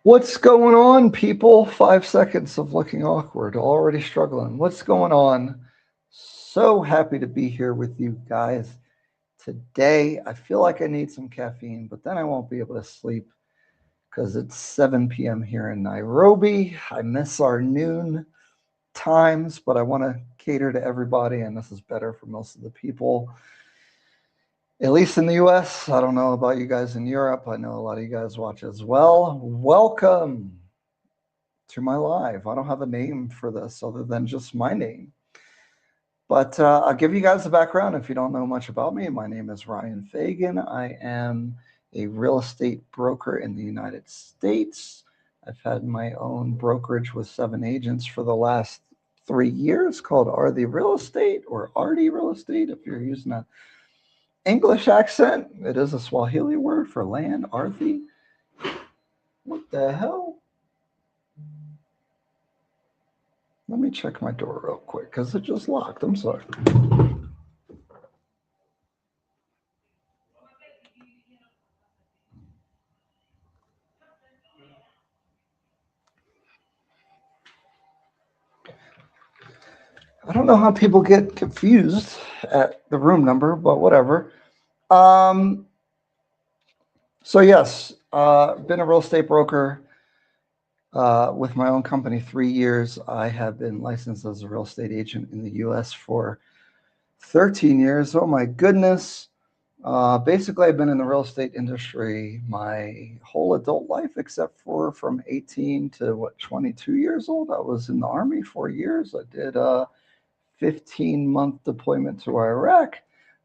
What's going on, people? 5 seconds of looking awkward, already struggling. What's going on? So happy to be here with you guys today. I feel like I need some caffeine, but then I won't be able to sleep because it's 7 p.m. here in Nairobi. I miss our noon times, but I want to cater to everybody, and this is better for most of the people. At least in the US. I don't know about you guys in Europe. I know a lot of you guys watch as well. Welcome to my live. I don't have a name for this other than just my name. But I'll give you guys a background if you don't know much about me. My name is Ryan Fagan. I am a real estate broker in the United States. I've had my own brokerage with 7 agents for the last 3 years called RD Real Estate or RD Real Estate if you're using an English accent. It is a Swahili word for land, RD. What the hell? Let me check my door real quick because it just locked. I'm sorry. I don't know how people get confused at the room number, but whatever. Um, so yes, been a real estate broker with my own company 3 years. I have been licensed as a real estate agent in the U.S. for 13 years. Oh my goodness. Basically, I've been in the real estate industry my whole adult life, except for from 18 to 22 years old. I was in the Army 4 years. I did 15-month deployment to Iraq.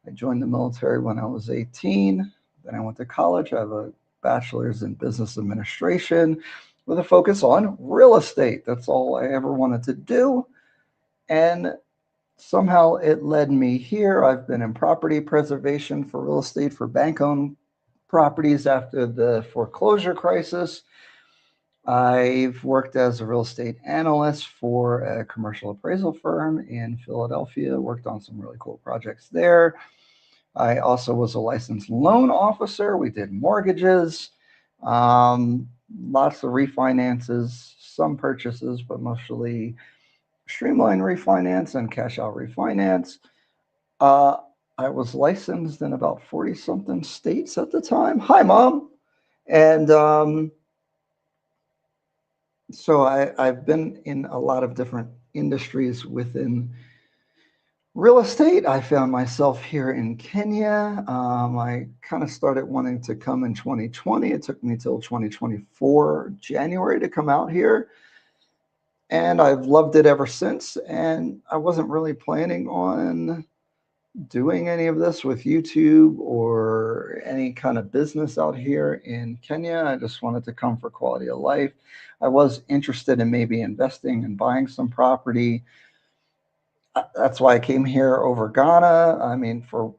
I joined the military when I was 18. Then I went to college. I have a bachelor's in business administration with a focus on real estate. That's all I ever wanted to do. And somehow it led me here. I've been in property preservation for real estate for bank-owned properties after the foreclosure crisis. I've worked as a real estate analyst for a commercial appraisal firm in Philadelphia, worked on some really cool projects there. I also was a licensed loan officer. We did mortgages, lots of refinances, some purchases, but mostly streamline refinance and cash out refinance. Uh, I was licensed in about 40 something states at the time. Hi, Mom. And so I've been in a lot of different industries within real estate. I found myself here in Kenya. I kind of started wanting to come in 2020. It took me till 2024, January to come out here. And I've loved it ever since. And I wasn't really planning on doing any of this with YouTube or any kind of business out here in Kenya. I just wanted to come for quality of life. I was interested in maybe investing and buying some property. That's why I came here over Ghana. I mean, for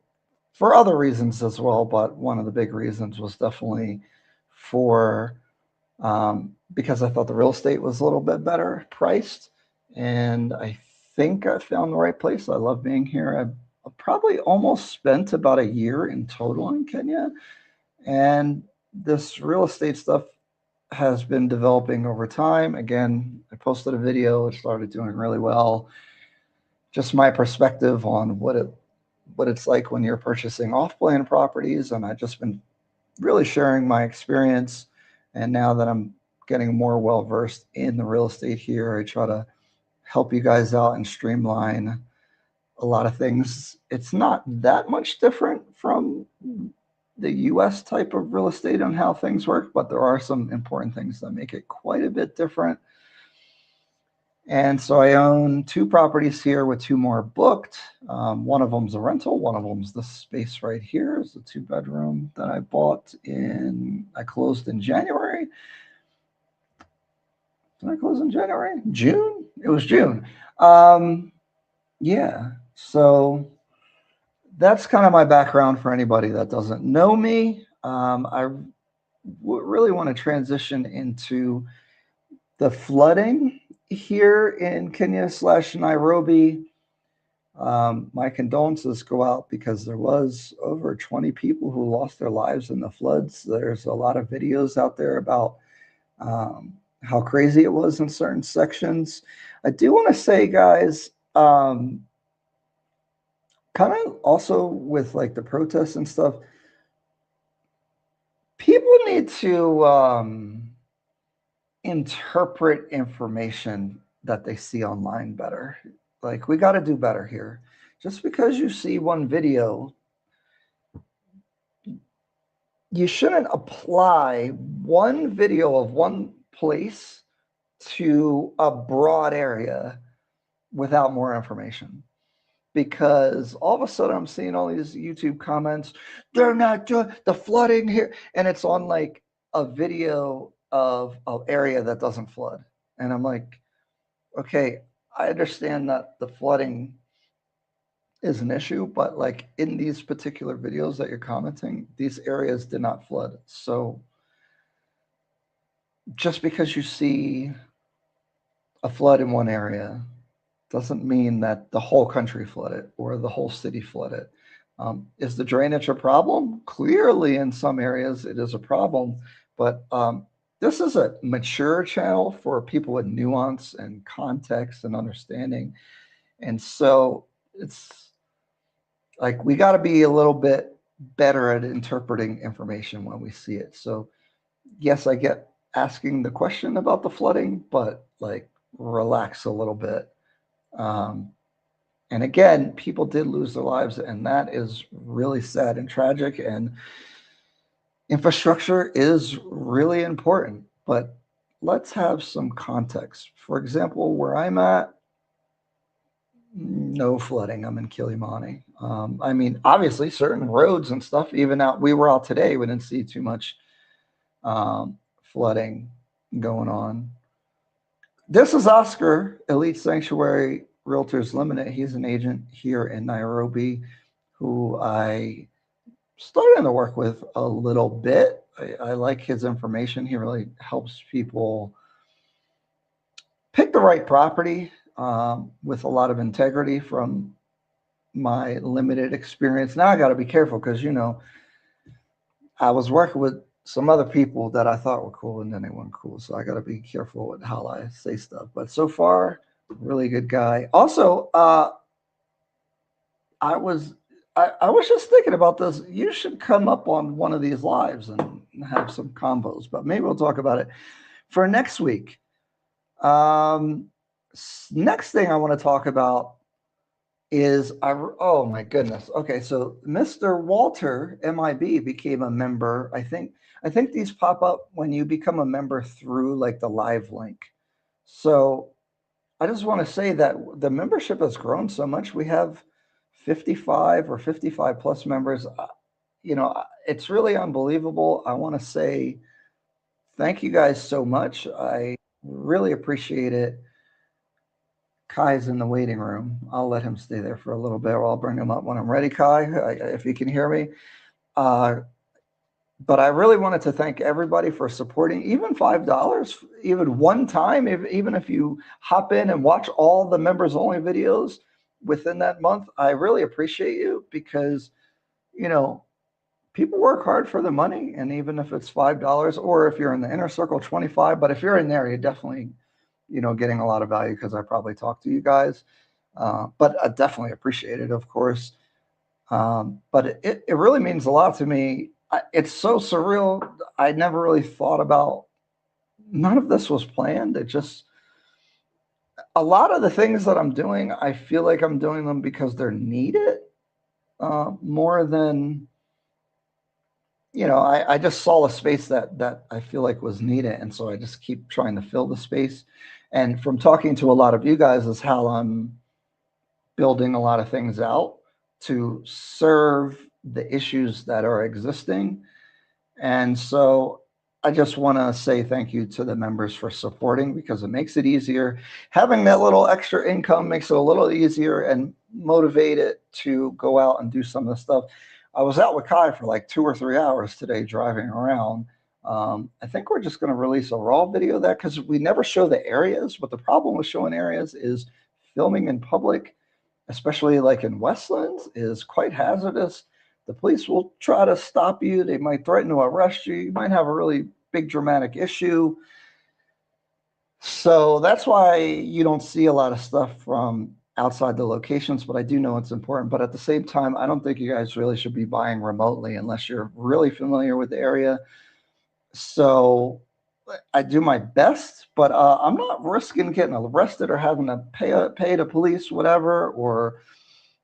other reasons as well, but one of the big reasons was definitely for because I thought the real estate was a little bit better priced, and I think I found the right place. I love being here. I've probably almost spent about a year in total in Kenya, and this real estate stuff has been developing over time. Again, I posted a video. It started doing really well. Just my perspective on what it's like when you're purchasing off-plan properties, and I've just been really sharing my experience. And now that I'm getting more well versed in the real estate here, I try to help you guys out and streamline a lot of things. It's not that much different from the US type of real estate and how things work, but there are some important things that make it quite a bit different. And so I own 2 properties here with 2 more booked. One of them's a rental. One of them's this space right here. It's a 2-bedroom that I closed in January. Did I close in January? June? It was June. Yeah. So that's kind of my background for anybody that doesn't know me. Really want to transition into the flooding here in Kenya/Nairobi. My condolences go out because there was over 20 people who lost their lives in the floods. There's a lot of videos out there about how crazy it was in certain sections. I do want to say, guys, kind of also with like the protests and stuff, people need to interpret information that they see online better. Like, we got to do better here. Just because you see one video, you shouldn't apply one video of one place to a broad area without more information. Because all of a sudden I'm seeing all these YouTube comments, they're not doing the flooding here. And it's on like a video of an area that doesn't flood. And I'm like, okay, I understand that the flooding is an issue, but like in these particular videos that you're commenting, these areas did not flood. So just because you see a flood in one area doesn't mean that the whole country flooded or the whole city flooded. Is the drainage a problem? Clearly, in some areas, it is a problem. But this is a mature channel for people with nuance and context and understanding. And so it's like we got to be a little bit better at interpreting information when we see it. So, yes, I get asking the question about the flooding, but like relax a little bit. And again, people did lose their lives, and that is really sad and tragic. And infrastructure is really important, but let's have some context. For example, where I'm at, no flooding. I'm in Kilimani. I mean, obviously, certain roads and stuff, even out, we were out today, we didn't see too much flooding going on. This is Oscar, Elite Sanctuary Realtors Limited. He's an agent here in Nairobi who I started to work with a little bit. I like his information. He really helps people pick the right property with a lot of integrity from my limited experience. Now I got to be careful because, you know, I was working with some other people that I thought were cool and then they weren't cool. So I got to be careful with how I say stuff. But so far, really good guy. Also, I was just thinking about this. You should come up on one of these lives and have some combos, but maybe we'll talk about it for next week. Next thing I want to talk about is oh my goodness. Okay, so Mr. Walter MIB became a member. I think these pop up when you become a member through like the live link. So I just want to say that the membership has grown so much. We have 55 or 55 plus members. You know, it's really unbelievable. I want to say thank you guys so much. I really appreciate it. Kai's in the waiting room. I'll let him stay there for a little bit, or I'll bring him up when I'm ready, Kai, if you can hear me. But I really wanted to thank everybody for supporting, even $5, even one time, even if you hop in and watch all the members only videos within that month. I really appreciate you because, you know, people work hard for the money, and even if it's $5, or if you're in the inner circle, 25, but if you're in there, you're definitely, you know, getting a lot of value because I probably talk to you guys. But I definitely appreciate it, of course. But it really means a lot to me. It's so surreal. I never really thought about, none of this was planned. It just, a lot of the things that I'm doing, I feel like I'm doing them because they're needed more than, you know, I just saw a space that I feel like was needed. And so I just keep trying to fill the space. And from talking to a lot of you guys is how I'm building a lot of things out to serve the issues that are existing. And so I just want to say thank you to the members for supporting, because it makes it easier. Having that little extra income makes it a little easier and motivated to go out and do some of the stuff. I was out with Kai for like 2 or 3 hours today driving around. I think we're just going to release a raw video of that because we never show the areas. But the problem with showing areas is filming in public, especially like in Westlands, is quite hazardous. The police will try to stop you. They might threaten to arrest you. You might have a really big dramatic issue. So that's why you don't see a lot of stuff from outside the locations, but I do know it's important. But at the same time, I don't think you guys really should be buying remotely unless you're really familiar with the area. So I do my best, but I'm not risking getting arrested or having to pay the police, whatever. Or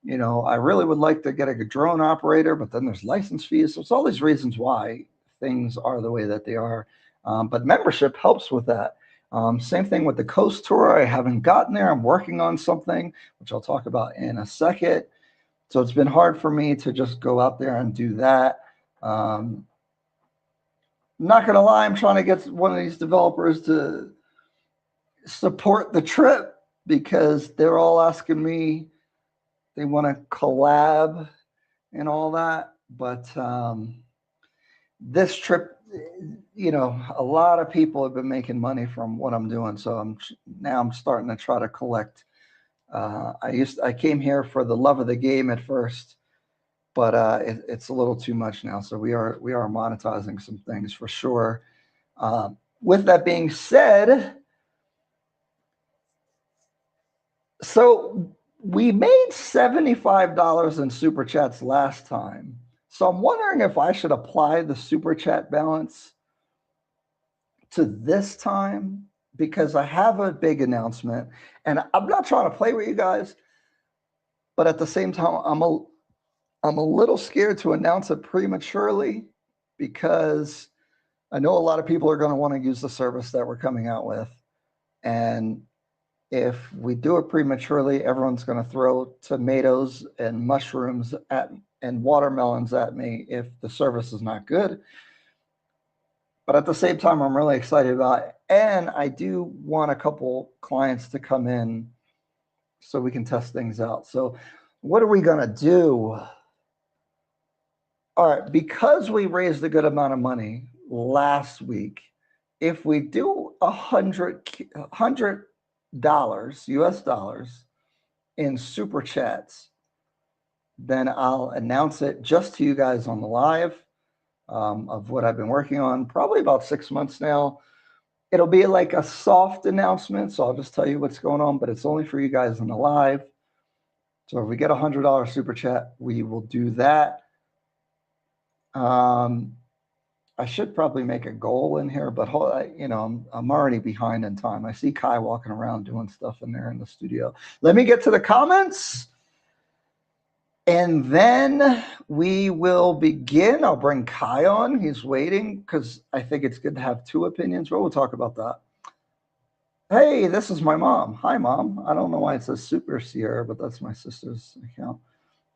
I really would like to get a drone operator, but then there's license fees. So it's all these reasons why things are the way that they are. But membership helps with that. Same thing with the coast tour. I haven't gotten there. I'm working on something, which I'll talk about in a second. So it's been hard for me to just go out there and do that. Not gonna lie, I'm trying to get one of these developers to support the trip because they're all asking me, they want to collab and all that. But this trip, a lot of people have been making money from what I'm doing. So I'm starting to try to collect. I came here for the love of the game at first, but it's a little too much now. So we are monetizing some things for sure. With that being said, so we made $75 in super chats last time. So I'm wondering if I should apply the super chat balance to this time because I have a big announcement and I'm not trying to play with you guys, but at the same time, I'm a little scared to announce it prematurely because I know a lot of people are going to want to use the service that we're coming out with. And if we do it prematurely, everyone's going to throw tomatoes and mushrooms and watermelons at me if the service is not good. But at the same time, I'm really excited about it. And I do want a couple clients to come in so we can test things out. So what are we going to do? All right, because we raised a good amount of money last week, if we do $100 US dollars in super chats, then I'll announce it just to you guys on the live of what I've been working on, probably about 6 months now. It'll be like a soft announcement, so I'll just tell you what's going on, but it's only for you guys on the live. So if we get $100 super chat, we will do that. I should probably make a goal in here, but I'm already behind in time. I see Kai walking around doing stuff in there in the studio. Let me get to the comments, and then we will begin. I'll bring Kai on. He's waiting because I think it's good to have two opinions, but we'll talk about that. Hey, this is my mom. Hi, Mom. I don't know why it says Super Sierra, but that's my sister's account.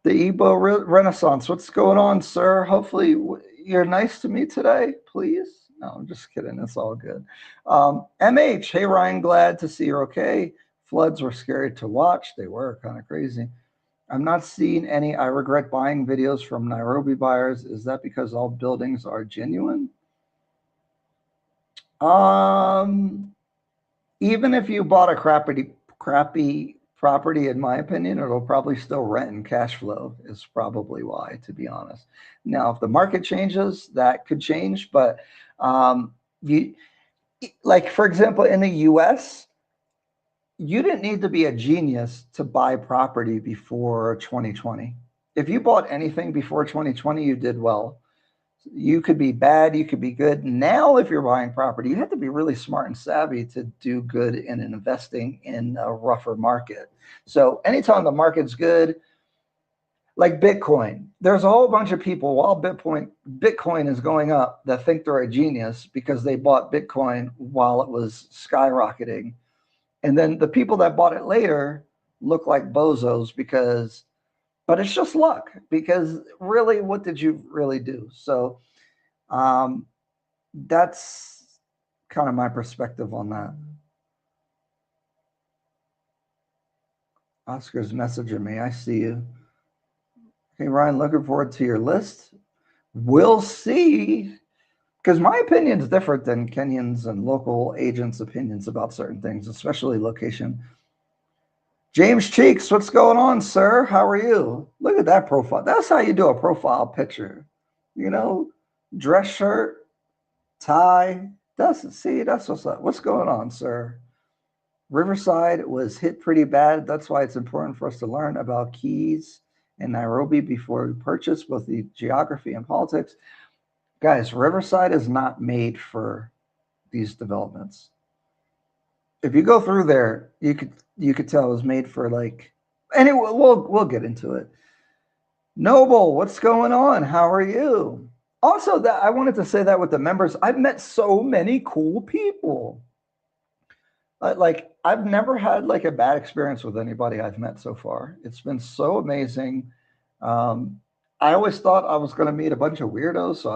The Ebo Renaissance. What's going on, sir? Hopefully you're nice to me today, please. No, I'm just kidding. It's all good. MH, hey, Ryan, glad to see you're okay. Floods were scary to watch. They were kind of crazy. I'm not seeing any I regret buying videos from Nairobi buyers. Is that because all buildings are genuine? Even if you bought a crappy property, in my opinion, it'll probably still rent and cash flow is probably why, to be honest. Now, if the market changes, that could change. But for example, in the US, you didn't need to be a genius to buy property before 2020. If you bought anything before 2020, you did well. You could be bad, you could be good. Now, if you're buying property, you have to be really smart and savvy to do good in investing in a rougher market. So anytime the market's good, like Bitcoin, there's a whole bunch of people while Bitcoin is going up that think they're a genius because they bought Bitcoin while it was skyrocketing. And then the people that bought it later look like bozos but it's just luck because really, what did you really do? So that's kind of my perspective on that. Oscar's messaging me. I see you. Hey, Ryan, looking forward to your list. We'll see. Because my opinion is different than Kenyans and local agents' opinions about certain things, especially location. James Cheeks, what's going on, sir? How are you? Look at that profile. That's how you do a profile picture. Dress shirt, tie. That's what's up. What's going on, sir? Riverside was hit pretty bad. That's why it's important for us to learn about keys in Nairobi before we purchase both the geography and politics. Guys, Riverside is not made for these developments. If you go through there, you could tell it was made for like. Anyway, we'll get into it. Noble, what's going on? How are you? Also, that I wanted to say that with the members, I've met so many cool people. Like I've never had like a bad experience with anybody I've met so far. It's been so amazing. Um, I always thought I was going to meet a bunch of weirdos, so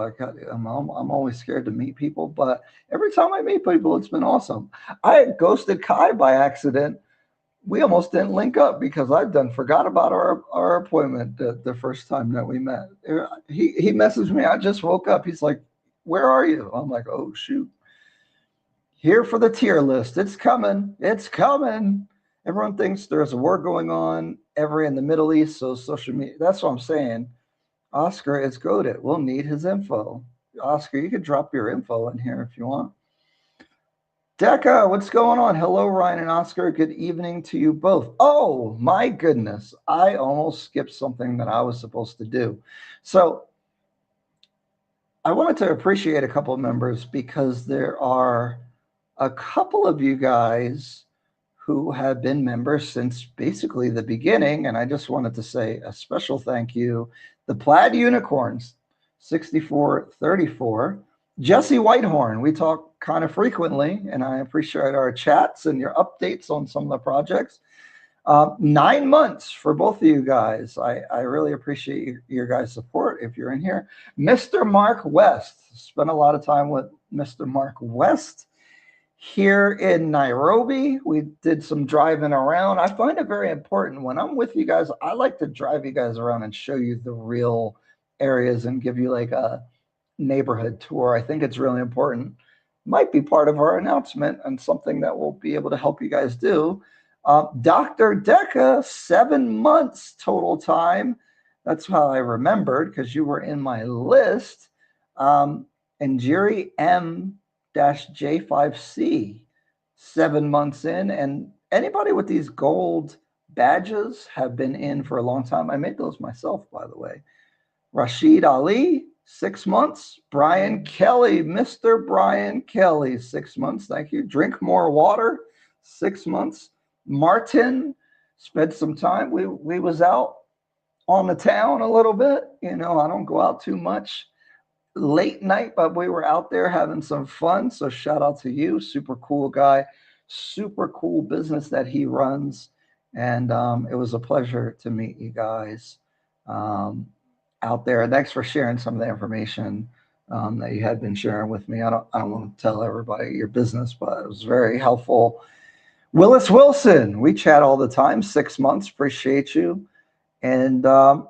I'm always scared to meet people. But every time I meet people, it's been awesome. I ghosted Kai by accident. We almost didn't link up because I'd done forgot about our appointment the first time that we met. He messaged me. I just woke up. He's like, "Where are you?" I'm like, "Oh shoot." Here for the tier list. It's coming. It's coming. Everyone thinks there's a war going on every in the Middle East, so social media. That's what I'm saying. Oscar is goaded. We'll need his info. Oscar, you could drop your info in here if you want. Decca, what's going on? Hello, Ryan and Oscar. Good evening to you both. Oh, my goodness. I almost skipped something that I was supposed to do. So I wanted to appreciate a couple of members because there are a couple of you guys who have been members since basically the beginning. And I just wanted to say a special thank you. The Plaid Unicorns, 6434. Jesse Whitehorn, we talk kind of frequently, and I appreciate our chats and your updates on some of the projects. 9 months for both of you guys. I really appreciate your guys' support if you're in here. Mr. Mark West, spent a lot of time with Mr. Mark West here in Nairobi. We did some driving around. I find it very important when I'm with you guys. I like to drive you guys around and show you the real areas and give you like a neighborhood tour. I think it's really important. Might be part of our announcement and something that we'll be able to help you guys do. Dr. Decca, 7 months total time. That's how I remembered because you were in my list. And Jerry M-J5C, 7 months in. And anybody with these gold badges have been in for a long time. I made those myself, by the way. Rashid Ali, 6 months. Brian Kelly, Mr. Brian Kelly, 6 months. Thank you. Drink More Water, 6 months. Martin spent some time. We was out on the town a little bit. You know, I don't go out too much late night, but we were out there having some fun. So shout out to you. Super cool guy. Super cool business that he runs. And it was a pleasure to meet you guys out there. Thanks for sharing some of the information that you had been sharing with me. I don't want to tell everybody your business, but it was very helpful. Willis Wilson, we chat all the time. 6 months, appreciate you. And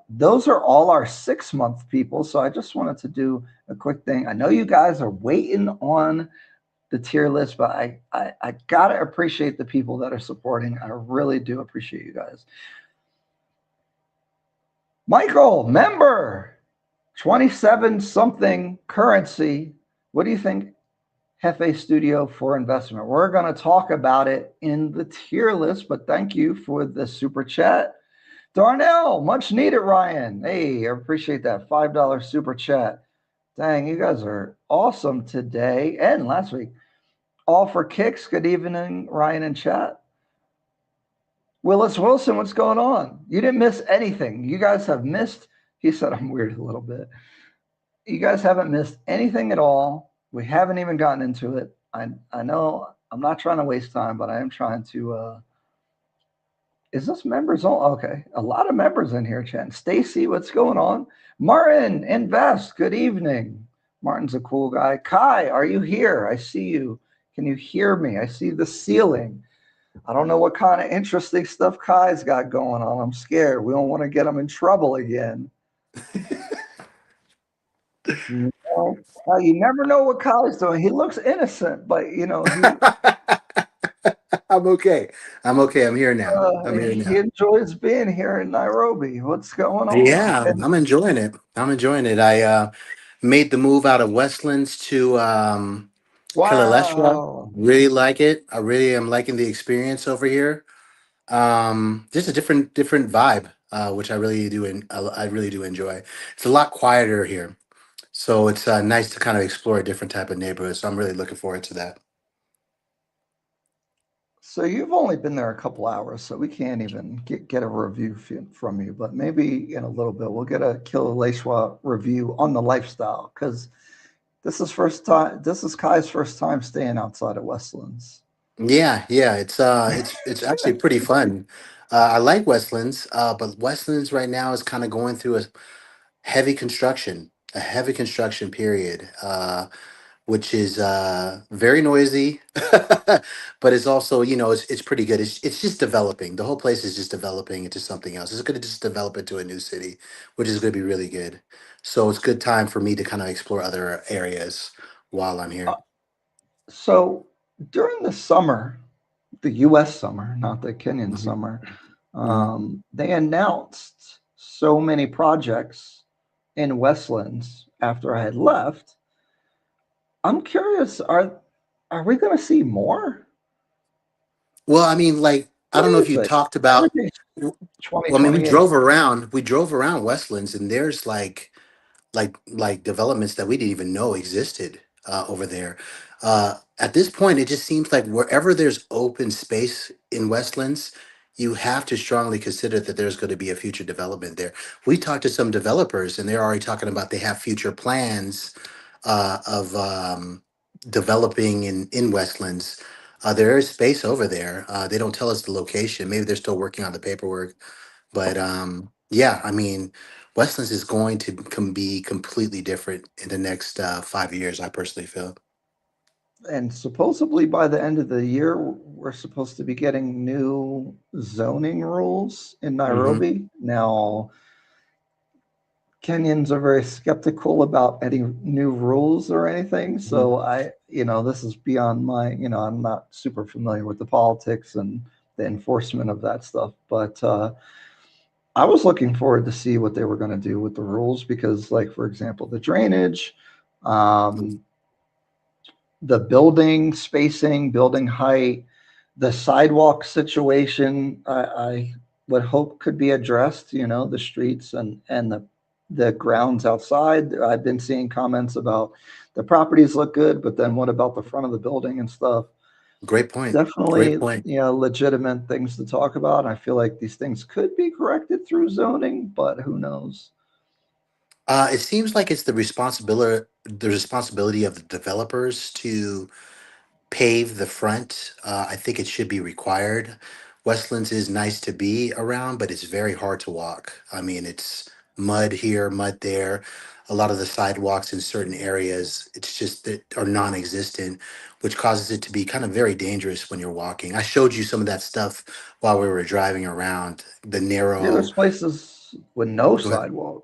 those are all our 6-month people. So I just wanted to do a quick thing. I know you guys are waiting on the tier list, but I gotta appreciate the people that are supporting. I really do appreciate you guys. Michael, member, 27 something currency. What do you think? Hefe Studio for investment. We're going to talk about it in the tier list, but thank you for the super chat. Darnell, much needed, Ryan. Hey, I appreciate that $5 super chat. Dang, you guys are awesome today and last week. All for kicks. Good evening, Ryan and chat. Willis Wilson, what's going on? You didn't miss anything. You guys have missed. He said I'm weird a little bit. You guys haven't missed anything at all. We haven't even gotten into it. I know I'm not trying to waste time, but I am trying to. Is this members all? Okay, a lot of members in here, Chen. Stacy, what's going on? Martin, invest. Good evening. Martin's a cool guy. Kai, are you here? I see you. Can you hear me? I see the ceiling. I don't know what kind of interesting stuff Kai's got going on. I'm scared. We don't want to get him in trouble again. You know, you never know what Kai's doing. He looks innocent, but you know, I'm okay. I'm okay. I'm here now. He enjoys being here in Nairobi. What's going on? Yeah, I'm enjoying it. I'm enjoying it. I made the move out of Westlands to Kalaleshwa, Wow. really like it. I really am liking the experience over here. Just a different vibe, which I really do and I really do enjoy. It's a lot quieter here, so it's nice to kind of explore a different type of neighborhood. So I'm really looking forward to that. So you've only been there a couple hours, so we can't even get a review from you. But maybe in a little bit we'll get a Kilauea review on the lifestyle because this is first time. This is Kai's first time staying outside of Westlands. Yeah, yeah, it's actually pretty fun. I like Westlands, but Westlands right now is kind of going through a heavy construction period. Which is very noisy, but it's also it's pretty good. It's just developing. The whole place is just developing into something else. It's going to just develop into a new city, which is going to be really good. So it's good time for me to kind of explore other areas while I'm Uh, here. so during the summer, the U.S. summer, not the Kenyan Hmm. summer, Hmm. they announced so many projects in Westlands after I had left. I'm curious, are we going to see more? Well, I mean, like I What do don't know you if you think? talked about. Everything's Well, I mean, 2028. we drove around Westlands, and there's like developments that we didn't even know existed over there. At this point, it just seems like wherever there's open space in Westlands, you have to strongly consider that there's going to be a future development there. We talked to some developers, and they're already talking about they have future plans of developing in Westlands. There is space over there. They don't tell us the location. Maybe they're still working on the paperwork, but yeah, I mean, Westlands is going to be completely different in the next 5 years. I personally feel. And supposedly by the end of the year, we're supposed to be getting new zoning rules in Hmm. Nairobi. Now, Kenyans are very skeptical about any new rules or anything. Hmm. So this is beyond my, I'm not super familiar with the politics and the enforcement of that stuff. But I was looking forward to see what they were going to do with the rules because, like, for example, the drainage, um, the building spacing, building height, the sidewalk situation, I would hope could be addressed. The streets and the grounds outside. I've been seeing comments about the properties look good, but then what about the front of the building and stuff? Great point. Great Definitely, point. legitimate things to talk about. I feel like these things could be corrected through zoning, but who knows? It seems like it's the responsibility of the developers to pave the front. I think it should be required. Westlands is nice to be around, but it's very hard to walk. I mean, it's mud here, mud there. A lot of the sidewalks in certain areas, it's just that are non-existent, which causes it to be kind of very dangerous when you're walking. I showed you some of that stuff while we were driving around. The Yeah, narrow, there's places with no go ahead. sidewalk.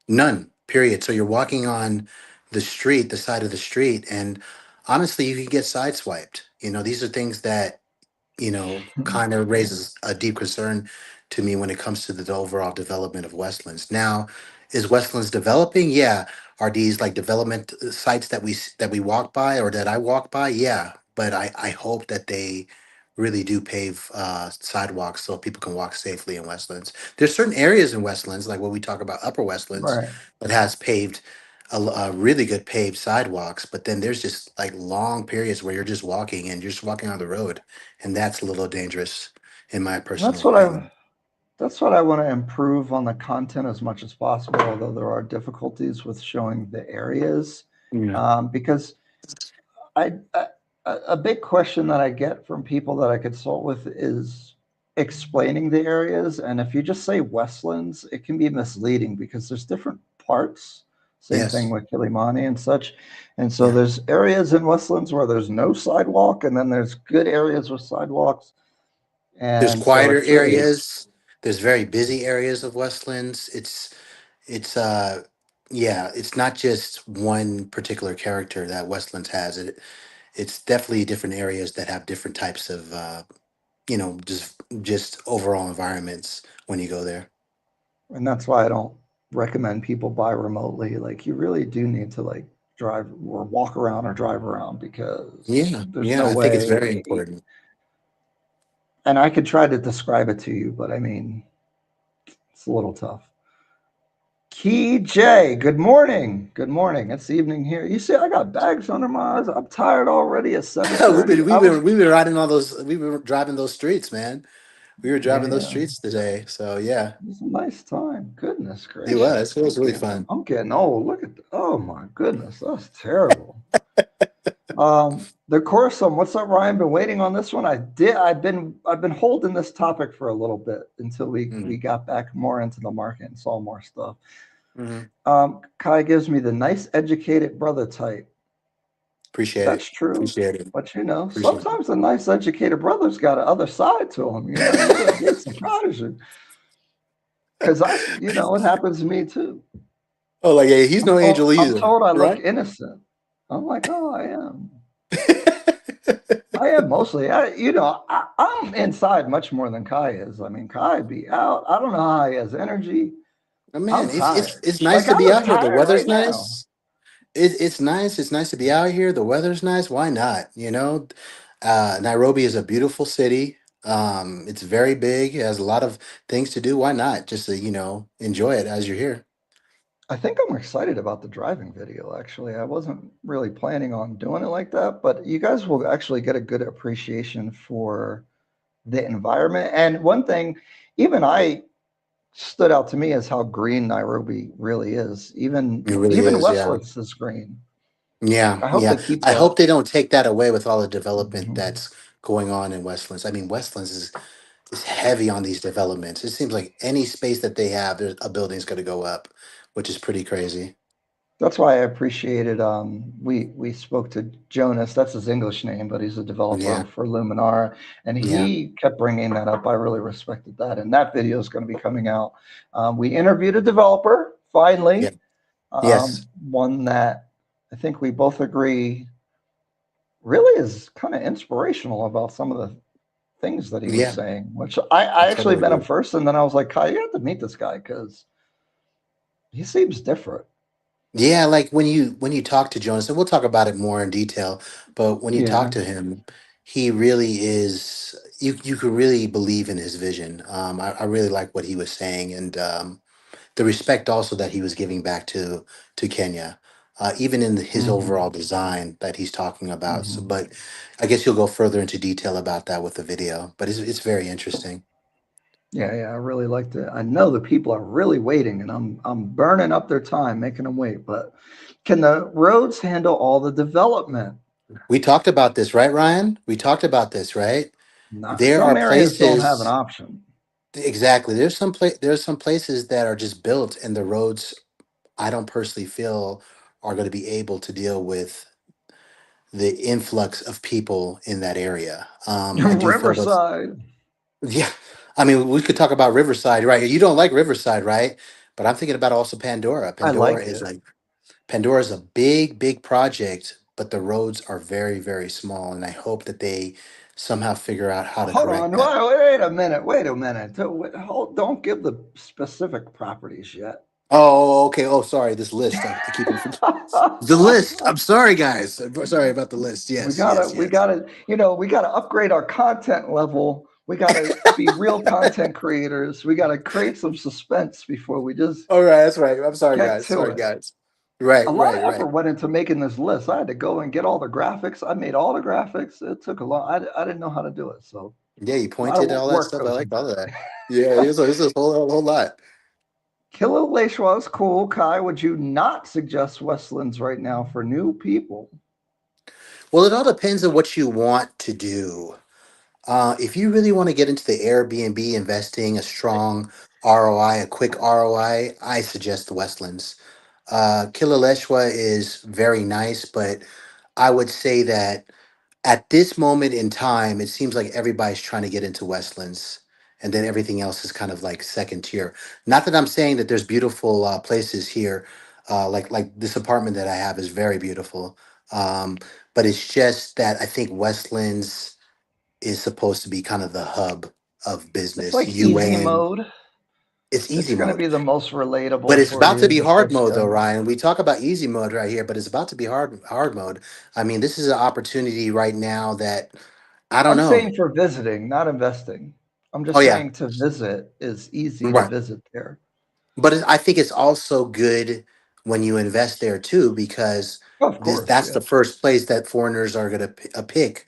None, period. So you're walking on the street, the side of the street, and honestly, you can get sideswiped. These are things that kind of raises a deep concern to me when it comes to the overall development of Westlands. Now, is Westlands developing? Yeah. Are these like development sites that we walk by or that I walk by? Yeah. But I hope that they really do pave sidewalks so people can walk safely in Westlands. There's certain areas in Westlands, like what we talk about Upper Westlands, Right. that has paved really good paved sidewalks, but then there's just like long periods where you're just walking and you're just walking on the road, and that's a little dangerous in my And that's personal what opinion. I want to improve on the content as much as possible, although there are difficulties with showing the areas. Yeah. Because I a big question that I get from people that I consult with is explaining the areas. And if you just say Westlands, it can be misleading because there's different parts. Same thing Yes. with Kilimani and such. And so Yeah. there's areas in Westlands where there's no sidewalk, and then there's good areas with sidewalks. There's And so quieter it's very areas. There's very busy areas of Westlands. It's yeah, it's not just one particular character that Westlands has. It's definitely different areas that have different types of just overall environments when you go there. and that's why I don't recommend people buy remotely. Like you really do need to like drive or walk around or drive around because Yeah, there's yeah, no I think it's very way. important. And I could try to describe it to you, but I mean, it's a little tough. Key J, good morning. Good morning. It's evening here. You see, I got bags under my eyes. I'm tired already at we've 7:30. been I was, we've been riding all those, we were driving those streets, man. We were yeah, driving those yeah. streets today. So yeah, It was a nice time. Goodness it gracious. was. It was really fun. I'm getting old. Look at, oh my goodness, that's terrible. The Corsom, what's up, Ryan? Been waiting on this one. I've been holding this topic for a little bit until we Hmm. got back more into the market and saw more stuff. Hmm. Kai gives me the nice educated brother type. Appreciate That's it. true. Appreciate it. But Appreciate it. sometimes the nice educated brother's got a other side to him. They surprise you. Because it happens to me too. Oh, like yeah, he's no angel I'm either, told I look right? innocent. I'm like, oh, I am. I am mostly. I'm inside much more than Kai is. I mean, Kai be out. I don't know how he has energy. Oh, I'm man, tired. it's nice Like to I be look out here. The tired right weather's now. nice. It's nice. It's nice to be out here. The weather's nice. Why not? Nairobi is a beautiful city. It's very big. It has a lot of things to do. Why not? Just to, enjoy it as you're here. I think I'm excited about the driving video, actually. I wasn't really planning on doing it like that, but you guys will actually get a good appreciation for the environment. And one thing, even I stood out to me is how green Nairobi really is. Even It really even is. Yeah. Westwoods is green. Yeah. I hope Yeah. they keep I that. hope they don't take that away with all the development Mhm. that's going on in Westlands. I mean, Westlands is heavy on these developments. It seems like any space that they have, there's a building's going to go up, which is pretty crazy. That's why I appreciated. We spoke to Jonas. That's his English name, but he's a developer Yeah. for Luminara, and Yeah. he kept bringing that up. I really respected that, and that video is going to be coming out. We interviewed a developer Yeah. finally, Yes. one that I think we both agree really is kind of inspirational about some of the things that he was Yeah. saying. Which I I actually totally met him agree. first, and then I was like, Kai, you have to meet this guy because he seems different. Yeah, like when you talk to Jonas, and we'll talk about it more in detail, but when you talk Yeah. to him, he really is, you could really believe in his vision. I really like what he was saying, and the respect also that he was giving back to Kenya, even in his Hmm. overall design that he's talking about. So, Hmm. but I guess you'll go further into detail about that with the video. But it's very interesting. Yeah, yeah, I really like to. I know the people are really waiting, and I'm burning up their time making them wait. But can the roads handle all the development? We talked about this, right, Ryan? We talked about this, right? Not There some are areas don't have an places. option. Exactly. There's some places that are just built, and the roads I don't personally feel are going to be able to deal with the influx of people in that area. I do feel that. Riverside, Yeah, I mean, we could talk about Riverside, right? You don't like Riverside, right? But I'm thinking about also Pandora. I like it. Pandora is a big, big project, but the roads are very, very small, and I hope that they somehow figure out how to Hold correct on, that. wait a minute, wait a minute. Don't give the specific properties yet. Oh, okay. Oh, sorry. This list. I keep on the list. I'm sorry, guys. I'm sorry about the list. we Yes, gotta yes, we yes. gotta we gotta upgrade our content level. We gotta be real content creators. We gotta create some suspense before we just All right, that's right. I'm sorry, get guys. to Sorry, it. guys. A Right, lot right, of right. effort went into making this list. I had to go and get all the graphics. I made all the graphics. It took a long. I didn't know how to do it, so Yeah, you a lot of pointed all that work stuff. I goes like into all of it. that. Yeah, it was a whole lot. Killer Leishwa is cool. Kai, would you not suggest Westlands right now for new people? Well, it all depends on what you want to do. If you really want to get into the Airbnb investing, a strong ROI, a quick ROI, I suggest the Westlands. Kilauea is very nice, but I would say that at this moment in time, it seems like everybody's trying to get into Westlands, and then everything else is kind of like second tier. Not that I'm saying that there's beautiful places here, like this apartment that I have is very beautiful, um, but it's just that I think Westlands is supposed to be kind of the hub of It's business. like easy UN, mode. It's It's easy going to mode. be the most But relatable it's for about to you be the hard first mode though, time. Ryan. We talk about easy mode right here, but it's about to be hard mode. I mean, this is an opportunity right now that I don't I'm know. saying for visiting, not investing. I'm Oh just yeah, saying to visit is easy to right. visit there. But I think it's also good when you invest there too, because Of this course, that's yeah. the first place that foreigners are going to pick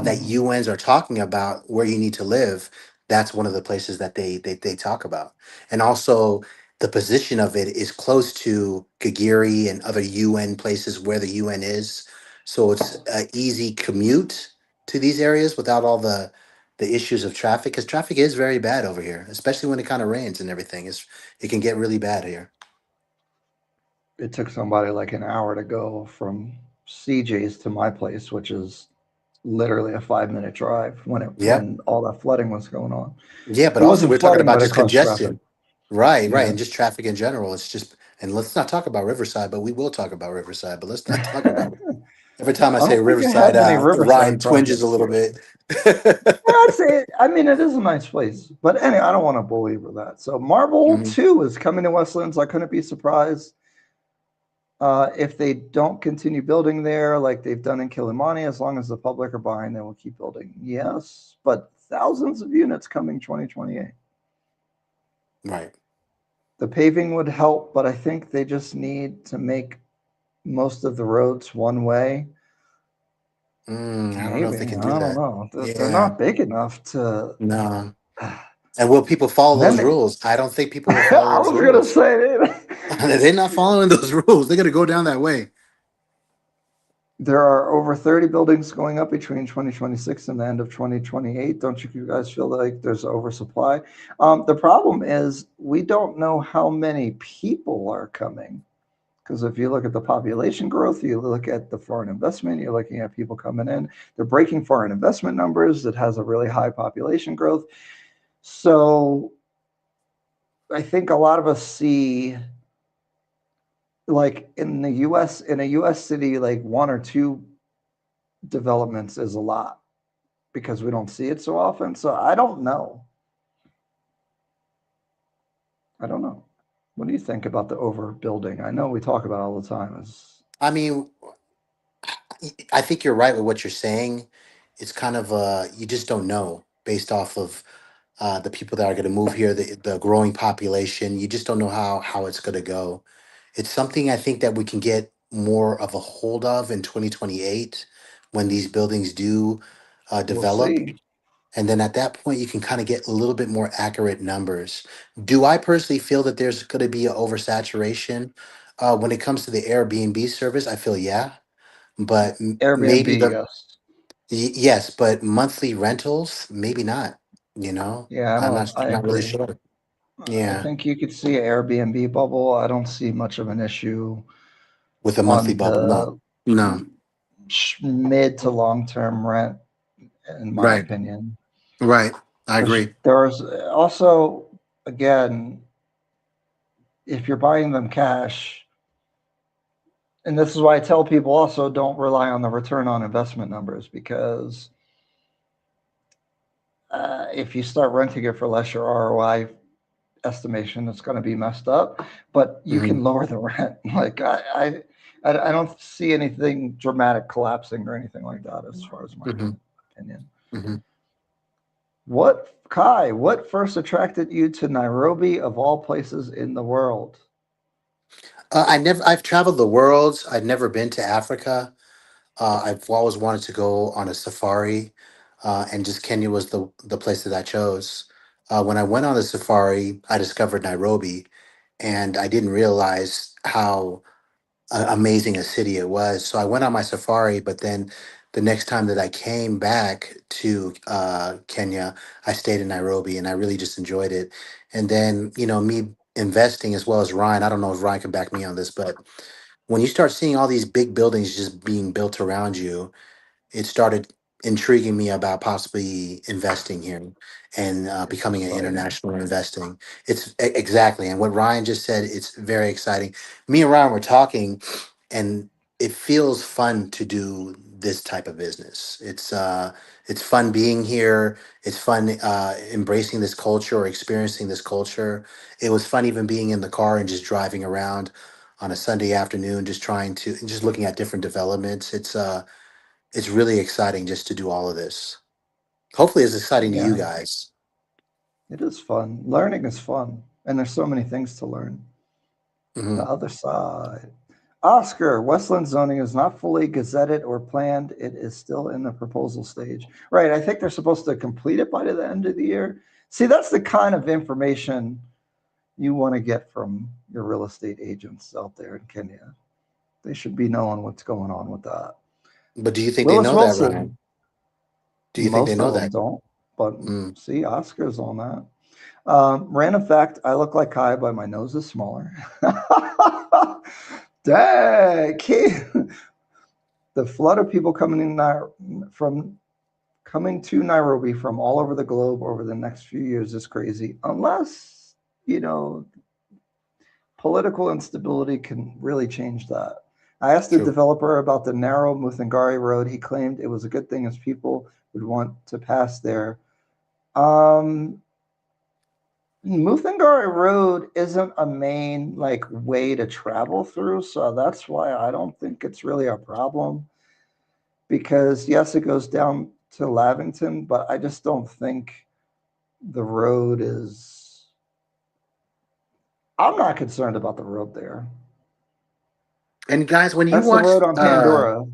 that Hmm. UNs are talking about where you need to live. That's one of the places that they talk about, and also the position of it is close to Gagiri and other UN places where the UN is, so it's an easy commute to these areas without all the issues of traffic, because traffic is very bad over here, especially when it kind of rains and everything. It can get really bad here. It took somebody like an hour to go from CJ's to my place, which is literally a 5 minute drive Yeah, when all that flooding was going on. yeah, but It also wasn't we're talking flooding, about but it just caused traffic. congestion. Right, right, Yeah. and just traffic in general. It's just, and let's not talk about Riverside, but we will talk about Riverside. But let's not talk about it. Every time I I say don't think I Riverside, have any Ryan Riverside twinges a projects little here. bit. Yeah, I'd say, I mean, it is a nice place. But anyway, I don't want to belabor that. So Marble Mhm. 2 is coming to Westlands. I couldn't be surprised if they don't continue building there like they've done in Kilimani. As long as the public are buying, they will keep building. Yes, but thousands of units coming 2028. Right. The paving would help, but I think they just need to make most of the roads one way. I don't know if Maybe. they can do I don't that. know. They're Yeah, not big enough to. no. And will people follow Then those they, rules? I don't think people will follow I those was going to rules. say, They're not following those rules. They're gonna go down that way. there are over 30 buildings going up between 2026 and the end of 2028. Don't you guys feel like there's oversupply? The problem is we don't know how many people are coming. Because if you look at the population growth, you look at the foreign investment, you're looking at people coming in, they're breaking foreign investment numbers that has a really high population growth. So I think a lot of us see like in the US, in a US city, like one or two developments is a lot because we don't see it so often. So I don't know. I don't know. What do you think about the overbuilding? I know we talk about it all the time. Is I mean, I think you're right with what you're saying. It's kind of you just don't know based off of the people that are going to move here, the growing population. You just don't know how it's going to go. It's something I think that we can get more of a hold of in 2028 when these buildings do we'll develop. see. And then at that point, you can kind of get a little bit more accurate numbers. Do I personally feel that there's going to be an oversaturation when it comes to the Airbnb service? I feel yeah, but Airbnb, maybe yes. yes, but monthly rentals, maybe not. You know, Yeah, I don't. I I'm not really agree. sure. I Yeah, think you could see an Airbnb bubble. I don't see much of an issue with a monthly on bubble, no, the no, mid to long term rent, in my right, opinion. right. I agree. There's also, again, if you're buying them cash, and this is why I tell people also don't rely on the return on investment numbers because if you start renting it for less, your ROI estimation is going to be messed up. But you Hmm. can lower the rent. Like I don't see anything dramatic collapsing or anything like that as far as my Hmm. opinion. Hmm. What Kai? What first attracted you to Nairobi of all places in the world? I've traveled the world. I've never been to Africa. I've always wanted to go on a safari, and just Kenya was the place that I chose. When I went on the safari, I discovered Nairobi, and I didn't realize how amazing a city it was. So I went on my safari, but then the next time that I came back to Kenya, I stayed in Nairobi, and I really just enjoyed it. And then me investing as well as Ryan. I don't know if Ryan can back me on this, but when you start seeing all these big buildings just being built around you, it started intriguing me about possibly investing here and It's becoming an exciting. international investing. Exactly, and what Ryan just said, it's very exciting. Me and Ryan were talking, and it feels fun to do this type of business. It's fun being here. It's fun embracing this culture or experiencing this culture. It was fun even being in the car and just driving around on a Sunday afternoon, just trying to just looking at different developments. It's really exciting just to do all of this. Hopefully, it's exciting to you Yeah, guys. it is fun. Learning is fun, and there's so many things to learn. The Hmm. other side. Oscar, Westland zoning is not fully gazetted or planned. It is still in the proposal stage. Right. I think they're supposed to complete it by the end of the year. See, that's the kind of information you want to get from your real estate agents out there in Kenya. They should be knowing what's going on with that. But do you think they Willis know that, Ryan? Wilson, Do you think they most of know them that? don't, but Mm. see, Oscar's on that. Random fact, I look like Kai, but my nose is smaller. Dang, the flood of people from coming to Nairobi from all over the globe over the next few years is crazy. Unless, you know, political instability can really change that. I asked the True. developer about the narrow Muthangari road. He claimed it was a good thing as people would want to pass there. Um, Muthangari Road isn't a main like way to travel through, so that's why I don't think it's really a problem. Because yes, it goes down to Lavington, but I just don't think the road is. I'm not concerned about the road there. And guys, That's the road on Pandora.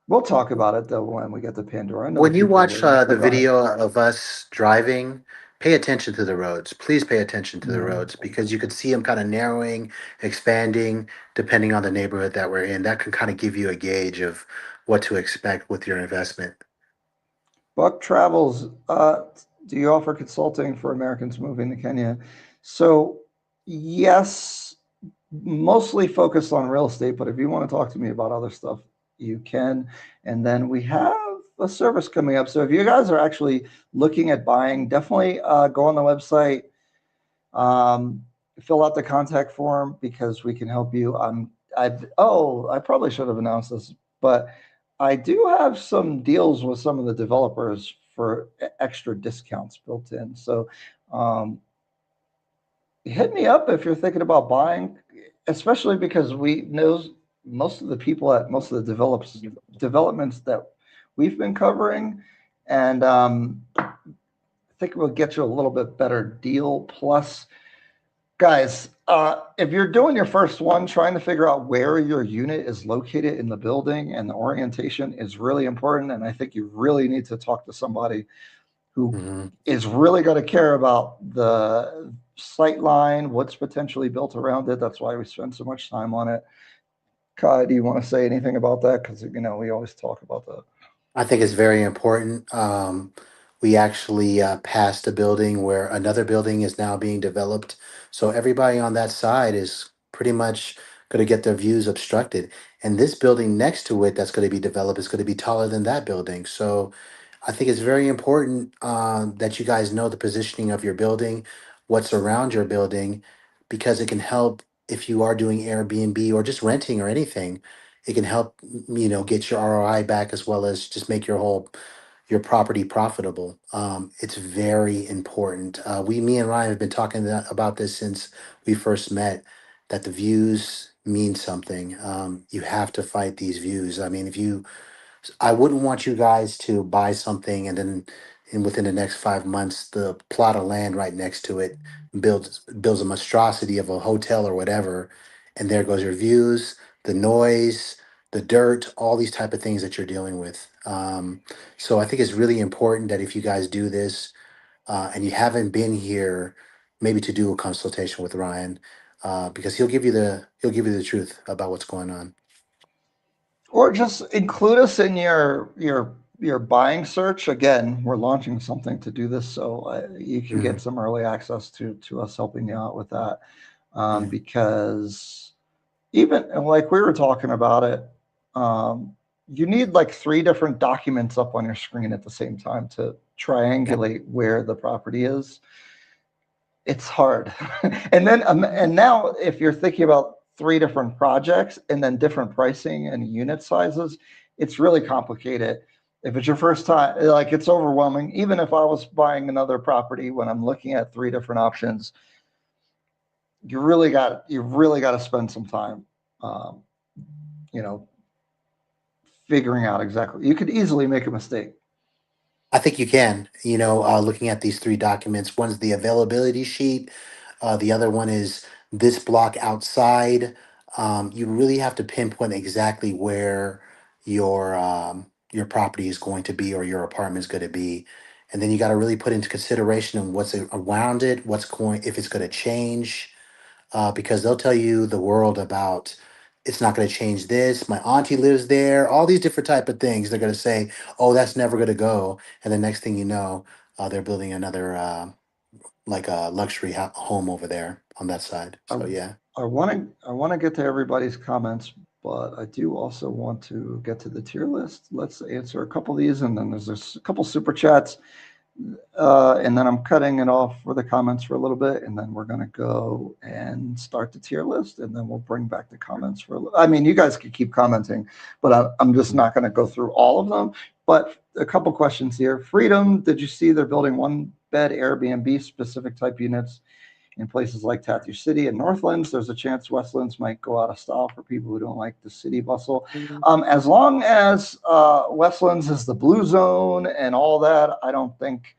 We'll talk about it though when we get to Pandora. I know the when you people are watch waiting. the But go ahead. video of us driving, pay attention to the roads. Please pay attention to the Yeah. roads because you could see them kind of narrowing, expanding, depending on the neighborhood that we're in. That can kind of give you a gauge of what to expect with your investment. Buck Travels, do you offer consulting for Americans moving to Kenya? So, yes, mostly focused on real estate, but if you want to talk to me about other stuff, you can. And then we have a service coming up. So, if you guys are actually looking at buying, definitely go on the website, um, fill out the contact form because we can help you. I probably should have announced this, but I do have some deals with some of the developers for extra discounts built in. So um, hit me up if you're thinking about buying, especially because we know most of the people at most of the developments that we've been covering, and I think we'll get you a little bit better deal. Plus, guys, if you're doing your first one, trying to figure out where your unit is located in the building and the orientation is really important. And I think you really need to talk to somebody who Hmm. is really going to care about the sight line, what's potentially built around it. That's why we spend so much time on it. Kai, do you want to say anything about that? Because, we always talk about that. I think it's very important. We actually passed a building where another building is now being developed. So everybody on that side is pretty much going to get their views obstructed. And this building next to it that's going to be developed is going to be taller than that building. So I think it's very important that you guys know the positioning of your building, what's around your building, because it can help if you are doing Airbnb or just renting or anything. It can help, get your ROI back as well as just make your property profitable. It's very important. Me and Ryan have been talking about this since we first met. That the views mean something. You have to fight these views. I mean, if you I wouldn't want you guys to buy something and then within the next 5 months the plot of land right next to it builds a monstrosity of a hotel or whatever, and there goes your views, the noise, the dirt, all these type of things that you're dealing with. So I think it's really important that if you guys do this and you haven't been here, maybe to do a consultation with Ryan, because he'll give you the truth about what's going on. Or just include us in your buying search. Again, we're launching something to do this, so you can get Hmm. some early access to us helping you out with that. Yeah. Because even like we were talking about it, you need like three different documents up on your screen at the same time to Yeah. triangulate where the property is. It's hard. And now if you're thinking about three different projects and then different pricing and unit sizes, it's really complicated. If it's your first time, like it's overwhelming. Even if I was buying another property, when I'm looking at three different options, you really got to spend some time, um, you know, figuring out exactly. You could easily make a mistake. I think you can. Looking at these three documents, one's the availability sheet. The other one is this block outside. You really have to pinpoint exactly where your property is going to be or your apartment is going to be, and then you got to really put into consideration of what's around it, what's going, if it's going to change, because they'll tell you the world about it's not going to change this. My auntie lives there. All these different type of things. They're going to say, "Oh, that's never going to go," and the next thing you know, they're building another like a luxury home over there on that side. I So yeah. I want to get to everybody's comments, but I do also want to get to the tier list. Let's answer a couple of these, and then there's a couple super chats. And then I'm cutting it off for the comments for a little bit, and then we're going to go and start the tier list, and then we'll bring back the comments for a little. I mean, you guys can keep commenting, but I'm just Mhm. not going to go through all of them. But a couple questions here. Freedom, did you see they're building one bed Airbnb specific type units in places like Tattoo City and Northlands? There's a chance Westlands might go out of style for people who don't like the city bustle. As long as Westlands is the blue zone and all that, I don't think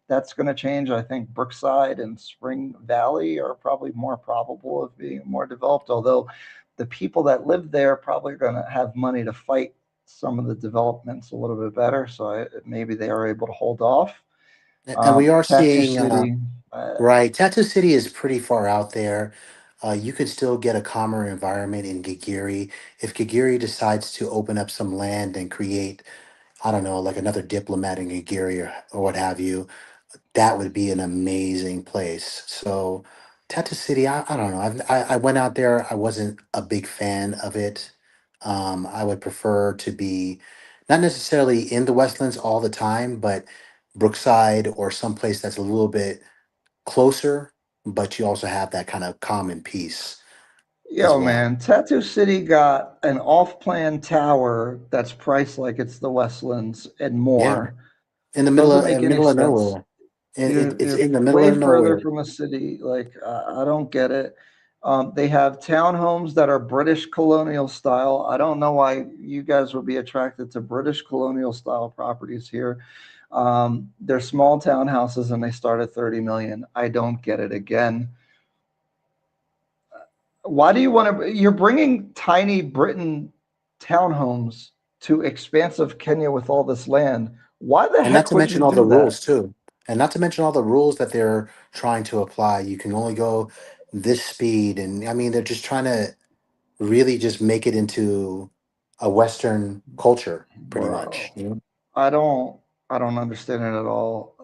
that's going to change. I think Brookside and Spring Valley are probably more probable of being more developed, although the people that live there are probably going to have money to fight some of the developments a little bit better. So maybe they are able to hold off. And we are Tattoo seeing, City, right, Tattoo City is pretty far out there. You could still get a calmer environment in Gigiri. If Gigiri decides to open up some land and create, I don't know, like another diplomat in Gigiri or what have you, that would be an amazing place. So, Tattoo City, I don't know. I went out there. I wasn't a big fan of it. I would prefer to be not necessarily in the Westlands all the time, but Brookside or someplace that's a little bit closer, but you also have that kind of calm and peace as Yo, well. man, Tattoo City got an off-plan tower that's priced like it's the Westlands and Yeah, more. in the Doesn't make any middle of sense. nowhere. It's You're in the middle way of further nowhere. from a city. Like I don't get it. They have townhomes that are British colonial style. I don't know why you guys would be attracted to British colonial style properties here. They're small townhouses and they start at 30 million. I don't get it again. Why do you want to? You're bringing tiny Britain townhomes to expansive Kenya with all this land. Why the And not heck to would you mention all the do rules that? too. And not to mention all the rules that they're trying to apply. You can only go this speed. And I mean, they're just trying to really just make it into a Western culture, pretty much. Bro, I don't I don't understand it at all.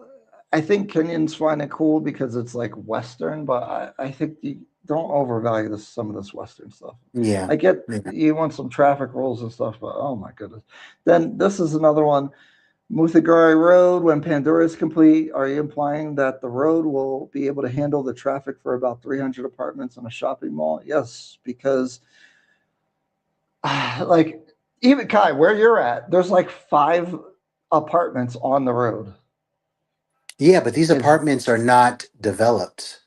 I think Kenyans find it cool because it's like Western, but I think you don't overvalue some of this Western stuff. Yeah. I get Yeah. you want some traffic rules and stuff, but oh my goodness. Then this is another one. Muthagari Road, when Pandora is complete, are you implying that the road will be able to handle the traffic for about 300 apartments in a shopping mall? Yes, because like even Kai, where you're at, there's like five apartments on the road. Yeah, but these Is apartments are not developed.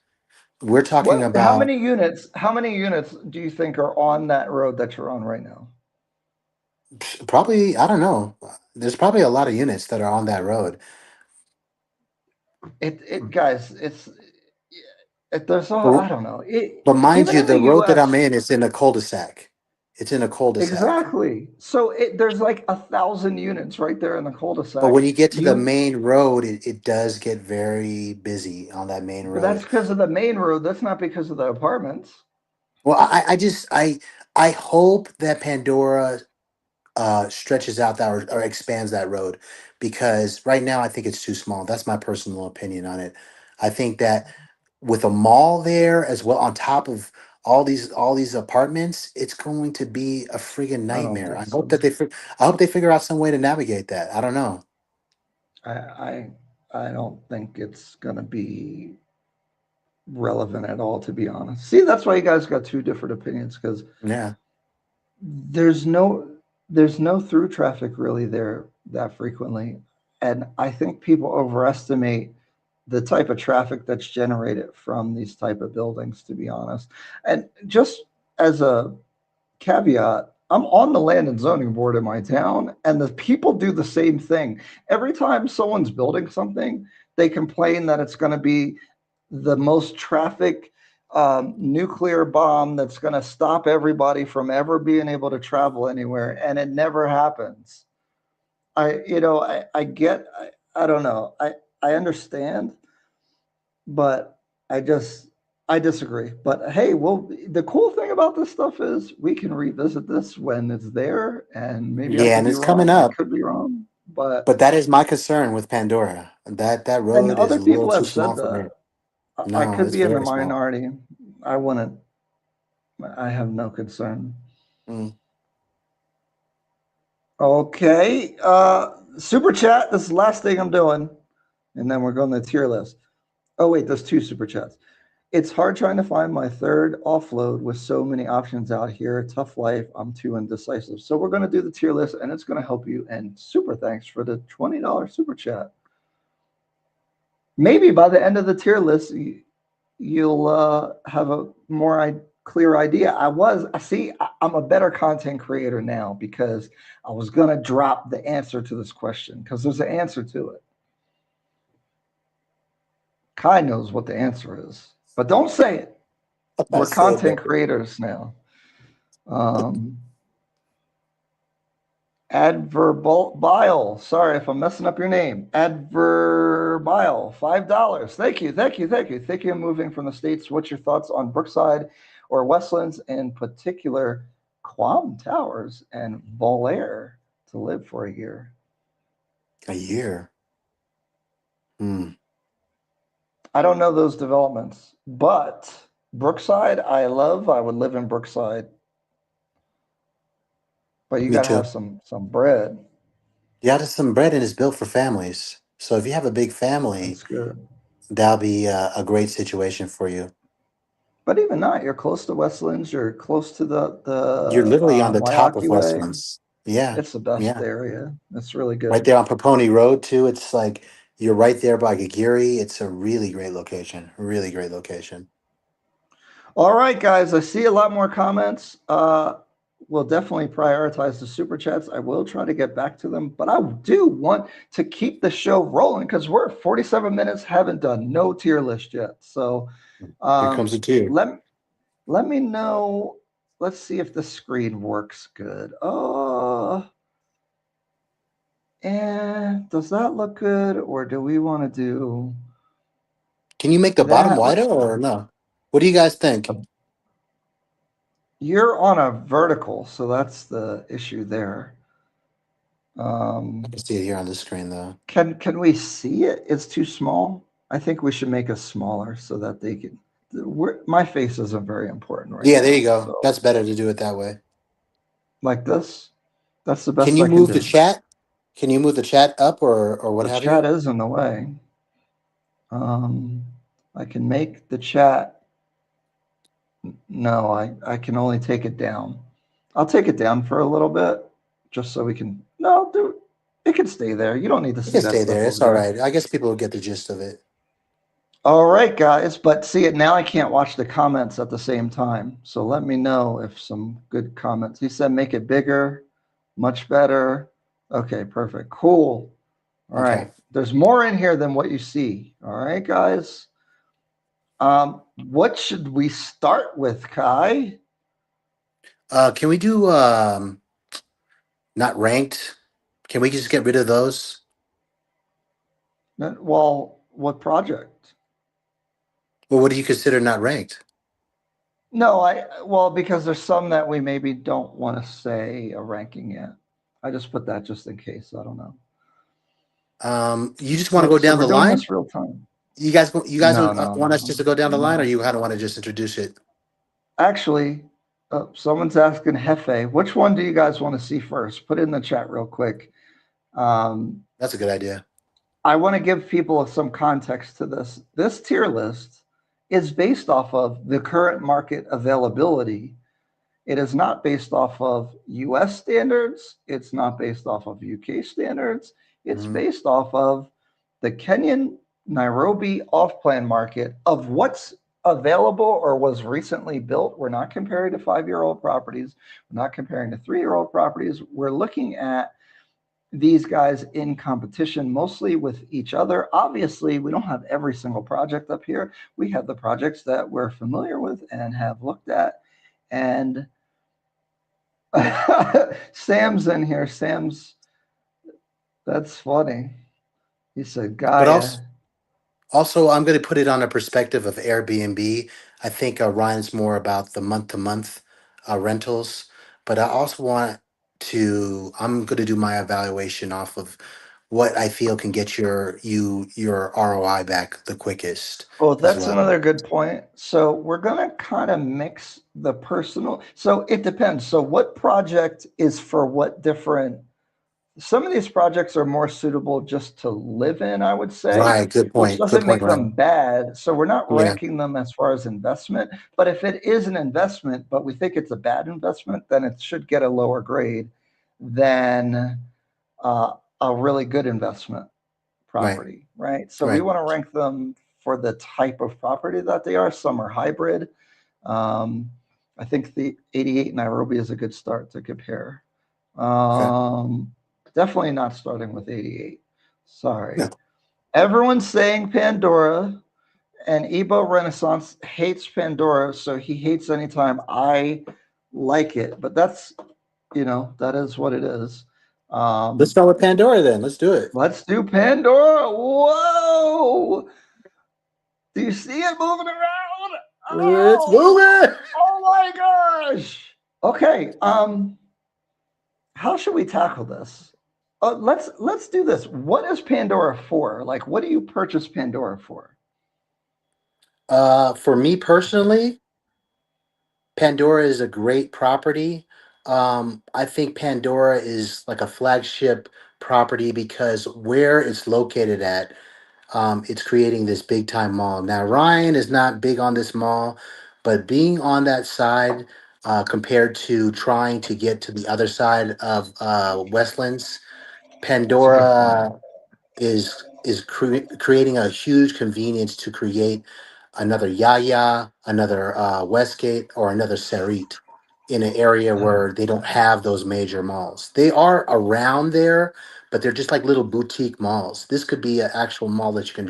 We're talking what? How about many units? How many units do you think are on that road that you're on right now? probably, I don't know. There's probably a lot of units that are on that road. It guys, there's all But, I don't know. but mind Even you, in the the road that I'm U.S. in is in a cul-de-sac. It's in a cul-de-sac. Exactly. So there's like 1,000 units right there in the But cul-de-sac. when you get to the You, main road, it does get very busy on that main but that's road. because of the main road. That's not because of the apartments. Well, I hope that Pandora stretches out that or expands that road because right now I think it's too small. That's my personal opinion on it. I think that with a mall there as well on top of all these apartments, it's going to be a freaking I don't nightmare. think so. I hope they figure out some way to navigate that. I don't know. I I, I don't think it's gonna be relevant at all, to be honest. See, that's why you guys got two different opinions because Yeah. there's no. there's no through traffic really there that frequently. And I think people overestimate the type of traffic that's generated from these type of buildings, to be honest. And just as a caveat, I'm on the land and zoning board in my town, and the people do the same thing. Every time someone's building something, they complain that it's going to be the most traffic nuclear bomb that's going to stop everybody from ever being able to travel anywhere, and it never happens. I get, I don't know, I understand, but I just I disagree. But hey, well, the cool thing about this stuff is we can revisit this when it's there, and maybe I Yeah, could and be it's coming wrong. I up. could be wrong, but But that is my concern with Pandora. That and road is other a little people too have small said for me. that. I No, could it's be in the very small. minority. I wouldn't. I have no concern. Mm. Okay, super chat. This is the last thing I'm doing, and then we're going to the tier list. Oh wait, there's two super chats. It's hard trying to find my third offload with so many options out here. Tough life. I'm too indecisive. So we're going to do the tier list, and it's going to help you. And super thanks for the $20 super chat. Maybe by the end of the tier list, you'll have a more clear idea. I see. I'm a better content creator now because I was going to drop the answer to this question because there's an answer to it. Kai knows what the answer is, but don't say it. I We're said content that. creators now. Um, Adverbile. Sorry if I'm messing up your name. Adverbile. $5. Thank you. Thank you. Thank you. Thank you. Moving from the States. What's your thoughts on Brookside or Westlands, in particular, Quam Towers and Volair to live for a year? A year. Hmm. I don't know those developments, but Brookside, I love. I would live in Brookside, but you Me got to have too. some bread. Yeah, there's some bread and it's built for families. So if you have a big family, That's good. that'll be a great situation for you. But even not, you're close to Westlands. You're close to You're the literally on the top of Waihaki Way. Westlands. Yeah, It's the best yeah. area. It's really Right good. there on Paponi Road too. It's like you're right there by Gagiri. It's a really great location. Really great location. All right, guys. I see a lot more comments. We'll definitely prioritize the super chats. I will try to get back to them, but I do want to keep the show rolling because we're at 47 minutes. Haven't done no tier list yet. So Here comes um, the two. let let me know. Let's see if the screen works good. And does that look good, or do we want to do Can you make the bottom that? wider or no? What do you guys think? You're on a vertical, so that's the issue there. I Um, can see it here on the screen though. can we see it? It's too small. I think we should make it smaller so that they can. My face isn't very important right Yeah, there you now, go. so That's better to do it that way. like this. That's the Can best you I can move the do. chat? Can you move the chat up or what The have chat you? is in the way. Um, I can make the chat. No, I can only take it down. I'll take it down for a little bit, just so we can. No, dude, it can stay there. You don't need to You see can that stay stuff there. over It's all there. right. I guess people will get the gist of it. All right, guys, but see it now. I can't watch the comments at the same time. So let me know if some good comments. He said make it bigger, much better. Okay, perfect. Cool. All Okay. right. There's more in here than what you see. All right, guys. What should we start with, Kai? Can we do not ranked? Can we just get rid of those? Well, what project? Well, what do you consider not ranked? No, well, because there's some that we maybe don't want to say a ranking yet. I just put that just in case. I don't know. You just want to So, go so down we're the doing line? this real time. You guys No, no, want no, us just to go down the line, or no. you kind of want to just introduce it? Actually, someone's asking Hefe, which one do you guys want to see first? Put it in the chat real quick. Um, That's a good idea. I want to give people some context to this. This tier list is based off of the current market availability. It is not based off of US standards. It's not based off of UK standards. It's Mhm. based off of the Kenyan Nairobi off plan market of what's available or was recently built. We're not comparing to 5 year old properties. We're not comparing to 3 year old properties. We're looking at these guys in competition mostly with each other. Obviously, we don't have every single project up here. We have the projects that we're familiar with and have looked at. And Sam's in here. Sam's, that's funny. He said, But Gaia. also, I'm going to put it on a perspective of Airbnb. I think Ryan's more about the month to month rentals, but I also want to. I'm going to do my evaluation off of what I feel can get your ROI back the quickest Oh, as that's well. another good point. So we're going to kind of mix the personal. So it depends. So what project is for what different. Some of these projects are more suitable just to live in, I would say, Right. Good which point. Good doesn't point, make them Ryan. bad. So we're not Yeah. ranking them as far as investment. But if it is an investment, but we think it's a bad investment, then it should get a lower grade than uh, a really good investment Right. property, right? So we Right. want to rank them for the type of property that they are. Some are hybrid. Um, I think the 88 Nairobi is a good start to compare. Okay. Um, Definitely not starting with 88. No. Sorry. Everyone's saying Pandora, and Ebo Renaissance hates Pandora, so he hates anytime I like it. But that's, that is what it is. Let's Um, start with Pandora then. Let's do it. let's do Pandora. Whoa! Do you see it moving around? It's Oh, moving. oh my gosh. Okay. How should we tackle this? Let's do this. What is Pandora for? Like, what do you purchase Pandora for? For me personally, Pandora is a great property. I think Pandora is like a flagship property because where it's located at, it's creating this big time mall. Now, Ryan is not big on this mall, but being on that side compared to trying to get to the other side of Westlands, That's a good point. Pandora creating a huge convenience to create another Yaya, another Westgate, or another Sarit in an area where they don't have those major malls. They are around there, but they're just like little boutique malls. This could be an actual mall that you can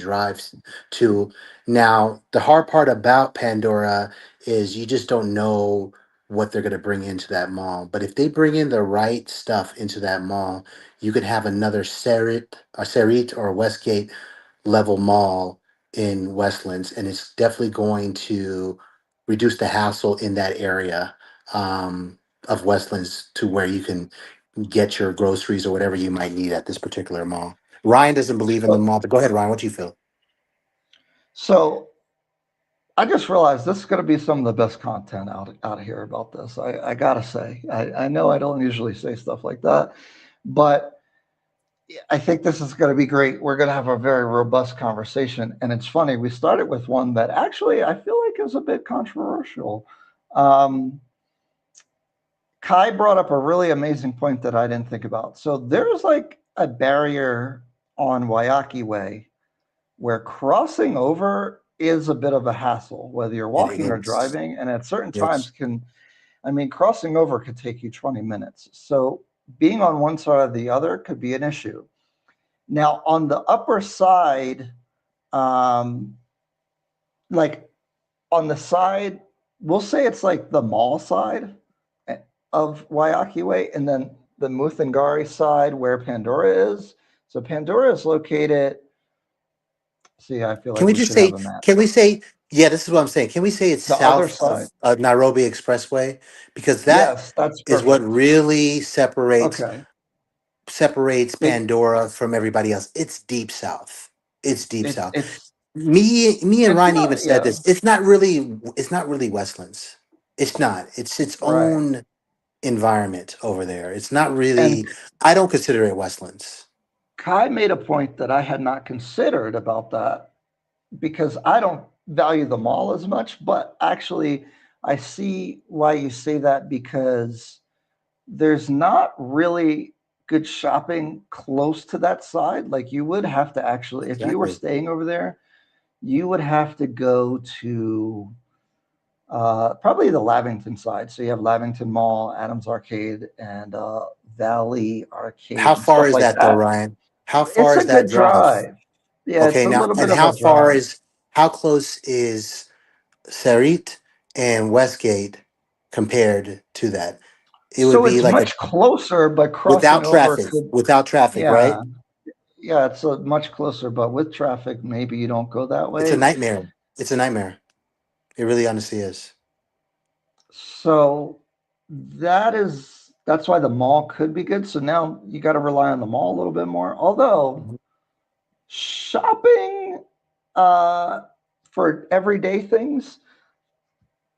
to. Now, the hard part about Pandora is you just don't know what they're going to bring into that mall. But if they bring in the right stuff into that mall, you could have another Sarit or Westgate level mall in Westlands, and it's definitely going to reduce the hassle in that area of Westlands to where you can get your groceries or whatever you might need at this particular mall. Ryan doesn't believe in the So, mall, but go ahead, Ryan. What do you feel? so I just realized this is going to be some of the best content out here about this. I gotta say, I know I don't usually say stuff like that, but I think this is going to be great. We're going to have a very robust conversation. And it's funny, we started with one that actually I feel like is a bit controversial. Um, Kai brought up a really amazing point that I didn't think about. So there's like a barrier on Waiyaki Way where crossing over is a bit of a hassle, whether you're It walking or is. driving. And at certain Yes. times crossing over could take you 20 minutes. So being on one side or the other could be an issue. Now, on the upper side, um, like on the side, we'll say it's like the mall side of Waiyaki Way, and then the Muthangari side where Pandora is. So Pandora is located. See, I feel Can like we we just should have say, a map. can we say, yeah, this is what I'm saying. Can we say it's The other south side. of Nairobi Expressway? Because that Yes, that's is what perfect. really Okay. separates It Pandora from everybody else. It's deep south. It's deep it's south. it's Me and it's Ryan even not, said yeah, this. It's not really Westlands. It's not. It's its right. own environment over there. It's not And really. I don't consider it Westlands. Kai made a point that I had not considered about that because I don't value the mall as much, but actually I see why you say that because there's not really good shopping close to that side. Like you would have to actually, if you were Exactly. staying over there, you would have to go to probably the Lavington side. So you have Lavington Mall, Adams Arcade, and Valley How Arcade and far stuff is like that though, that. Ryan? How It's far a is that good drive? drive. Yeah, it's Okay, a now little and bit of a drive. how close is Sarit and Westgate compared to that? It would So be it's like a much closer, but crossing without over traffic, could, without traffic, yeah, right? yeah, it's a much closer, but with traffic, maybe you don't go that It's a way. nightmare. It's a nightmare. It really honestly is. So that's why the mall could be good. So now you got to rely on the mall a little bit more. Although Mhm. shopping uh, for everyday things,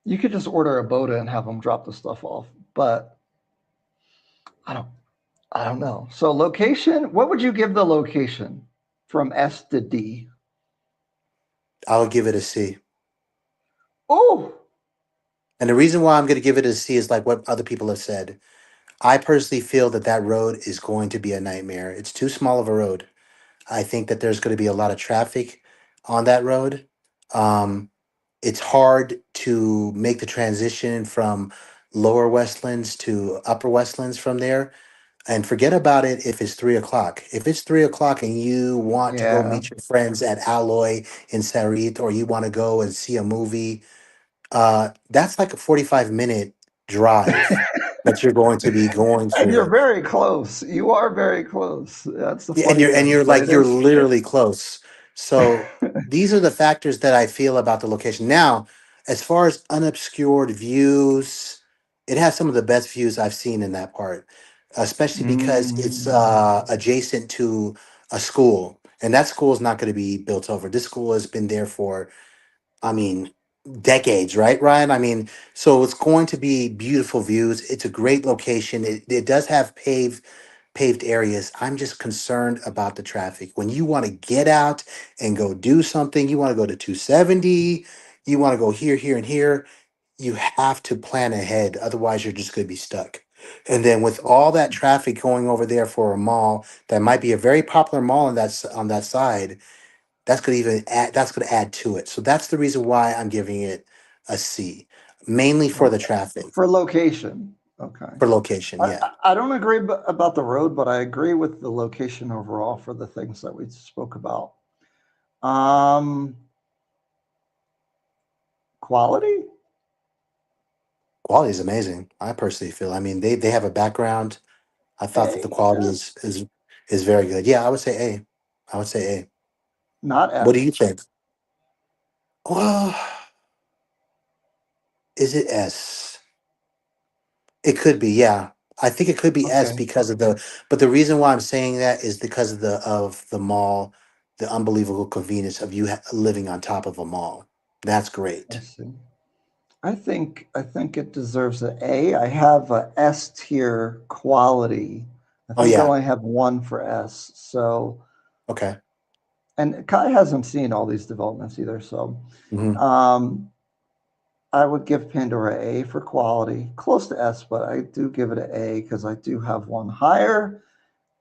you could just order a Boda and have them drop the stuff off. But I don't, I don't know. So location, what would you give the location from S to D? I'll give it a C. Oh, And the reason why I'm going to give it a C is like what other people have said. I personally feel that that road is going to be a nightmare. It's too small of a road. I think that there's going to be a lot of traffic on that road. Um, it's hard to make the transition from lower Westlands to upper Westlands from there. And forget about it if it's 3 o'clock. If it's 3 o'clock and you want to go yeah. meet your friends at Alloy in Sarit, or you want to go and see a movie, that's like a 45-minute drive that you're going to be going And you're through. very close. You are very close. That's the Yeah, funny and thing. you're But like it you're is. literally close. So these are the factors that I feel about the location. Now, as far as unobscured views, it has some of the best views I've seen in that part, especially because it's Mm, adjacent to a school, and that school is not going to be built over. This school has been there for, I mean, decades, right, Ryan? I mean, so it's going to be beautiful views. It's a great location. It does have paved areas. I'm just concerned about the traffic. When you want to get out and go do something, you want to go to 270, you want to go here, here, and here, you have to plan ahead. Otherwise, you're just going to be stuck. And then with all that traffic going over there for a mall that might be a very popular mall on that side, that's going to add to it. So that's the reason why I'm giving it a C, mainly for the okay. traffic, For location. Okay. for location. Yeah. I don't agree about the road, but I agree with the location overall for the things that we spoke about. Um, Quality? Quality is amazing. I personally feel. I mean, they have a background. I thought that the A, quality S, is very good. Yeah, I would say A. I would say A. not What do you S. think? Well, is it S? It could be. Yeah, I think it could be S Okay, because of the. But the reason why I'm saying that is because of the mall, the unbelievable convenience of living on top of a mall. That's I great. see. I think it deserves an A. I have a S tier quality. I Oh think I yeah. only have one for S. So, Okay. and Kai hasn't seen all these developments either. So, Hmm. um, I would give Pandora A for quality, close to S, but I do give it an A because I do have one higher.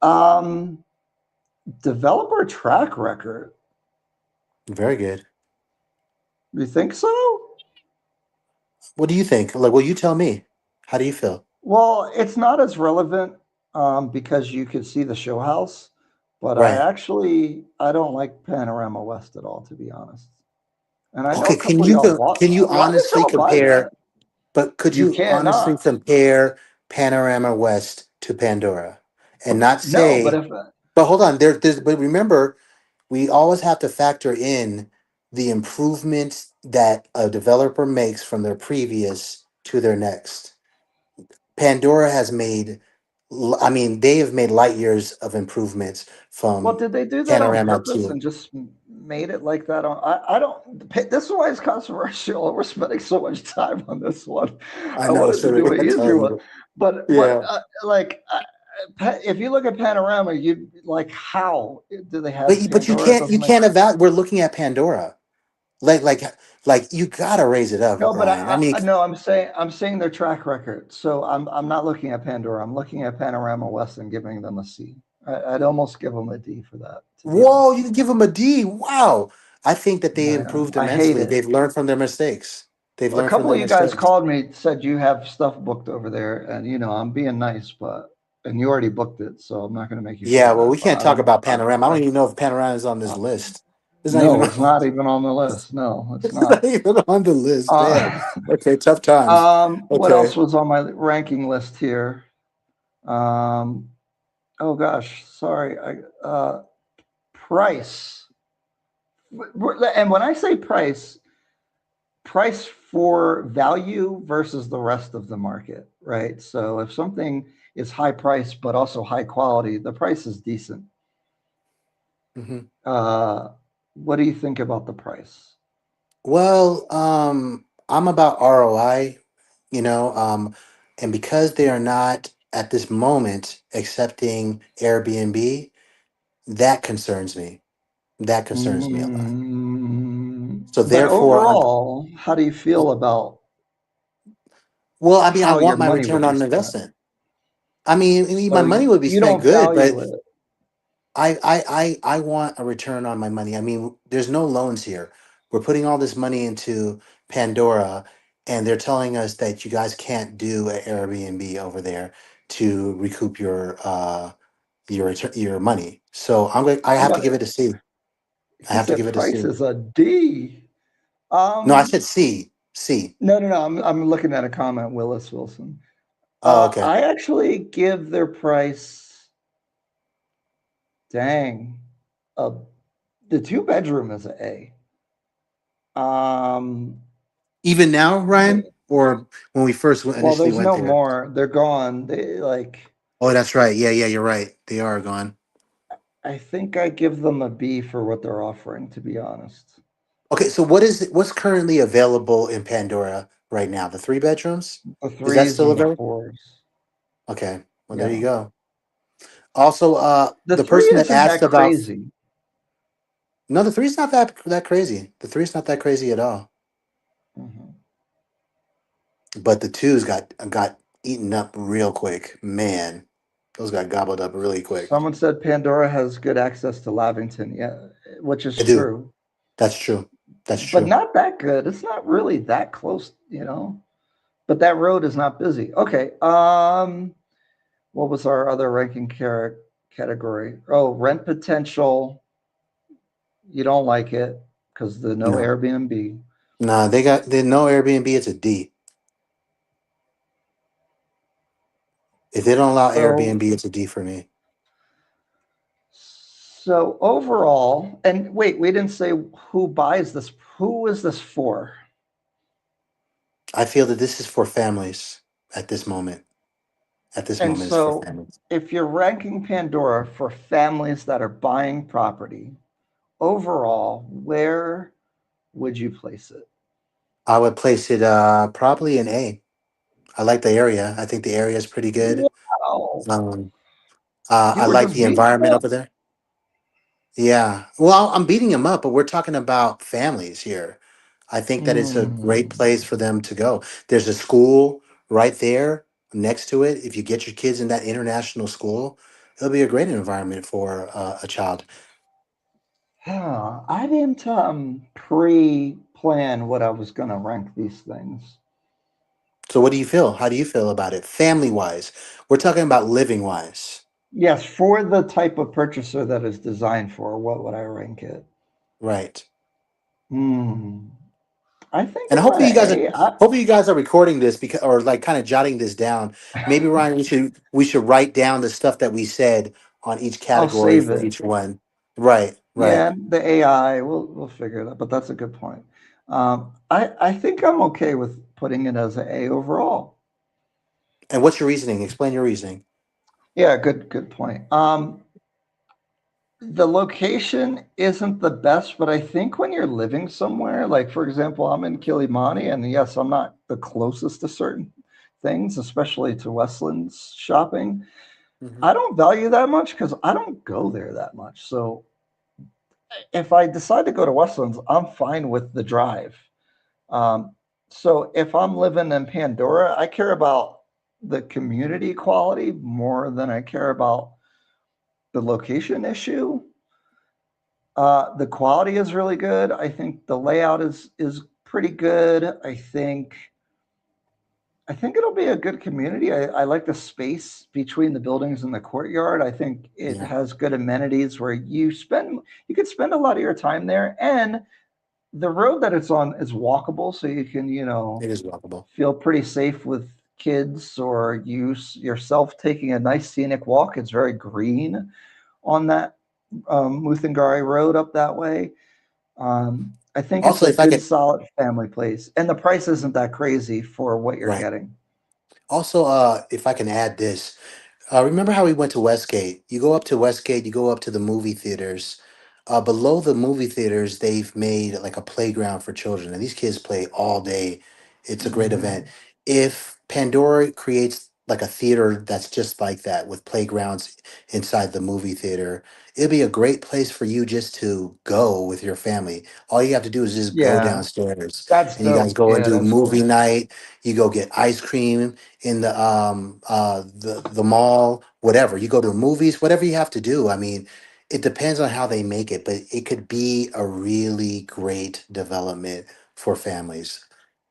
Um, Developer track record. Very good. You think so? What do you think? Like, well, you tell me. How do you feel? Well, it's not as relevant because you could see the show house, but Right. I don't like Panorama West at all, to be honest. And I know Okay. a couple of y'all bought. Can you Why did honestly y'all buy compare? that? But could You you honestly cannot. compare Panorama West to Pandora, and not No, but say? if But hold on. But remember, we always have to factor in the improvements that a developer makes from their previous to their next. Pandora has made, I mean, they have made light years of improvements well, from did they do that on Panorama purpose to. and just made it like that? I don't. This is why it's controversial. We're spending so much time on this one. I I know, wanted to so we're do an gonna tell easier one, you. but Yeah. like if you look at Panorama, you like how do they have But Pandora? It doesn't you make can't evaluate. We're looking at Pandora. like like like you gotta raise it up, No, but Ryan. I mean, no, I'm saying their track record. So I'm not looking at Pandora. I'm looking at Panorama West and giving them a C. I'd almost give them a D for that, to be whoa, honest. you can give them a D. Wow. I think that they I know. improved I hate immensely. it. They've learned from their mistakes. They've A learned from couple their of you guys mistakes. called me, said you have stuff booked over there, and I'm being nice, but and you already booked it, so I'm not going to make you feel Yeah, well, bad. we But can't talk about Panorama. I don't even know if Panorama is on this I list. It's not even no, on, it's not even on the list. No, it's it's not not. even on the list. Damn. Uh, Okay, tough times. what else Okay. was on my ranking list here? Um, oh gosh, sorry. Price. And when I say price, price for value versus the rest of the market, right? So if something is high price but also high quality, the price is decent. hmm Uh, what do you think about the price? Well, I'm about ROI, and because they are not at this moment accepting Airbnb, that concerns me. That concerns me a lot. So But therefore, overall, how do you feel about well, I mean, I how your want my money return would be on spent? investment. I mean, So my money would be you spent don't good, but value it. I want a return on my money. I mean, there's no loans here. We're putting all this money into Pandora, and they're telling us that you guys can't do an Airbnb over there to recoup your money. So I have to But give it a C. I he have to said give it a price C. is a D. No, I Um, said C. C. no. I'm looking at a comment, Willis Wilson. Oh, okay. I actually give their price, dang, uh, the two bedroom is a A. Even now, The, Ryan, or when we first well, initially there's went no there? more. They're gone. They like, Oh, that's right. Yeah, yeah, you're right. They are gone. I think I give them a B for what they're offering, to be honest. Okay, so what's currently available in Pandora right now? The three bedrooms? The Is that threes still and the available? fours. Okay, well there you Yeah. go. Also, The the three person that isn't asked that about crazy. no, the three's not that crazy. The three's not that crazy at all. Mhm. But the twos got eaten up real quick. Man, those got gobbled up really quick. Someone said Pandora has good access to Lavington. Yeah, which is I do. true, That's true. That's but true. not that good. It's not really that close. But that road is not busy. Okay. What was our other ranking category? Oh, rent potential. You don't like it because the no No, Airbnb. nah, they no Airbnb. It's a D. If they don't allow So Airbnb, it's a D for me. so overall, and wait, we didn't say who buys this. Who is this for? I feel that this is for families at this moment. At this And moment, it's for so families. if you're ranking Pandora for families that are buying property, overall, where would you place it? I would place it probably an A. I like the area. I think the area is pretty good. Wow. Um, You I were like just the beating environment up. over there. Yeah. Well, I'm beating them up, but we're talking about families here. I think that it's a great Hmm. place for them to go. There's a school right there next to it. If you get your kids in that international school, it'll be a great environment for a child. Yeah, I didn't pre-plan what I was going to rank these things. So, what do you feel? How do you feel about it, family wise? We're talking about living wise, Yes, for the type of purchaser that is designed for, what would I rank it? right? Hmm. I think And I'm at hopefully you an guys are A. hopefully you guys are recording this because or like kind of jotting this down. Maybe Ryan, we should write down the stuff that we said on each I'll category save for it. each one. Right, right. Yeah, the AI, we'll figure it out, but that's a good point. I think I'm okay with putting it as an A overall. And what's your reasoning? Explain your reasoning. Yeah, good point. The location isn't the best, but I think when you're living somewhere, like for example, I'm in Kilimani, and yes, I'm not the closest to certain things, especially to Westlands shopping. hmm I don't value that much because I don't go there that much. So if I decide to go to Westlands, I'm fine with the drive. Um, so if I'm living in Pandora, I care about the community quality more than I care about the location issue. The quality is really good. I think the layout is pretty good. I think it'll be a good community. I like the space between the buildings and the courtyard. I think it Yeah, has good amenities where you could spend a lot of your time there, and the road that it's on is walkable, so you can it is walkable. feel pretty safe with kids or yourself taking a nice scenic walk. It's very green on that Muthangari Road up that way. I think it's Also, a if I good, could, solid family place, and the price isn't that crazy for what you're right. getting. Also, if I can add this, remember how we went to Westgate? You go up to Westgate, you go up to the movie theaters. Below the movie theaters, they've made like a playground for children, and these kids play all day. It's a great event. Mhm. If Pandora creates like a theater that's just like that with playgrounds inside the movie theater, it'd be a great place for you just to go with your family. All you have to do is just go Yeah, downstairs, that's and you guys dope. go and Yeah, do that's movie cool. night. You go get ice cream in the mall, whatever. You go to the movies, whatever you have to do. I mean, it depends on how they make it, but it could be a really great development for families.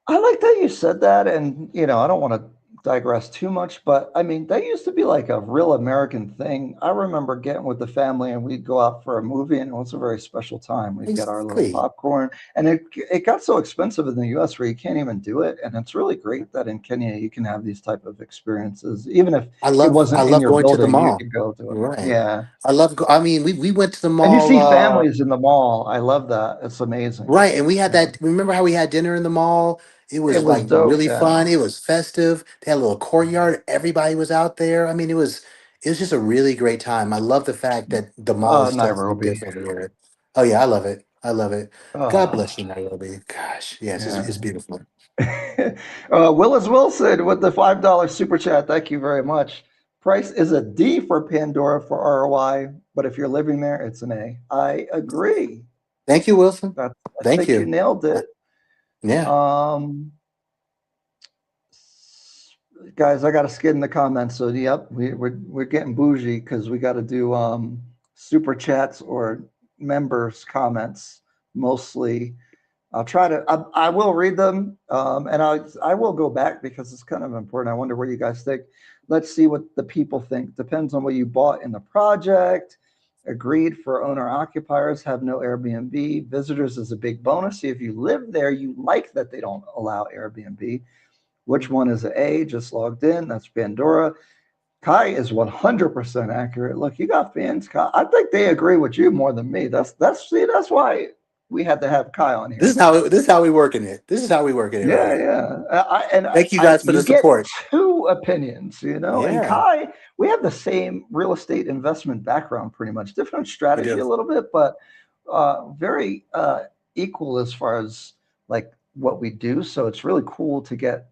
I like that you said that, and I don't want to digress too much, but I mean, that used to be like a real American thing. I remember getting with the family, and we'd go out for a movie, and it was a very special time. We'd get our little Exactly. popcorn, and it got so expensive in the U.S. where you can't even do it, and it's really great that in Kenya you can have these type of experiences, even if it I wasn't in love your going to the building, you mall. could go to it. Right. Yeah, I mean, we went to the and you mall. see families in the mall. I love that. It's amazing. Right, and we had Yeah. that. Remember how we had dinner in the mall? It It was was like dope. really Yeah. fun. It was festive. They had a little courtyard. Everybody was out there. I mean, it was just a really great time. I love the fact that the mall is still Nairobi. this over here. Oh yeah, I love it. I love it. God Oh, bless you, Nairobi. Gosh, yes, yeah. it's beautiful. Willis Wilson with the $5 super chat. Thank you very much. Price is a D for Pandora for ROI, but if you're living there, it's an A. I agree. Thank you, Wilson. I Thank think you you. nailed Uh, it. yeah. Um, Guys, I got to skid in the comments. So, yep, we're getting bougie because we got to do super chats or members' comments mostly. I'll try to. I will read them, and I will go back because it's kind of important. I wonder what you guys think. Let's see what the people think. Depends on what you bought in the project. Agreed for owner occupiers have no Airbnb. Visitors is a big bonus. See if you live there, you like that they don't allow Airbnb. Which one is A? Just logged in. That's Pandora. Kai is 100% accurate. Look, you got fans, Kai. I think they agree with you more than me. That's why we had to have Kai on here. This is how we working it. This is how we working it right Yeah, here. yeah. And Thank you guys for you the get support. two opinions, And Yeah, Kai, we have the same real estate investment background, pretty much different we strategy do. a little bit, but very equal as far as like what we do. So it's really cool to get.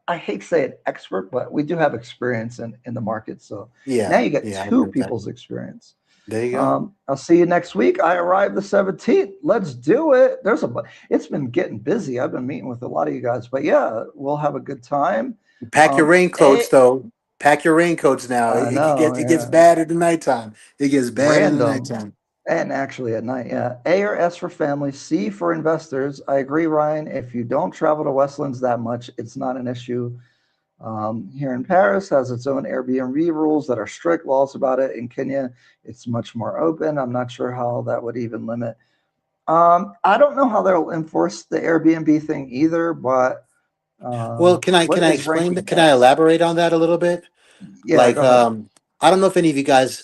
I hate to say it, expert, but we do have experience in the market. So now Yeah, you get yeah, I two agree with that. people's experience. There you go. I'll see you next week. I arrive the 17th. Let's do it. It's been getting busy. I've been meeting with a lot of you guys, but yeah, we'll have a good time. Pack your A, raincoats though. Pack your raincoats now. I know, It gets yeah, bad at the nighttime. It gets bad in the random nighttime. and actually at night, yeah. A or S for family, C for investors. I agree, Ryan. If you don't travel to Westlands that much, it's not an issue. Here in Paris has its own Airbnb rules that are strict laws about it. In Kenya, it's much more open. I'm not sure how that would even limit. I don't know how they'll enforce the Airbnb thing either, but Well, what can I is explain ranking that? Can I S? elaborate on that a little bit? Yeah, Like, go ahead. I don't know if any of you guys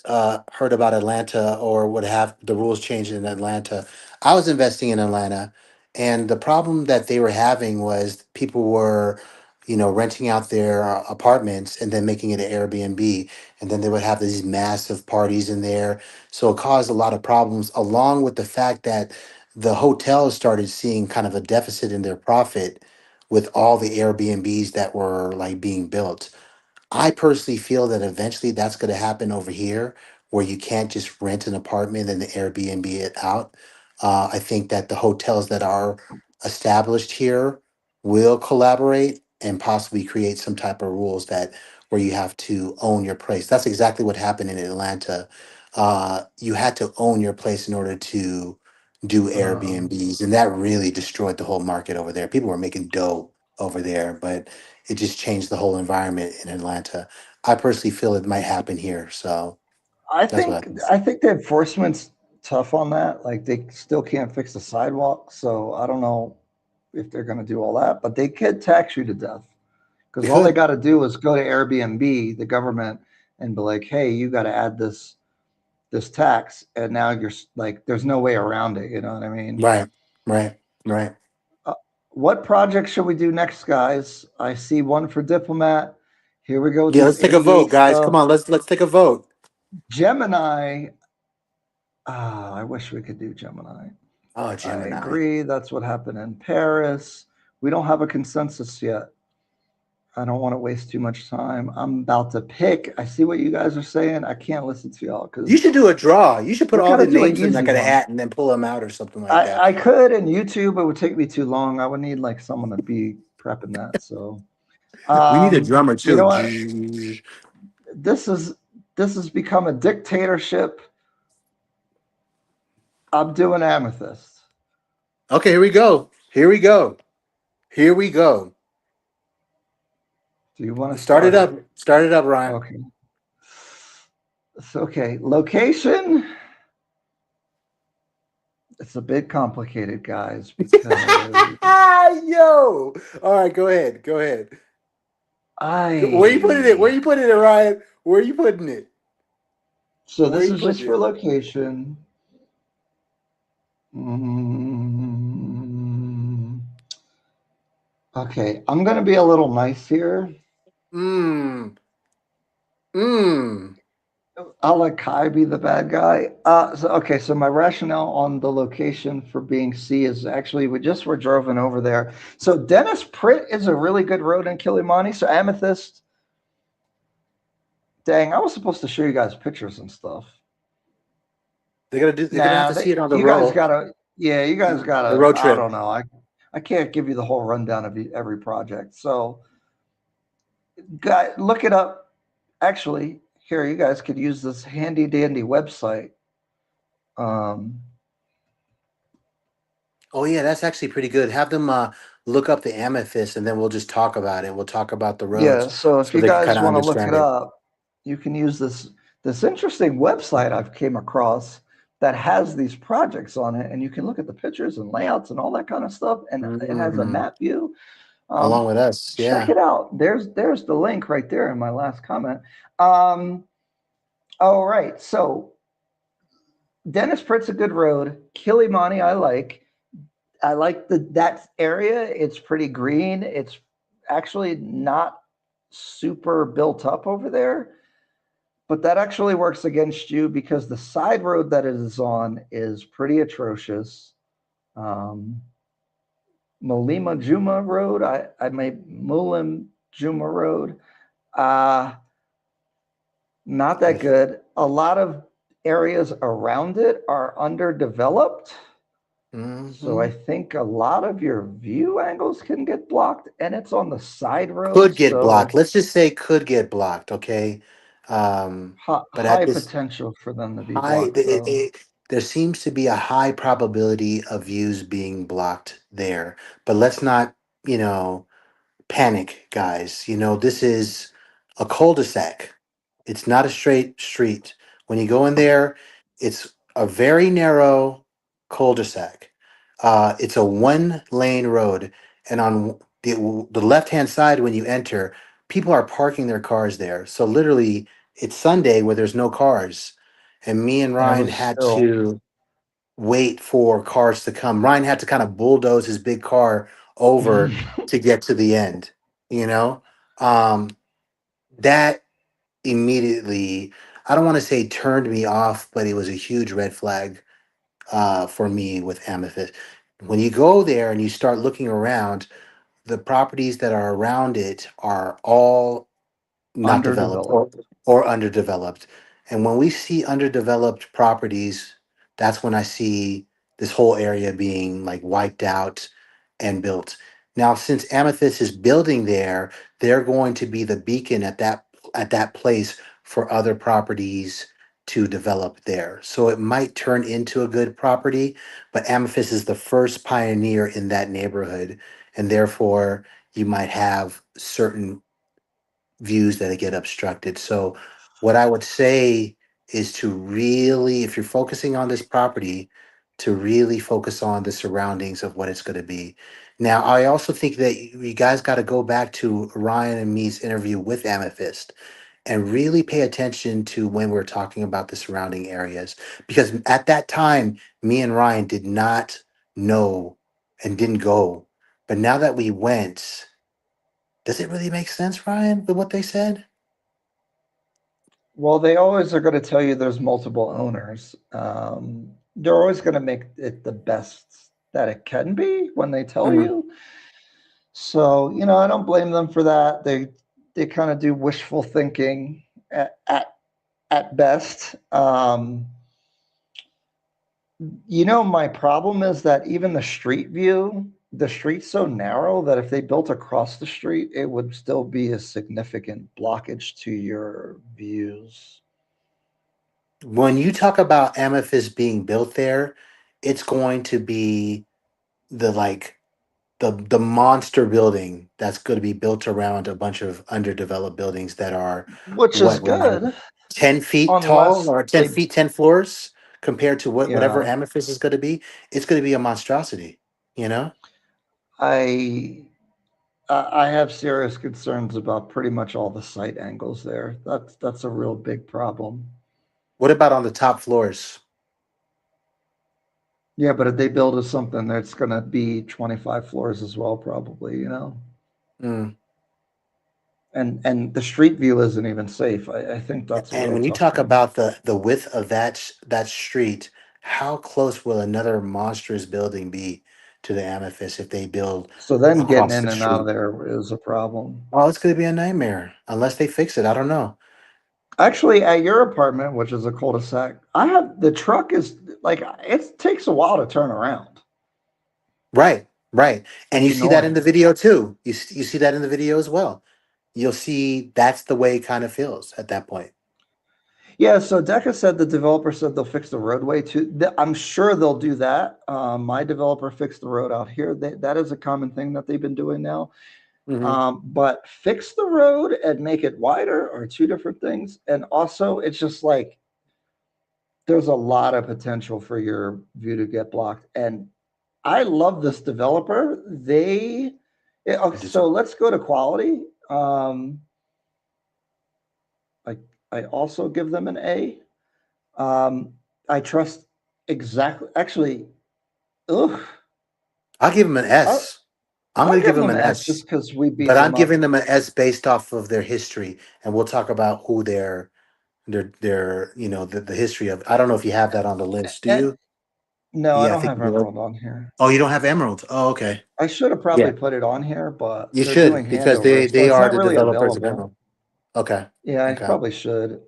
heard about Atlanta or would have the rules changed in Atlanta. I was investing in Atlanta, and the problem that they were having was people were, renting out their apartments and then making it an Airbnb, and then they would have these massive parties in there. So it caused a lot of problems, along with the fact that the hotels started seeing kind of a deficit in their profit with all the Airbnbs that were like being built. I personally feel that eventually that's going to happen over here, where you can't just rent an apartment and Airbnb it out. I think that the hotels that are established here will collaborate and possibly create some type of rules that where you have to own your place. That's exactly what happened in Atlanta. You had to own your place in order to do Um, Airbnbs, and that really destroyed the whole market over there. People were making dough over there, but it just changed the whole environment in Atlanta. I personally feel it might happen here, so I that's what I think think. I think the enforcement's tough on that. Like they still can't fix the sidewalk, so I don't know if they're going to do all that, but they could tax you to death They because all they could. got to do is go to Airbnb, the government, and be like, "Hey, you got to add this tax," and now you're like, there's no way around it. You know what I mean? Right, right, right. Uh, what project should we do next, guys? I see one for diplomat. Here we go with Yeah, these let's take a vote, 88 guys. Come stuff. on, let's take a vote. Gemini. I wish we could do Gemini. Oh, I Gemini. agree. That's what happened in Paris. We don't have a consensus yet. I don't want to waste too much time. I'm about to pick. I see what you guys are saying. I can't listen to y'all You because should do a draw. You should put we all got the to do an names in easy like a one. hat and then pull them out or something like that. I could in YouTube. It would take me too long. I would need like someone to be prepping that. So, We need a drummer you too. know what? This is this has become a dictatorship. I'm doing Amethyst. Okay, here we go. Here we go. Here we go. Do you want to Start it start up. it? Start it up, Ryan. Okay. So, okay. Location. It's a bit complicated, guys, because Yo. All right, go ahead. Go ahead. Where you putting it? Where I. you putting it, Ryan? Where you putting it? So Where this you is just putting for it? location. Mm, okay, I'm gonna be a little nice here. Mmm. Mmm. I'll let Kai be the bad guy. Okay, so my rationale on the location for being C is actually we just were driving over there. So Dennis Pritt is a really good road in Kilimani. So Amethyst, dang, I was supposed to show you guys pictures and stuff. They're gonna do. They're gonna have Nah, to see it on the you guys roll. gotta, yeah, you guys The gotta. road I trip. don't know. I can't give you the whole rundown of every project. So, guy, look it up. Actually, here you guys could use this handy dandy website. Um, Oh yeah, that's actually pretty good. Have them look up the amethyst, and then we'll just talk about it. We'll talk about the yeah. roads So if so you they can guys kind of want to look understand it it. up, you can use this interesting website I've came across that has these projects on it, and you can look at the pictures and layouts and all that kind of stuff, and it has a Mm, map view. along Um, with us, check yeah. it out. There's the link right there in my last comment. Um, all right, so Dennis Pritt's a good road. Kilimani, I like. I like that area. It's pretty green. It's actually not super built up over there, but that actually works against you because the side road that it is on is pretty atrocious. Um, Mulima Juma Road. I may Mulim Juma Road. Uh, Not that good. A lot of areas around it are underdeveloped. So I Hmm. think a lot of your view angles can get blocked, and it's on the side Could roads. get blocked. So Let's just say could get blocked. Okay. But at high this potential for them to be high, blocked, though. there seems to be a high probability of views being blocked there. But let's not, you know, panic, guys. You know, this is a cul-de-sac. It's not a straight street. When you go in there, it's a very narrow cul-de-sac. It's a one-lane road, and on the left-hand side when you enter, people are parking their cars there. So literally, it's Sunday where there's no cars, and me and And it Ryan was had still. to wait for cars to come. Ryan had to kind of bulldoze his big car over to get to the end, you know? Um, that immediately, I don't want to say turned me off, but it was a huge red flag for me with Amethyst. When you go there and you start looking around, the properties that are around it are all not developed Underdeveloped. or underdeveloped. And when we see underdeveloped properties, that's when I see this whole area being like wiped out and built. Now, since Amethyst is building there, they're going to be the beacon at that place for other properties to develop there. So it might turn into a good property, but Amethyst is the first pioneer in that neighborhood, and therefore you might have certain views that get obstructed. So, what I would say is to really, if you're focusing on this property, to really focus on the surroundings of what it's going to be. Now, I also think that you guys got to go back to Ryan and me's interview with Amethyst and really pay attention to when we're talking about the surrounding areas. Because at that time, me and Ryan did not know and didn't go. But now that we went, does it really make sense, Ryan, with what they said? Well, they always are going to tell you there's multiple owners. They're always going to make it the best that it can be when they tell Mhm. you. So, I don't blame them for that. They kind of do wishful thinking at best. My problem is that even the street's so narrow that if they built across the street, it would still be a significant blockage to your views. When you talk about Amethyst being built there, it's going to be the like the monster building that's going to be built around a bunch of underdeveloped buildings that are Which is what, Ryan, good, 10 feet tall unless or 10 they, feet 10 floors compared to whatever yeah, Amethyst is going to be. It's going to be a monstrosity, you know. I I have serious concerns about pretty much all the site angles there. That's a real big problem. What about on the top floors? Yeah, but if they build us something that's going to be 25 floors as well, probably. Mm. And the street view isn't even safe. I think that's a And real when you tough talk thing. about the width of that street, how close will another monstrous building be to the Amethyst if they build So then getting across the in and out of street? there is a problem. Oh, it's going to be a nightmare unless they fix it. I don't know. Actually, at your apartment, which is a cul-de-sac, I have the truck is like it takes a while to turn around. Right, right. And It's you see that in annoying. the video too. You see that in the video as well. You'll see that's the way it kind of feels at that point. Yeah, so Decca said the developer said they'll fix the roadway too. I'm sure they'll do that. My developer fixed the road out here. That is a common thing that they've been doing now. Hmm. But fix the road and make it wider are two different things. And also, it's just like there's a lot of potential for your view to get blocked. And I love this developer. I do So too. let's go to quality. I I also give them an A. Um, I trust exactly. Actually, ugh, I'll give them an I'll, S. I'm I'll going to give give them them an an S just S, because we beat but I'm them up. giving them an S based off of their history, and we'll talk about who their the history of. I don't know if you have that on the list. Do And, you? no, I Yeah, I don't think have you do. Emerald on here. Oh, you don't have Emerald. Oh, okay. I should have probably Yeah, put it on here, but you they're doing should because handover, so they it's are not the really developers of available. Emerald. Okay. Yeah, I Okay. probably should.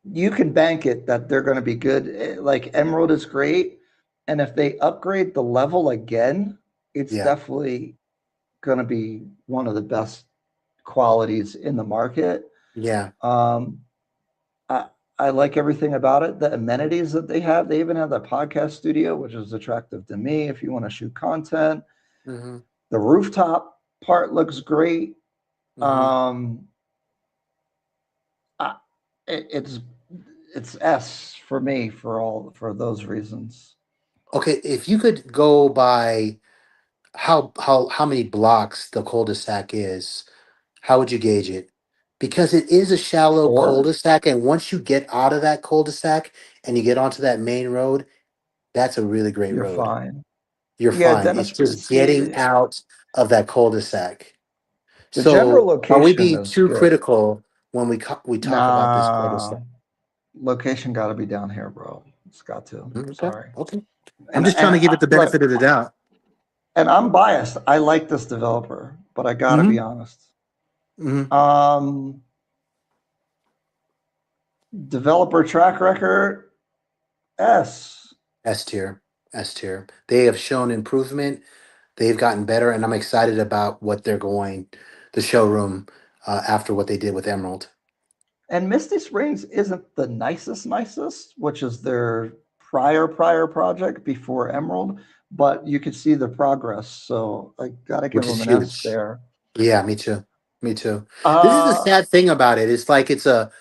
You can bank it that they're going to be good. Like Emerald is great, and if they upgrade the level again, it's Yeah. definitely going to be one of the best qualities in the market. Yeah. Um, I, I like everything about it. The amenities that they even have the podcast studio, which is attractive to me if you want to shoot content. Hmm. The rooftop part looks great. Hmm. Um, I, it's S for me for those reasons. Okay, if you could go by how many blocks the cul-de-sac is, how would you gauge it? Because it is a shallow 4, cul-de-sac, and once you get out of that cul-de-sac and you get onto that main road, that's a really great you're road. fine. You're Yeah, fine. It's Dennis. just getting See, out of that cul-de-sac. the general So, are we location being is too good. critical when we talk about this Nah, cul-de-sac? location got to be down here, bro. It's got to. Okay, Sorry. okay. I'm And just trying and to give it the look, benefit of the doubt. and I'm biased. I like this developer, but I got to be Hmm. honest. Hmm. Um, Developer track record S. S tier, S tier. They have shown improvement. They've gotten better, and I'm excited about what they're going, the showroom, after what they did with Emerald. And Misty Springs isn't the nicest, which is their prior project before Emerald, but you could see the progress. So I gotta give Which them is an S huge. there. Yeah, me too. Me too. This is the Uh, sad thing about it. It's like it's a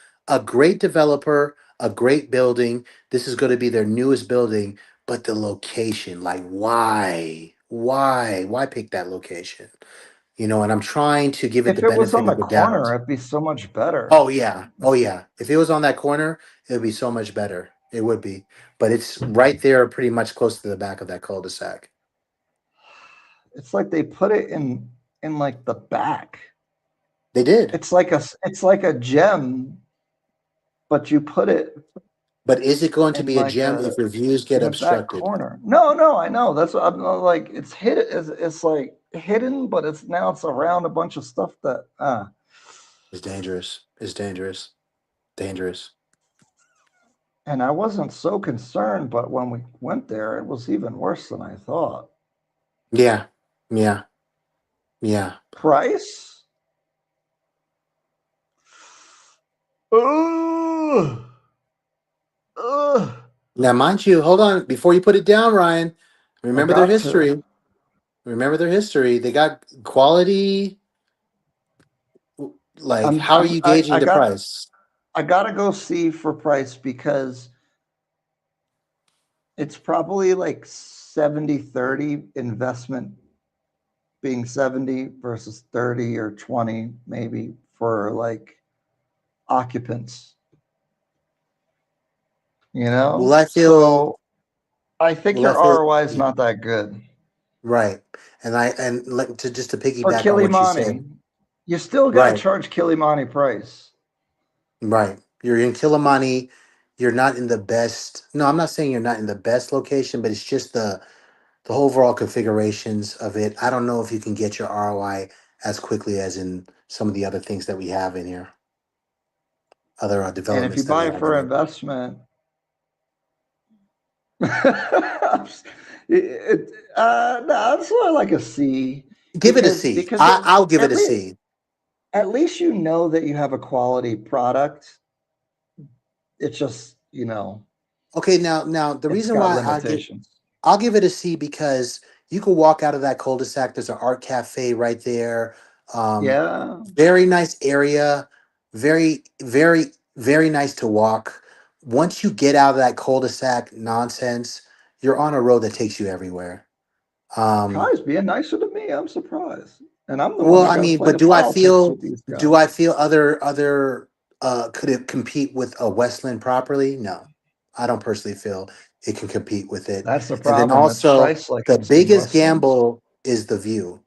great developer, a great building. This is going to be their newest building, but the location, like why? Why pick that location? And I'm trying to give it the if it was benefit on of the the doubt. corner, it'd be so much better. Oh yeah. Oh yeah. If it was on that corner, it would be so much better. It would be. But it's right there pretty much close to the back of that cul-de-sac. It's like they put it in like the back. They did. It's like a gem, but you put it But is it going to in be a like gem a if reviews get in a back obstructed? corner. No, I know. That's what I'm like. It's hidden. It's like hidden, but it's around a bunch of stuff that. It's dangerous. It's dangerous. Dangerous. And I wasn't so concerned, but when we went there, it was even worse than I thought. Yeah. Yeah. Yeah. Price? Ugh. Ugh. Now, mind you, hold on. Before you put it down, Ryan, I remember their got to. history. Remember their history. They got quality. Like, how are you gauging I the got price? I gotta go see for price because it's probably like 70-30 investment being 70 versus 30 or 20 maybe for like occupants, you Will know? I feel, So I think will I your feel, ROI is yeah, not that good. right. And like to just to For piggyback on what you said, Kilimani, you still got to right, charge Kilimani price. right. You're in Kilimani. You're not in the best. No, I'm not saying you're not in the best location, but it's just the overall configurations of it. I don't know if you can get your ROI as quickly as in some of the other things that we have in here, other And if you developments that we buy it have in for here. investment, no, it's more like a C Give it a C. because I'll give it at a least C. at least you know that you have a quality product. It's just Okay, now the it's reason got why limitations. I'll give it a C because you can walk out of that cul-de-sac. There's an art cafe right there. Um, Yeah, Very nice area. Very nice to walk. Once you get out of that cul-de-sac nonsense, you're on a road that takes you everywhere. Um, Kai's being nicer to me. I'm surprised, and I'm the one well, that I got to mean, play but the politics with these do I guys. feel other could it compete with a Westland properly? No. I don't personally feel it can compete with it. That's the And then problem. It's also priced like the most of biggest Westlands. gamble is the view.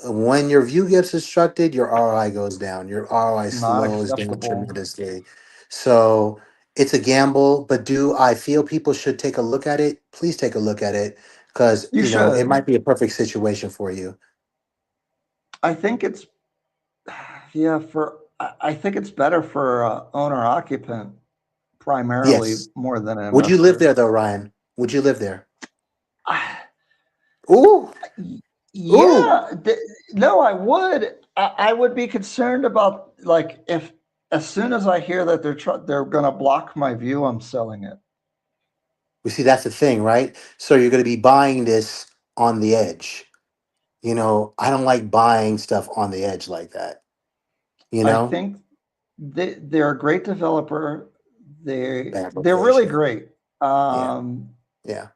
When your view gets obstructed, your ROI goes down. Your ROI Not slows down acceptable. tremendously. So it's a gamble, but do I feel people should take a look at it? Please take a look at it because, You it should. might be a perfect situation for you. I think it's yeah for. I think it's better for owner occupant primarily Yes. more than an Would you live investor. there though, Ryan? Would you live there? Ah, Ooh, ooh. yeah, no, I would. I would be concerned about like if as soon as I hear that they're going to block my view, I'm selling it. We see that's the thing, right? So you're going to be buying this on the edge. I don't like buying stuff on the edge like that. You I know, think they're a great developer. bad They're really location. great. Yeah, Um, yeah.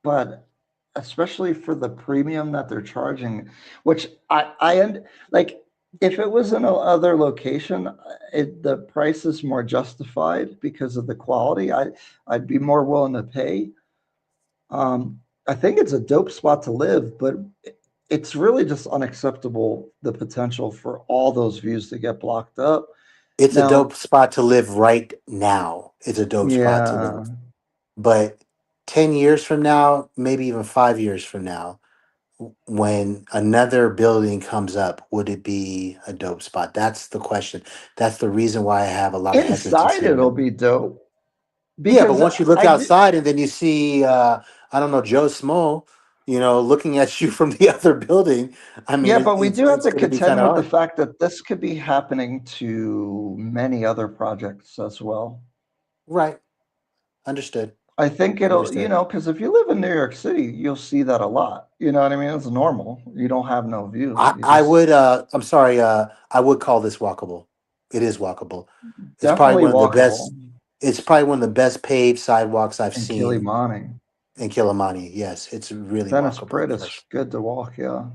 but especially for the premium that they're charging, which like if it was in another location, the price is more justified because of the quality. I'd be more willing to pay. I think it's a dope spot to live, but it's really just unacceptable the potential for all those views to get blocked up. It's a Now, dope spot to live right now. It's a dope spot to yeah, live. But 10 years from now, maybe even 5 years from now, when another building comes up, would it be a dope spot? That's the question. That's the reason why I have a lot of Inside hesitancy it'll on it. be dope Yeah, but because once you look I did. outside and then you see, I don't know, Joe Smo, looking at you from the other building, I mean, Yeah, but we do have it's to going to be kind contend of with the hard. fact that this could be happening to many other projects as well. Right. Understood. I think it'll, Understood. because if you live in New York City, you'll see that a lot. You know what I mean? It's normal. You don't have no view. You I just would, I'm sorry, I would call this walkable. It is walkable. It's probably definitely one of the walkable best, it's probably one of the best paved sidewalks I've in seen Kilimani. in Kilimani. Yes, it's really Dennis walkable. Pritt is Yes. good to walk. Yeah.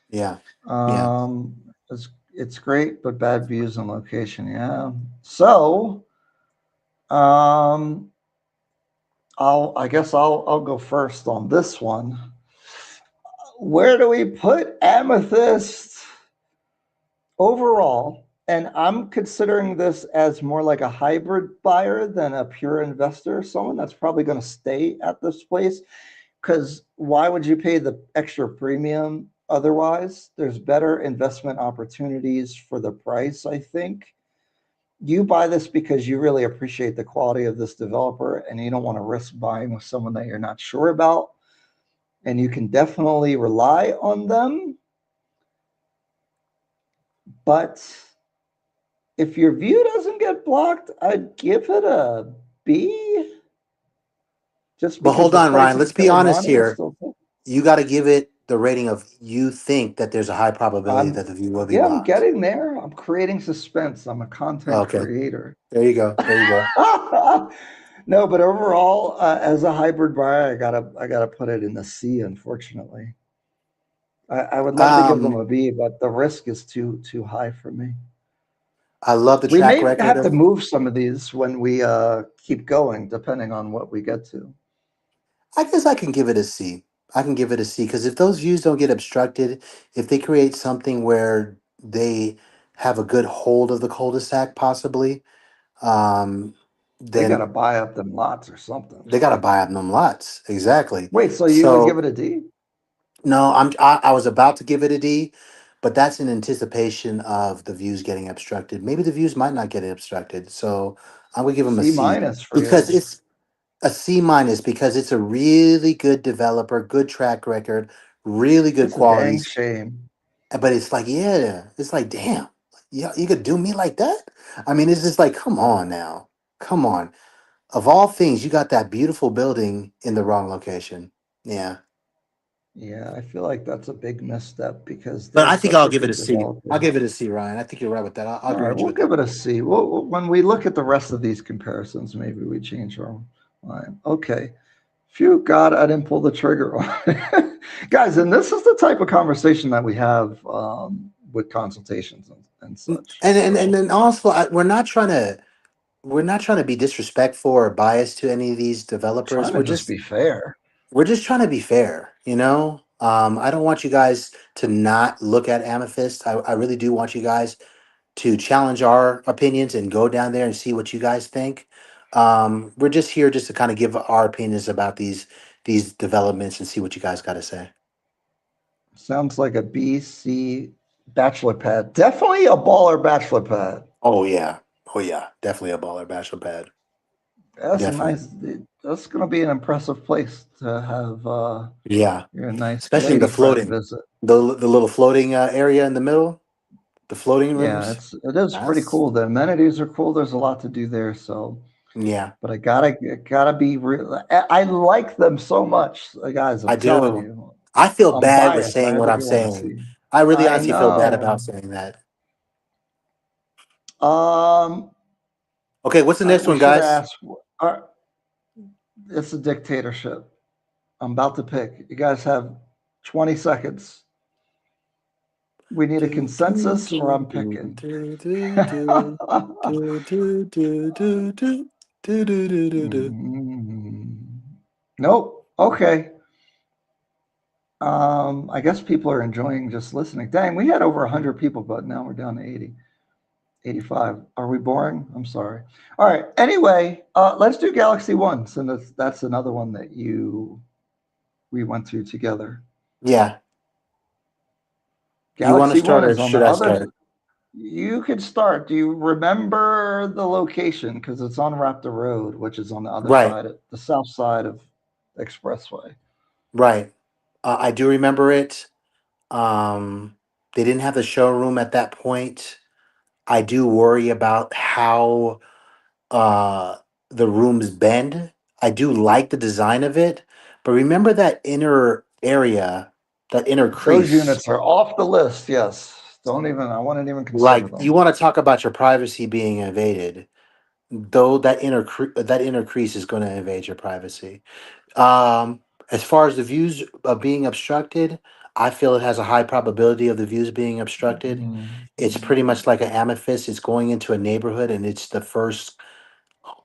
Yeah. Yeah. Um, it's great, but bad views and location. Yeah. So, um, I guess I'll go first on this one. Where do we put Amethyst overall? And I'm considering this as more like a hybrid buyer than a pure investor, someone that's probably going to stay at this place. Because why would you pay the extra premium otherwise? There's better investment opportunities for the price, I think. You buy this because you really appreciate the quality of this developer and you don't want to risk buying with someone that you're not sure about. And you can definitely rely on them. But if your view doesn't get blocked, I'd give it a B just But because hold the on, price Ryan. in Let's be honest Kilimani is here. still good. You got to give it the rating of you think that there's a high probability I'm that the view will be yeah, I'm blocked. getting there. I'm creating suspense. I'm a content Okay. creator. There you go. There you go. No, but overall, as a hybrid buyer, I gotta put it in the C. Unfortunately, I would love to give them Um, a B, but the risk is too high for me. I love the We track may record have to of. move some of these when we keep going, depending on what we get to. I guess I can give it a C. I can give it a C because if those views don't get obstructed, if they create something where they have a good hold of the cul-de-sac, possibly, um, They got to then buy up them lots or something. they got to buy up them lots. Exactly. Wait, so you would give So it a D? no, I was about to give it a D, but that's in anticipation of the views getting obstructed. Maybe the views might not get obstructed, so I'm gonna give them a C C minus for because you. it's a C minus because it's a really good developer, good track record, really good It's a dang qualities. shame. But it's like, yeah, it's like, damn, yeah, you could do me like that. I mean, it's just like, come on now, come on. Of all things, you got that beautiful building in the wrong location. Yeah. Yeah, I feel like that's a big misstep because But they're I think such I'll a give it good a C. I'll developer. give it a C, Ryan. I think you're right with that. I'll All agree right, with you we'll with that. give it a C. When we look at the rest of these comparisons, maybe we change our mind. Okay. Phew, God, I didn't pull the trigger on it. Guys, and this is the type of conversation that we have with consultations and such. And So then also, we're not trying to be disrespectful or biased to any of these trying developers. to just be fair. We're just trying to be fair, you know. I don't want you guys to not look at Amethyst. I really do want you guys to challenge our opinions and go down there and see what you guys think. We're just here just to kind of give our opinions about these developments and see what you guys got to say. Sounds like a BC bachelor pad. Definitely a baller bachelor pad. Oh yeah, oh yeah, definitely a baller bachelor pad. That's a Definitely, nice. That's going to be an impressive place to have yeah. your nice Especially lady the friend floating, visit. the little floating area in the middle, the floating Yeah, rooms. it is pretty That's cool. The amenities are cool. There's a lot to do there. So, yeah, but I gotta be real. I like them so much, guys. I'm I telling do. you, I feel I'm bad with biased. I saying have what to I'm give them a saying. C. I really I honestly feel bad know. about saying that. Um, Okay, what's the next we one, should have guys? asked. It's a dictatorship. I'm about to pick. You guys have 20 seconds. We need a Do, do, consensus, or do, I'm do, picking. do, do, do, do, do, do, do, do, do, do, do, do, do. Mm, nope. Okay. I guess people are enjoying just listening. Dang, we had over 100 people, but now we're down to 80, 85. Are we boring? I'm sorry. All right. Anyway, let's do Galaxy One, since that's another one that we went through together. Yeah. You want to Galaxy start One or is on the should I other. start? You could start. Do you remember the location? Because it's on Raptor Road, which is on the other Right, side, the south side of Expressway. right. I do remember it. They didn't have the showroom at that point. I do worry about how uh, the rooms bend. I do like the design of it, but remember that inner area, that inner Those crease. units are off the list. Yes. Don't even. I wouldn't even consider Like you them. want to talk about your privacy being invaded, though that inner crease is going to invade your privacy. Um, as far as the views of being obstructed, I feel it has a high probability of the views being obstructed. It's Mhm. pretty much like an amethyst. It's going into a neighborhood, and it's the first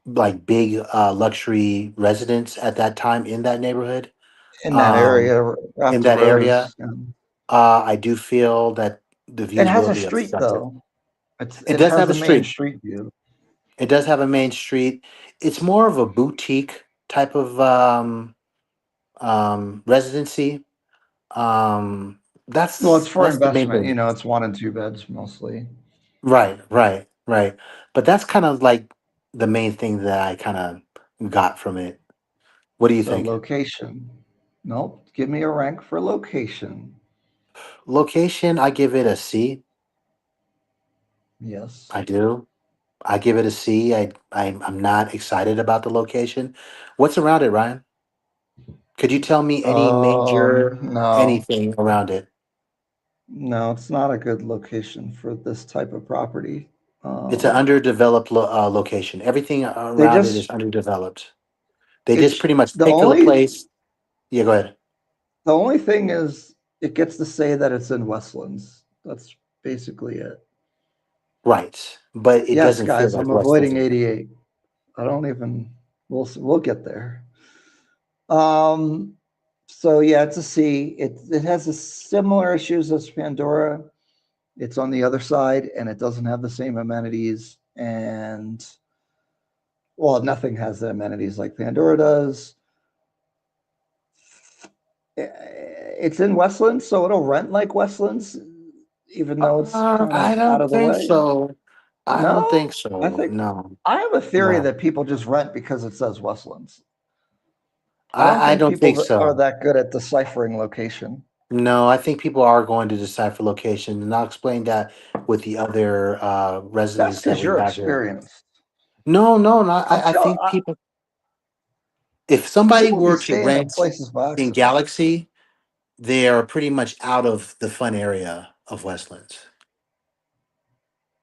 like big luxury residence at that time in that neighborhood. In that Um, area, in after that area, Rose, and I do feel that the it views has will a be street obstructed. though. It It does has have a a main street. street view. It does have a main street. It's more of a boutique type of residency. Um, Well, it's for that's the main investment. thing. You know, it's 1 and 2 beds mostly. Right, right, right. But that's kind of like the main thing that I kind of got from it. What do you So think? location. Nope. Give me a rank for location. Location, I give it a C. Yes. I do. I give it a C. I'm not excited about the location. What's around it, Ryan? Could you tell me any major No, anything around it? no, it's not a good location for this type of property. It's an Um, underdeveloped location. Everything they around it is just, underdeveloped. They just it's pretty much the pick a only, place. Yeah, go ahead. the only thing is it gets to say that it's in Westlands. That's basically it. Right, but it Yes, doesn't feel guys, like I'm Westlands. avoiding 88. I don't even, we'll get there. Um, so yeah, it's a C. It has a similar issues as Pandora. It's on the other side, and it doesn't have the same amenities. And well, nothing has the amenities like Pandora does. It's in Westlands, so it'll rent like Westlands, even though it's kind I of out don't of the think way. so. I don't think No, I so. think No, I have a theory no. that people just rent because it says Westlands. I don't I think don't think people are so. that good at deciphering location. No, I think people are going to decipher location, and I'll explain that with the other That's residents that because we you're have here. experienced. No, no, no. I'm I telling think people, if somebody people be were to staying at rent places by in accident. Galaxy, they are pretty much out of the fun area of Westlands.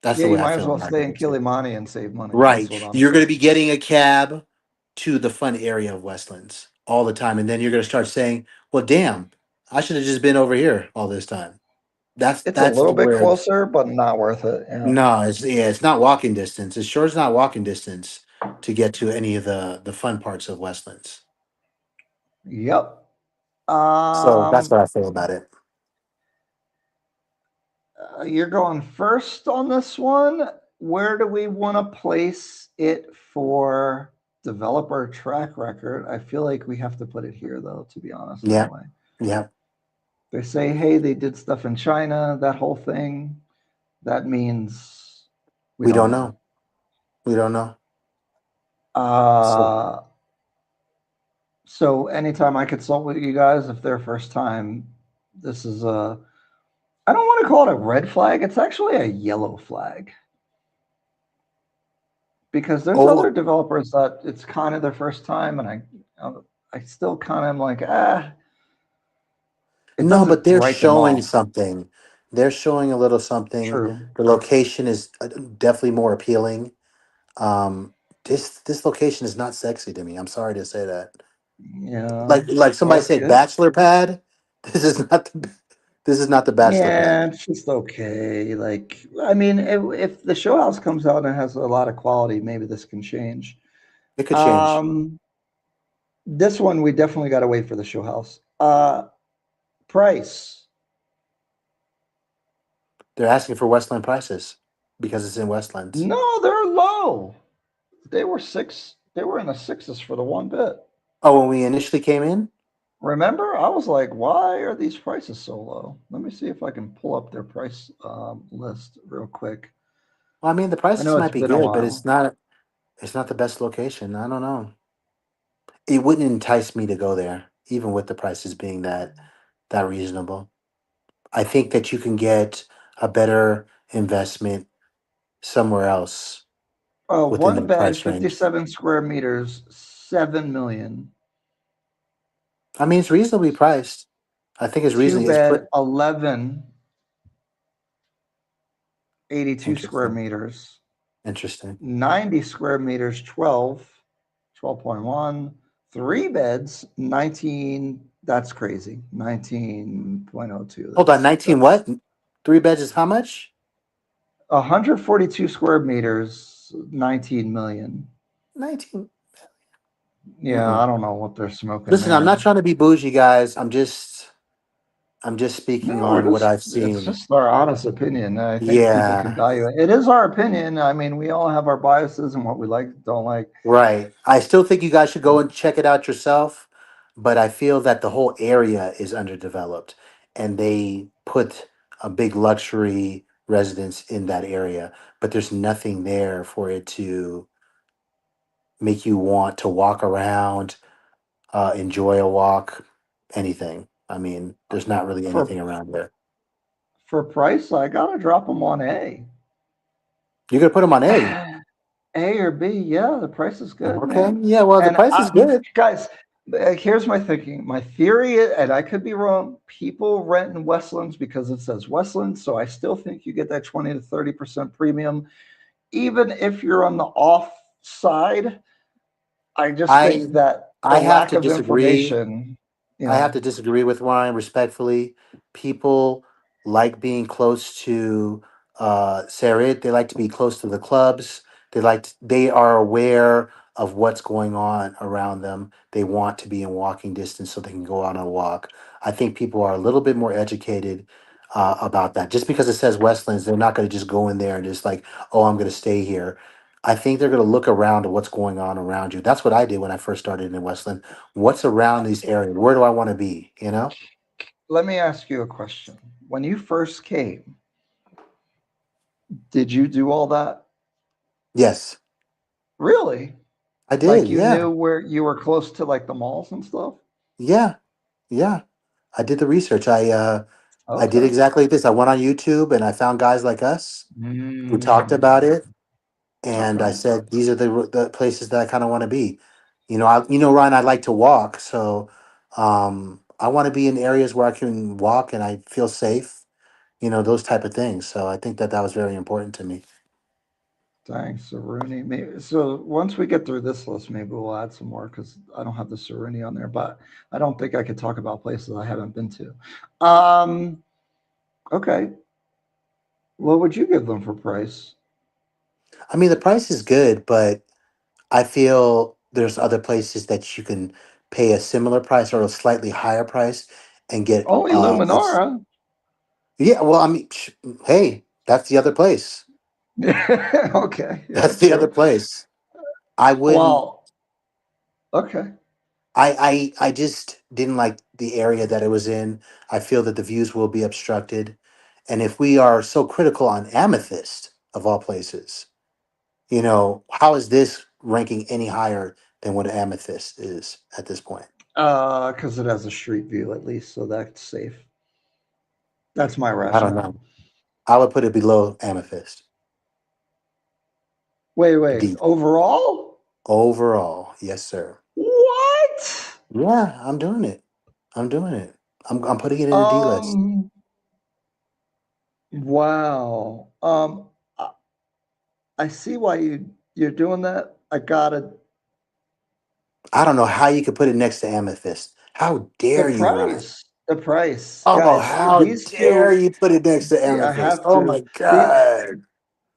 That's Yeah, the you way I might as feel well about stay in it. Kilimani and save money. That's Right. what I'm You're going to saying. be getting a cab to the fun area of Westlands all the time. And then you're going to start saying, well, damn, I should have just been over here all this time. It's a That's little bit where, closer, but not worth it. Yeah. no, it's not walking distance. It sure is not walking distance to get to any of the fun parts of Westlands. Yep. So that's Um, what I feel about it. you're going first on this one. Where do we want to place it for developer track record? I feel like we have to put it here, though, to be honest, Yeah. anyway. Yeah. They say, hey, they did stuff in China, that whole thing. That means we We don't don't know. know. We don't know. So, Uh, so anytime I consult with you guys, if they're first time, this is a, I don't want to call it a red flag. It's actually a yellow flag because there's oh, other developers that it's kind of their first time, and I still kind of am like, it no, doesn't but they're write them showing off. something. They're showing a little something. True. The location is definitely more appealing. Um, this location is not sexy to me. I'm sorry to say that. Yeah. Like Well, somebody that's said, good. bachelor pad. This is not this is not the bachelor Yeah, pad. it's just okay. Like, I mean, if the show house comes out and has a lot of quality, maybe this can change. It could change. Um, this one we definitely got to wait for the show house. Price. They're asking for Westland prices because it's in Westlands. No, they're low. They were six. They were in the sixes for the one bit. Oh, when we initially came in, Remember, I was like, why are these prices so low? Let me see if I can pull up their price list real quick. Well, I mean, the I prices know it's might be been a good, but while. it's not. It's not the best location. I don't know. It wouldn't entice me to go there, even with the prices being that reasonable. I think that you can get a better investment somewhere else within One that bed, price range. 57 square meters, 7 million. I mean, it's reasonably priced. I think it's Two reasonably. It's bed, 11, 82 square interesting. meters. Interesting. 90 square meters, 12.1. Three beds, 19. That's crazy. 19.02. Hold on, 19 That's what? Three beds is how much? 142 square meters, 19 million. 19. Yeah, I Mm-mm. don't know what they're smoking Listen, I'm not there. trying to be bougie, guys. I'm just speaking No, on what I've it's seen. just our honest opinion. I think people can Yeah, value it. It is our opinion. I mean, we all have our biases and what we like, don't like. right. I still think you guys should go and check it out yourself, but I feel that the whole area is underdeveloped and they put a big luxury residence in that area, but there's nothing there for it to make you want to walk around, enjoy a walk, anything. I mean, there's not really For anything around there. for price, I gotta drop them on A. You're gonna put them on A. A or B, yeah, the price is good, Okay. man. Yeah. Well, the And price is good. guys, here's my thinking. My theory, and I could be wrong. People rent in Westlands because it says Westlands, so I still think you get that 20 to 30% premium, even if you're on the off side. I just think I that the I have lack to of disagree. information, you I have know, to disagree with Ryan respectfully. People like being close to Sarit. They like to be close to the clubs. They are aware of what's going on around them. They want to be in walking distance so they can go out on a walk. I think people are a little bit more educated about that. Just because it says Westlands, they're not going to just go in there and just like, oh, I'm going to stay here. I think they're going to look around at what's going on around you. That's what I did when I first started in Westland. What's around these areas? Where do I want to be? You know? let me ask you a question. When you first came, did you do all that? Yes, Really? I Like did. you Yeah, knew where you were close to like the malls and stuff? yeah, yeah. I did the research. I did Okay. exactly this. I went on YouTube and I found guys like us who talked about Mm, it, and I okay. said these are the places that I kind of want to be. Ryan, I like to walk, so I want to be in areas where I can walk and I feel safe. Those type of things. So I think that that was very important to me. Thanks, Saruni. Maybe, so once we get through this list, maybe we'll add some more because I don't have the Saruni on there, but I don't think I could talk about places I haven't been to. Um, okay. What would you give them for price? I mean, the price is good, but I feel there's other places that you can pay a similar price or a slightly higher price and get Only Luminara. yeah, well, I mean, hey, that's the other place. Okay, yeah, That's the other true. place. I wouldn't Well, okay. I just didn't like the area that it was in. I feel that the views will be obstructed. And if we are so critical on Amethyst of all places, how is this ranking any higher than what Amethyst is at this point? Because it has a street view at least, so that's safe. That's my I don't know. rationale. I would put it below Amethyst. Wait. D. Overall? Overall, yes, sir. What? Yeah, I'm doing it. I'm doing it. I'm putting it in a D list. Um, wow. I see why you're doing that. I gotta I don't know how you could put it next to Amethyst. How the dare you, Ryan? price. The price. Oh, Guys, how these dare two you put it next to I Amethyst? have Oh my to. The God.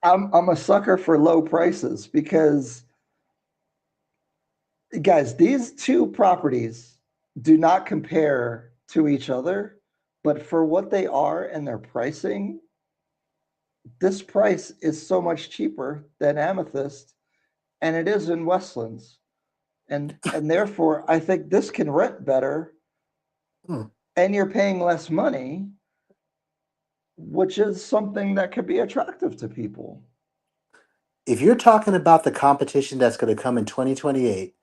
I'm a sucker for low prices because guys, these two properties do not compare to each other, but for what they are and their pricing, this price is so much cheaper than Amethyst, and it is in Westlands. And therefore I think this can rent better Hmm. and you're paying less money, which is something that could be attractive to people. If you're talking about the competition that's going to come in 2028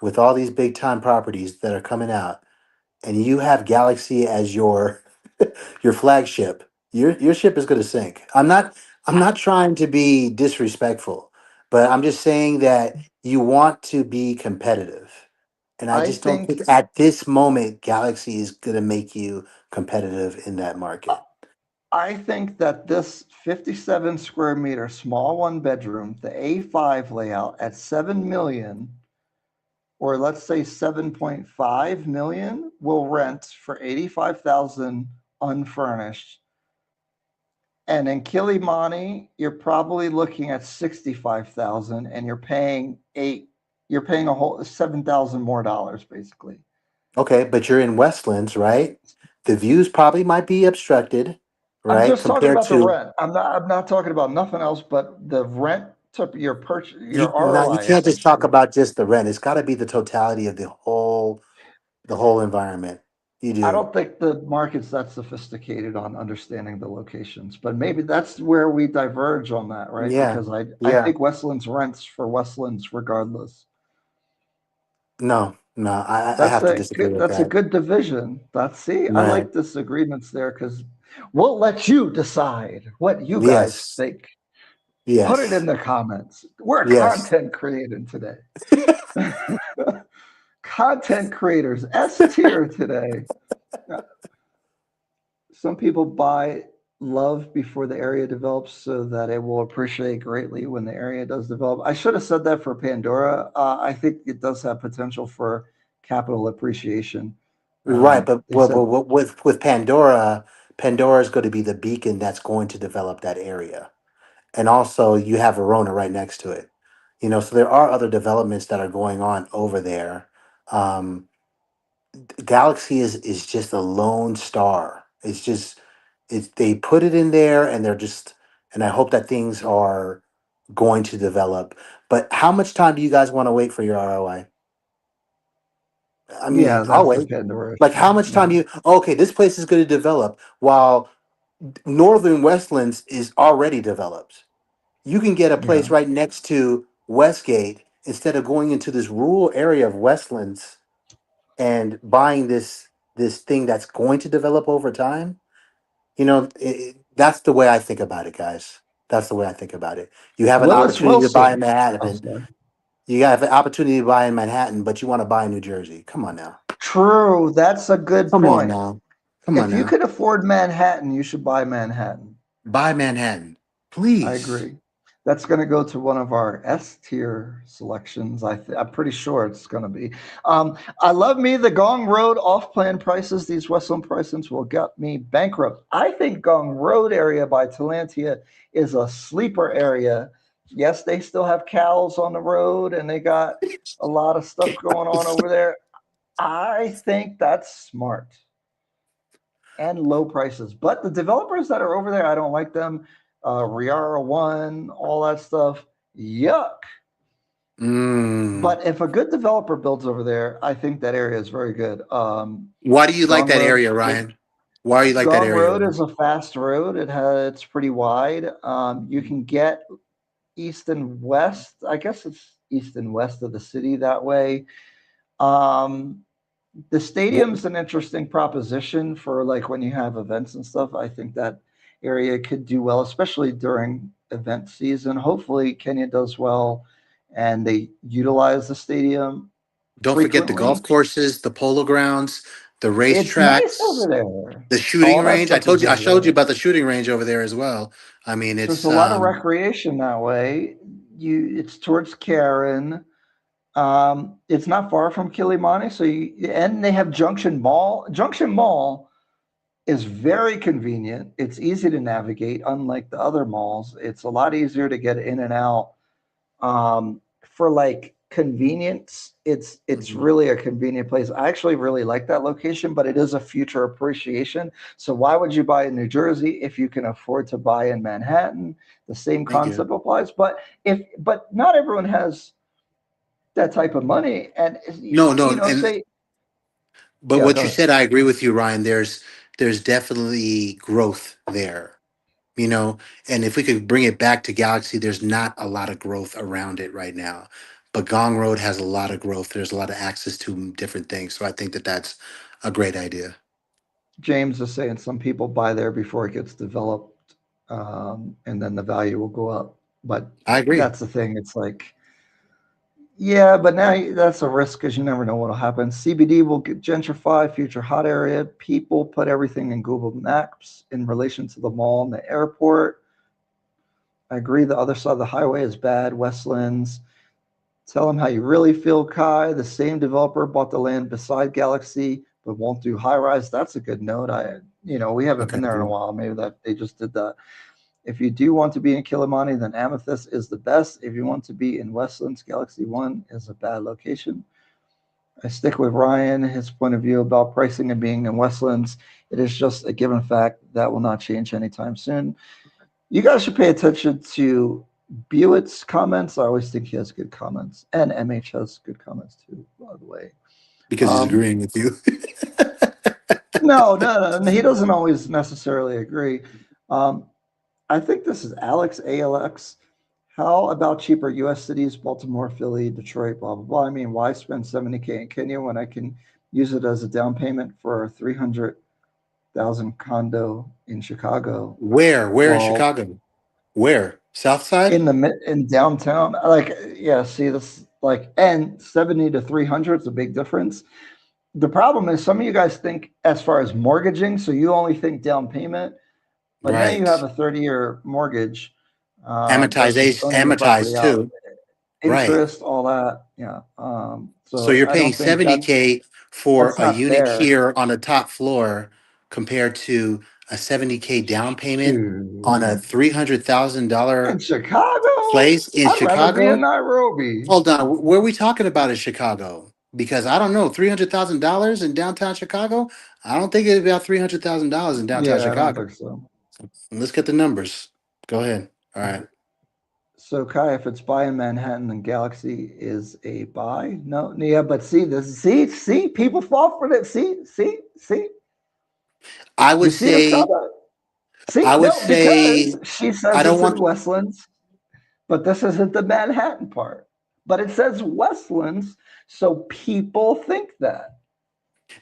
with all these big time properties that are coming out, and you have Galaxy as your your flagship, your ship is going to sink. I'm not trying to be disrespectful, but I'm just saying that you want to be competitive. And I I just don't think think at this moment Galaxy is going to make you competitive in that market. I think that this 57 square meter small one bedroom, the A5 layout at 7 million, or let's say 7.5 million, will rent for 85,000 unfurnished. And in Kilimani, you're probably looking at 65,000 and you're paying a whole 7,000 more dollars basically. Okay, but you're in Westlands, right? The views probably might be obstructed, I'm right? just talking Compared about the to rent. I'm not talking about nothing else but the rent to your purchase, your you ROI can't just talk essentially. about just the rent. It's got to be the totality of the whole environment. You I do. don't think the market's that sophisticated on understanding the locations, but maybe that's where we diverge on that, right? Yeah. Because I Yeah. think Westlands rents for Westlands regardless. No, no, I have to disagree with That's a that. good division. That's see, I Right. like disagreements there because we'll let you decide what you guys Yes. think. Put it in Yes. the comments. We're Yes. content creating today. Content creators, S tier today. Some people buy love before the area develops so that it will appreciate greatly when the area does develop. I should have said that for Pandora. I think it does have potential for capital appreciation. Right, but They said, with Pandora, Pandora is going to be the beacon that's going to develop that area. And also you have Verona right next to it. So there are other developments that are going on over there. Um, Galaxy is just a lone star. It's they put it in there and and I hope that things are going to develop. But how much time do you guys want to wait for your ROI? I mean, yeah, I'll that's the wait. Pandora Like issue. how much time Yeah. you okay, this place is going to develop while Northern Westlands is already developed. You can get a Yeah. place right next to Westgate instead of going into this rural area of Westlands and buying this thing that's going to develop over time. That's the way I think about it, guys. That's the way I think about it. You have an Willis opportunity to buy in Wilson. Oh, Manhattan. sorry. You have an opportunity to buy in Manhattan, but you want to buy in New Jersey. Come on now. True. That's a good Come on point. now. Come on If you now. can afford Manhattan, you should buy Manhattan. Buy Manhattan. I Please. agree. That's going to go to one of our S tier selections. I'm pretty sure it's going to be. I love me the Gong Road off plan prices. These Westland prices will get me bankrupt. I think Gong Road area by Talantia is a sleeper area. Yes, they still have cows on the road and they got a lot of stuff going on over there. I think that's smart and low prices. But the developers that are over there, I don't like them. Riara One, all that stuff, yuck. Mm. But if a good developer builds over there, I think that area is very good. Why do you like Gong that Road, area, Ryan? Why do you like that Gong area, Road Ryan? is a fast road. It's pretty wide. You can get east and west. I guess it's east and west of the city that way. Um, the stadium's an interesting proposition for like when you have events and stuff. I think that area could do well, especially during event season. Hopefully, Kenya does well and they utilize the stadium Don't forget the golf frequently. courses, the polo grounds, the It's nice over racetracks, there. the shooting All that range. I stuff is told you, I over showed you there. about the shooting range over there as well. I mean, There's it's a lot of recreation that way. It's towards Karen. It's not far from Kilimani, and they have Junction Mall. Junction Mall is very convenient. It's easy to navigate, unlike the other malls. It's a lot easier to get in and out. For like convenience, it's Mhm. really a convenient place. I actually really like that location, but it is a future appreciation. So why would you buy in New Jersey if you can afford to buy in Manhattan? The same Thank you. concept applies, but not everyone has that type of money, and No, no, and say But Yeah, what go you ahead. said, I agree with you, Ryan. There's definitely growth there, you know. And if we could bring it back to Galaxy, there's not a lot of growth around it right now. But Gong Road has a lot of growth. There's a lot of access to different things. So I think that that's a great idea. James is saying some people buy there before it gets developed, and then the value will go up. But I agree. that's the thing. It's like, yeah, but now that's a risk because you never know what'll happen. CBD will get gentrified, future hot area. People put everything in Google Maps in relation to the mall and the airport. I agree. The other side of the highway is bad. Westlands. Tell them how you really feel, Kai. The same developer bought the land beside Galaxy, but won't do high rise. That's a good note. We haven't Okay, been there in a cool. while. Maybe that they just did that. If you do want to be in Kilimani, then Amethyst is the best. If you want to be in Westlands, Galaxy One is a bad location. I stick with Ryan, his point of view about pricing and being in Westlands. It is just a given fact that will not change anytime soon. You guys should pay attention to Buick's comments. I always think he has good comments, and MH has good comments too, by the way. Because he's Um, agreeing with you. no, no, no, he doesn't always necessarily agree. Um, I think this is Alex ALX. How about cheaper U.S. cities, Baltimore, Philly, Detroit, blah blah blah? I mean, why spend 70K in Kenya when I can use it as a down payment for a 300,000 condo in Chicago? Where? Where in Well, Chicago? Where? South Side? in downtown, like, yeah, see this, like, and 70 to 300 is a big difference. The problem is some of you guys think as far as mortgaging, so you only think down payment, but now you have Right. a 30-year mortgage versus Amortization, owning the property amortized out, too. Right. interest, all that. Yeah. So So you're I paying don't think $70K for that's a not unit fair. here on the top floor compared to a $70K down payment on a Shoot. In $300,000 Chicago, place in I'd rather be in Chicago. Nairobi. Hold on, where are we talking about in Chicago? Because I don't know, $300,000 in downtown Chicago. I don't think it's about $300,000 in downtown Yeah, I don't Chicago. think so. Let's get the numbers. Go ahead. All right. So Kai, if it's buy in Manhattan, then Galaxy is a buy. No, yeah, but see this. See, people fall for that. See. I You would see this say, comment? See, I would no, because say, she I says don't it's in want. Westlands, but this isn't the Manhattan part. But it says Westlands, so people think that.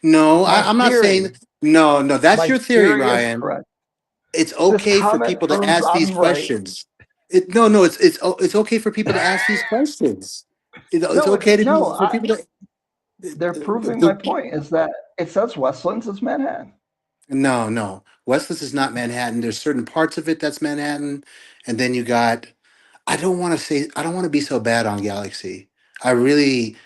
No, My I'm not saying. theory, No, no, that's my your theory, theory is Ryan. correct. It's This okay for comment people to proves ask these I'm right. questions. No, no, it's okay for people to ask these questions. It's No, okay it's to no. for people to. They're proving my The, point. Is that it says Westlands is Manhattan. no, no, Westlands is not Manhattan. There's certain parts of it that's Manhattan, and then you got. I don't want to say. I don't want to be so bad on Galaxy. I really.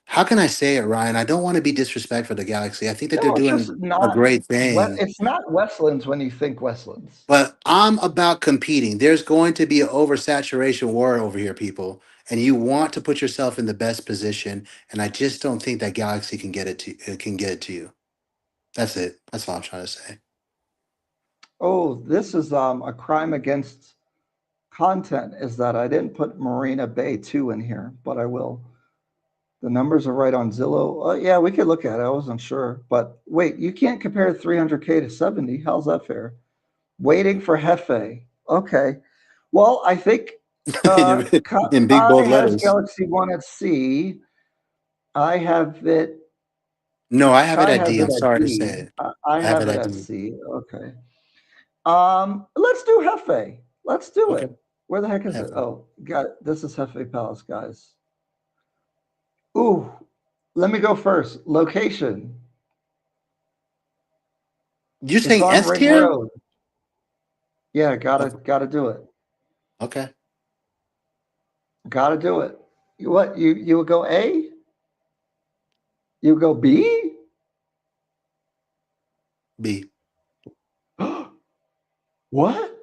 How can I say it, Ryan? I don't want to be disrespectful to Galaxy. I think that they're No, it's just doing a not. great thing. It's not Westlands when you think Westlands. But I'm about competing. There's going to be an oversaturation war over here, people, and you want to put yourself in the best position. And I just don't think that Galaxy can get it to can get it to you. That's it. That's all I'm trying to say. Oh, this is a crime against content. Is that I didn't put Marina Bay 2 in here, but I will. The numbers are right on Zillow. Yeah, we could look at it. I wasn't sure. But wait, you can't compare 300K to 70. How's that fair? Waiting for Hefe. Okay. Well, I think In big Kai bold has letters. Galaxy One at C. I have it. No, I have it Kai at has D. it I'm at sorry to say D. it. I I have have it it at at D. C. Okay. Let's do Hefe. Let's do Okay. it. Where the heck is it? Have it. Oh, got it. This is Hefe Palace, guys. Ooh, let me go first. Location. You're It's saying on S Ring tier? Road. Yeah, gotta Okay. gotta do it. Okay. Gotta do it. What you would go A? You would go B? B. What?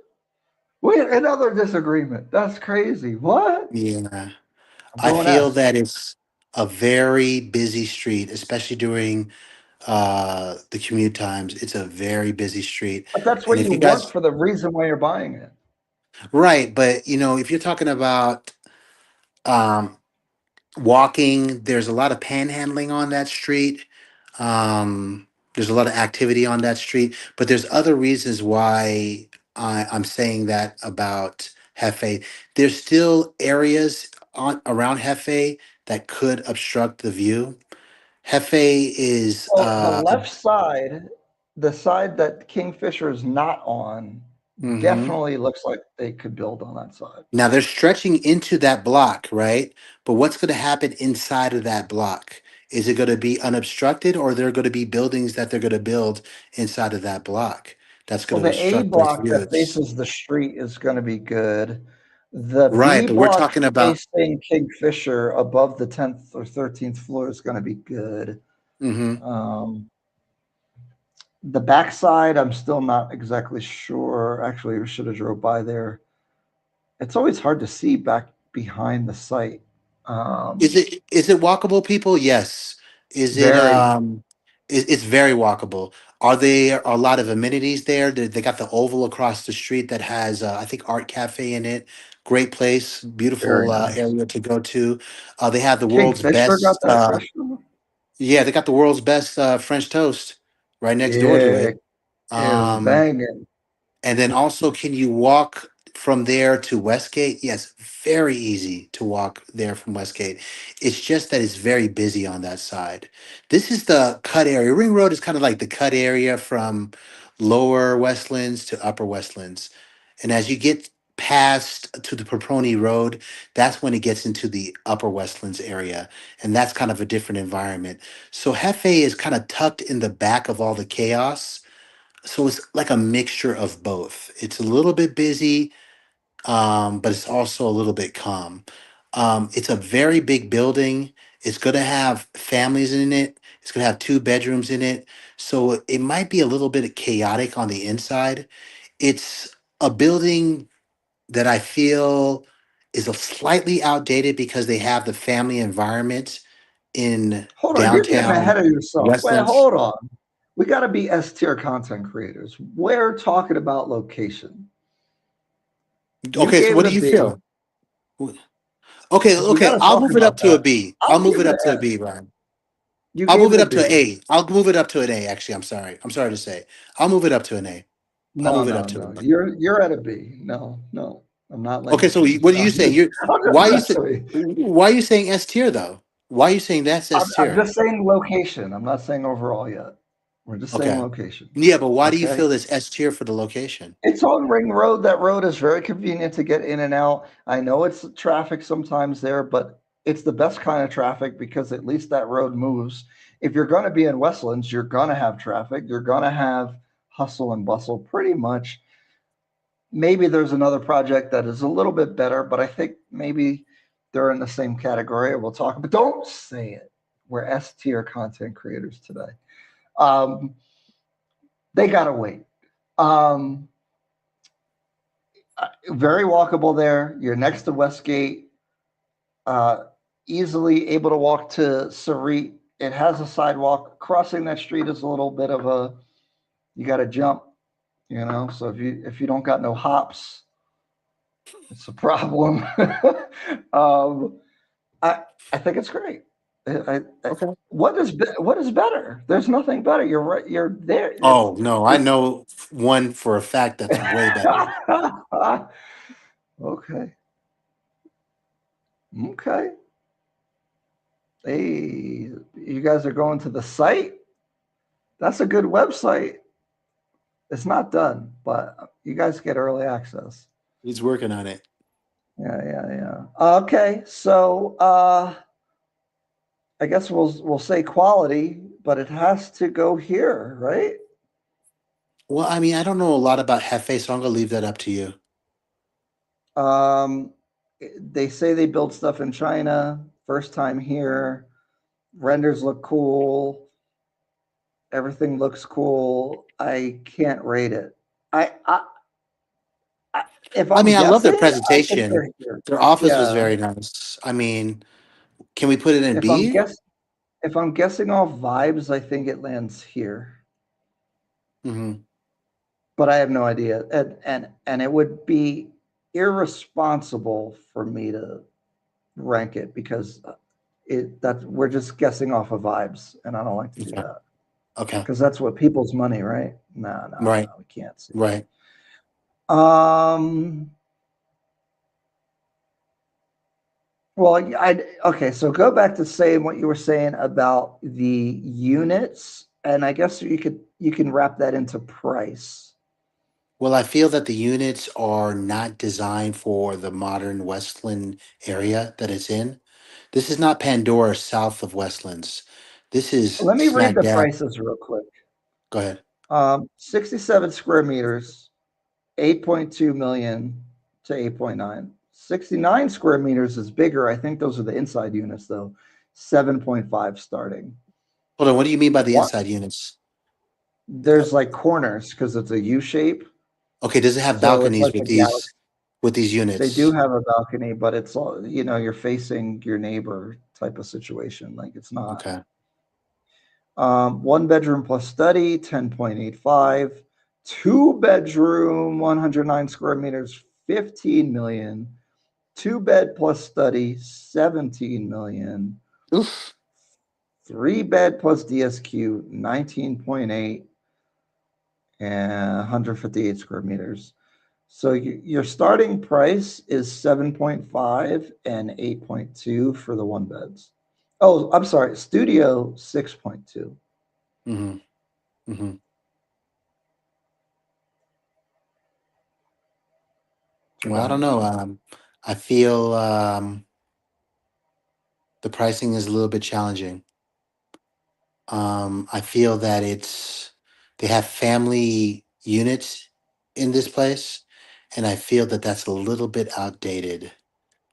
Wait, another disagreement. That's crazy. What? Yeah. I'm I going feel S. that it's a very busy street, especially during the commute times. It's a very busy street. But that's where And if you you work guys, for the reason why you're buying it. right, but if you're talking about um walking, there's a lot of panhandling on that street. There's a lot of activity on that street, but there's other reasons why I'm saying that about Hefe. There's still areas around Hefe that could obstruct the view. Hefe is Well, the left side, the side that Kingfisher is not on, mhm. definitely looks like they could build on that side. Now they're stretching into that block, right? But what's going to happen inside of that block? Is it going to be unobstructed, or are there going to be buildings that they're going to build inside of that block that's Well, going to the A obstruct those block that views? faces the street is going to be good. The Right, B but we're block talking about. facing Kingfisher above the 10th or 13th floor is going to be good. Hmm. Um, the backside, I'm still not exactly sure. Actually, we should have drove by there. It's always hard to see back behind the site. Is it walkable, people? Yes. Is it Very, it's very walkable. Are there a lot of amenities there? They got the oval across the street that has I think Art Cafe in it. Great place, very beautiful nice. area to go to. They have the world's Kingfisher got best that restaurant? yeah, they got the world's best French toast right next door to Yeah, it. it was Um, banging. and then also, can you walk from there to Westgate? Yes, very easy to walk there from Westgate. It's just that it's very busy on that side. This is the cut area. Ring Road is kind of like the cut area from lower Westlands to upper Westlands. And as you get past to the Paproni Road, that's when it gets into the upper Westlands area. And that's kind of a different environment. So Hefe is kind of tucked in the back of all the chaos, so it's like a mixture of both. It's a little bit busy, but it's also a little bit calm. It's a very big building. It's going to have families in it. It's going to have two bedrooms in it. So it might be a little bit chaotic on the inside. It's a building that I feel is a slightly outdated because they have the family environment in Hold on, you're getting downtown ahead of yourself. Wait, Westlands. hold on. We got to be S tier content creators. We're talking about location. You Okay, so gave what it do a you B feel? Okay, because we got okay. to I'll talk move it about up to a that. B. I'll I'll move give it it up an to a S. B, Ryan. You I'll gave move it it a up to an B. A. I'll move it up to an A, actually. I'm sorry. I'm sorry to say. I'll move it up to an A. I'll No, move it no, up to no. an A. You're at a B. No, no. I'm not Okay, letting so you. what are you saying? I'm Why just are you messing say, with you. why are you saying S tier though? Why are you saying that's I'm, S I'm tier? just saying location. I'm not saying overall yet. We're just saying Okay. location. Yeah, but why do you Okay. feel this S tier for the location? It's on Ring Road. That road is very convenient to get in and out. I know it's traffic sometimes there, but it's the best kind of traffic because at least that road moves. If you're going to be in Westlands, you're going to have traffic. You're going to have hustle and bustle pretty much. Maybe there's another project that is a little bit better, but I think maybe they're in the same category. We'll talk, but don't say it. We're S tier content creators today. Um, they got to wait. Um, Very walkable there. You're next to Westgate, uh, easily able to walk to Sarit. It has a sidewalk. Crossing that street is a little bit of a you got to jump, you know. So if you don't got no hops, it's a problem. um, I I think it's great. Okay. What is better? There's nothing better. You're right. You're there. Oh no, I It's know one for a fact that's way better. okay. Okay. Hey, you guys are going to the site? That's a good website. It's not done, but you guys get early access. He's working on it. Yeah, yeah, yeah. Okay, so I guess we'll say quality, but it has to go here, right? Well, I mean, I don't know a lot about Hefe, so I'm gonna leave that up to you. Um, they say they build stuff in China. First time here. Renders look cool. Everything looks cool. I can't rate it. I if I I'm mean, I love their guessing, I think presentation. they're here. Their office was Yeah. very nice. I mean, can we put it in If I'm B? guess if I'm guessing off vibes, I think it lands here. Hmm. But I have no idea. And it would be irresponsible for me to rank it because that we're just guessing off of vibes, and I don't like to do Okay. that Okay. because that's what people's money, right? No, no, no, Right. we can't see. Right. Um, well, okay, so go back to saying what you were saying about the units, and I guess you can wrap that into price. Well, I feel that the units are not designed for the modern Westland area that it's in. This is not Pandora south of Westlands. This is Let me read smack the dab. prices real quick. Go ahead. 67 square meters, 8.2 million to 8.9. 69 square meters is bigger. I think those are the inside units though. 7.5 starting. Hold on. What do you mean by the What? inside units? Uh, There's like corners because it's a U shape. Okay. Does it have So it's balconies like a galaxy. with these They do units? have a balcony, but it's all, you're facing your neighbor type of situation. Like it's not. Okay. One bedroom plus study, 10.85. Two bedroom, 109 square meters, 15 million. Two bed plus study, 17 million. Oof. Three bed plus DSQ, 19.8 and 158 square meters. So your starting price is 7.5 and 8.2 for the one beds. Oh, I'm sorry, studio 6.2. Mm-hmm. Mm-hmm. So go Well, I don't ahead. know. I feel the pricing is a little bit challenging. I feel that they have family units in this place, and I feel that that's a little bit outdated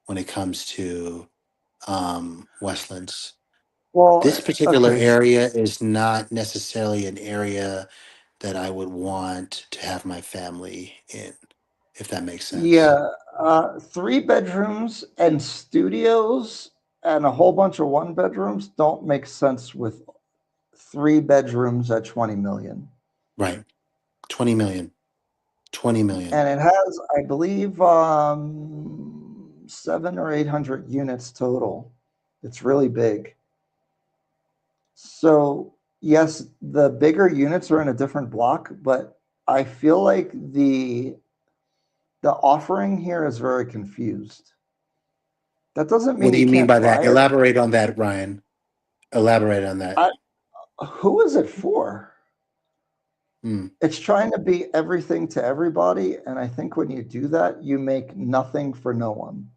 when it comes to Westlands. This Well, particular okay. area is not necessarily an area that I would want to have my family in, if that makes sense. Yeah, three bedrooms and studios and a whole bunch of one bedrooms don't make sense with three bedrooms at 20 million. Right. 20 million. 20 million. And it has, I believe, seven or 800 units total. It's really big. So, yes, the bigger units are in a different block, but I feel like the offering here is very confused. That doesn't What mean do you you mean can't by that? buy it. Elaborate on that, Ryan. Elaborate on that. I, who is it for? Hmm. It's trying to be everything to everybody, and I think when you do that, you make nothing for no one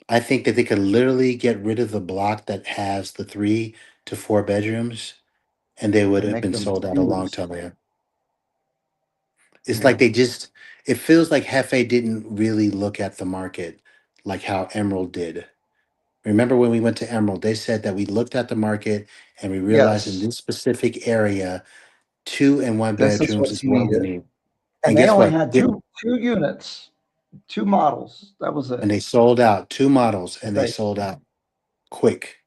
I think that they could literally get rid of the block that has the 3 to 4 bedrooms, and they would and have make been them sold out a long twos. time ago. It's like Yeah. it feels like Hefe didn't really look at the market like how Emerald did. Remember when we went to Emerald, they said that we looked at the market and we realized in Yes. this specific area, 2 and 1 This is bedrooms what is you what we needed. need. And And they guess only what? had two units, two models. That was And it. they sold out 2 models and they They sold out quick,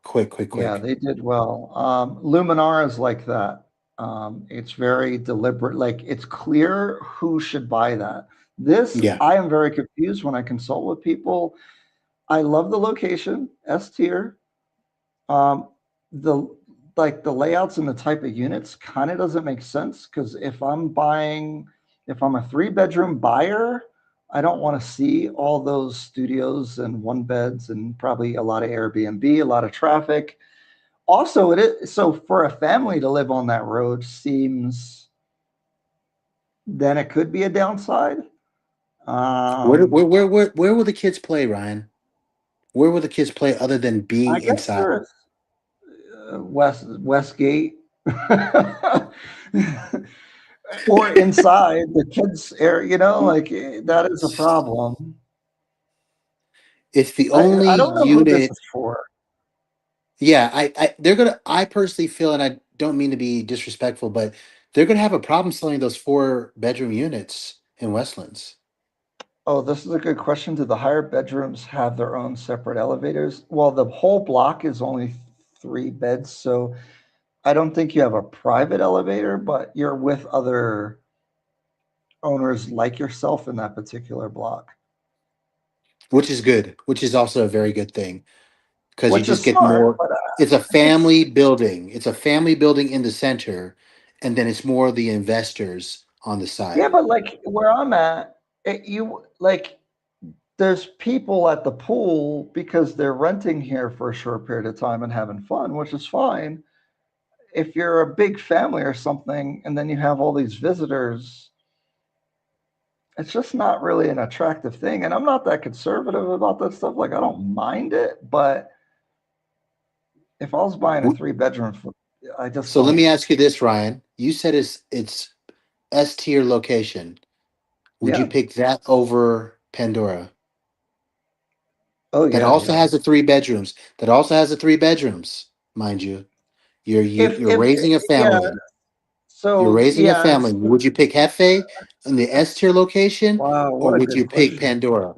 quick, quick, Yeah, quick. they did well. Luminara is like that. It's very deliberate. Like it's clear who should buy that. This, Yeah. I am very confused when I consult with people. I love the location, S tier. Um, the like the layouts and the type of units kind of doesn't make sense because if I'm a three-bedroom buyer, I don't want to see all those studios and one beds and probably a lot of Airbnb, a lot of traffic. Also, it is so for a family to live on that road seems then it could be a downside. Um, Where will the kids play, Ryan? Where will the kids play other than being I guess inside? there's Westgate. Or inside the kids area, like that is a problem. It's the I only don't know who this unit. is for. Yeah, they're gonna. I personally feel, and I don't mean to be disrespectful, but they're gonna have a problem selling those 4 bedroom units in Westlands. Oh, this is a good question. Do the higher bedrooms have their own separate elevators? Well, the whole block is only three beds, so I don't think you have a private elevator, but you're with other owners like yourself in that particular block. Which is good, which is also a very good thing. because you which just is get smart, more. but It's a I think, family building. It's a family building in the center, and then it's more the investors on the yeah, side. but like where I'm at, you like there's people at the pool because they're renting here for a short period of time and having fun, which is fine. If you're a big family or something, and then you have all these visitors, it's just not really an attractive thing. And I'm not that conservative about that stuff. Like I don't mind it, but if I was buying a W- 3 bedroom, I just So let don't. me ask you this, Ryan. You said it's S tier location. Would you Yeah. pick that over Pandora? Oh That yeah, also yeah. has the 3 bedrooms. That also has the 3 bedrooms, mind you. You're If raising a yeah, family. You're so raising a yeah, family. Would you pick Hefe in the S tier location, wow, or what a would you good pick question. Pandora?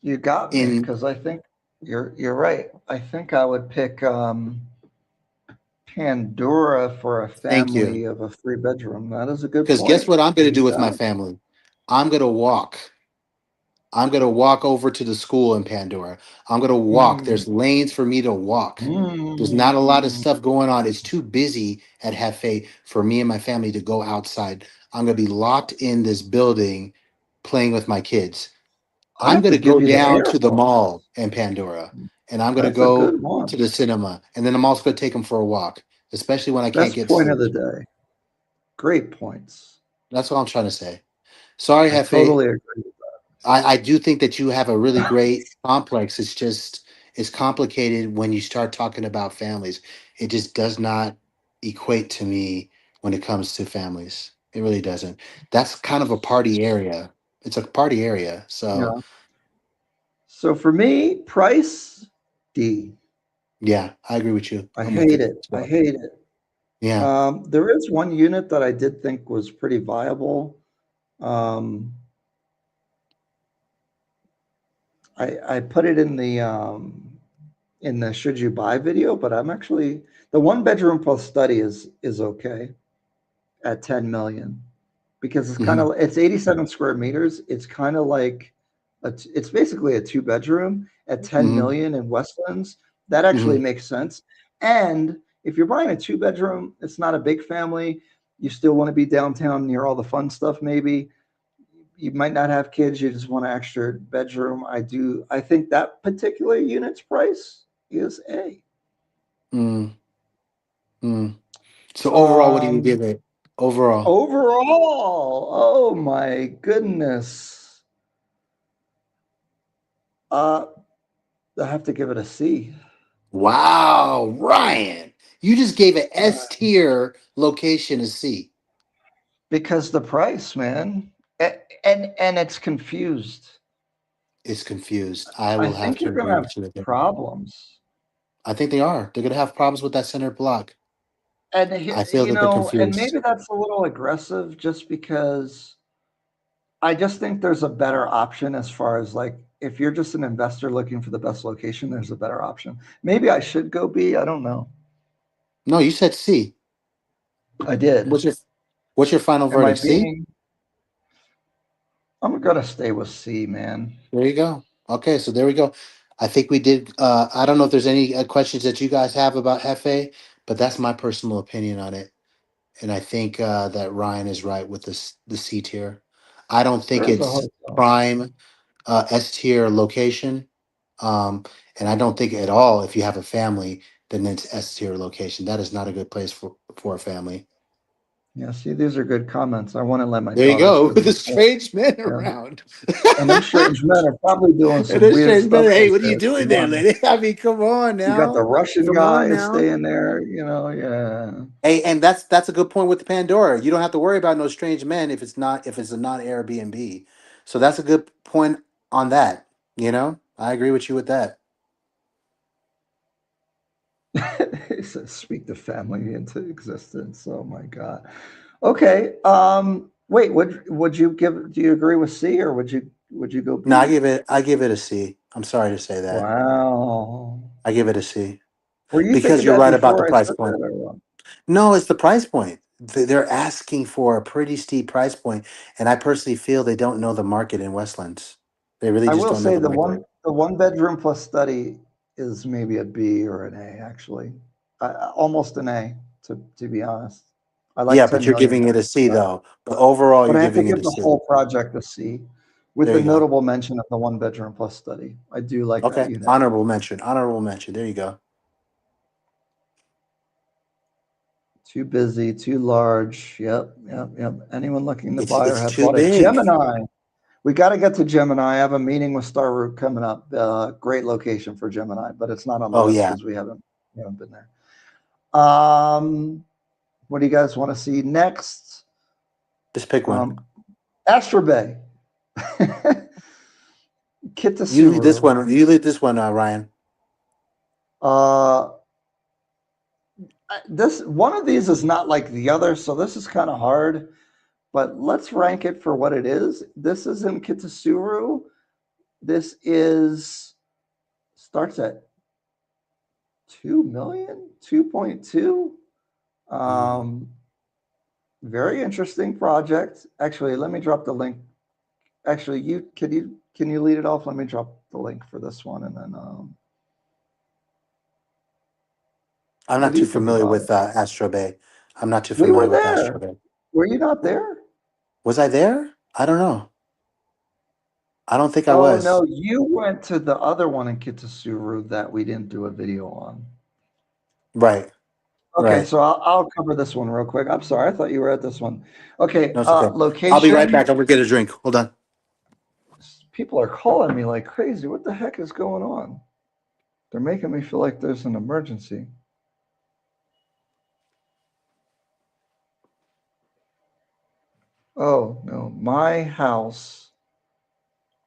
You got me In because I think you're right. I think I would pick Pandora for a Thank you. family of a 3 bedroom. That is a good Because guess point. what I'm going to do You with my got it. family? I'm going to walk. I'm going to walk over to the school in Pandora. I'm going to walk. Mm, There's lanes for me to walk. There's not a lot of mm. stuff going on. It's too busy at Hefe for me and my family to go outside. I'm going to be locked in this building playing with my kids. I'd I'm have going to to go give you the down to the airport. mall in Pandora, and I'm going to That's a go good one. to the cinema, and then I'm also going to take them for a walk, especially when I can't Best get point of sleep. the day. Great points. That's all I'm trying to say. Sorry, I Hefe. totally agree. I do think that you have a really great complex. It's just it's complicated when you start talking about families. It just does not equate to me when it comes to families. It really doesn't. That's kind of a party area. It's a party area. So Yeah. So for me, price D. yeah, I agree with you. I I'm with hate it it. as I well. hate it. Yeah. There is one unit that I did think was pretty viable. Um, I put it in the should you buy video, but I'm actually the 1 bedroom plus study is okay at 10 million because Hmm. it's 87 square meters. It's kind of like it's basically a 2 bedroom at 10 Hmm. million in Westlands. That actually Hmm. makes sense. And if you're buying a 2 bedroom, it's not a big family. You still want to be downtown near all the fun stuff, maybe. You might not have kids, you just want an extra bedroom. I think that particular unit's price is A. Mm. Mm. So overall, what do you Um give it? Overall. Overall, oh my goodness. Uh I have to give it a C. Wow, Ryan. You just gave an Uh, S tier location a C. because the price, man. And it's confused. Is confused. I I will have think to you're gonna agree have with you there. problems. I think they are. They're gonna have problems with that center block. And I feel that they're and confused. maybe that's a little aggressive just because I just think there's a better option as far as like if you're just an investor looking for the best location, there's a better option. Maybe I should go B. I don't know. No, you said C. I did. What's your what's your final Am I verdict? C? being? I'm gonna stay with C, man. There you go. Okay, so there we go. I think we did. I don't know if there's any questions that you guys have about FA, but that's my personal opinion on it. And I think that Ryan is right with the C tier. I don't think There is a it's hotel. prime S tier location, um, and I don't think at all if you have a family, then it's S tier location. That is not a good place for a family. Yeah, see, these are good comments. I want to let my There you daughters go go to with the the pool. strange men Yeah. around. And them strange men are probably doing And some the weird strange men. stuff Hey, out what are you there. To doing be there, honest. lady? I mean, come on You got the now, Russian come on guy now. staying there, yeah. Hey, and that's a good point with the Pandora. You don't have to worry about no strange men if it's a non Airbnb. So that's a good point on that. I agree with you with that. He says, speak the family into existence. Oh my God. Okay. Wait, would you give do you agree with C or would you go No, B? I give it a C. I'm sorry to say that. Wow. I give it a C Were you because thinking you're that right about the before I price said point. that or what? No, it's the price point. They're asking for a pretty steep price point, and I personally feel they don't know the market in Westlands. They really I just will don't know say the market. the 1 bedroom plus study is maybe a B or an A, actually. Almost an A, to be honest. I like Yeah, but 10 you're million giving it a bucks, C though. But overall, but you're I have to giving it give a the C. whole project a C with There the you go. notable mention of the one bedroom plus study. I do like that Okay. unit. Honorable mention. Honorable mention. There you go. Too busy, too large. Yep, yep, yep. Anyone looking to buy or It's have too bought a big. Gemini? We got to get to Gemini. I have a meeting with Star Root coming up. Great location for Gemini, but it's not on the Oh list yeah. because we haven't been there. Um, what do you guys want to see next? Just pick one. Um, Astro Bay, You lead this Kitasuru. one. You lead this one, Ryan. Uh, this one of these is not like the other, so this is kind of hard. But let's rank it for what it is. This is in Kitasuru. This is starts at 2 million, 2.2. Mm. Um, very interesting project. Actually, let me drop the link. Actually, you lead it off? Let me drop the link for this one, and then I'm what not do you too think familiar about with it? Astro Bay. I'm not too We were familiar with Astro there. Bay. Were you not there? Was I there? I don't know. I don't think I Oh was. no, you went to the other one in Kitasuru that we didn't do a video on. Right. Okay, Right. so I'll cover this one real quick. I'm sorry, I thought you were at this one. Okay, No, it's okay. I'll be right location. back. I'm gonna get a drink. Hold on. People are calling me like crazy. What the heck is going on? They're making me feel like there's an emergency. Oh no, my house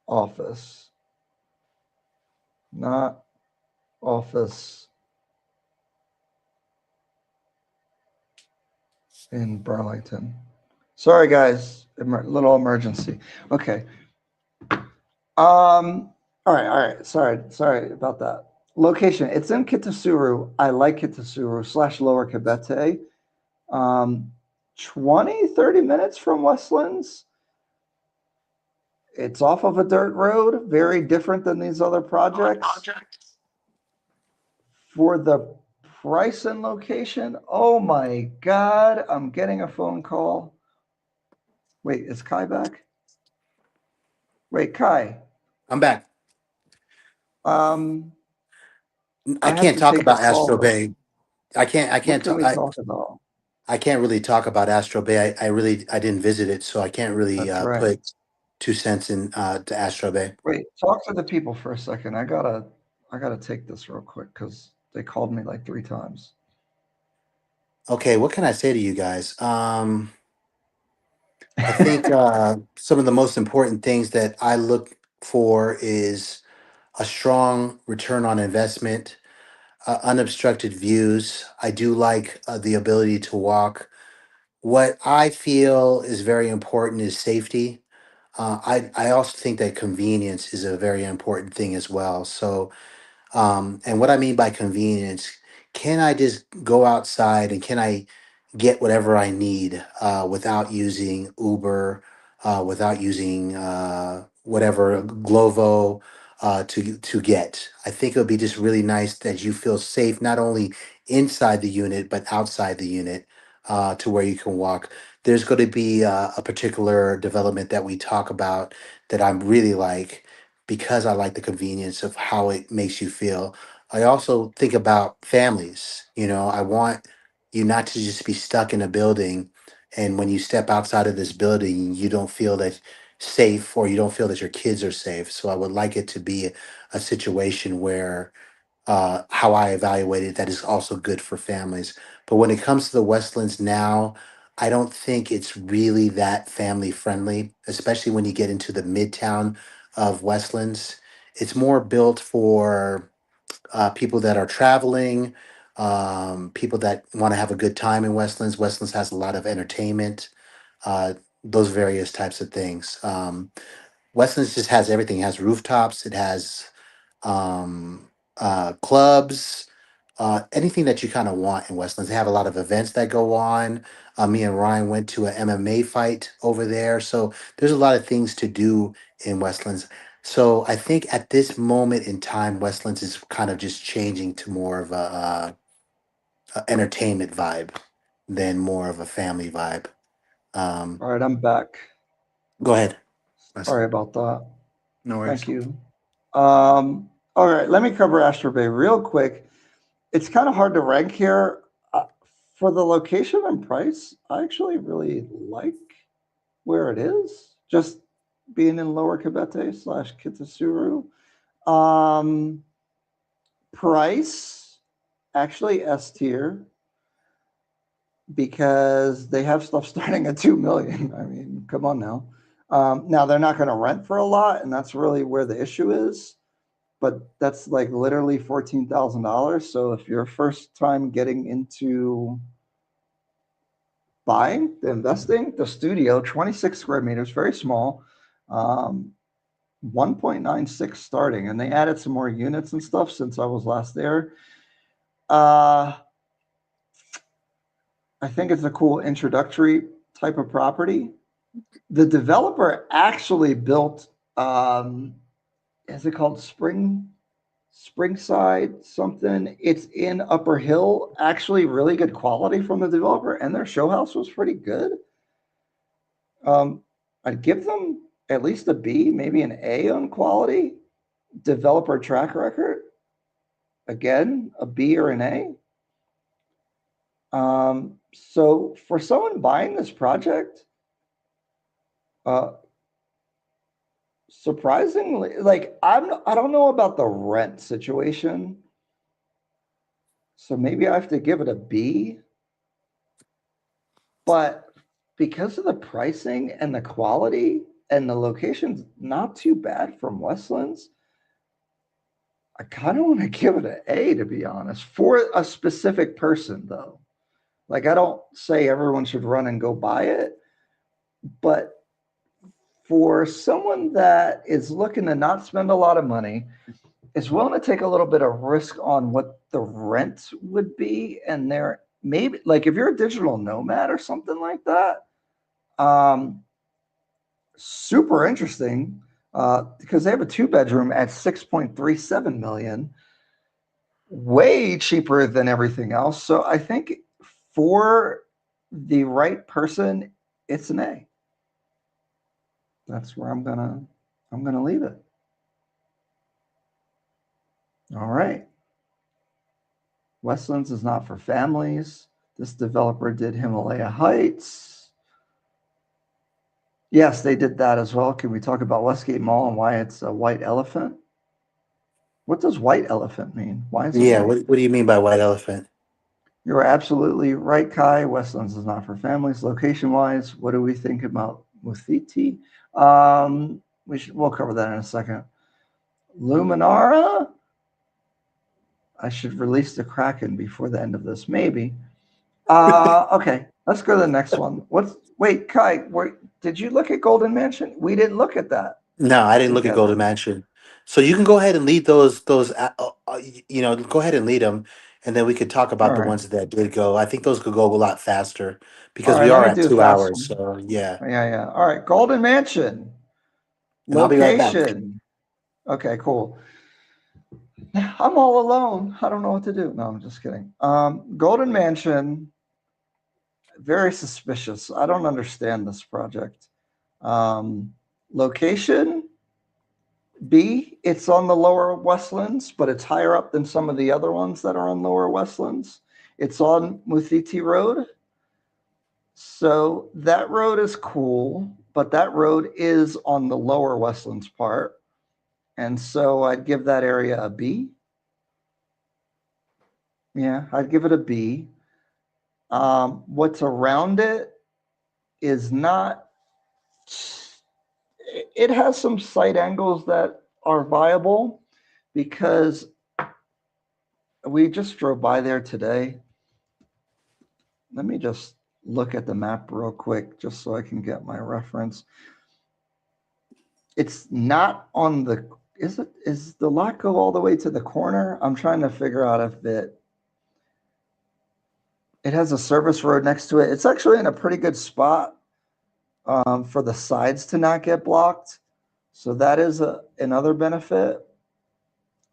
office, not office in Burlington. Sorry, guys, little emergency. Okay. All right. Sorry about that. Location. It's in Kitasuru. I like Kitasuru slash Lower Kibete. Um, 20, 30 minutes from Westlands. It's off of a dirt road, very different than these other projects. For the price and location, oh my God, I'm getting a phone call. Wait, is Kai back? Wait, Kai. I'm back. Um, I I have can't to talk take a about call Astro real. Bay. I can't. I What can't can talk. we talk about? I can't really talk about Astro Bay. I really I didn't visit it, so I can't really That's right. put 2 cents in to Astro Bay. Wait, talk to the people for a second. I gotta take this real quick because they called me like 3 times. Okay, what can I say to you guys? I think some of the most important things that I look for is a strong return on investment, unobstructed views. I do like the ability to walk. What I feel is very important is safety. I also think that convenience is a very important thing as well. So and what I mean by convenience, can I just go outside and can I get whatever I need without using Uber, without using whatever Glovo to get? I think it would be just really nice that you feel safe not only inside the unit but outside the unit to where you can walk. There's going to be a particular development that we talk about that I really like because I like the convenience of how it makes you feel. I also think about families. You know, I want you not to just be stuck in a building. And when you step outside of this building, you don't feel that safe or you don't feel that your kids are safe. So I would like it to be a situation where how I evaluate it, that is also good for families. But when it comes to the Westlands now, I don't think it's really that family friendly, especially when you get into the midtown of Westlands. It's more built for people that are traveling, people that want to have a good time in Westlands. Westlands has a lot of entertainment, those various types of things. Westlands just has everything. It has rooftops. It has um, clubs, anything that you kind of want in Westlands. They have a lot of events that go on. Me and Ryan went to an MMA fight over there, so there's a lot of things to do in Westlands. So I think at this moment in time, Westlands is kind of just changing to more of a entertainment vibe than more of a family vibe. Um, All right, I'm back. Go ahead, Sorry Wesley. about that. No worries. Thank you. All right, let me cover Astro Bay real quick. It's kind of hard to rank here. For the location and price, I actually really like where it is, just being in Lower Kabete slash Kitasuru. Um, Price, actually S tier, because they have stuff starting at 2 million. I mean, come on now. Now they're not going to rent for a lot, and that's really where the issue is. But that's like literally $14,000. So if you're first time getting into buying, the investing, the studio, 26 square meters, very small, 1.96 starting, and they added some more units and stuff since I was last there. I think it's a cool introductory type of property. The developer actually built, is it called Springside something? It's in Upper Hill. Actually, really good quality from the developer, and their show house was pretty good. I'd give them at least a B, maybe an A on quality. Developer track record, again, a B or an A. So for someone buying this project, uh, surprisingly, like I don't know about the rent situation, so maybe I have to give it a B. But because of the pricing and the quality and the location's not too bad from Westlands, I kind of want to give it an A, to be honest, for a specific person though. Like I don't say everyone should run and go buy it, but for someone that is looking to not spend a lot of money, is willing to take a little bit of risk on what the rent would be, and they're maybe like if you're a digital nomad or something like that, um, super interesting because they have a two-bedroom at 6.37 million, way cheaper than everything else. So I think for the right person, it's an A. That's where I'm gonna leave it. All right. Westlands is not for families. This developer did Himalaya Heights. Yes, they did that as well. Can we talk about Westgate Mall and why it's a white elephant? What does white elephant mean? Why is it Yeah. white? What do you mean by white elephant? You're absolutely right, Kai. Westlands is not for families. Location-wise, what do we think about Muthiti? We'll cover that in a second. Luminara. I should release the Kraken before the end of this, maybe. Okay, let's go to the next one. Wait, Kai, did you look at Golden Mansion? We didn't look at that No, I didn't look at Golden together. Mansion. So you can go ahead and lead those. Go ahead and lead them, and then we could talk All about the right. ones that did go. I think those could go a lot faster All because right, we let are me at do a two fast hours. one. So yeah, Yeah, yeah. All right, Golden Mansion. and I'll be right back. Location. Okay, cool. I'm all alone. I don't know what to do. No, I'm just kidding. Golden Mansion, very suspicious. I don't understand this project. Location, B, it's on the lower Westlands, but it's higher up than some of the other ones that are on lower Westlands. It's on Muthiti Road. So that road is cool, but that road is on the lower Westlands part. And so I'd give that area a B. Yeah, I'd give it a B. What's around it is not, it has some site angles that are viable because we just drove by there today. Let me just look at the map real quick just so I can get my reference. It's not on the, is the lot go all the way to the corner? I'm trying to figure out if it has a service road next to it. It's actually in a pretty good spot for the sides to not get blocked. So that is another benefit.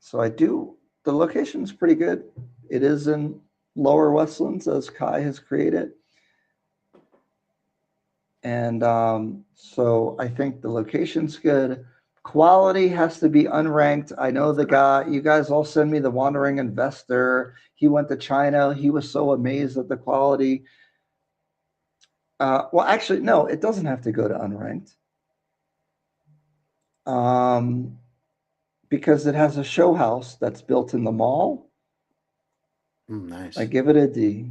So the location is pretty good. It is in Lower Westlands, as Kai has created. And so I think the location's good. Quality has to be unranked. I know the guy, you guys all send me the wandering investor. He went to China. He was so amazed at the quality. Well, actually, no, it doesn't have to go to unranked. Um, because it has a show house that's built in the mall. I Nice. give it a D.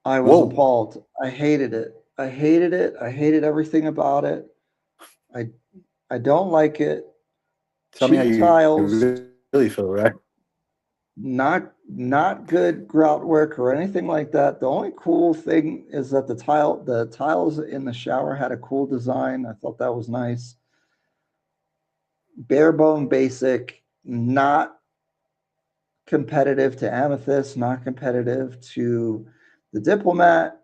I was Whoa. appalled. I hated it. I hated it. I hated everything about it. I I don't like it. Tell me how Cheap you tiles, really feel, right? not good grout work or anything like that. The only cool thing is that the tiles in the shower had a cool design. I thought that was nice. Bare bone basic, not competitive to Amethyst, not competitive to the Diplomat,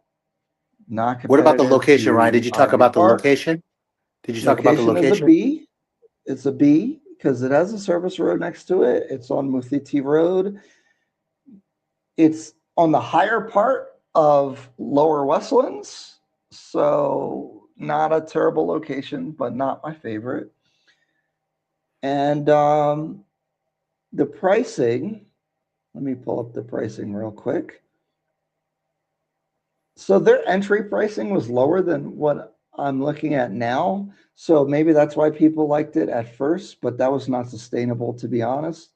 not What about the competitive location, Ryan? Did to you talk Ivy about the Park. location? Did you talk about the Location is a location? B. It's a B because it has a service road next to it. It's on Muthiti Road. It's on the higher part of Lower Westlands, so not a terrible location, but not my favorite. And the pricing, let me pull up the pricing real quick. So their entry pricing was lower than what I'm looking at now. So maybe that's why people liked it at first, but that was not sustainable, to be honest.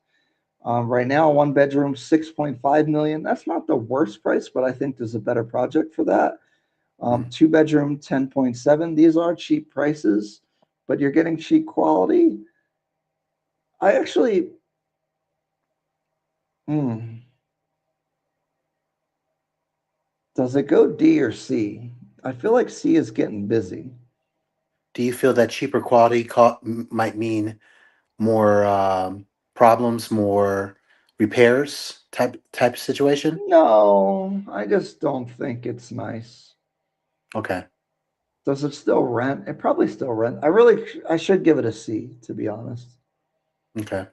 Right now, one bedroom, 6.5 million. That's not the worst price, but I think there's a better project for that. Mm. Two bedroom, 10.7. These are cheap prices, but you're getting cheap quality. I actually, hmm, does it go D or C? I feel like C is getting busy. Do you feel that cheaper quality might mean more problems, more repairs type of situation? No, I just don't think it's nice. Okay. Does it still rent? It probably still rent. I should give it a C, to be honest. Okay.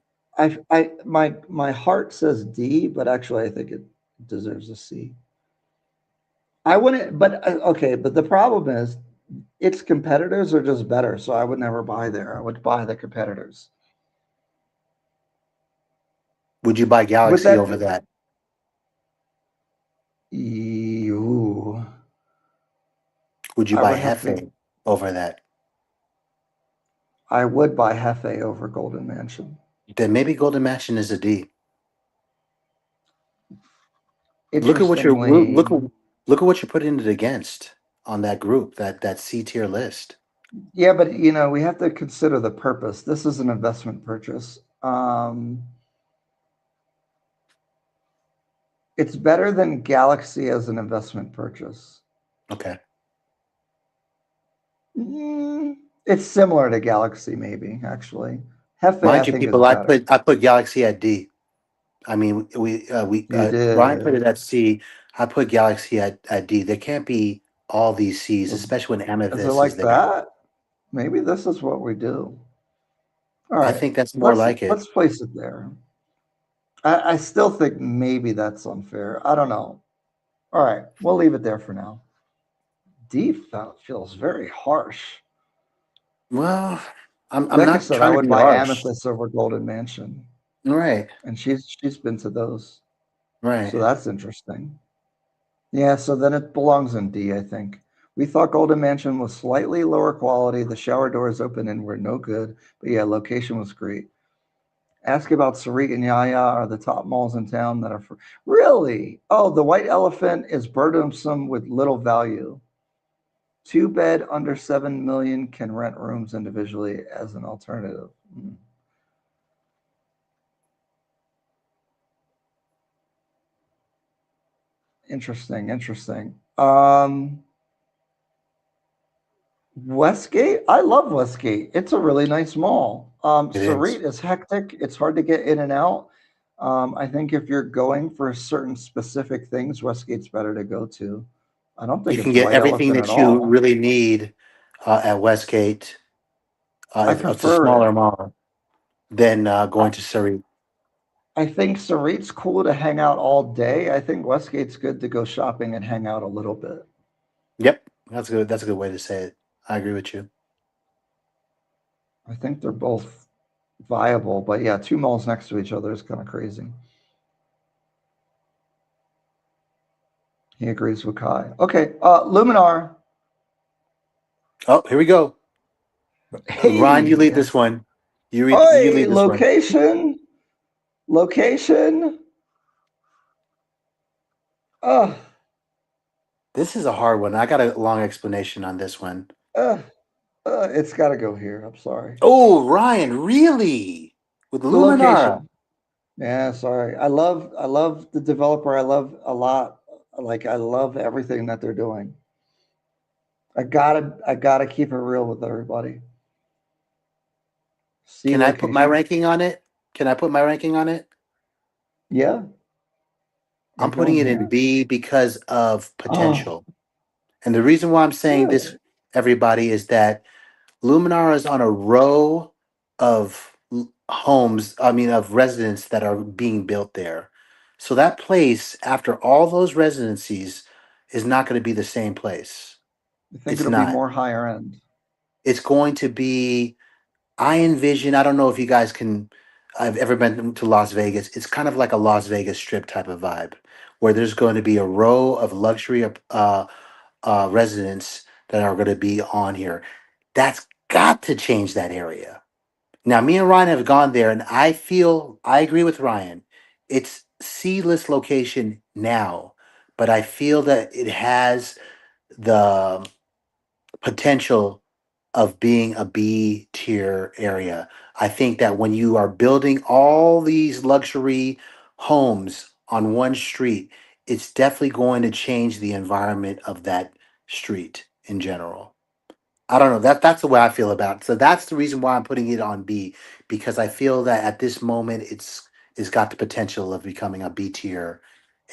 My heart says D, but actually I think it deserves a C. I wouldn't, but okay, but the problem is its competitors are just better, so I would never buy there. I would buy the competitors. Would you buy With Galaxy that, over that? ooh, Would you I buy would have to. Hefe over that? I would buy Hefe over Golden Mansion. Then maybe Golden Mansion is a D. Look at what you're Interestingly, look at what you're putting it against on that group, that C tier list. yeah, but we have to consider the purpose. This is an investment purchase. It's better than Galaxy as an investment purchase. Okay. Mm, it's similar to Galaxy, maybe actually. Hefe, I Mind you, think, is people, better. I put Galaxy at D. I mean, we You Ryan put it did. at C. I put Galaxy at D. There can't be all these C's, Is, especially when is it Amethyst is like there. that? Maybe this is what we do. All I right, think that's more let's like it. let's place it there. I still think maybe that's unfair. I don't know. All right, we'll leave it there for now. D feels very harsh. Well, I'm Becca not said I trying to would be buy harsh. Amethyst over Golden Mansion, Right, and she's been to those, so right. that's interesting. Yeah, so then it belongs in D, I think. We thought Golden Mansion was slightly lower quality. The shower doors open and were no good, but yeah, location was great. Ask about Sarit and Yaya are the top malls in town that are for really. Oh, the White Elephant is burdensome with little value. Two bed under 7 million can rent rooms individually as an alternative. Hmm. Interesting, interesting. Westgate, I love Westgate. It's a really nice mall. It is. Sarit is hectic. It's hard to get in and out. I think if you're going for certain specific things, Westgate's better to go to. I don't think You can it's get White everything Elephant at that you all. really need at Westgate. I if it's a prefer it. smaller mall, than I, going to Surrey. I think Sarit's cool to hang out all day. I think Westgate's good to go shopping and hang out a little bit. Yep, that's good. That's a good way to say it. I agree with you. I think they're both viable, but yeah, two malls next to each other is kind of crazy. He agrees with Kai. Okay, Luminar. Oh, here we go. Ryan, you lead Hey, this one. You oi, lead this one. location. Uh, This is a hard one. I got a long explanation on this one. uh, it's got to go here. I'm sorry. Oh, Ryan, really? With The Luminara? location. Yeah, sorry. I love the developer. I love a lot. Like I love everything that they're doing. I gotta keep it real with everybody. See Can I put my location. ranking on it? Can I put my ranking on it? Yeah, we're I'm putting going it in here. B because of Oh, potential. And the reason why I'm saying this, really? everybody, is that Luminara is on a row of homes, I mean, of residents that are being built there. So that place, after all those residencies, is not going to be the same place. I think It's it'll be not. more higher end. It's going to be, I envision, I don't know if you guys can, I've ever been to Las Vegas. It's kind of like a Las Vegas strip type of vibe where there's going to be a row of luxury residents that are going to be on here. That's got to change that area. Now, me and Ryan have gone there, and I agree with Ryan. It's C-list location now, but I feel that it has the potential of being a B tier area. I think that when you are building all these luxury homes on one street, it's definitely going to change the environment of that street in general. I don't know. That's the way I feel about it. So that's the reason why I'm putting it on B, because I feel that at this moment it's got the potential of becoming a B tier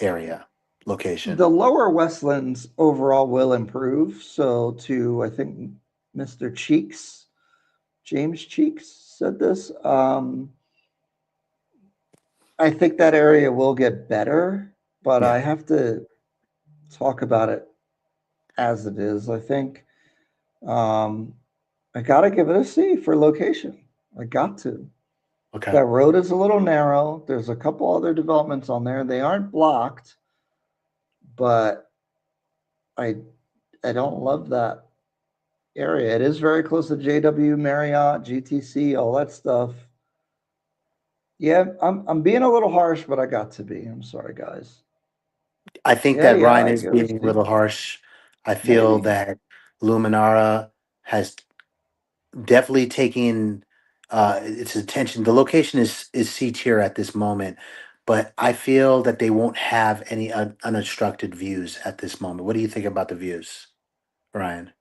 area location. The lower Westlands overall will improve. So to I think Mr. Cheeks, James Cheeks said this. I think that area will get better, but Yeah. I have to talk about it as it is. I think um, I got to give it a C for location. I got to. Okay. That road is a little narrow. There's a couple other developments on there. They aren't blocked, but I I don't love that area. It is very close to JW, Marriott, GTC, all that stuff. Yeah, I'm being a little harsh, but I got to be. I'm sorry, guys. I think Yeah, that yeah, Ryan I is give it a being a C. little harsh. I feel Maybe. that Luminara has definitely taken its attention. The location is C tier at this moment, but I feel that they won't have any unobstructed views at this moment. What do you think about the views, Ryan?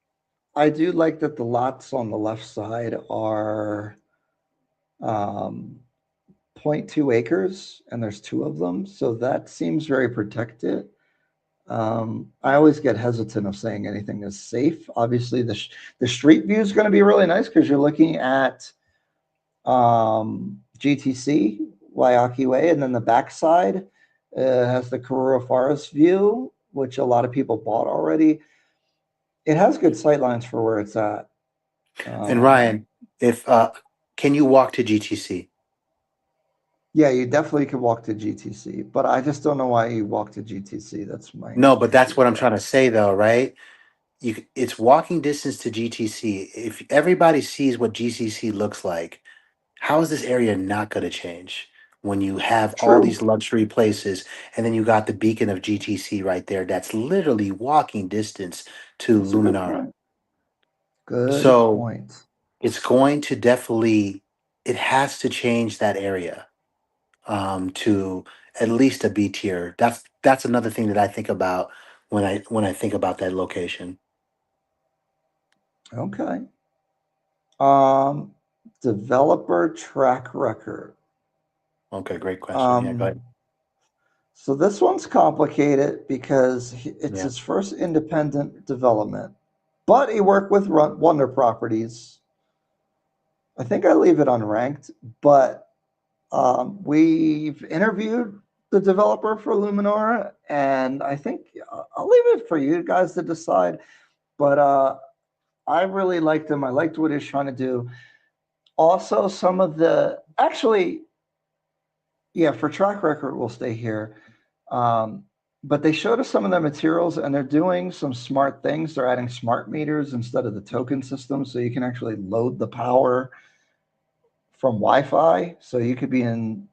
I do like that the lots on the left side are um, zero point 0.2 acres, and there's two of them, so that seems very protected. I always get hesitant of saying anything is safe. Obviously, the street view is going to be really nice because you're looking at GTC, Waiyaki Way, and then the backside has the Karura Forest view, which a lot of people bought already. It has good sightlines for where it's at. And Um, Ryan, if can you walk to GTC? yeah, you definitely could walk to GTC, but I just don't know why you walk to GTC. That's my No, but issue that's what with I'm that. trying to say, though, right? It's walking distance to GTC. If everybody sees what GTC looks like, how is this area not going to change when you have all True. these luxury places and then you got the beacon of GTC right there that's literally walking distance to That's a good Luminara. point. Good So point. it's going to definitely, it has to change that area to at least a B tier. That's another thing that I think about when I think about that location. Okay. Um, developer track record. Okay, great question. Yeah, go Um, ahead. so this one's complicated because it's Yeah. his first independent development, but he worked with Wonder Properties. I think I leave it unranked, but we've interviewed the developer for Luminara, and I think I'll leave it for you guys to decide. But I really liked him. I liked what he's trying to do. Also, some of the actually, yeah, for track record, we'll stay here. Um, but they showed us some of the materials, and they're doing some smart things. They're adding smart meters instead of the token system, so you can actually load the power from Wi-Fi. So you could be in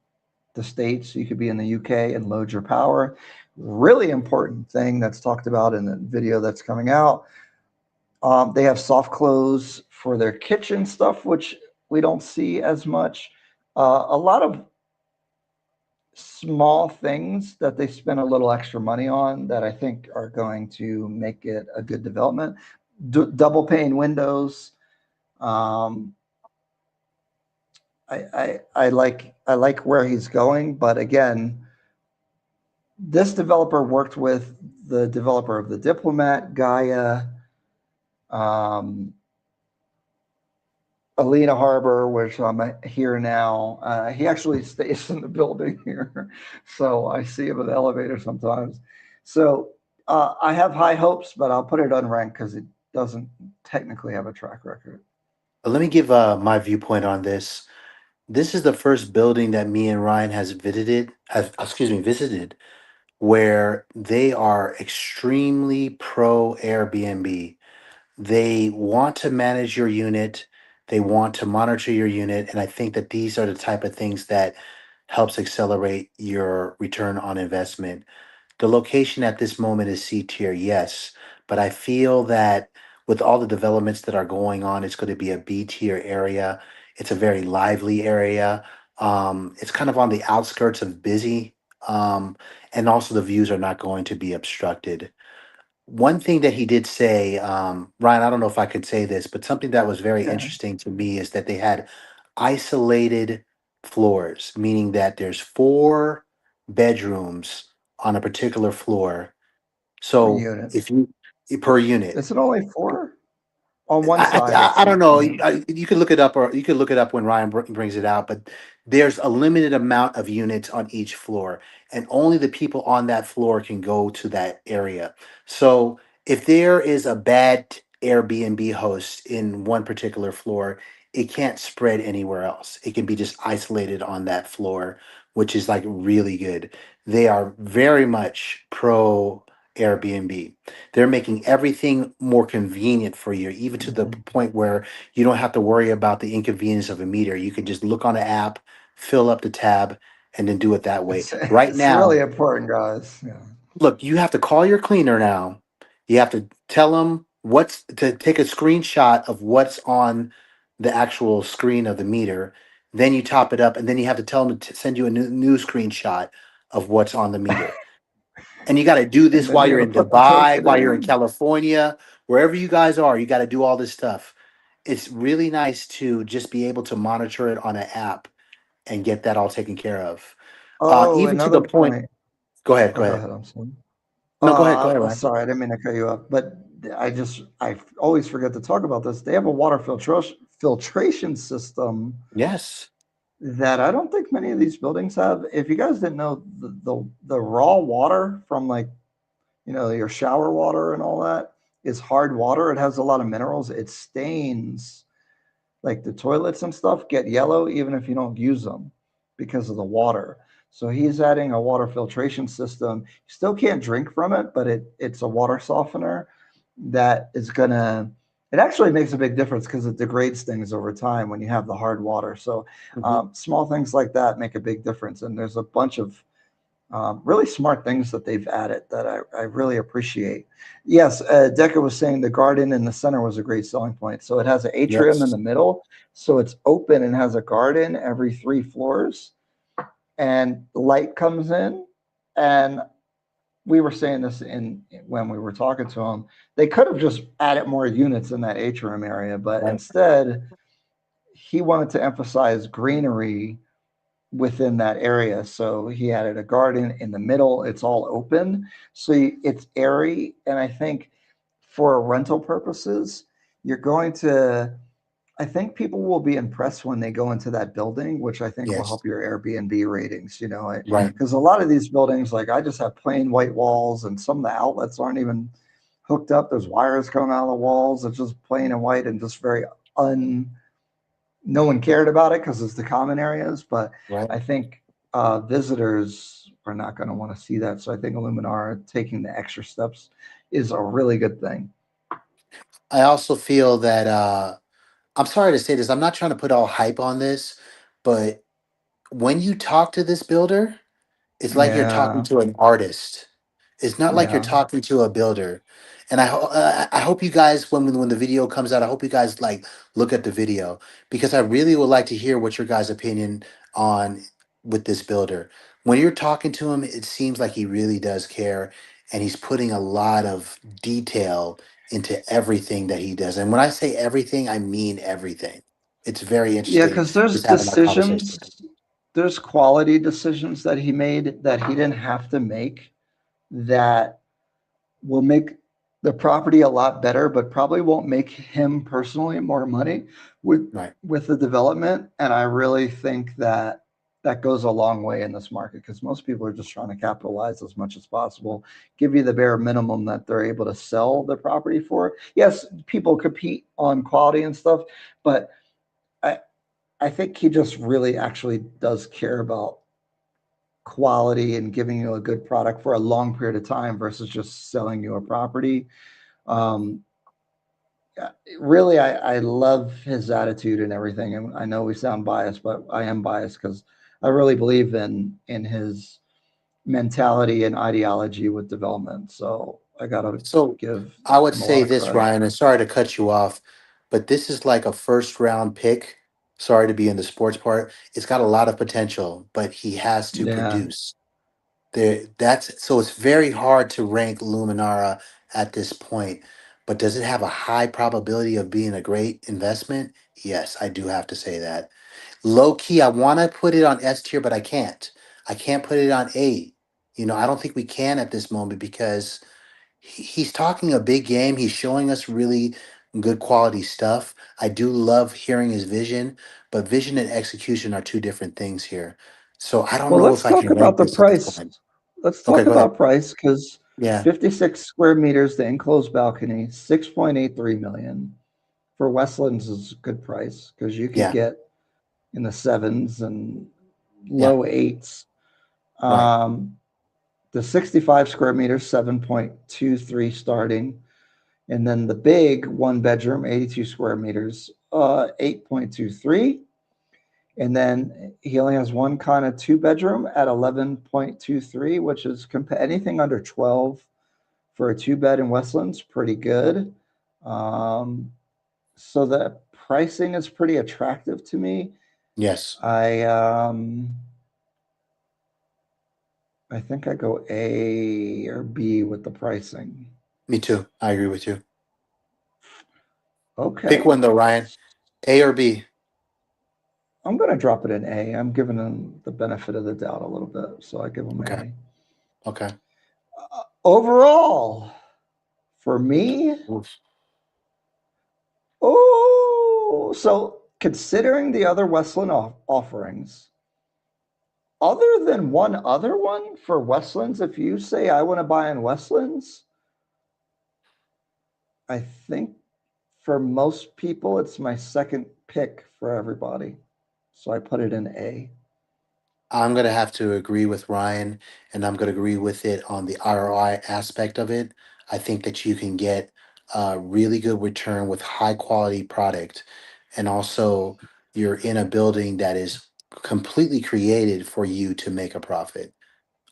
the States, you could be in the UK and load your power. Really important thing that's talked about in the video that's coming out. They have soft close for their kitchen stuff, which we don't see as much. A lot of small things that they spend a little extra money on that I think are going to make it a good development. Double pane windows. Um, I like where he's going, but again, this developer worked with the developer of the Diplomat, Gaia, um, Alina Harbor, which I'm here now. He actually stays in the building here, so I see him in the elevator sometimes. So I have high hopes, but I'll put it unranked because it doesn't technically have a track record. But let me give my viewpoint on this. This is the first building that me and Ryan has visited, where they are extremely pro Airbnb. They want to manage your unit, they want to monitor your unit, and I think that these are the type of things that helps accelerate your return on investment. The location at this moment is C tier, yes, but I feel that with all the developments that are going on, it's going to be a B tier area. It's a very lively area. It's kind of on the outskirts of busy, and also the views are not going to be obstructed. One thing that he did say, Ryan, I don't know if I could say this, but something that was very Yeah, interesting to me is that they had isolated floors, meaning that there's four bedrooms on a particular floor. per So unit. if you per unit, Is it only four? On one side, it's I don't know. 16. You could look it up, or you could look it up when Ryan brings it out. But there's a limited amount of units on each floor, and only the people on that floor can go to that area. So if there is a bad Airbnb host in one particular floor, it can't spread anywhere else. It can be just isolated on that floor, which is like really good. They are very much pro Airbnb. They're making everything more convenient for you, even to the Mhm. point where you don't have to worry about the inconvenience of a meter. You can just look on an app, fill up the tab, and then do it that way. Right It's really now, important, guys. Yeah. look, you have to call your cleaner now. You have to tell them what's to take a screenshot of what's on the actual screen of the meter. Then you top it up, and then you have to tell them to send you a new screenshot of what's on the meter. And you got to do And this then while you you're got to in put the Dubai, token while you're in in. California, wherever you guys are. You got to do all this stuff. It's really nice to just be able to monitor it on an app and get that all taken care of. Oh, Even to the another point. point. Go ahead. Oh, Go go ahead. ahead. I'm sorry. No, go ahead. Go ahead, Ryan. Sorry, I didn't mean to cut you off, but I always forget to talk about this. They have a water filtration system Yes. that I don't think many of these buildings have. If you guys didn't know, the raw water from like your shower water and all that is hard water. It has a lot of minerals. It stains like the toilets and stuff get yellow even if you don't use them because of the water. So he's adding a water filtration system. You still can't drink from it, but it's a water softener that is gonna. It actually makes a big difference because it degrades things over time when you have the hard water. So Hmm. small things like that make a big difference. And there's a bunch of really smart things that they've added that I really appreciate. Yes, Decker was saying the garden in the center was a great selling point. So it has an atrium in Yes. the middle. So it's open and has a garden every 3 floors, and light comes in. And we were saying this in when we were talking to him. They could have just added more units in that atrium area, but Right. instead he wanted to emphasize greenery within that area. So he added a garden in the middle. It's all open. So it's airy. And I think for rental purposes, you're going to I think people will be impressed when they go into that building, which I think will Yes. help your Airbnb ratings, Right. because a lot of these buildings, like I just have plain white walls and some of the outlets aren't even hooked up. There's wires coming out of the walls. It's just plain and white and just very un, no one cared about it because it's the common areas. But Right. I think visitors are not going to want to see that. So I think Luminara taking the extra steps is a really good thing. I also feel that I'm sorry to say this. I'm not trying to put all hype on this, but when you talk to this builder, it's like you're talking Yeah. to an artist. It's not like you're Yeah. talking to a builder. And I hope you guys, when the video comes out, I hope you guys like look at the video because I really would like to hear what your guys' opinion on with this builder. When you're talking to him, it seems like he really does care, and he's putting a lot of detail into everything that he does. And when I say everything, I mean everything. It's very Yeah, interesting because there's just having that conversation with him. decisions, there's quality decisions that he made that he didn't have to make that will make the property a lot better, but probably won't make him personally more money with Right. with the development. And I really think that that goes a long way in this market because most people are just trying to capitalize as much as possible, give you the bare minimum that they're able to sell the property for. Yes, people compete on quality and stuff, but I, I think he just really actually does care about quality and giving you a good product for a long period of time versus just selling you a property. Um, yeah, really, I love his attitude and everything. And I know we sound biased, but I am biased because I really believe in his mentality and ideology with development. So I gotta So give I would him a say lot of this, credit. Ryan, and sorry to cut you off, but this is like a first round pick. Sorry to be in the sports part. It's got a lot of potential, but he has to Yeah. produce. There, that's so it's very hard to rank Luminara at this point. But does it have a high probability of being a great investment? Yes, I do have to say that. Low key, I want to put it on S tier, but I can't. I can't put it on A. I don't think we can at this moment because he's talking a big game. He's showing us really good quality stuff. I do love hearing his vision, but vision and execution are two different things here. So I don't Well, know let's if I talk can about rank the this at this price. point. Let's Okay, talk go ahead. about price because Yeah, 56 square meters, the enclosed balcony, 6.83 million for Westlands is a good price because you could yeah, get in the sevens and yeah, low eights. right. Um, the 65 square meters, 7.23 starting. And then the big one bedroom, 82 square meters, 8.23. And then he only has one kind of two bedroom at 11.23, which is anything under 12 for a two bed in Westlands, pretty good. Um, so the pricing is pretty attractive to me. Yes, I I think I go A or B with the pricing. me too. I agree with you. Pick Okay. one though, Ryan. A or B. I'm going to drop it in A. I'm giving them the benefit of the doubt a little bit, so I give them Okay, A. okay. Overall, for me, Oof. oh, so considering the other Westland offerings, other than one other one for Westlands, if you say I want to buy in Westlands, I think for most people, it's my second pick for everybody. So I put it in A. I'm gonna have to agree with Ryan, and I'm gonna agree with it on the ROI aspect of it. I think that you can get a really good return with high quality product, and also you're in a building that is completely created for you to make a profit.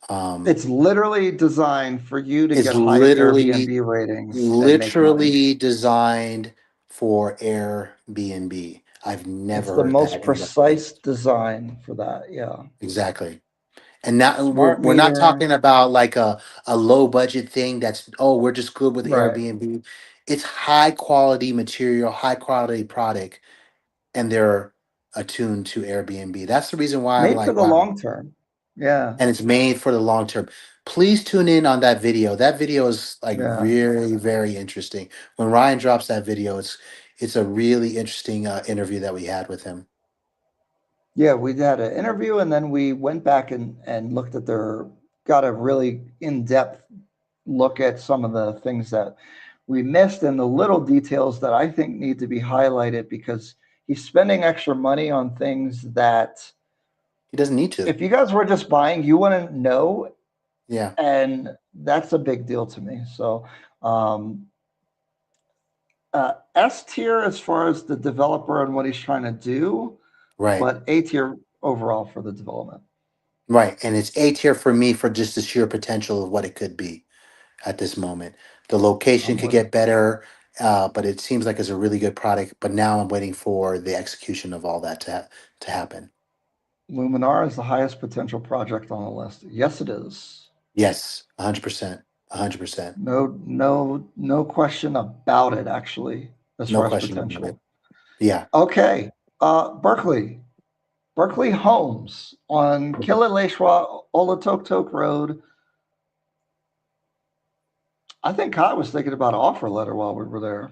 Um, It's literally designed for you to it's get high literally Airbnb ratings and make money. literally designed for Airbnb. I've It's never the heard most that anywhere else. precise design for that. Yeah. Exactly. And now we're Smart we're not meter. talking about like a low budget thing that's, oh, we're just good with Right. Airbnb. It's high quality material, high quality product, and they're attuned to Airbnb. That's the reason why I'm Made for like, the wow. long term. Yeah. And it's made for the long term. Please tune in on that video. That video is like Yeah. very, very interesting. When Ryan drops that video, it's a really interesting interview that we had with him. Yeah, we had an interview and then we went back and looked at got a really in-depth look at some of the things that we missed and the little details that I think need to be highlighted because he's spending extra money on things that He doesn't need to. if you guys were just buying, you wouldn't know. Yeah. And that's a big deal to me. So, S tier as far as the developer and what he's trying to do, Right. but A tier overall for the development. Right. And it's A tier for me for just the sheer potential of what it could be at this moment. The location I'm could with get it. better, but it seems like it's a really good product. But now I'm waiting for the execution of all that to happen. Luminara is the highest potential project on the list. Yes, it is. Yes, 100%. 100%. No question about it, actually, as No far as question about it. potential. Yeah. Okay. Berkeley Homes on Kilauea Olatoktok Road. I think Kai was thinking about an offer letter while we were there.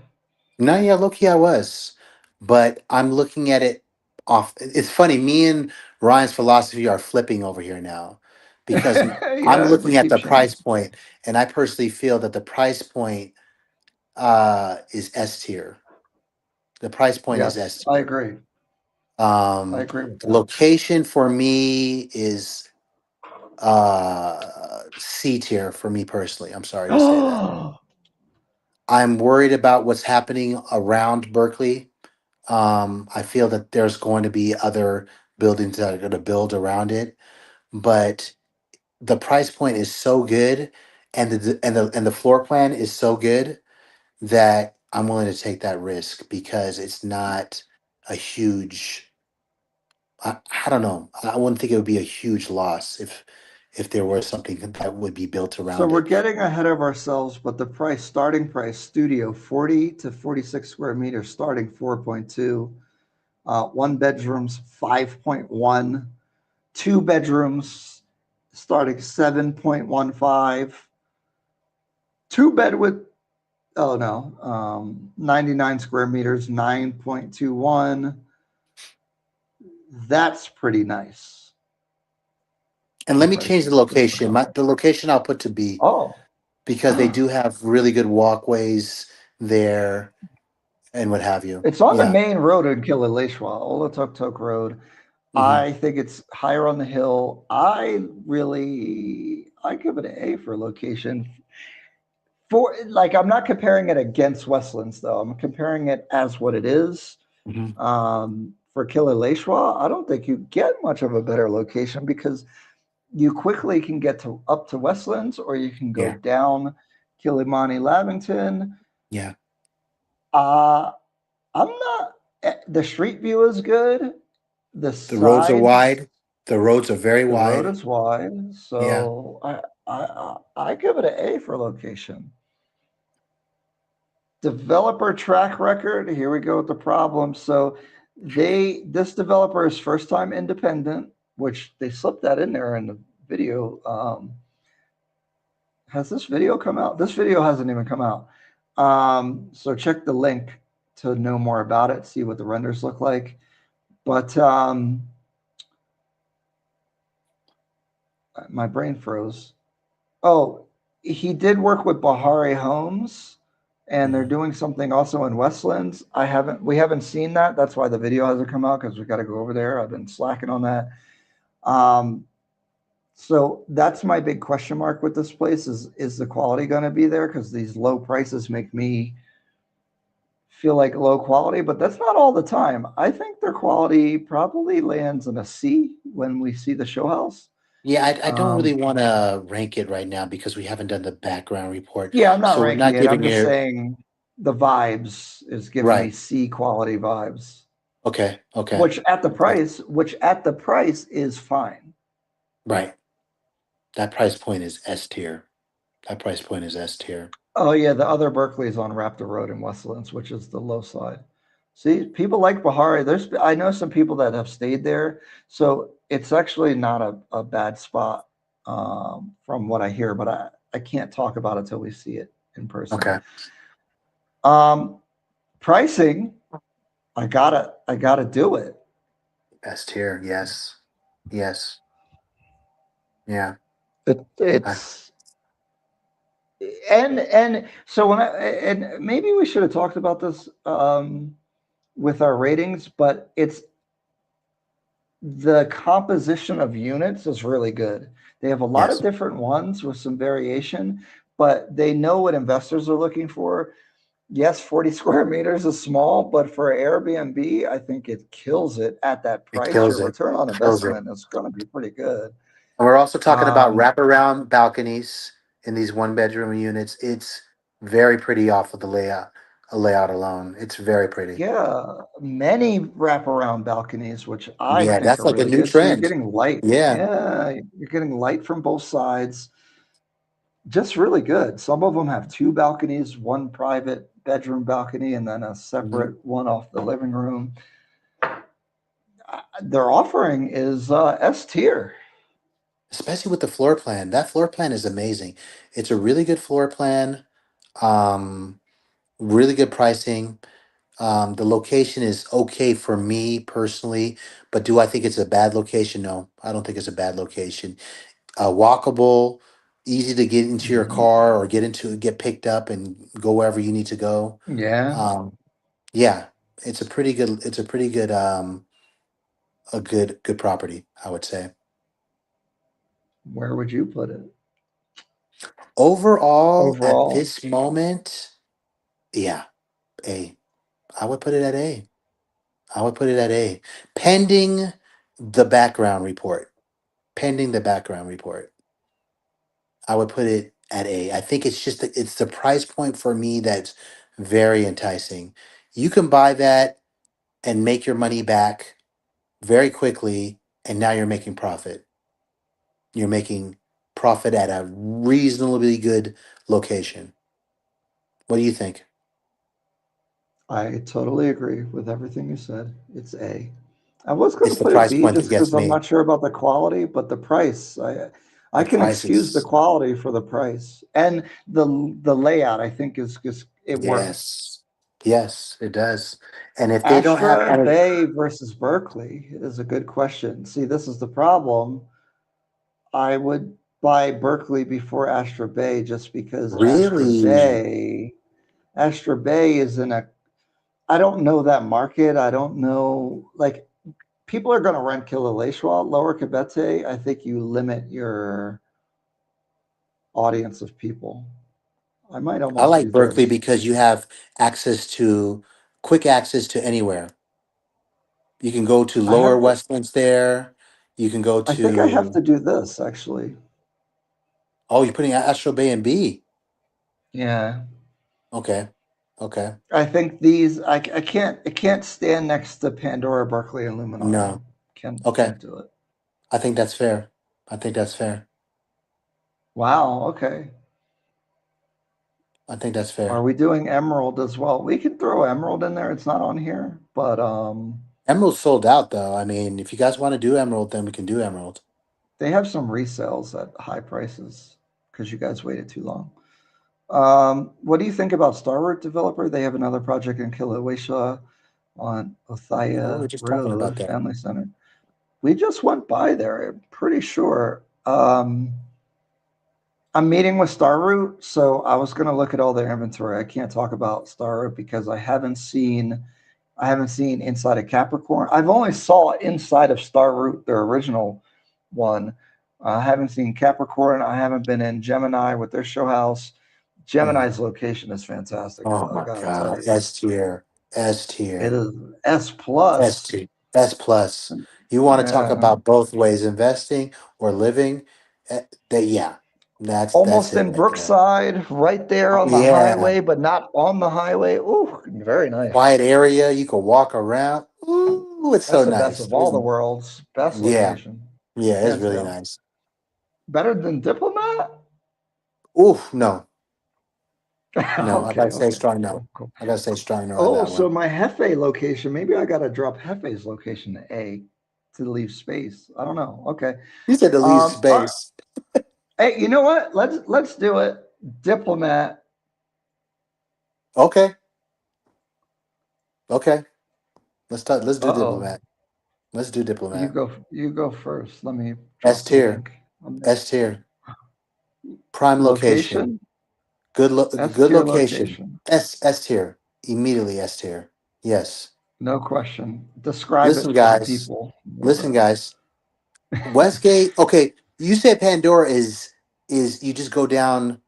No, yeah, low key I was. But I'm looking at it off. It's funny, me and Ryan's philosophy are flipping over here now because I'm Yeah, we looking at keep the price changing. point, and I personally feel that the price point is S tier. The price point is Yes, S I tier. agree. I Um, agree with the that. location for me is C tier for me personally. I'm sorry to say that. I'm worried about what's happening around Berkeley. I feel that there's going to be other buildings that are going to build around it, but the price point is so good, and the floor plan is so good that I'm willing to take that risk because it's not a huge. I don't know. I wouldn't think it would be a huge loss if there was something that would be built So around we're it. getting ahead of ourselves, but the starting price, studio 40 to 46 square meters, starting 4.2. One bedrooms 5.1. Two bedrooms starting 7.15. Two bed with 99 square meters, 9.21. That's pretty nice And let for me change the prices just for location. context. The location I'll put to B Oh, because they do have really good walkways there and what have you. it's on the Yeah. main road in Kilauea, Olatoktok Road. Hmm. I think it's higher on the hill. I give it an A for location. For like, I'm not comparing it against Westlands though. I'm comparing it as what it is. Hmm. For Kilauea, I don't think you get much of a better location because you quickly can get to up to Westlands or you can go Yeah. down Kilimani Lavington. Yeah. Uh, I'm not. The street view is good. The The roads are sides, wide. The roads are very the road wide. is wide, Yeah. so I give it an A for location. Developer track record. Here we go with the problem. So this developer is first time independent, which they slipped that in there in the video. Has this video come out? This video hasn't even come out. So check the link to know more about it, see what the renders look like. But my brain froze. Oh, he did work with Bahari Homes, and they're Mhm. doing something also in Westlands. We haven't seen that. That's why the video hasn't come out because we got to go over there. I've been slacking on that. Um, so that's my big question mark with this place is the quality going to be there? Because these low prices make me feel like low quality, but that's not all the time. I think their quality probably lands in a C when we see the show house. Yeah, I don't really Um, want to rank it right now because we haven't done the background report. Yeah, I'm not So we're ranking not it. I'm giving just you saying the vibes is giving me right. C quality vibes, Okay. Okay. which at the Okay. price is fine. Right. That price point is S tier. That price point is S tier. Oh yeah, the other Berkeley is on Raptor Road in Westlands, which is the low side. See, people like Bahari. I know some people that have stayed there, so it's actually not a bad spot from what I hear, but I can't talk about it till we see it in person. Okay. Um, Pricing, I gotta do it. S tier, yes, yes, yeah. It I, it's and so when I and maybe we should have talked about this with our ratings, but it's the composition of units is really good. They have a lot of yes, different ones with some variation, but they know what investors are looking for. Yes, 40 square meters is small, but for Airbnb, I think it kills it at that it price. Your kills it, return on kills it. investment is going to be pretty good. And we're also talking about Um, wraparound balconies in these one bedroom units. It's very pretty off of the layout alone. It's very pretty. yeah, many wraparound balconies, which I Yeah, think that's are like a really new good. So you're trend. getting light. Yeah. Yeah, you're getting light from both sides. Just really good. Some of them have two balconies, one private bedroom balcony, and then a Mhm. separate one off the living room. Their offering is S tier. Especially with the floor plan. That floor plan is amazing. It's a really good floor plan. Um, really good pricing. The location is okay for me personally, but do I think it's a bad location? No, I don't think it's a bad location. Walkable, easy to get into your Mhm. car or get picked up and go wherever you need to go. Yeah. Um, yeah, it's a pretty good a good property, I would say. Where would you put it Overall, at overall? this moment, yeah, A. I would put it at A. I would put it at A. Pending the background report. Pending the background report. I would put it at A. I think it's just it's the price point for me that's very enticing. You can buy that and make your money back very quickly, and now you're making profit. You're making profit at a reasonably good location. What do you think? I totally agree with everything you said. It's A. I was going It's to the put it price B point just that gets because I'm me. not sure about the quality, but the price, I The can price excuse the is quality for the price and the layout. I think is just it works. yes, yes, it does. And if they don't have Astra any, Bay versus Berkeley is a good question. See, this is the problem. I would buy Berkeley before Astra Bay just because really, Astra Bay is in a I don't know that market. I don't know like people are going to rent Kilauea, Lower Kabete. I think you limit your audience of people. I might I almost do like Berkeley this. because you have access to quick access to anywhere. You can go to I Lower have to. Westlands there. You can go I think I have to to do this actually. oh, you're putting Astro Bay and B. Yeah, Okay, okay. I think these. I can't stand next to Pandora, Berkeley, and Luminara. No, Can't okay. can't do it. I think that's fair. I think that's fair. Wow. Okay. I think that's Are fair. we doing Emerald as well? We can throw Emerald in there. It's not on here, but Emerald's sold out though. I mean, if you guys want to do Emerald, then we can do Emerald. they have some resales at high prices because you guys waited too long. What do you think about Starwood Developer? They have another project in Kilauea on Well, we're Othaya just talking about Road that. Family Center. We just went by there. I'm pretty sure. I'm meeting with Starroot, so I was going to look at all their inventory. I can't talk about Starroot because I haven't seen inside of Capricorn. I've only saw inside of Starroot, their original one. I haven't seen Capricorn. I haven't been in Gemini with their show house. Mm. Gemini's location is fantastic, Oh though. I my gotta tell God. you, S tier. S it tier. is S S plus. tier. S plus. You want to talk Yeah, about both ways, investing or living? That yeah. That's almost it in right there. Brookside, right there Oh, on the yeah. highway, but not on the highway. Ooh, very nice. Quiet area. You can walk around. Ooh, it's That's so the best nice. of all the worlds. Best Yeah. location, Yeah, it's hands really down. nice. Better than Diplomat? Ooh, no. No, I Okay, gotta say okay, strong no. cool, cool. I gotta say strong no on Oh, that so one. my Hefe location, maybe I gotta drop Hefe's location to A to leave space. I don't know. Okay. You said to leave All right. space. Hey, you know what? Let's do it. Diplomat, Okay. Okay, let's talk. Let's do Uh-oh. diplomat. Let's do diplomat. You go first. Let me S drop the tier. link. Um, S tier. Prime location. Location, S Good tier location. location. S tier. Immediately S tier. Yes. No question. Describe Listen, it for the guys. people. Listen, guys. Westgate. Okay, you said Pandora is you just go down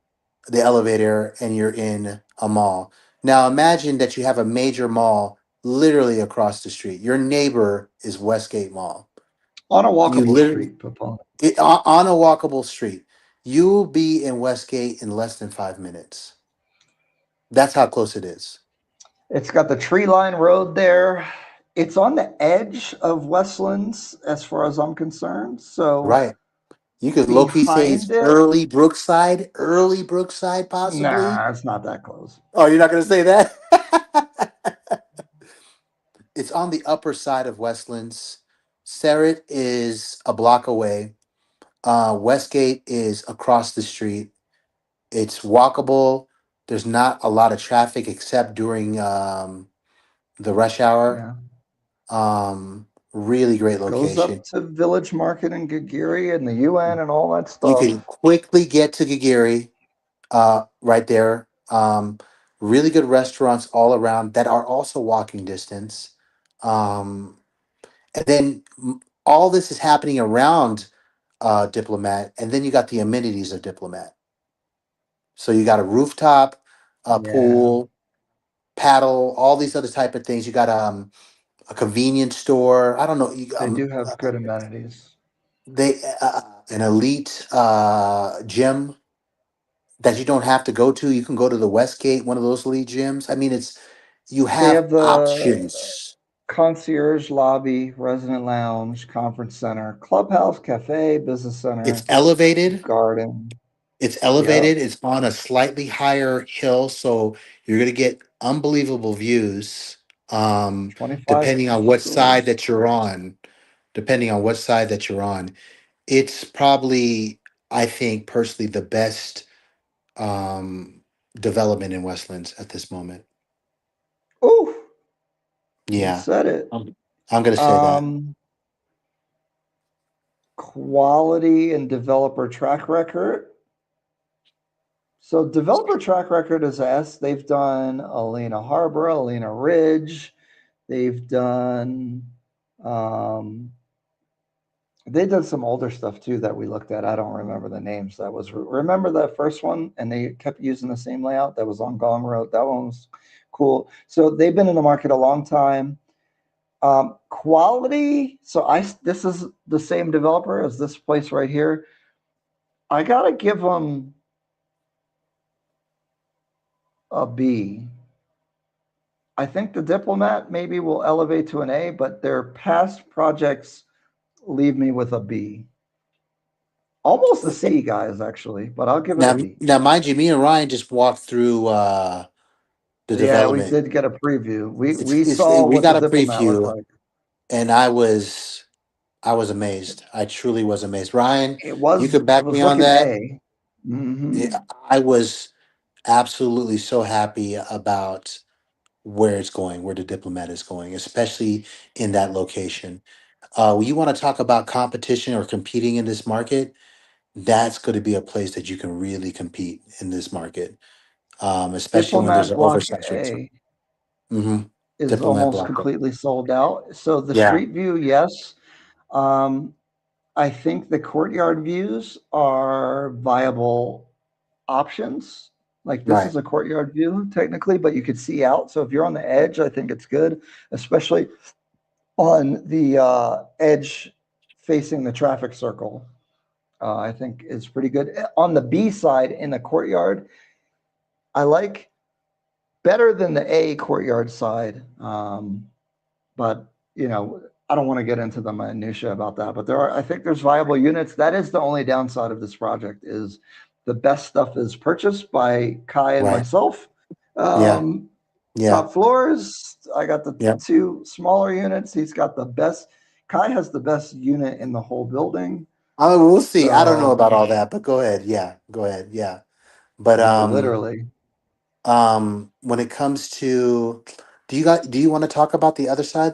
the elevator and you're in a mall. Now imagine that you have a major mall literally across the street. Your neighbor is Westgate Mall. On a You walkable literally street, Papone. on a walkable street. You'll be in Westgate in less than 5 minutes. That's how close it is. It's got the tree line road there. It's on the edge of Westlands, as far as I'm concerned. So Right. You could low key say behind it's it, Early Brookside, possibly. nah, it's not that close. Oh, you're not going to say that? It's on the upper side of Westlands. Serret is a block away. Westgate is across the street. It's walkable. There's not a lot of traffic except during the rush hour. Yeah. Really great Goes up location. to Village Market and Gagiri and the UN and all that You can stuff. quickly get to Gigiri right there. Really good restaurants all around that are also walking distance. Um, and then all this is happening around Diplomat, and then you got the amenities of Diplomat. So you got a rooftop, a Yeah. pool, paddle, all these other type of things. You got a convenience store. I don't know. They do have good amenities. They an elite gym that you don't have to go to. You can go to the Westgate, one of those elite gyms. I mean, it's you They have have the options. concierge lobby, resident lounge, conference center, clubhouse, cafe, business It's center, elevated. garden. It's Yep. elevated. It's on a slightly higher hill, so you're going to get unbelievable views. 25 Depending on what side stories. that you're on, depending on what side that you're on, it's probably, I think, personally, the best development in Westlands at this moment. Ooh, you Yeah, said it. I'm going to say that. Um, Quality and developer track record. So developer track record is S. They've done Alena Harbor, Alena Ridge. They've done um, they did some older stuff too that we looked at. I don't remember the names. That was remember that first one, and they kept using the same layout that was on Gong Road. That one was cool. So they've been in the market a long time. Quality. So I this is the same developer as this place right here. I gotta give them a B. I think the Diplomat maybe will elevate to an A, but their past projects leave me with a B. Almost a C, guys, actually, but I'll give it a B. Now, mind you, me and Ryan just walked through the Yeah, we development. did get a preview. We It's saw we what the got a Diplomat looked preview, like. and I was amazed. I truly was amazed. Ryan, you could It back was me on looking that. A. Hmm. Yeah, I was absolutely so happy about where it's going, where the diplomat is going, especially in that location. You want to talk about competition or competing in this market? That's going to be a place that you can really compete in this market, especially when there's Diplomat an Block oversaturation. A Mm-hmm. is Diplomat almost block. completely sold out. So the Yeah. street view, yes. Um, I think the courtyard views are viable options. Like this Right. is a courtyard view technically, but you could see out. So if you're on the edge, I think it's good, especially on the edge facing the traffic circle. I think is pretty good. On the B side in the courtyard, I like better than the A courtyard side. But I don't want to get into the minutia about that. But I think there's viable units. That is the only downside of this project is the best stuff is purchased by Kai and Right. myself. Yeah. Um, Yeah. Top floors, I got the Yeah. two smaller units. He's got the best. Kai has the best unit in the whole building. I mean, we'll see. I don't know So about all that, but go ahead. Yeah. Go ahead. Yeah. But no, literally. when it comes to Do you want to talk about the other side?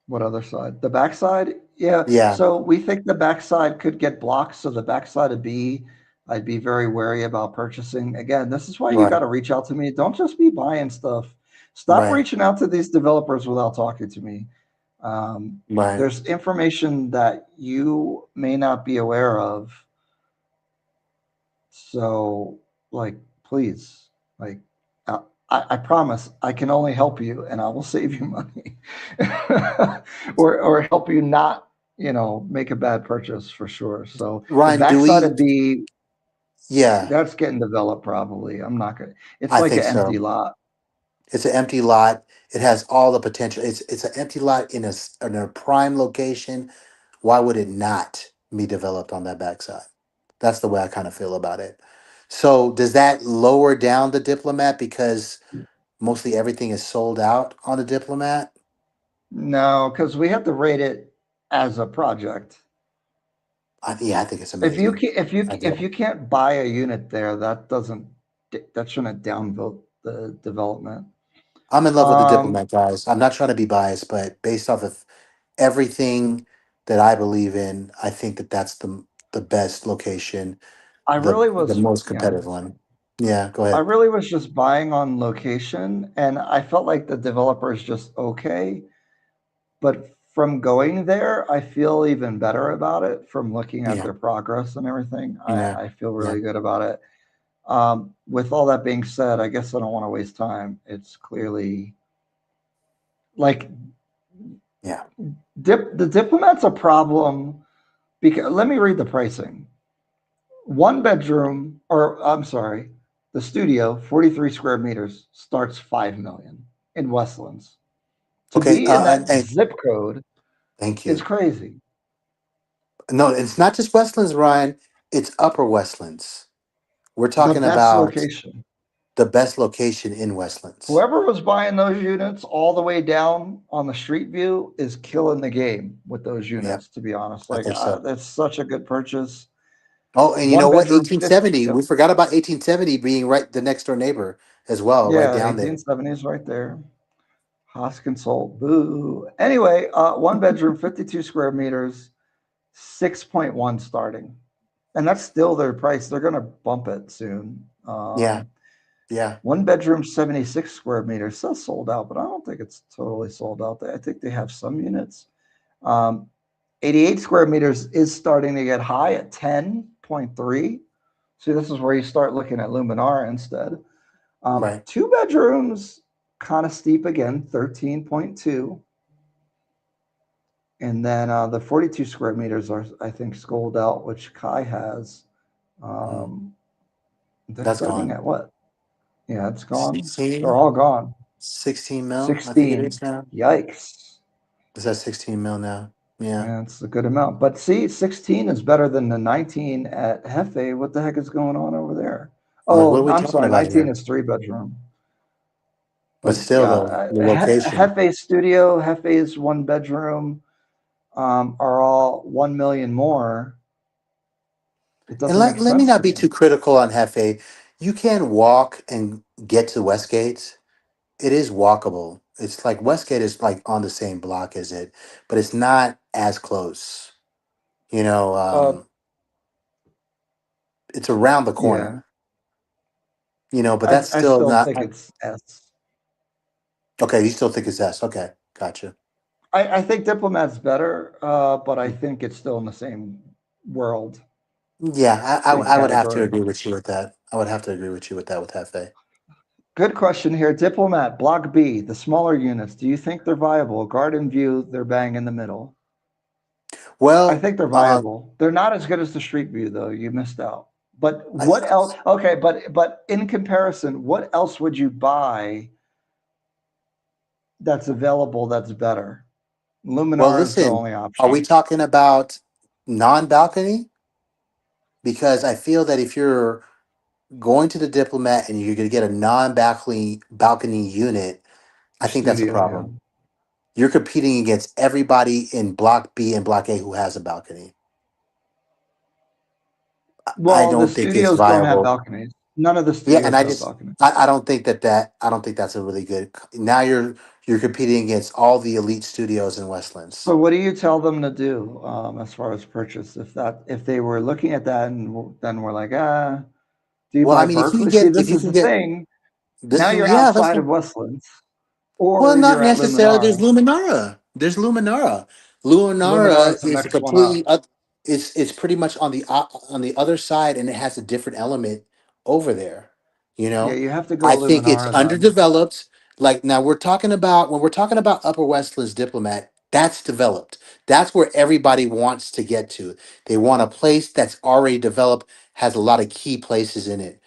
What other side? The backside? Yeah. Yeah. So we think the backside could get blocked. So the backside would be, I'd be very wary about purchasing. Again, this is why you got Right. to reach out to me. Don't just be buying stuff. Stop Right. reaching out to these developers without talking to me. Right. There's information that you may not be aware of. So, like, please, like, I promise I can only help you and I will save you money or help you not, make a bad purchase for sure. So the Ryan, do backside we? of B, Yeah, that's getting developed probably. I'm not gonna, it's I like think an empty so. lot. It's an empty lot. It has all the potential. It's an empty lot in a prime location. Why would it not be developed on that backside? That's the way I kind of feel about it. So does that lower down the diplomat because mostly everything is sold out on the diplomat? No, because we have to rate it as a project. Yeah, I think it's If you amazing. can, if you I if do. you can't buy a unit there, that shouldn't downvote the development. I'm in love with the Um, diplomat, guys. I'm not trying to be biased, but based off of everything that I believe in, I think that that's the best location, I really the was, most yeah, competitive one. Yeah, go I ahead. really was just buying on location, and I felt like the developer is just okay. But from going there, I feel even better about it. From looking at Yeah, their progress and everything, yeah, I feel yeah, really good about it. With all that being said, I guess I don't want to waste time. It's clearly like yeah. the diplomat's a problem because let me read the pricing. One bedroom, or I'm sorry, the studio, 43 square meters, starts 5 million in Westlands. To Okay, be in that and zip code thank is you. crazy. No, it's not just Westlands, Ryan. It's Upper Westlands. We're The talking best about location. the best location in Westlands. Whoever was buying those units all the way down on the street view is killing the game with those Yeah, units, to be honest. I Like, think so. that's such a good purchase. Oh, and you One know what? bedroom, 50, 1870. yep. We forgot about 1870 being right the next door neighbor as well, right Yeah, down there. 1870s right there. Haas Consult, boo. Anyway, one bedroom, 52 square meters, 6.1 starting. And that's still their price. They're going to bump it soon. Yeah, yeah. One bedroom, 76 square meters, says sold out, but I don't think it's totally sold out. I think they have some units. Um, 88 square meters is starting to get high at 10.3. See, this is where you start looking at Luminara instead. Right. Two bedrooms, kind of steep again, 13.2. And then the 42 square meters are, I think, sold out, which Kai has. Mm, Um, they're that's starting gone. at what? Yeah, it's gone. They're 16, all gone. 16 mil, I think it 16. is now. Yikes. Is that 16 mil now? Yeah. Yeah, it's a good amount. But see, 16 is better than the 19 at Hefe. What the heck is going on over there? I'm like, what are Oh, we I'm talking sorry. about 19 here? is three bedroom. But But still, yeah, though, the location. Hefe Studio, Hefe's one bedroom are all 1 million more. It And doesn't make let me sense not to be me. too critical on Hefe. You can walk and get to Westgate. It is walkable. It's like Westgate is like on the same block as it, but it's not as close. You know, Uh, it's around the yeah, corner. You know, but that's I still still not. think it's S. Okay, you still think it's S. Okay, gotcha. I think Diplomat's better, but I think it's still in the same world, Yeah, same I would have to category. agree with you with that. I would have to agree with you with that with Hefe. Good question here. Diplomat, Block B, the smaller units. Do you think they're viable? Garden View, they're bang in the middle. I Well, think they're viable. They're not as good as the Street View, though. You missed out. But I, what else? Okay, but in comparison, what else would you buy that's available that's better? well, Luminar is the listen, only are we option. talking about non-balcony? Because I feel that if you're going to the Diplomat and you're going to get a non-balcony unit, I think that's a Studio, yeah. problem. You're competing against everybody in Block B and Block A who has a balcony. I Well, the don't think it's studios don't have viable. balconies. None of the Yeah, and studios have balcony. I don't think I don't think that's a really good. Now you're competing against all the elite studios in Westlands. So what do you tell them to do as far as purchase? If they were looking at that and then we're like, do you Well, I buy mean, if you can Berkeley? See, get if this you is can the get thing. this Now is you're yeah, that's outside the of Westlands, well, or not you're at necessarily. There's Luminara. Luminara. There's Luminara. Luminara is Luminara the is a next one up. completely it's pretty much on the other side, and it has a different element over there. You Yeah, know, you have to I go think it's Luminara then. underdeveloped. Like now, we're talking about when we're talking about Upper Westlands Diplomat. That's developed. That's where everybody wants to get to. They want a place that's already developed, has a lot of key places in it.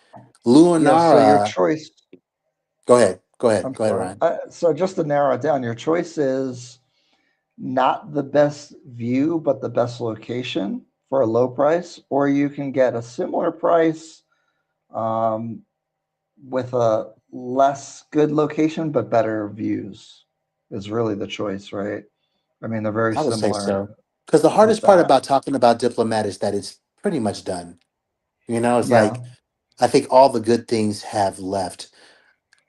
Yeah, so your Luminara. choice, Go ahead. Go ahead. I'm Go ahead, sorry. Ryan. So just to narrow it down, your choice is not the best view, but the best location for a low price, or you can get a similar price um, with a less good location but better views. Is really the choice, right? I mean, they're very I would say similar so. Because the with hardest part that. about talking about Diplomat is that it's pretty much done. You know, it's Yeah. like I think all the good things have left.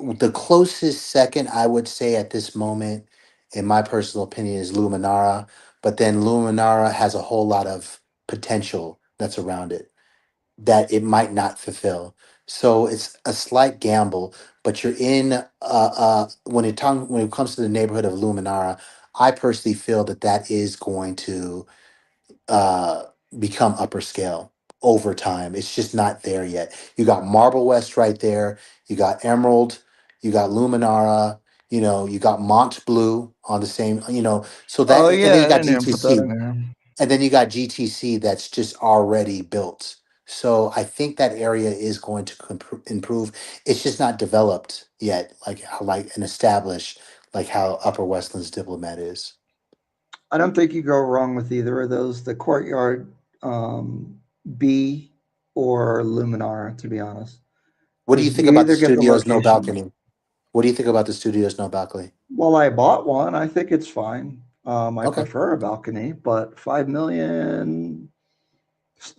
The closest second I would say at this moment, in my personal opinion, is Luminara. But then Luminara has a whole lot of potential that's around it that it might not fulfill. So it's a slight gamble, but you're in when it comes to the neighborhood of Luminara, I personally feel that that is going to uh, become upper scale over time. It's just not there yet. You got Marble West right there. You got Emerald. You got Luminara. You know, you got Mont Bleu on the same. You know, so Oh that and then yeah, you I got didn't even put that in GTC, there. and then you got GTC that's just already built. So I think that area is going to improve. It's just not developed yet, like and established like how Upper Westlands Diplomat is. I don't think you go wrong with either of those. The Courtyard um, B or Luminar, to be honest, What do you because think you about the either get the studios no location. balcony? What do you think about the studios no balcony? Well, I bought one. I think it's fine. I Okay. prefer a balcony, but 5 million.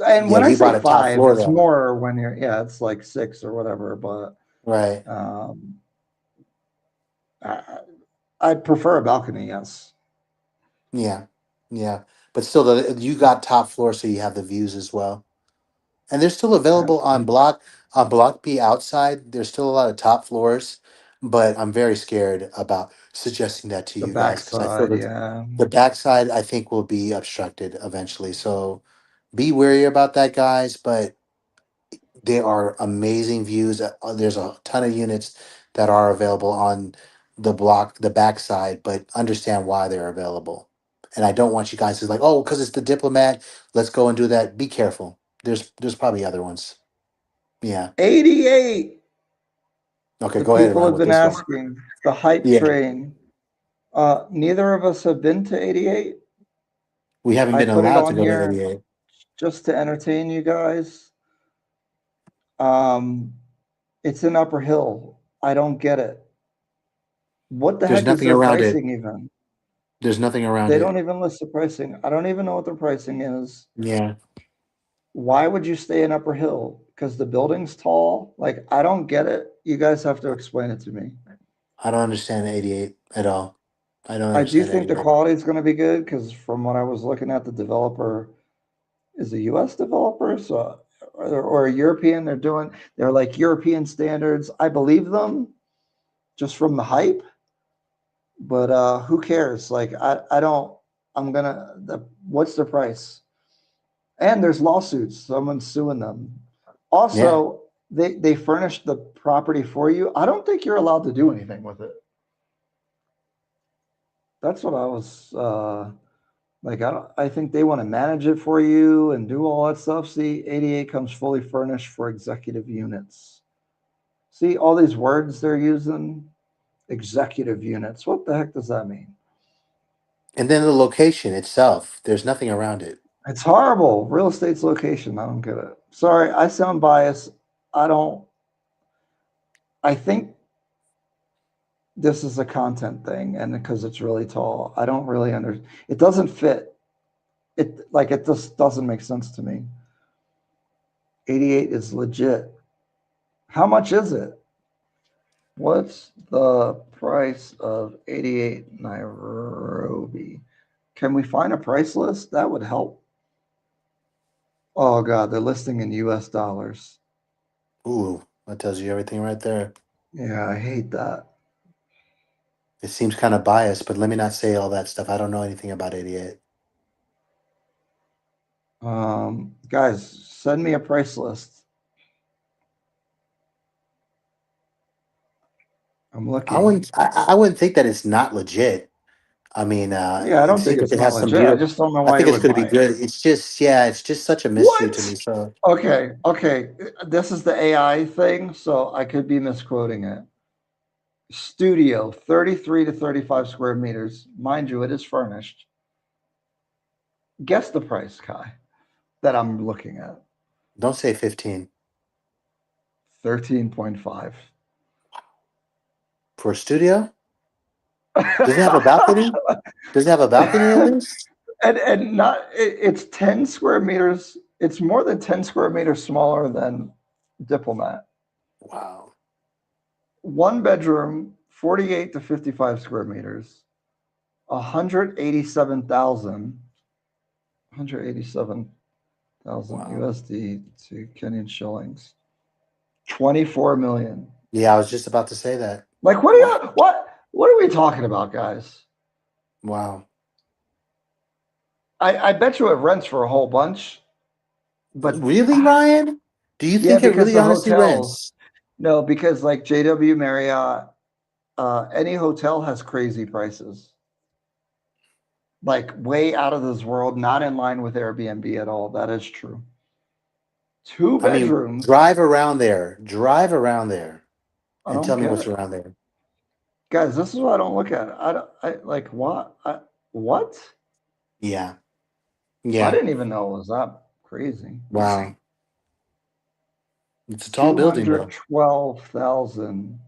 And Yeah, when I we say bought a top five, floor it's though. more when you're yeah, it's like six or whatever. But Right. um, I, I'd prefer a balcony. Yes. Yeah. Yeah. But still, you got top floor, so you have the views as well. And they're still available on Block B outside. There's still a lot of top floors, but I'm very scared about suggesting that to The you guys because I feel backside, that yeah. the backside I think will be obstructed eventually. So be wary about that, guys. But they are amazing views. There's a ton of units that are available on the backside, but understand why they're available. And I don't want you guys to like, oh, because it's the diplomat. Let's go and do that. Be careful. There's probably other ones. Yeah. 88. Okay, The go ahead, people Ryan, have with been this one. asking. The hype Yeah, train. Neither of us have been to 88. we haven't I been put it allowed to on go to here 88. just to entertain you guys. Um, it's in Upper Hill. I don't get it. What the There's heck is nothing their around it. pricing even? There's nothing around They it. don't even list the pricing. I don't even know what their pricing is. Yeah, Why would you stay in Upper Hill? Because the building's tall? Like, I don't get it. You guys have to explain it to me. I don't understand 88 at all. I don't I do understand think the 88. quality is going to be good because from what I was looking at, the developer is a US developer, so or a European. They're like European standards. I believe them just from the hype, but who cares? Like I don't. I'm gonna. What's the price? And there's lawsuits. Someone's suing them. Yeah. Also, they furnish the property for you. I don't think you're allowed to do anything with it. That's what I was like. I think they want to manage it for you and do all that stuff. See, 88 comes fully furnished for executive units. See all these words they're using? Executive units. What the heck does that mean? And then the location itself, there's nothing around it. It's horrible. Real estate's location. I don't get it. Sorry, I sound biased. I don't. I think this is a content thing, and because it's really tall, I don't really under. It doesn't fit. It just doesn't make sense to me. 88 is legit. How much is it? What's the price of 88 Nairobi? Can we find a price list? That would help. Oh God, they're listing in US dollars. Ooh, that tells you everything right there. Yeah, I hate that. It seems kind of biased, but let me not say all that stuff. I don't know anything about 88. Guys, send me a price list. I'm looking. I wouldn't think that it's not legit. I mean, Yeah, I it don't think seems like it's it not has some legit. I beautiful. just don't know I why think you it's would going to be buy it. good. It's just, yeah, it's just such a mystery to What? me. So Okay, okay. This is the AI thing, so I could be misquoting it. Studio, 33 to 35 square meters. Mind you, it is furnished. Guess the price, Kai, that I'm looking at. don't say 15 13.5. for a studio. Does it have a balcony? Does it have a balcony at least? And not it's 10 square meters. It's more than 10 square meters smaller than Diplomat. Wow. One bedroom, 48 to 55 square meters, 187,000, 187,000 Wow. USD to Kenyan shillings. 24 million. Yeah, I was just about to say that. Like what are Wow. you what are we talking about, guys? Wow. I bet you it rents for a whole bunch, but Really, Ryan? Do you yeah, think it because really the honestly hotels. rents? No, because like JW Marriott, any hotel has crazy prices, like way out of this world, not in line with Airbnb at all. That is true. Two I mean, bedrooms. drive around there, I and don't tell me get what's it, around there. guys. This is what I don't look at. I don't. I like what? What? Yeah. I Yeah. didn't even know it was that crazy. Wow. It's a tall Two building, hundred though. twelve thousand,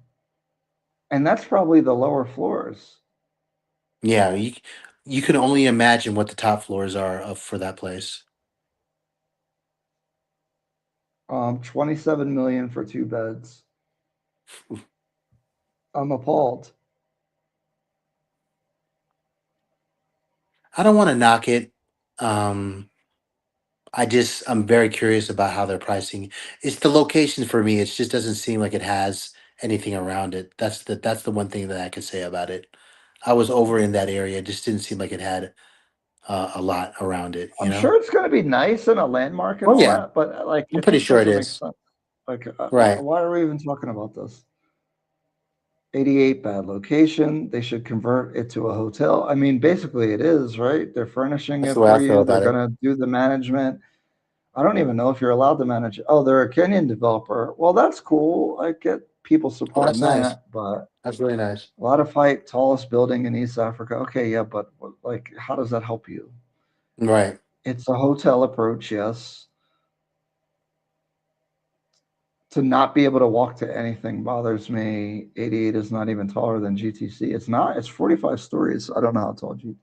and that's probably the lower floors. Yeah, you can only imagine what the top floors are of for that place. 27 million for two beds. I'm appalled. I don't want to knock it. Um, I'm very curious about how they're pricing. It's the location for me. It just doesn't seem like it has anything around it. That's the one thing that I could say about it. I was over in that area. It just didn't seem like it had a lot around it. You I'm know? sure it's going to be nice and a landmark and Oh all yeah, that, but like I'm it pretty just sure it doesn't make is. sense. Like, Right. why are we even talking about this? 88 bad location. They should convert it to a hotel. I mean, basically, it is, right? They're furnishing That's it the way I for feel you. They're about going it. to do the management. I don't even know if you're allowed to manage it. Oh, they're a Kenyan developer. Well, that's cool. I get people Oh, supporting that's nice. that, but That's really nice. a lot of hype, tallest building in East Africa. Okay, yeah, but like, how does that help you? Right. It's a hotel approach, yes. To not be able to walk to anything bothers me. 88 is not even taller than GTC. It's not. It's 45 stories. I don't know how tall GTC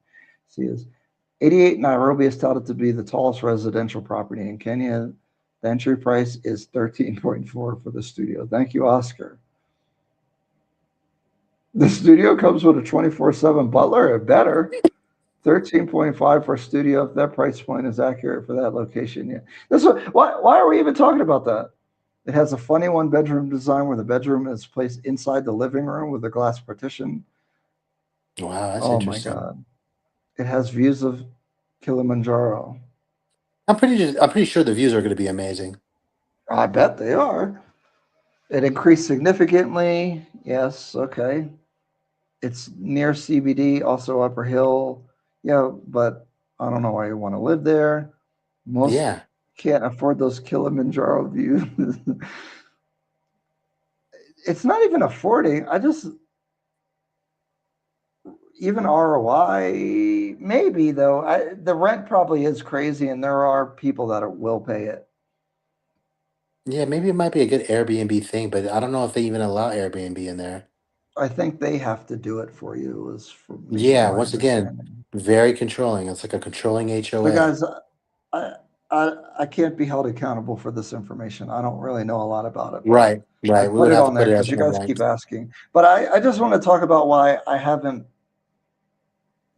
is. 88 Nairobi is touted to be the tallest residential property in Kenya. The entry price is 13.4 for the studio. Thank you, Oscar. The studio comes with a 24/7 butler. It better. 13.5 for a studio. If that price point is accurate for that location, yeah. This why are we even talking about that? It has a funny one bedroom design where the bedroom is placed inside the living room with a glass partition. Wow, that's Oh my interesting. god. It has views of Kilimanjaro. I'm pretty sure the views are going to be amazing. I bet they are. It increased significantly. Yes, okay. It's near CBD, also Upper Hill. Yeah, but I don't know why you want to live there. Most Yeah. can't afford those Kilimanjaro views. It's not even affording. I just even ROI, maybe though. The rent probably is crazy, and there are people that will pay it. Yeah, maybe it might be a good Airbnb thing, but I don't know if they even allow Airbnb in there. I think they have to do it for you, is for me Yeah, my once again, understanding. very controlling. It's like a controlling So, HOA. guys, I I can't be held accountable for this information. I don't really know a lot about it, but Right, I right. We put would it have to on put there it because as you guys keep unranked. asking. But I just want to talk about why I haven't,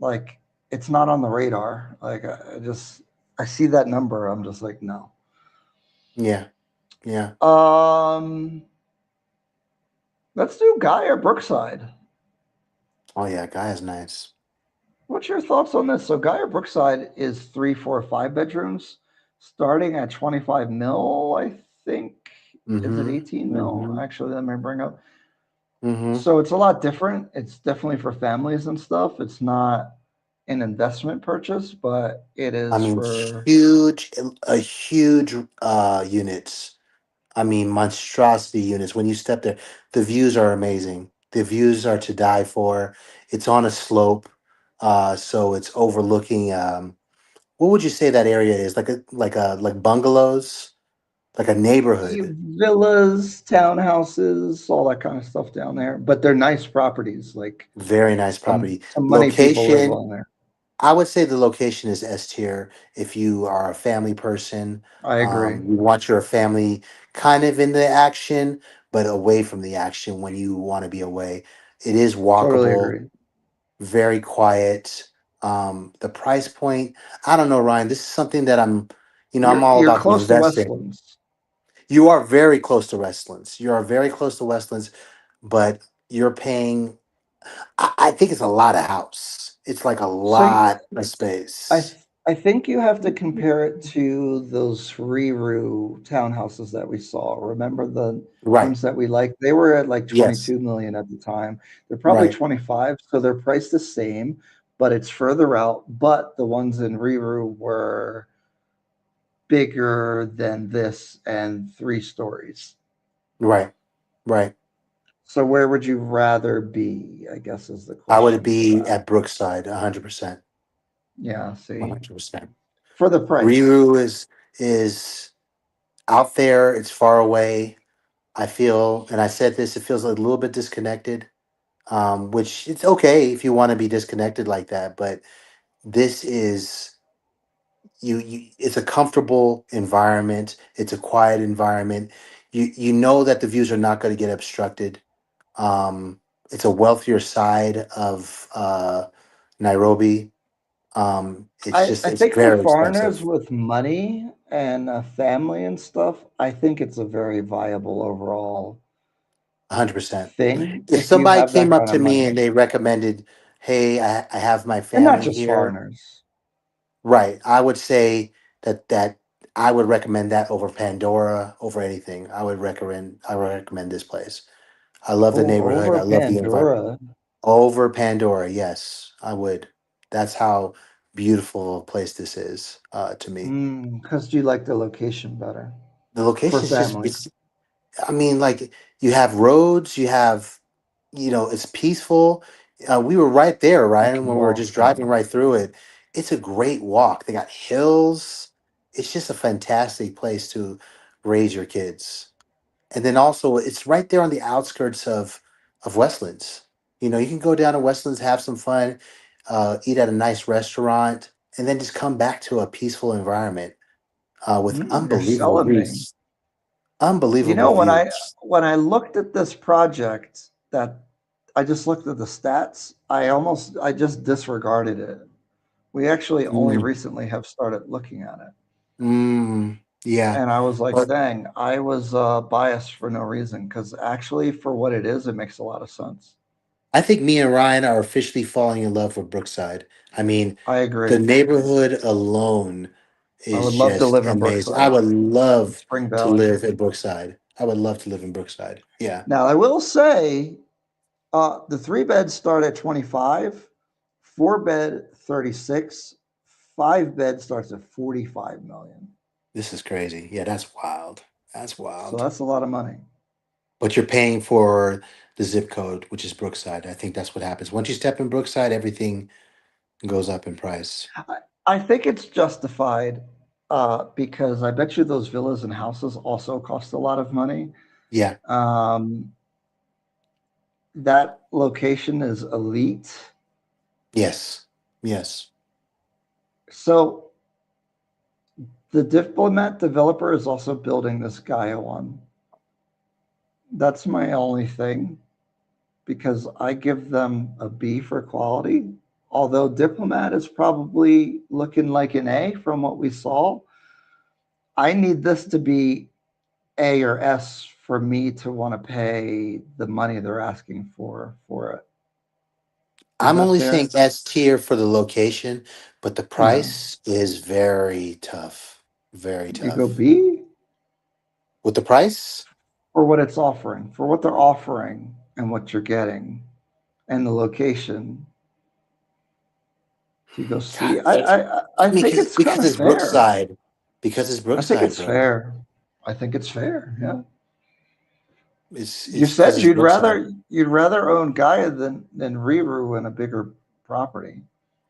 like, it's not on the radar. Like, I see that number. I'm just like, no. Yeah, yeah. Um, let's do Gaia Brookside. Oh yeah, guy is nice. What's your thoughts on this? So Gaia Brookside is 3, 4, 5 bedrooms, starting at 25 mil, I think. Is it Mm-hmm. 18 mil? Mm-hmm. Actually, let me bring up. Mm-hmm. So it's a lot different. It's definitely for families and stuff. It's not an investment purchase, but it I is mean, for. huge, a huge units. I mean, monstrosity units. When you step there, the views are amazing. The views are to die for. It's on a slope, so it's overlooking. What would you say that area is? Like bungalows, like a neighborhood. Villas, townhouses, all that kind of stuff down there. But they're nice properties. Like Very nice property. some money people live Location. on there. I would say the location is S tier. If you are a family person, I agree. you want your family kind of in the action, but away from the action when you want to be away. It is Totally walkable, agree. very quiet. The price point, I don't know, Ryan. This is something that I'm all You're about the close to investing. Westlands. You are very close to Westlands. You are very close to Westlands, but you're paying. I think it's a lot of house. It's like a So lot of I space. I think you have to compare it to those Riru townhouses that we saw. Remember the Right. ones that we liked? They were at like Yes. 22 million at the time. They're probably Right. 25, so they're priced the same, but it's further out. But the ones in Riru were bigger than this and 3 stories. Right. Right. So where would you rather be? I guess is the I would question for be that. at Brookside 100%. Yeah, see, 100%. for the price. Riru is out there, it's far away. I feel, and I said this, it feels a little bit disconnected. Which it's okay if you want to be disconnected like that, but this is you it's a comfortable environment, it's a quiet environment. You know that the views are not going to get obstructed. It's a wealthier side of Nairobi. I It's think for very foreigners expensive. with money and a family and stuff, I think it's a very viable overall 100%. thing If if you somebody have that came up kind to of me money. and they recommended, hey, I have my And not family just here, foreigners. right? I would say that I would recommend that over Pandora, over anything. I would recommend this place. I love the Oh, neighborhood. over I love the environment. Pandora. Over Pandora, yes, I would. That's how beautiful a place this is to me. Because you like the location better The for location is just family. it's I mean, like you have roads, you have, it's peaceful. We were right there, You right? And can when we were walk. just driving right through it, it's a great walk. They got hills. It's just a fantastic place to raise your kids. And then also, it's right there on the outskirts of Westlands. You can go down to Westlands, have some fun, eat at a nice restaurant, and then just come back to a peaceful environment with You're unbelievable selling me. views. Unbelievable When I views. looked at this project, that I just looked at the stats, I just disregarded it. We actually only Mm. recently have started looking at it. Yeah. And I was like, But dang, I was biased for no reason because actually, for what it is, it makes a lot of sense. I think me and Ryan are officially falling in love with Brookside. I mean, I the agree. neighborhood alone I is would love to just live in amazing. I Brookside would in love Spring to Valley. live in Brookside. I would love to live in Brookside. Yeah. Now, I will say the 3 beds start at 25, 4 bed 36, 5 bed starts at 45 million. This is crazy. Yeah, that's wild. That's So wild. that's a lot of money. But you're paying for the zip code, which is Brookside. I think that's what happens. Once you step in Brookside, everything goes up in price. I think it's justified because I bet you those villas and houses also cost a lot of money. Yeah. Um, that location is elite. Yes. Yes. So The Diplomat developer is also building this Gaia one. That's my only thing because I give them a B for quality. Although Diplomat is probably looking like an A from what we saw, I need this to be A or S for me to want to pay the money they're asking for it. Is I'm that only saying fair? S tier for the location, but the Yeah. price is very tough. Very You go tough. B With the price, for what it's offering, for what they're offering and what you're getting and the location. So you go God, C. I I mean, think it's kind because of it's fair. Brookside. Because it's I think Brookside, it's bro. fair. I think it's fair. Yeah. You It's because said it's Brookside. you'd rather own Gaia than Riru in a bigger property.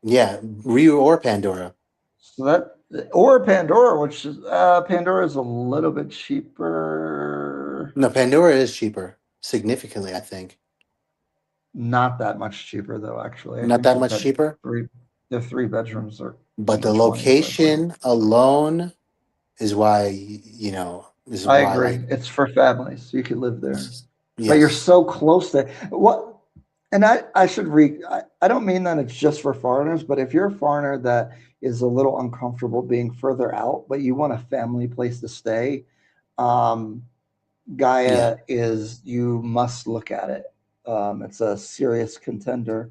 Yeah, Rio or Pandora. So that or Pandora, which is Pandora is a little bit cheaper. No, Pandora is cheaper, significantly, I think. Not that much cheaper though. Actually, I Not think that they've much had cheaper, three. Their three bedrooms are but the much more expensive. location alone is why, is I why, agree. like, It's for families. You could live there, but you're yes. so close to what. And I should read. I don't mean that it's just for foreigners, but if you're a foreigner that is a little uncomfortable being further out, but you want a family place to stay, um, Yeah. Gaia is you must look at it. It's a serious contender.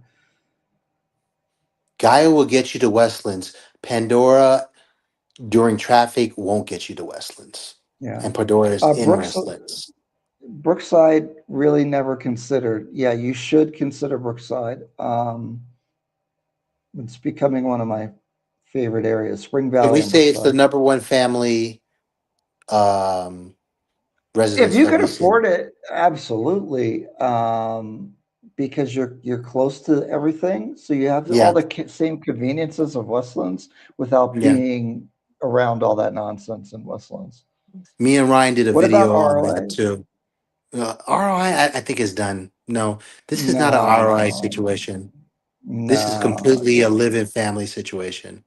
Gaia will get you to Westlands. Pandora during traffic won't get you to Westlands. Yeah. And Pandora is in Brooks Westlands. Brookside really never considered. Yeah, you should consider Brookside. It's becoming one of my favorite areas. Spring If Valley we and say it's the Brookside. number one family um, If residence you that can we see. afford it, absolutely. Because you're close to everything, so you have all Yeah. the same conveniences of Westlands without Yeah. being around all that nonsense in Westlands. Me and Ryan did a What about video on that ROI? too. ROI, I think is done. No, this is not an ROI No, situation. This is no. completely a live-in family situation.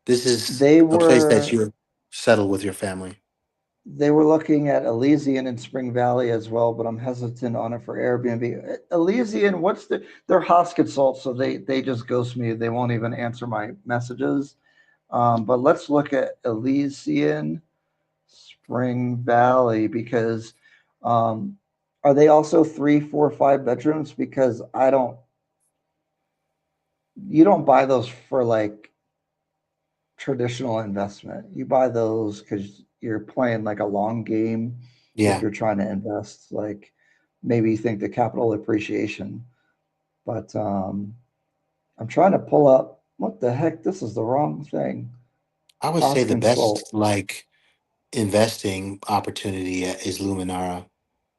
This is They a place that were you settle with your family. they were looking at Elysian in Spring Valley as well, but I'm hesitant on it for Airbnb. Elysian, what's they're Hoskensalt, so they just ghost me. They won't even answer my messages. But let's look at Elysian Spring Valley because um, are they also three, four, five bedrooms? Because I don't, you don't buy those for like traditional investment. You buy those because you're playing like a long game if Yeah, you're trying to invest. Like maybe you think the capital appreciation, but I'm trying to pull up. What the heck? This is the wrong thing. I would say the Consult best like investing opportunity is Luminara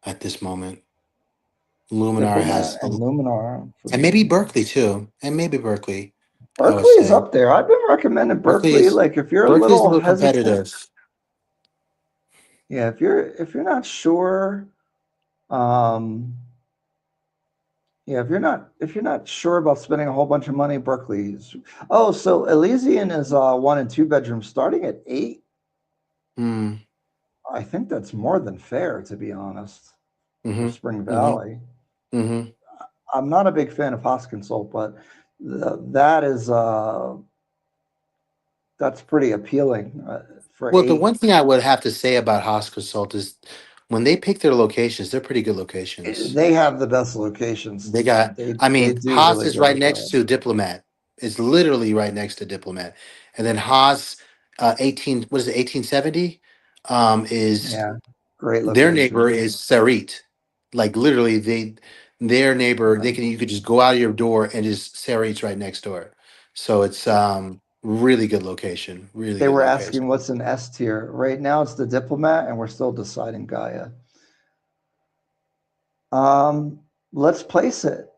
at this moment. Luminara Diplomat has, and Luminara for and maybe me. Berkeley too, and maybe Berkeley. I would Berkeley is say up there. I've been recommending Berkeley Berkeley. is Like if you're a Berkeley is a little little hesitant, competitive. yeah, if you're not sure, um, yeah, if you're not sure about spending a whole bunch of money, Berkeley's. Oh, so Elysian is one and two bedrooms starting at 8. Mm, I think that's more than fair, to be honest, for mm-hmm, Spring mm-hmm, Valley. mm-hmm. I'm not a big fan of Hoskensult, but that is that's pretty appealing for Well, the 8. one thing I would have to say about Hoskosult is when they pick their locations, they're pretty good locations. They have the best locations. They got, I They mean, do Haas really is good right with next that. to Diplomat. It's literally right next to Diplomat. And then Haas, 18, what is it, 1870? Is Yeah, great their neighbor location. is Sarit. Like literally their neighbor, Right. you could just go out of your door and just Sarit's right next door. So it's really good location. Really They good were location. asking what's an S tier. Right now it's the Diplomat, and we're still deciding Gaia. Let's place it.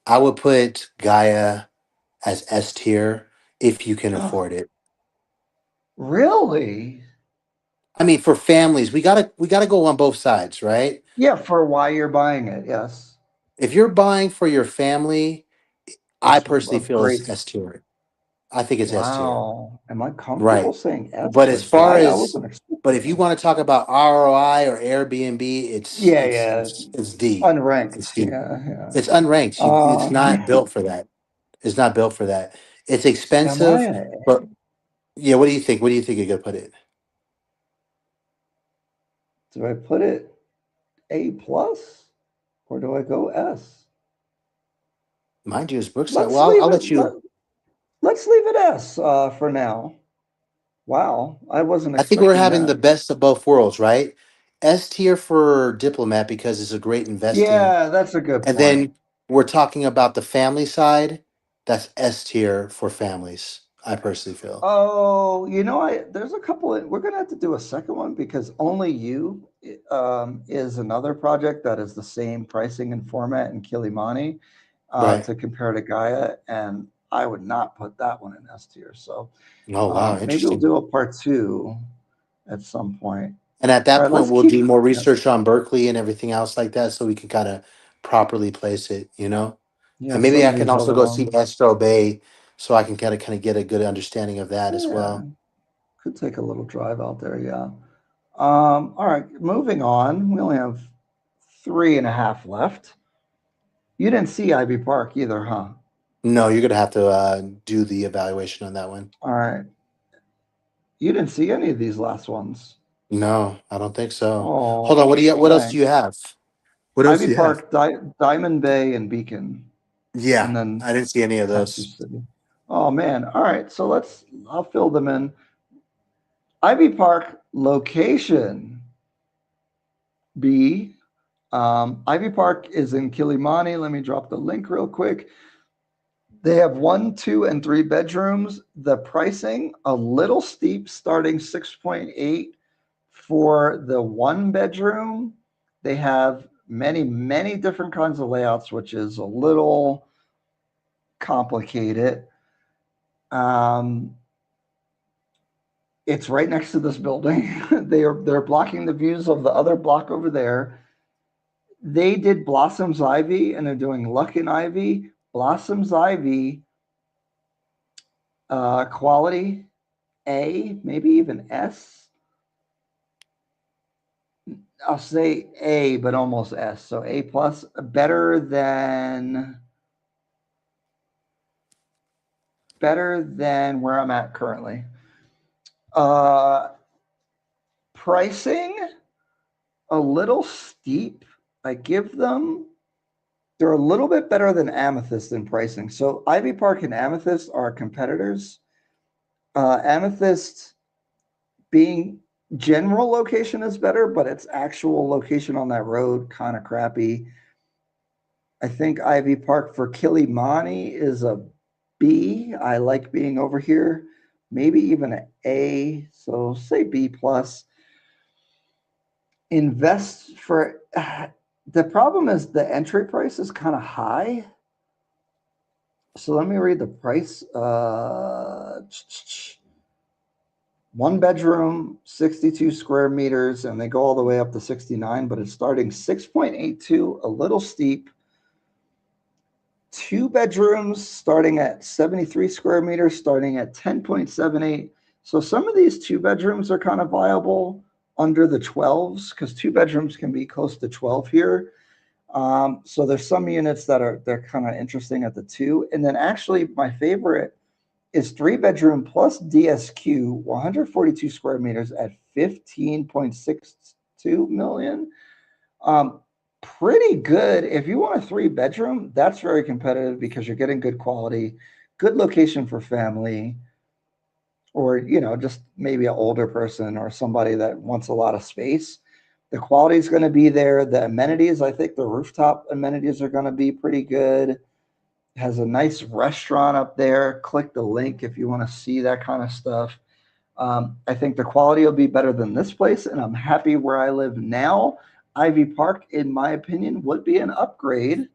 I would put Gaia as S tier if you can afford it. Really? I mean, for families, we gotta go on both sides, right? Yeah, for why you're buying it. Yes, If you're buying for your family, I it's personally a feel great. it's S tier. I think it's S tier. Wow. Am I comfortable Right. saying S But for as far Gaia? I as, wasn't but expecting if you that. want to talk about ROI or Airbnb, it's Yeah, it's yeah. it's it's D. It's Unranked. D. Yeah, yeah. It's unranked. It's not built for that. It's not built for that. It's Am I expensive, a, but yeah. What do you think? What do you think you're gonna put it? do I put it A plus or do I go S? Mind you, it's Brookside. Let's Well, I'll leave it. let you. Let's leave it S for now. Wow, I wasn't I think we're expecting having the that. best of both worlds, right? S tier for Diplomat because it's a great investing, Yeah, that's a good and point. then we're talking about the family side. That's S tier for families. I personally feel. Oh, there's a couple we're gonna have to do a second one because Only You is another project that is the same pricing and format in Kilimani Right. to compare to Gaia, and I would not put that one in S tier. So Oh wow, maybe we'll interesting. do a part two at some point. And at All that right, point, let's we'll do keep. more Yes, research on Berkeley and everything else like that, so we can kind of properly place it. yeah, And maybe some I of can these also other go see ones. Astro Bay, so I can kind of get a good understanding of that as Yeah, well. could take a little drive out there. Yeah. All right, moving on. We only have three and a half left. You didn't see Ivy Park either, huh? No, you're gonna have to do the evaluation on that one. All right. You didn't see any of these last ones. No, I don't think so. Hold on. Oh, What else do dang. you have? What else Ivy do you have? Park, Diamond Bay, and Beacon, Yeah, and then I didn't see any of Tattoo those. City. Oh, man. All right. So I'll fill them in. Ivy Park location B. Ivy Park is in Kilimani. Let me drop the link real quick. They have 1, 2, and 3 bedrooms. The pricing a little steep, starting 6.8 for the 1 bedroom. They have many different kinds of layouts, which is a little complicated. Um, it's right next to this building. They're blocking the views of the other block over there. They did Blossoms Ivy, and they're doing Luck and Ivy. Blossoms Ivy quality A, maybe even S. I'll say A, but almost S. So A plus, better than where I'm at currently. Uh, Pricing a little steep. I give them. They're a little bit better than Amethyst in pricing. So Ivy Park and Amethyst are competitors. Amethyst being general location is better, but its actual location on that road kind of crappy. I think Ivy Park for Kilimani is a B. I like being over here, maybe even an A. So say B plus. Invest for the problem is the entry price is kind of high. So let me read the price. 1 bedroom, 62 square meters, and they go all the way up to 69, but it's starting 6.82, a little steep. 2 bedrooms starting at 73 square meters, starting at 10.78. So some of these 2 bedrooms are kind of viable under the 12s because 2 bedrooms can be close to 12 here. So there's some units they're kind of interesting at the two. And then actually my favorite is 3 bedroom plus DSQ, 142 square meters at 15.62 million. Um, Pretty good. If you want a 3 bedroom, that's very competitive because you're getting good quality, good location for family, or just maybe an older person or somebody that wants a lot of space. The quality is going to be there. The amenities, I think the rooftop amenities are going to be pretty good. Has a nice restaurant up there. Click the link if you want to see that kind of stuff. I think the quality will be better than this place, and I'm happy where I live now. Ivy Park, in my opinion, would be an upgrade.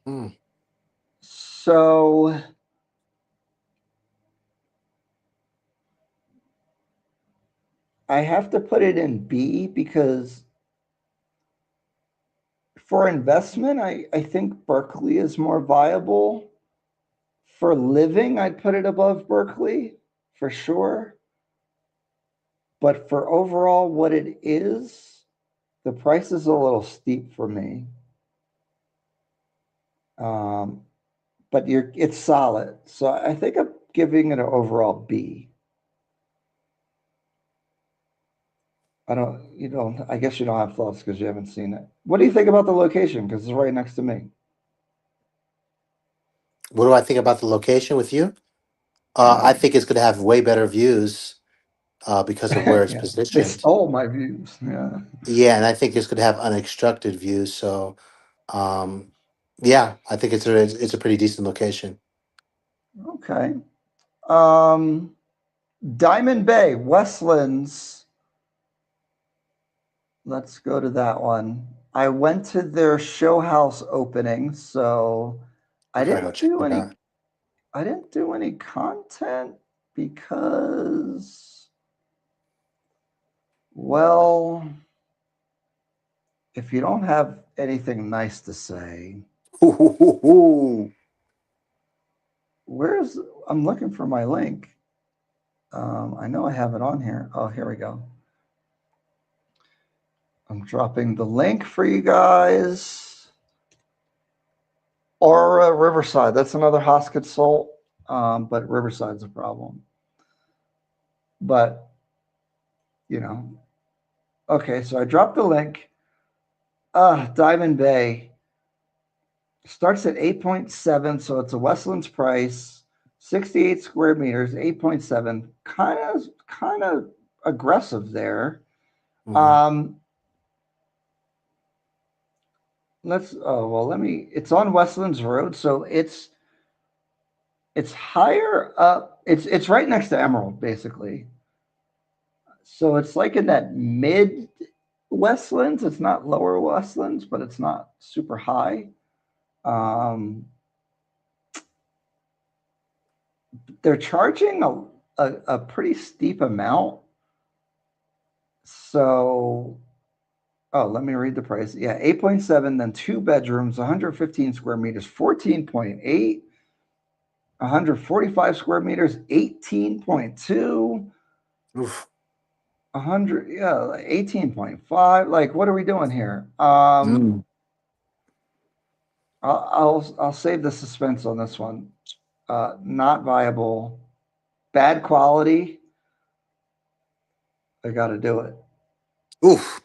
Hmm. So I have to put it in B because for investment, I think Berkeley is more viable. For living, I'd put it above Berkeley for sure. But for overall what it is, the price is a little steep for me. Um, but it's solid. So I think I'm giving it an overall B. I guess you don't have thoughts because you haven't seen it. What do you think about the location? Because it's right next to me. What do I think about the location with you? I Yeah. think it's going to have way better views because of where it's Yeah. They positioned. stole my views. Yeah. Yeah, and I think it's going to have unobstructed views. So, um, yeah, I think it's a pretty decent location. Okay. Um, Diamond Bay, Westlands. Let's go to that one. I went to their show house opening, so I I gotta go didn't check do it any out. I didn't do any content because, well, if you don't have anything nice to say, Ooh. where's I'm looking for my link. I know I have it on here. Oh, here we go. I'm dropping the link for you guys. Or Riverside. That's another Hosket Salt, but Riverside's a problem. But, you know, okay, so I dropped the link. Diamond Bay starts at 8.7, so it's a Westlands price, 68 square meters, 8.7. Kind of aggressive there. Mhm. Um, let me, it's on Westlands Road, so it's higher up. It's right next to Emerald, basically. So it's like in that mid Westlands. It's not lower Westlands, but it's not super high. Um, they're charging a pretty steep amount. So, oh, let me read the price. Yeah, 8.7, then two bedrooms, 115 square meters, 14.8, 145 square meters, 18.2, Oof. 100, yeah, like 18.5. Like, what are we doing here? Mm. I'll save the suspense on this one. Not viable, bad quality. I got to do it. Oof.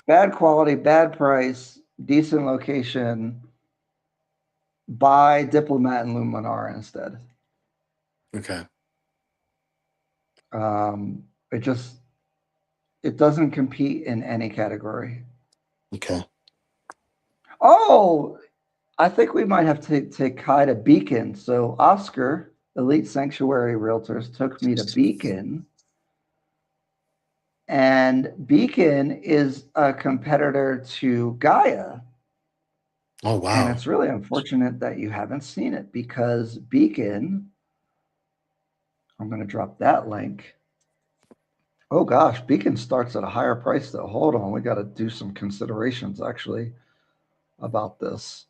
Bad quality, bad price, decent location. Buy Diplomat and Luminara instead. Okay. It just it doesn't compete in any category. Okay. Oh, I think we might have to take Kai to Beacon. So Oscar, Elite Sanctuary Realtors, took me to Beacon. And Beacon is a competitor to Gaia. Oh And wow. it's really unfortunate that you haven't seen it because Beacon, I'm going to drop that link. Oh gosh, Beacon starts at a higher price though. Hold on, we got to do some considerations actually about this.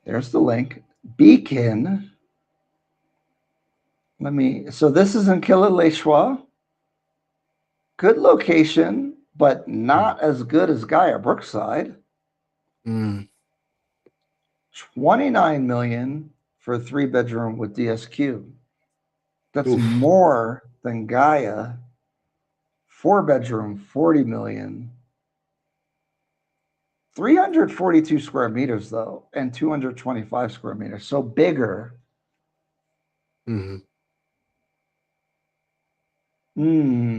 There's the link. Beacon. So this is in Kilauea. Good location, but Mm. not as good as Gaia Brookside. Mm. 29 million for a 3 bedroom with DSQ. That's Oof. more than Gaia. 4 bedroom, 40 million. 342 square meters though, and 225 square meters. So bigger. Mhm. Hmm.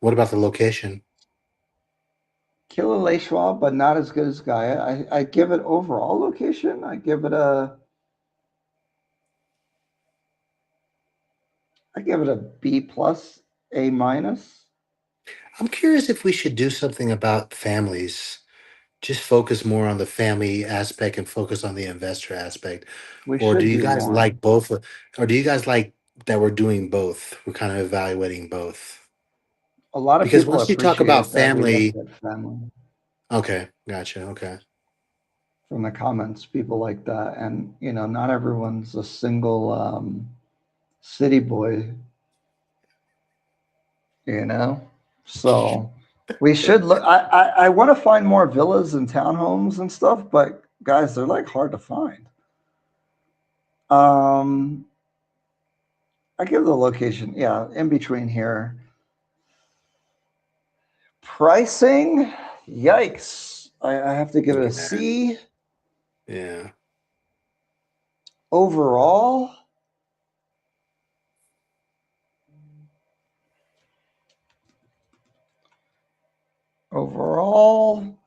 What about the location? Kilauea, but not as good as Gaia. I give it overall location. I give it a B plus, A minus. I'm curious if we should do something about families. Just focus more on the family aspect and focus on the investor aspect. We Or do should you do guys more. like both? Or do you guys like that we're doing both? We're kind of evaluating both. A lot of Because people once you talk about appreciate that we looked family, at family. Okay, gotcha. Okay. from the comments, people like that. And, not everyone's a single city boy, you know? So we should look. I want to find more villas and townhomes and stuff, but guys, they're like hard to find. Um, I give the location, yeah, in between here. Pricing, yikes. I have to give it a Looking at. C. Yeah. Overall, overall,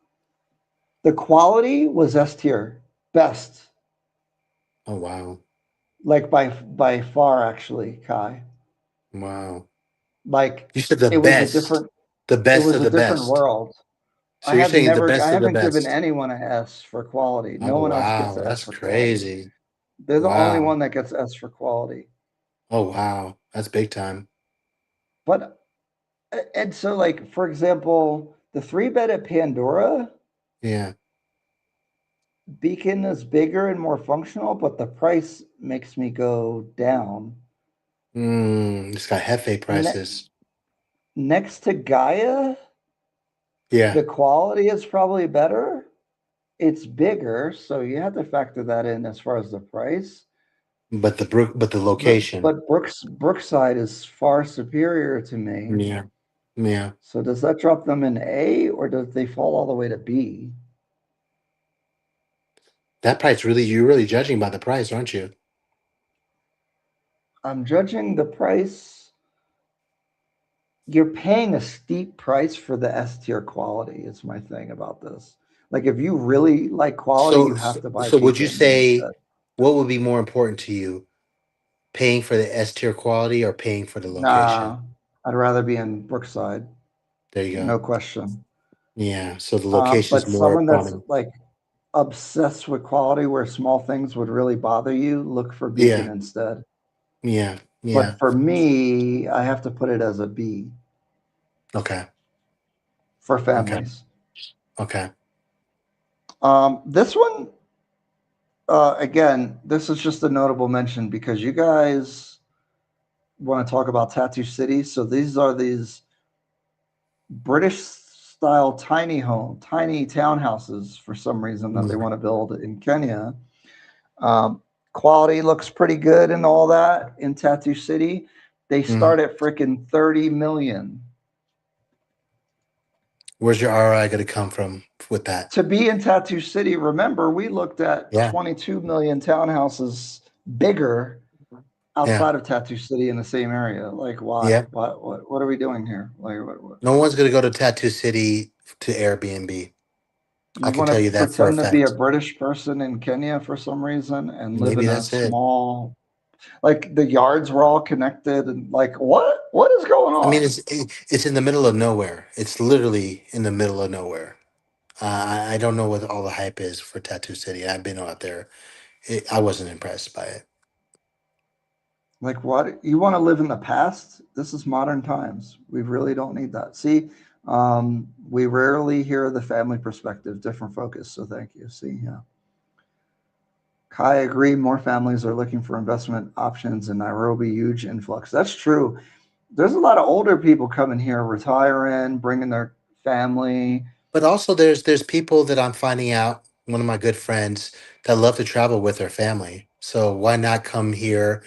the quality was S tier, best, Oh wow. like by far actually, Kai. Wow. Like You said it was a different the it best was of a the different best. world. So you're saying the I best of the haven't given best. anyone a S for quality. No Oh one else gets wow, an S that's for quality. crazy. They're the only Wow. one that gets S for quality. Oh wow, that's big time. But and so like for example, the 3 bed at Pandora, Yeah. Beacon is bigger and more functional, but the price makes me go down. It's got Hefe Ne- prices. Next to Gaia, Yeah, the quality is probably better. It's bigger, so you have to factor that in as far as the price. but the But location. but Brookside is far superior to me. Yeah, yeah. So does that drop them in A or does they fall all the way to B? That price really, you're really judging by the price, aren't you? I'm judging the price. You're paying a steep price for the S tier quality, is my thing about this. Like if you really like quality, you So, have so, to buy so would you Beacon say instead. what would be more important to you, paying for the S tier quality or paying for the location? Nah, I'd rather be in Brookside, There you go. no question. Yeah. So the location is But more someone that's prominent. like obsessed with quality where small things would really bother you, look for Beacon Yeah. instead. Yeah. Yeah. But for me, I have to put it as a B Okay. for Okay. families. Okay. This one, again, this is just a notable mention because you guys want to talk about tattoo cities. So these are these British style tiny townhouses for some reason that they Mm, want to build in Kenya. Um, Quality looks pretty good and all that in Tattoo City. They mm. start at freaking 30 million. Where's your ROI going to come from with that? To be in Tattoo City, remember, we looked at Yeah. 22 million townhouses bigger Yeah. outside of Tattoo City in the same area. Like, why? Yeah. What are we doing here? Like, No one's going to go to Tattoo City to Airbnb. I you can want to tell you that for a pretend to be a fact. British person in Kenya for some reason and live Maybe in a that's it. small, like the yards were all connected and like, what? What is going I mean, on? it's in the middle of nowhere. It's literally in the middle of nowhere. I don't know what all the hype is for Tattoo City. I've been out there. I wasn't impressed by it. Like, what? You want to live in the past? This is modern times. We really don't need that. See, we rarely hear the family perspective, different focus. So thank you. See, yeah. Kai agree. More families are looking for investment options in Nairobi. Huge influx. That's true. There's a lot of older people coming here, retiring, bringing their family. But also, there's people that I'm finding out. One of my good friends that love to travel with their family. So why not come here,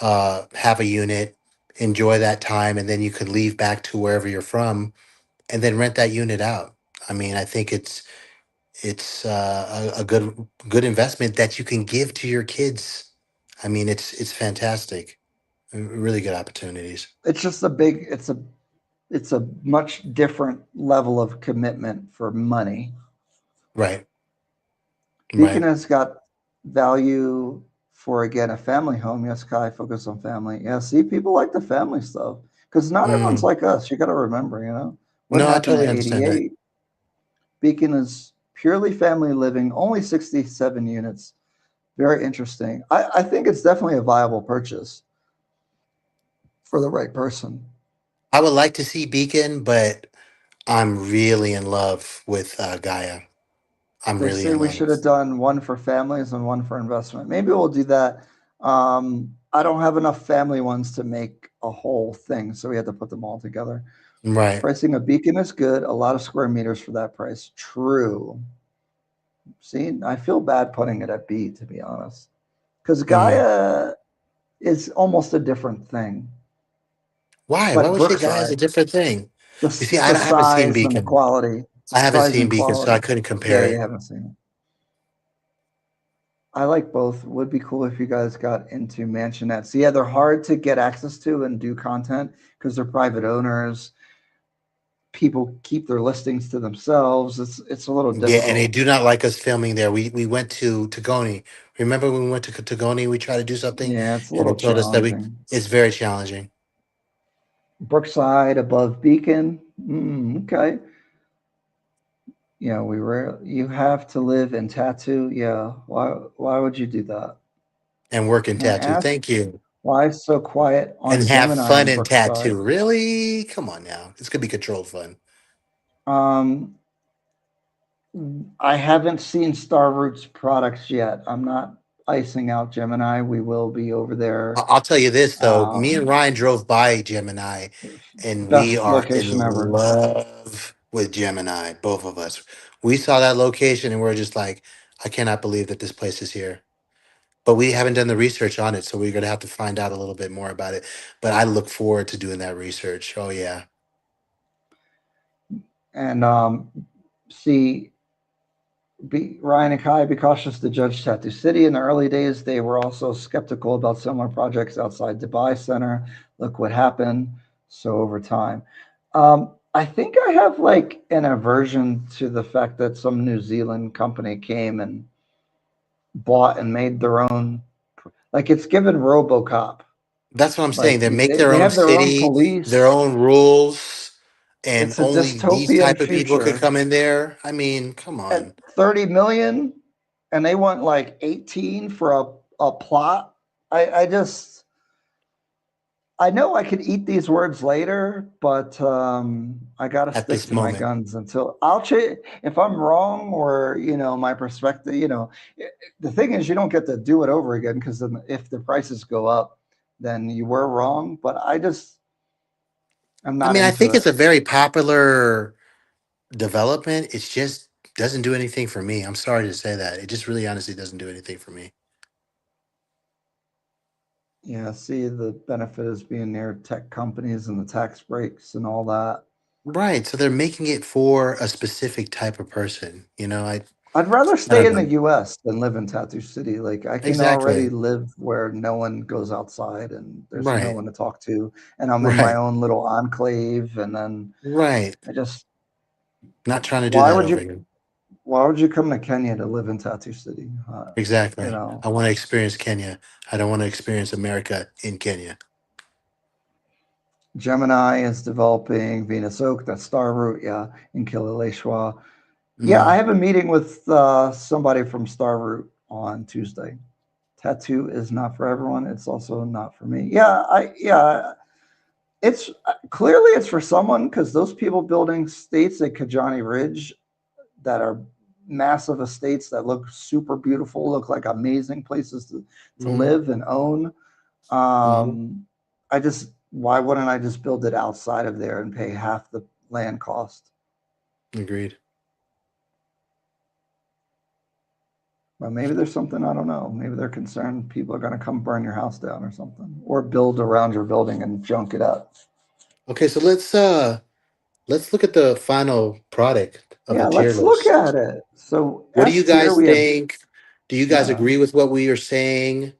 have a unit, enjoy that time, and then you could leave back to wherever you're from, and then rent that unit out. I mean, I think it's a good investment that you can give to your kids. I mean, it's fantastic. Really good opportunities. It's just a big. It's a much different level of commitment for money. Right, Beacon right. has got value for again a family home. Yes, Kai focus on family. Yeah, see, people like the family stuff because not everyone's Mm. like us. You got to remember, what No, I happened totally at understand that. 88. Beacon is purely family living, only 67 units. Very interesting. I think it's definitely a viable purchase for the right person. I would like to see Beacon, but I'm really in love with Gaia. I'm They really say in we love. should have done one for families and one for investment. Maybe we'll do that. I don't have enough family ones to make a whole thing, so we had to put them all together. Right. Pricing a beacon is good. A lot of square meters for that price. True. See, I feel bad putting it at B, to be honest, because Mm. Gaia is almost a different thing. Why? Why But would you say Gaia is a Brookside, different thing? You see, the I haven't seen size and the Beacon. quality, I haven't size seen and Beacon, so I quality. couldn't Yeah, compare you it. haven't seen it. I like both. Would be cool if you guys got into mansionettes. Yeah, they're hard to get access to and do content because they're private owners. People keep their listings to themselves. It's a little Yeah, and they difficult. do not like us filming there. We went to Tagoni. Remember when we went to Tagoni? We tried to do something, Yeah, it's a and they little told us that we. challenging. It's very challenging. Brookside above Beacon. Okay. Yeah, we were. You have to live in Tattoo. Yeah. Why would you do that? And work in Can I tattoo. ask Thank you. why so quiet And on have Gemini fun and in Brookside? tattoo. Really? Come on now. It's gonna be controlled fun. Um, I haven't seen Star Roots products yet. I'm not icing out Gemini. We will be over there. I'll tell you this though. Me and Um, Ryan drove by Gemini, and we Best are in location ever. love with Gemini. Both of us. We saw that location, and we're just like, I cannot believe that this place is here. But we haven't done the research on it, so we're gonna have to find out a little bit more about it. But I look forward to doing that research. Oh yeah. And see, Ryan and Kai, be cautious to judge Tattoo City. In the early days, they were also skeptical about similar projects outside Dubai Center. Look what happened. So over time, I think I have like an aversion to the fact that some New Zealand company came and bought and made their own. Like it's given RoboCop. That's what I'm saying. Like They make their they own have their own city, their police. own rules, and It's a only these dystopian type of people could future. come in there. I mean, come At on. 30 million and they want like 18 for a plot. I just I know I could eat these words later, but I got to At stick this to my moment. guns until I'll change. If I'm wrong or, my perspective, the thing is you don't get to do it over again because then if the prices go up, then you were wrong. But I'm I not mean, I into think it. it's a very popular development. It's just doesn't do anything for me. I'm sorry to say that. It just really honestly doesn't do anything for me. Yeah, see, the benefit is being near tech companies and the tax breaks and all that. Right. So they're making it for a specific type of person. I'd rather I stay don't in the know. US than live in Tattoo City. Like I can already Exactly. live where no one goes outside and there's no Right. one to talk to and I'm in my Right. own little enclave and then Right. I just Not trying to do why that would over you here. why would you come to Kenya to live in Tattoo City? You Exactly. know, I want to experience Kenya. I don't want to experience America in Kenya. Gemini is developing Venus Oak, that's Star Root, yeah, in Kilauea. Yeah, I Mm, have a meeting with somebody from Star Root on Tuesday. Tattoo is not for everyone. It's also not for me. Yeah, it's clearly it's for someone because those people building estates at Kajani Ridge that are massive estates that look super beautiful, look like amazing places to mm, live and own. mm. I just why wouldn't I just build it outside of there and pay half the land cost? Agreed. Well, maybe there's something I don't know. Maybe they're concerned people are going to come burn your house down or something, or build around your building and junk it up. Okay, so let's look at the final product of the Yeah, tier let's look list. at it. So What do S you tier, guys we have think? Do you guys yeah, agree with what we are saying?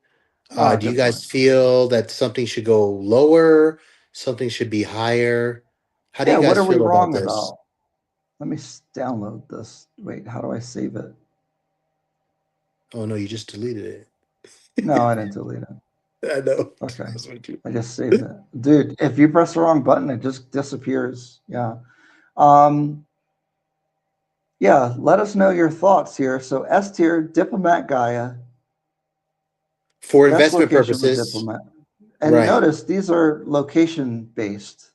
Do you definitely. guys feel that something should go lower? Something should be higher? How do Yeah, you what guys are we feel about wrong this? about? Let me download this. Wait, how do I save it? Oh no, you just deleted No, I didn't delete it. it. I know. Okay, That's what you. I just saved it. Dude, if you press the wrong button, it just disappears. Yeah. Um, yeah, let us know your thoughts here. So S tier, Diplomat Gaia, For best investment location for purposes, Diplomat. And right? notice these are location based.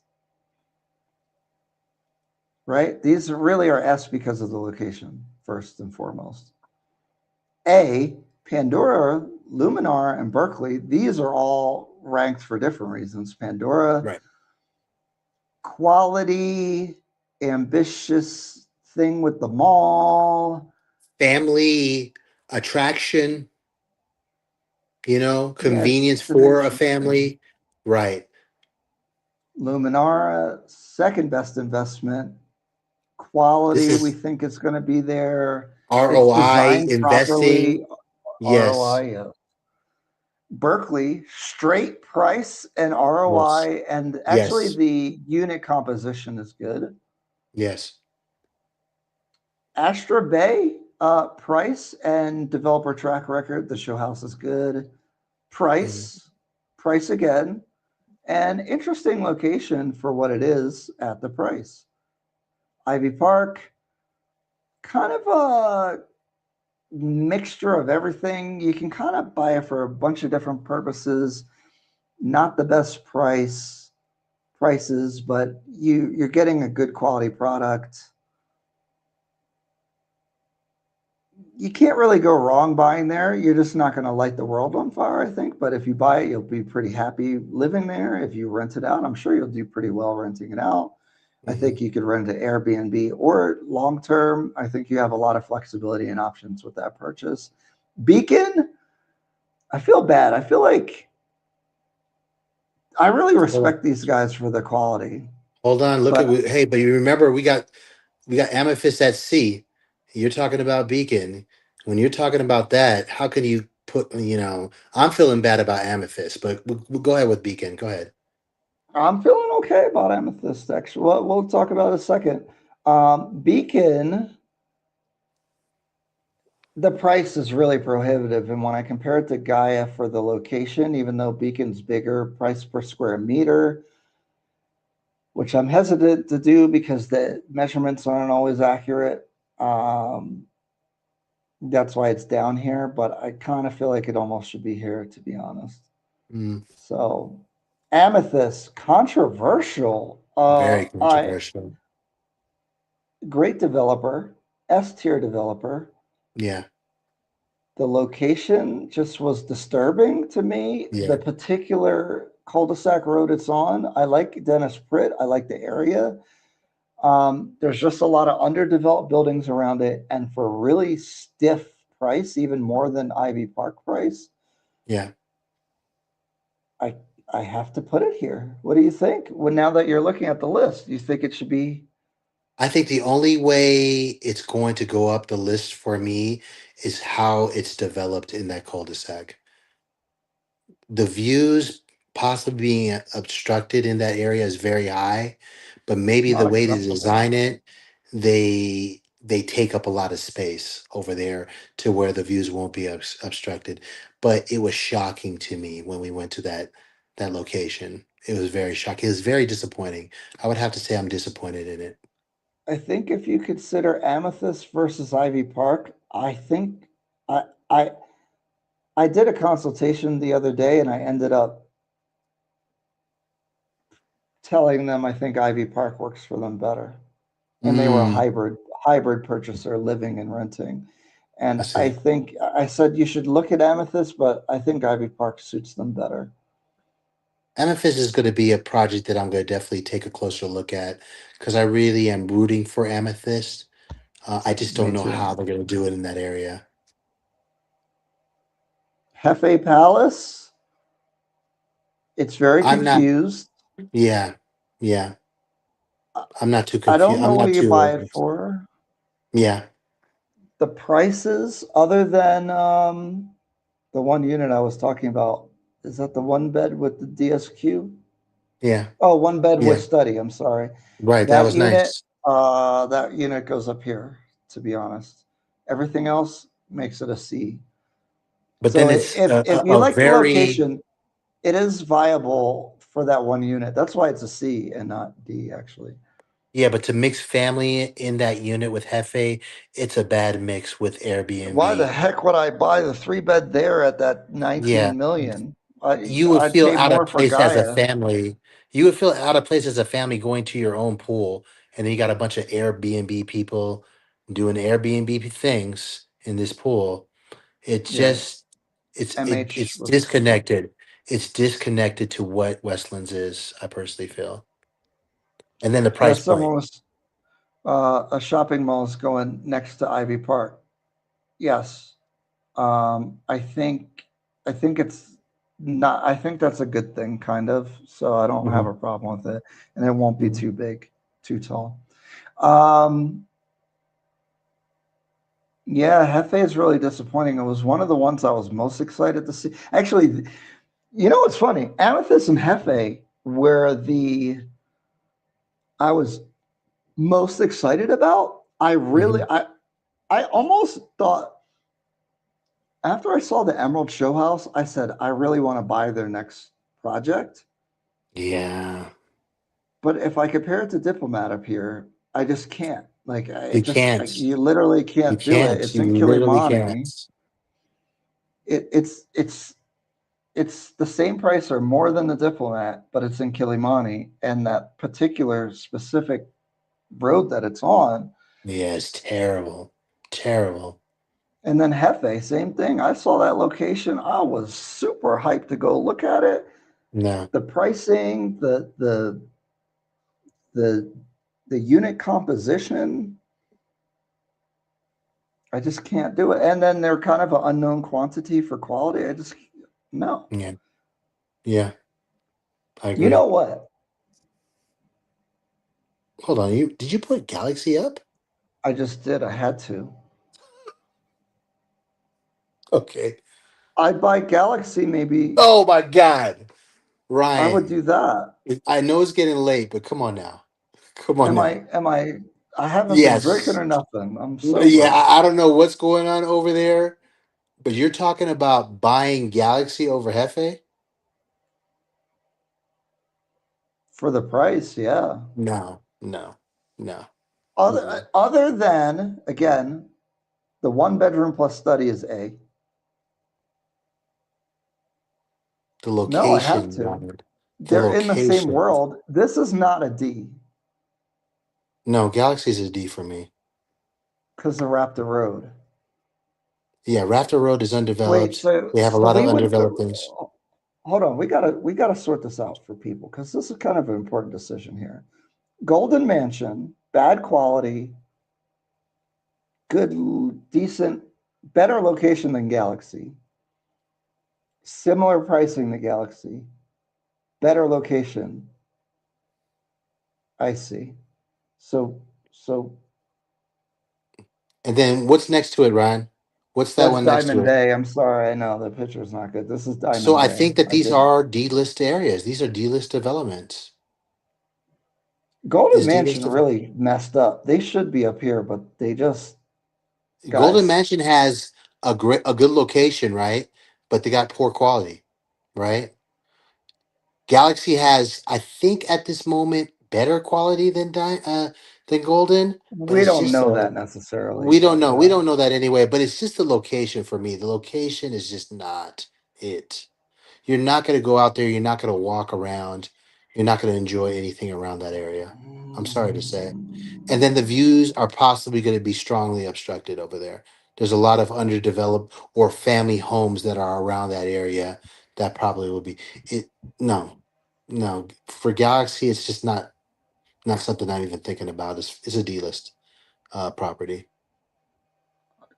right? These really are S because of the location, first and foremost. A, Pandora, Luminar, and Berkeley, these are all ranked for different reasons. Pandora, Right. quality, ambitious thing with the mall. Family attraction, Yeah, convenience it's an for a interesting. family. Right. Luminara, second best investment. This Quality, we is think it's going to be there. It's ROI designed investing. properly. ROI, Yes. yeah. Berkeley, straight price and Yes. ROI, and actually Yes. the unit composition is good. Yes. Astra Bay, price and developer track record. The show house is good. Mhm. Price, price again, and interesting location for what it is at the price. Ivy Park, kind of a mixture of everything. You can kind of buy it for a bunch of different purposes. Not the best prices, but you're getting a good quality product. You can't really go wrong buying there. You're just not going to light the world on fire, I think. But if you buy it, you'll be pretty happy living there. If you rent it out, I'm sure you'll do pretty well renting it out. I Mhm. think you could rent to Airbnb or long term. I think you have a lot of flexibility and options with that purchase. Beacon, I feel bad. I feel like I really Hold on. respect these guys for their quality, Hold on. Look at but hey, but you remember we got Amethyst at sea. You're talking about Beacon. When you're talking about that, how can you I'm feeling bad about Amethyst, but we'll go ahead with Beacon. Go ahead. I'm feeling okay about Amethyst. Actually, we'll talk about it in a second. Beacon, the price is really prohibitive, and when I compare it to Gaia for the location, even though Beacon's bigger, price per square meter, which I'm hesitant to do because the measurements aren't always accurate. Um, that's why it's down here, but I kind of feel like it almost should be here, to be honest. Mm, So, Amethyst, controversial. very I controversial. great developer, S tier developer. Yeah. The location just was disturbing to me. The Yeah. particular cul-de-sac road it's on, I like Dennis Pritt. I like the area. There's just a lot of underdeveloped buildings around it, and for really stiff price, even more than Ivy Park price, Yeah. I I have to put it here. What do you think? Well, now that you're looking at the list, do you think it should be I think the only way it's going to go up the list for me is how it's developed in that cul-de-sac. The views possibly being obstructed in that area is very high, but maybe not the way to acceptable? design it, they take up a lot of space over there to where the views won't be obstructed. But it was shocking to me when we went to that location. It was very shocking. It was very disappointing. I would have to say I'm disappointed in it. I think if you consider Amethyst versus Ivy Park, I think I I I did a consultation the other day and I ended up telling them I think Ivy Park works for them better. And they were a Mm, hybrid purchaser living and renting. I And I see. think I said you should look at Amethyst, but I think Ivy Park suits them better. Amethyst is going to be a project that I'm going to definitely take a closer look at because I really am rooting for Amethyst. I just Me don't know too. how they're going to do it in that area. Hefe Palace, it's very I'm not. confused. Yeah, yeah. I'm not too I don't confused. I'm know not what you too. buy it for. Yeah, The prices, other than the one unit I was talking about, is that the one bed with the DSQ? yeah, Oh, one bed with yeah. study. I'm sorry. Right. That was nice. That unit goes up here, to be honest. Everything else makes it a C. But So then it's if you a like the very location, it is viable for that one unit. That's why it's a C and not D, actually. yeah. But to mix family in that unit with Hefe, it's a bad mix with Why the Airbnb. heck would I buy the three bed there at that Yeah, 19 million? you would I'd feel pay out of more for place as a Gaia. family. You would feel out of place as a family going to your own pool and then you got a bunch of Airbnb people doing Airbnb things in this pool. It's Yeah, just MH it's was. disconnected. It's disconnected to what Westlands is, I personally feel. And then the Yeah, price point. someone was a shopping mall is going next to Ivy Park. Yes, I think it's not. I think that's a good thing, kind of. So I don't have Mhm. a problem with it, and it won't be Mhm. too big, too tall. Um, yeah, Hefe is really disappointing. It was one of the ones I was most excited to see. Actually, you know what's funny? Amethyst and Hefe were the I was most excited about. Mhm. I almost thought after I saw the Emerald Show House, I said I really want to buy their next project. Yeah. But if I compare it to Diplomat up here, I just can't. Like You can't. you literally You can't do it. can't. It's You in literally Kilimani. can't. It's the same price or more than the Diplomat, but it's in Kilimani, and that particular specific road that it's on. Yeah, it's terrible. Terrible. And then Hefe, same thing. I saw that location. I was super hyped to go look at it. No. The pricing, the the unit composition, I just can't do it. And then they're kind of an unknown quantity for quality. I just no. Yeah. Yeah. I You know agree. what? Hold on. You did you put Galaxy up? I just did. I had to. Okay. I'd buy Galaxy maybe. Oh my God. I would Ryan. do that. I know it's getting late, but come on now. Come on now. Am I haven't been drinking Yes. or nothing. I'm Yeah, sober. I don't know what's going on over there, but you're talking about buying Galaxy over Hefe? For the price, yeah. No, no, no. Other Mm-mm. other than again, the one bedroom plus study is A. The No, I have location, to. Ryan. The They're in the same location. world. This is not a D No, Galaxy's a D for me. because of Raptor Road. Yeah, Rafter Road is Wait, undeveloped. so They have a so lot of we went undeveloped through. things. Hold on, we gotta sort this out for people because this is kind of an important decision here. Golden Mansion, bad quality, good, decent, better location than Galaxy, similar pricing to Galaxy, better location. I see. So so And then what's next to it, Ryan? What's that that's one next to Diamond it? Bay. I'm sorry, I know the picture's not good. This is So Diamond I Bay. think that I these did. are D-list areas. These are D-list developments. Golden Is D-list Mansion of really messed up. They should be up here, but they just Golden guys. Mansion has a good location, right? But they got poor quality, right? Galaxy has, I think, at this moment, better quality than Golden, but We it's don't just know that necessarily, we don't but know. We don't know that anyway. But it's just the location for me. The location is just not it. You're not going to go out there. You're not going to walk around. You're not going to enjoy anything around that area. I'm sorry to say. And then the views are possibly going to be strongly obstructed over there. There's a lot of underdeveloped or family homes that are around that area that probably will be it. No, no. For Galaxy, it's just not something I'm even thinking about. It's a D list property.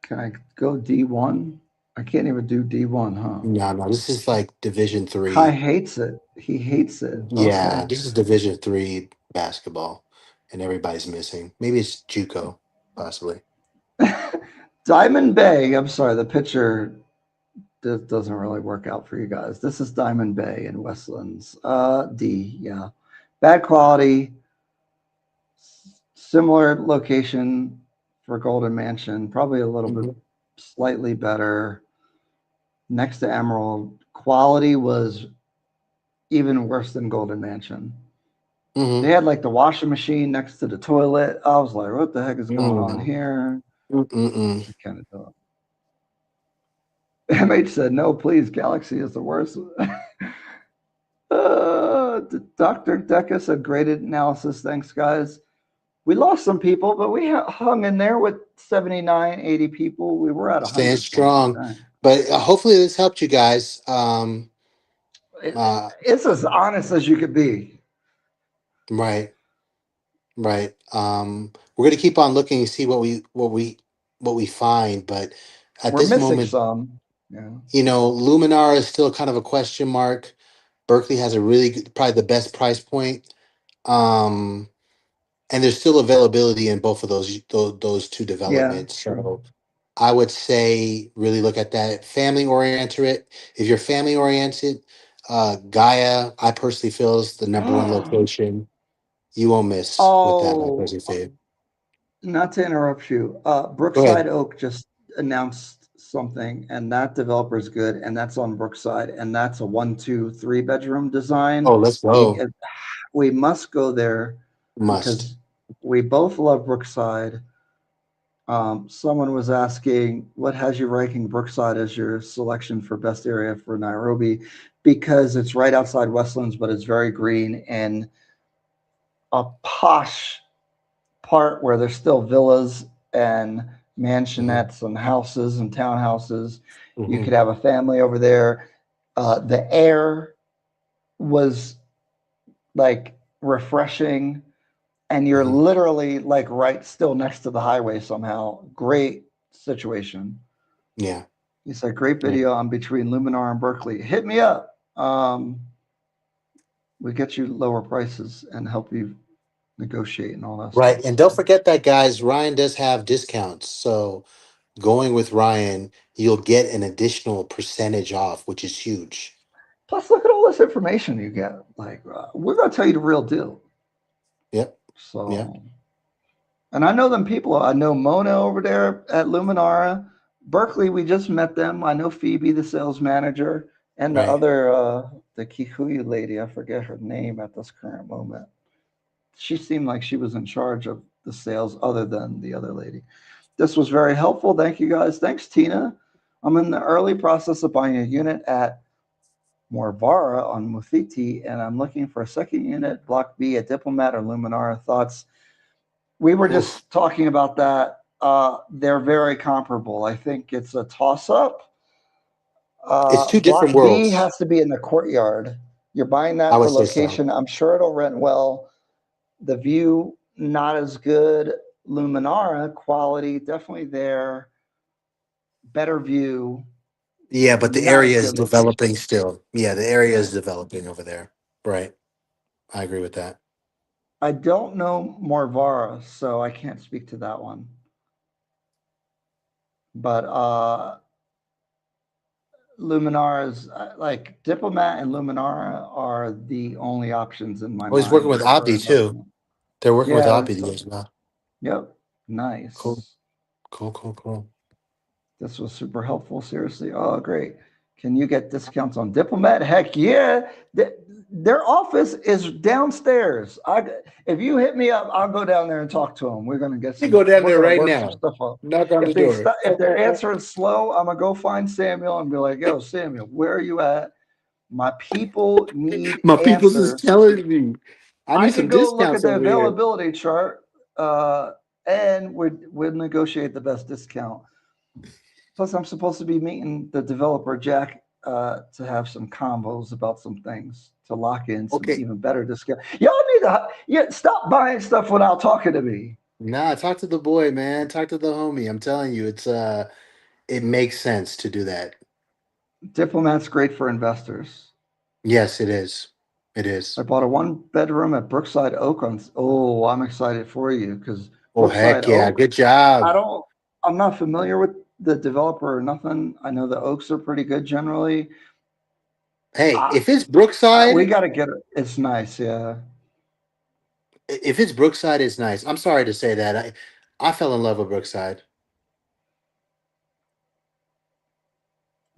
can I go D1? I can't even do D1, huh? No, no. This is like Division Kai three. hates it. He hates it. Yeah, Okay. this is Division three basketball, and everybody's missing. Maybe it's JUCO, possibly. Diamond Bay. I'm sorry, the picture doesn't really work out for you guys. This is Diamond Bay in Westlands. D, yeah. Bad quality, similar location for Golden Mansion, probably a little bit Hmm. slightly better. Next to Emerald, quality was even worse than Golden Mansion. They Hmm. had like the washing machine next to the toilet. I was like, what the heck is going on Mm. here? Mm-mm. I kind of thought. MH said, no, please, Galaxy is the worst. Dr. Deca said, great analysis. Thanks, guys. We lost some people, but we hung in there with 79, 80 people. We were at Staying 100 some strong. percent. But hopefully this helped you guys. It, Uh, it's as honest as you could be. right, right. We're gonna keep on looking and see what we find. But at We're this missing moment, some. Yeah. Luminar is still kind of a question mark. Berkeley has a really good, probably the best price point. Um, and there's still availability in both of those two Yeah. developments. True. So I would say really look at that. Family oriented. If you're family oriented, Gaia, I personally feel is the number one location. You won't miss with that. I Oh, personally feel. not to interrupt you. Go Brookside ahead. Oak just announced something, and that developer is good, and that's on Brookside, and that's a one, two, three bedroom design. Oh, let's You, go. we must go there Must. because we both love Brookside. Someone was asking, what has you ranking Brookside as your selection for best area for Nairobi? Because it's right outside Westlands, but it's very green and a posh part where there's still villas and Hmm. mansionettes and houses and townhouses. You Hmm. could have a family over there. The air was like refreshing, and you're Hmm. literally like right still next to the highway somehow. Great situation. Yeah. He said, great Yeah. video on between Luminar and Berkeley. Hit me up. We get you lower prices and help you negotiate and all that Right. stuff. And don't So forget that, guys. Ryan does have discounts. So going with Ryan, you'll get an additional percentage off, which is huge. plus, look at all this information you get. Like, we're going to tell you the real deal. Yep. Yep. So, and I know them people. I know Mona over there at Luminara. Berkeley, we just met them. I know Phoebe, the sales manager, and the Right. other, the Kikuyu lady. I forget her name at this current moment. She seemed like she was in charge of the sales, other than the other lady. This was very helpful. Thank you guys. Thanks, Tina. I'm in the early process of buying a unit at Morvara on Mufiti, and I'm looking for a second unit, Block B, at Diplomat or Luminara. Thoughts? We were Oof. just talking about that. They're very comparable. I think it's a toss up. It's two different Block B worlds. has to be in the courtyard. You're buying I that would for say so. location. I'm sure it'll rent well. The view, not as good. Luminara, quality, definitely there. Better view, Yeah, but the not as area is good developing location. still. Yeah, the area Yeah. is developing over there. Right. I agree with that. I don't know Morvara, so I can't speak to that one. But Luminara is like Diplomat and Luminara are the only options in my Oh, he's working mind with for Abdi too. investment. They're working with Yeah. Abdi So, as well. yep. Cool. Nice. Cool. Cool. Cool. This was super helpful. Seriously. Oh, great. Can you get discounts on Diplomat? Heck yeah. Their office is downstairs. If you hit me up, I'll go down there and talk to them. We're gonna get You some. go down We're there gonna right work some now. stuff up. Knock on the door. If they're answering slow, I'm gonna go find Samuel and be like, "Yo, Samuel, where are you at? My people need My people's is answers." telling me I I need can some go look at discounts the over here. availability chart, and we'd negotiate the best discount. Plus, I'm supposed to be meeting the developer Jack to have some combos about some things to lock in some Okay. even better discount. Y'all need to stop buying stuff without talking to me. Nah, talk to the boy, man. Talk to the homie. I'm telling you, it makes sense to do that. Diplomat's great for investors. Yes, it is. It I is. bought a one bedroom at Brookside Oak on. Oh, I'm excited for you because Oh Brookside heck yeah. Oak. Good job. I don't. I'm not familiar with the developer or nothing. I know the Oaks are pretty good generally. Hey, I, if it's we Brookside, got to get it. It's nice, yeah. it's nice. I'm sorry to say that. I fell in love with Brookside.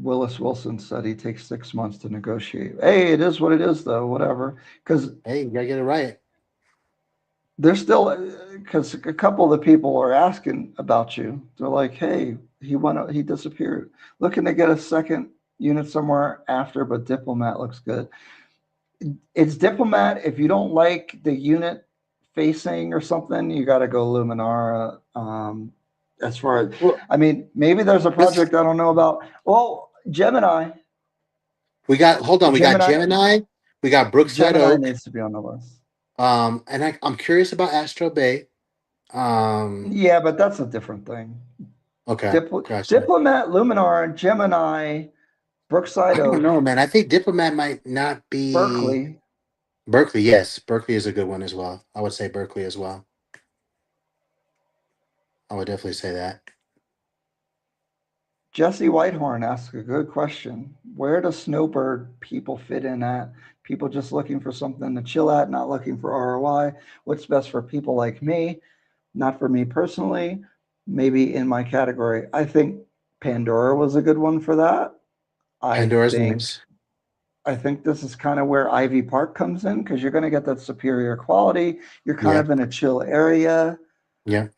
Willis Wilson said he takes 6 months to negotiate. Hey, it is what it is, though. Whatever, because Hey, you gotta get it right. there's still because a couple of the people are asking about you. They're like, "Hey, he disappeared. Looking to get a second unit somewhere after, but Diplomat looks good." It's Diplomat. If you don't like the unit facing or something, you got to go Luminara. As far as, Well, I mean, maybe there's a let's project I don't know about. Well, Gemini, we got hold on. We got Gemini, Gemini. We got Brookside Gemini Oak. needs to be on the list. And I'm curious about Astro Bay. Um, Yeah, but that's a different thing. okay, gotcha. Diplomat, Luminar, Gemini, Brookside I don't Oak, know, man. I think Diplomat might not be Berkeley, Berkeley. Yes, Berkeley is a good one as well. I would say Berkeley as well. I would definitely say that. Jesse Whitehorn asks a good question. Where does Snowbird people fit in at? People just looking for something to chill at, not looking for ROI. What's best for people like me? Not for me personally, maybe in my category. I think Pandora was a good one for that. I Pandora's think nice. I think this is kind of where Ivy Park comes in because you're going to get that superior quality. You're kind Yeah, of in a chill area. yeah.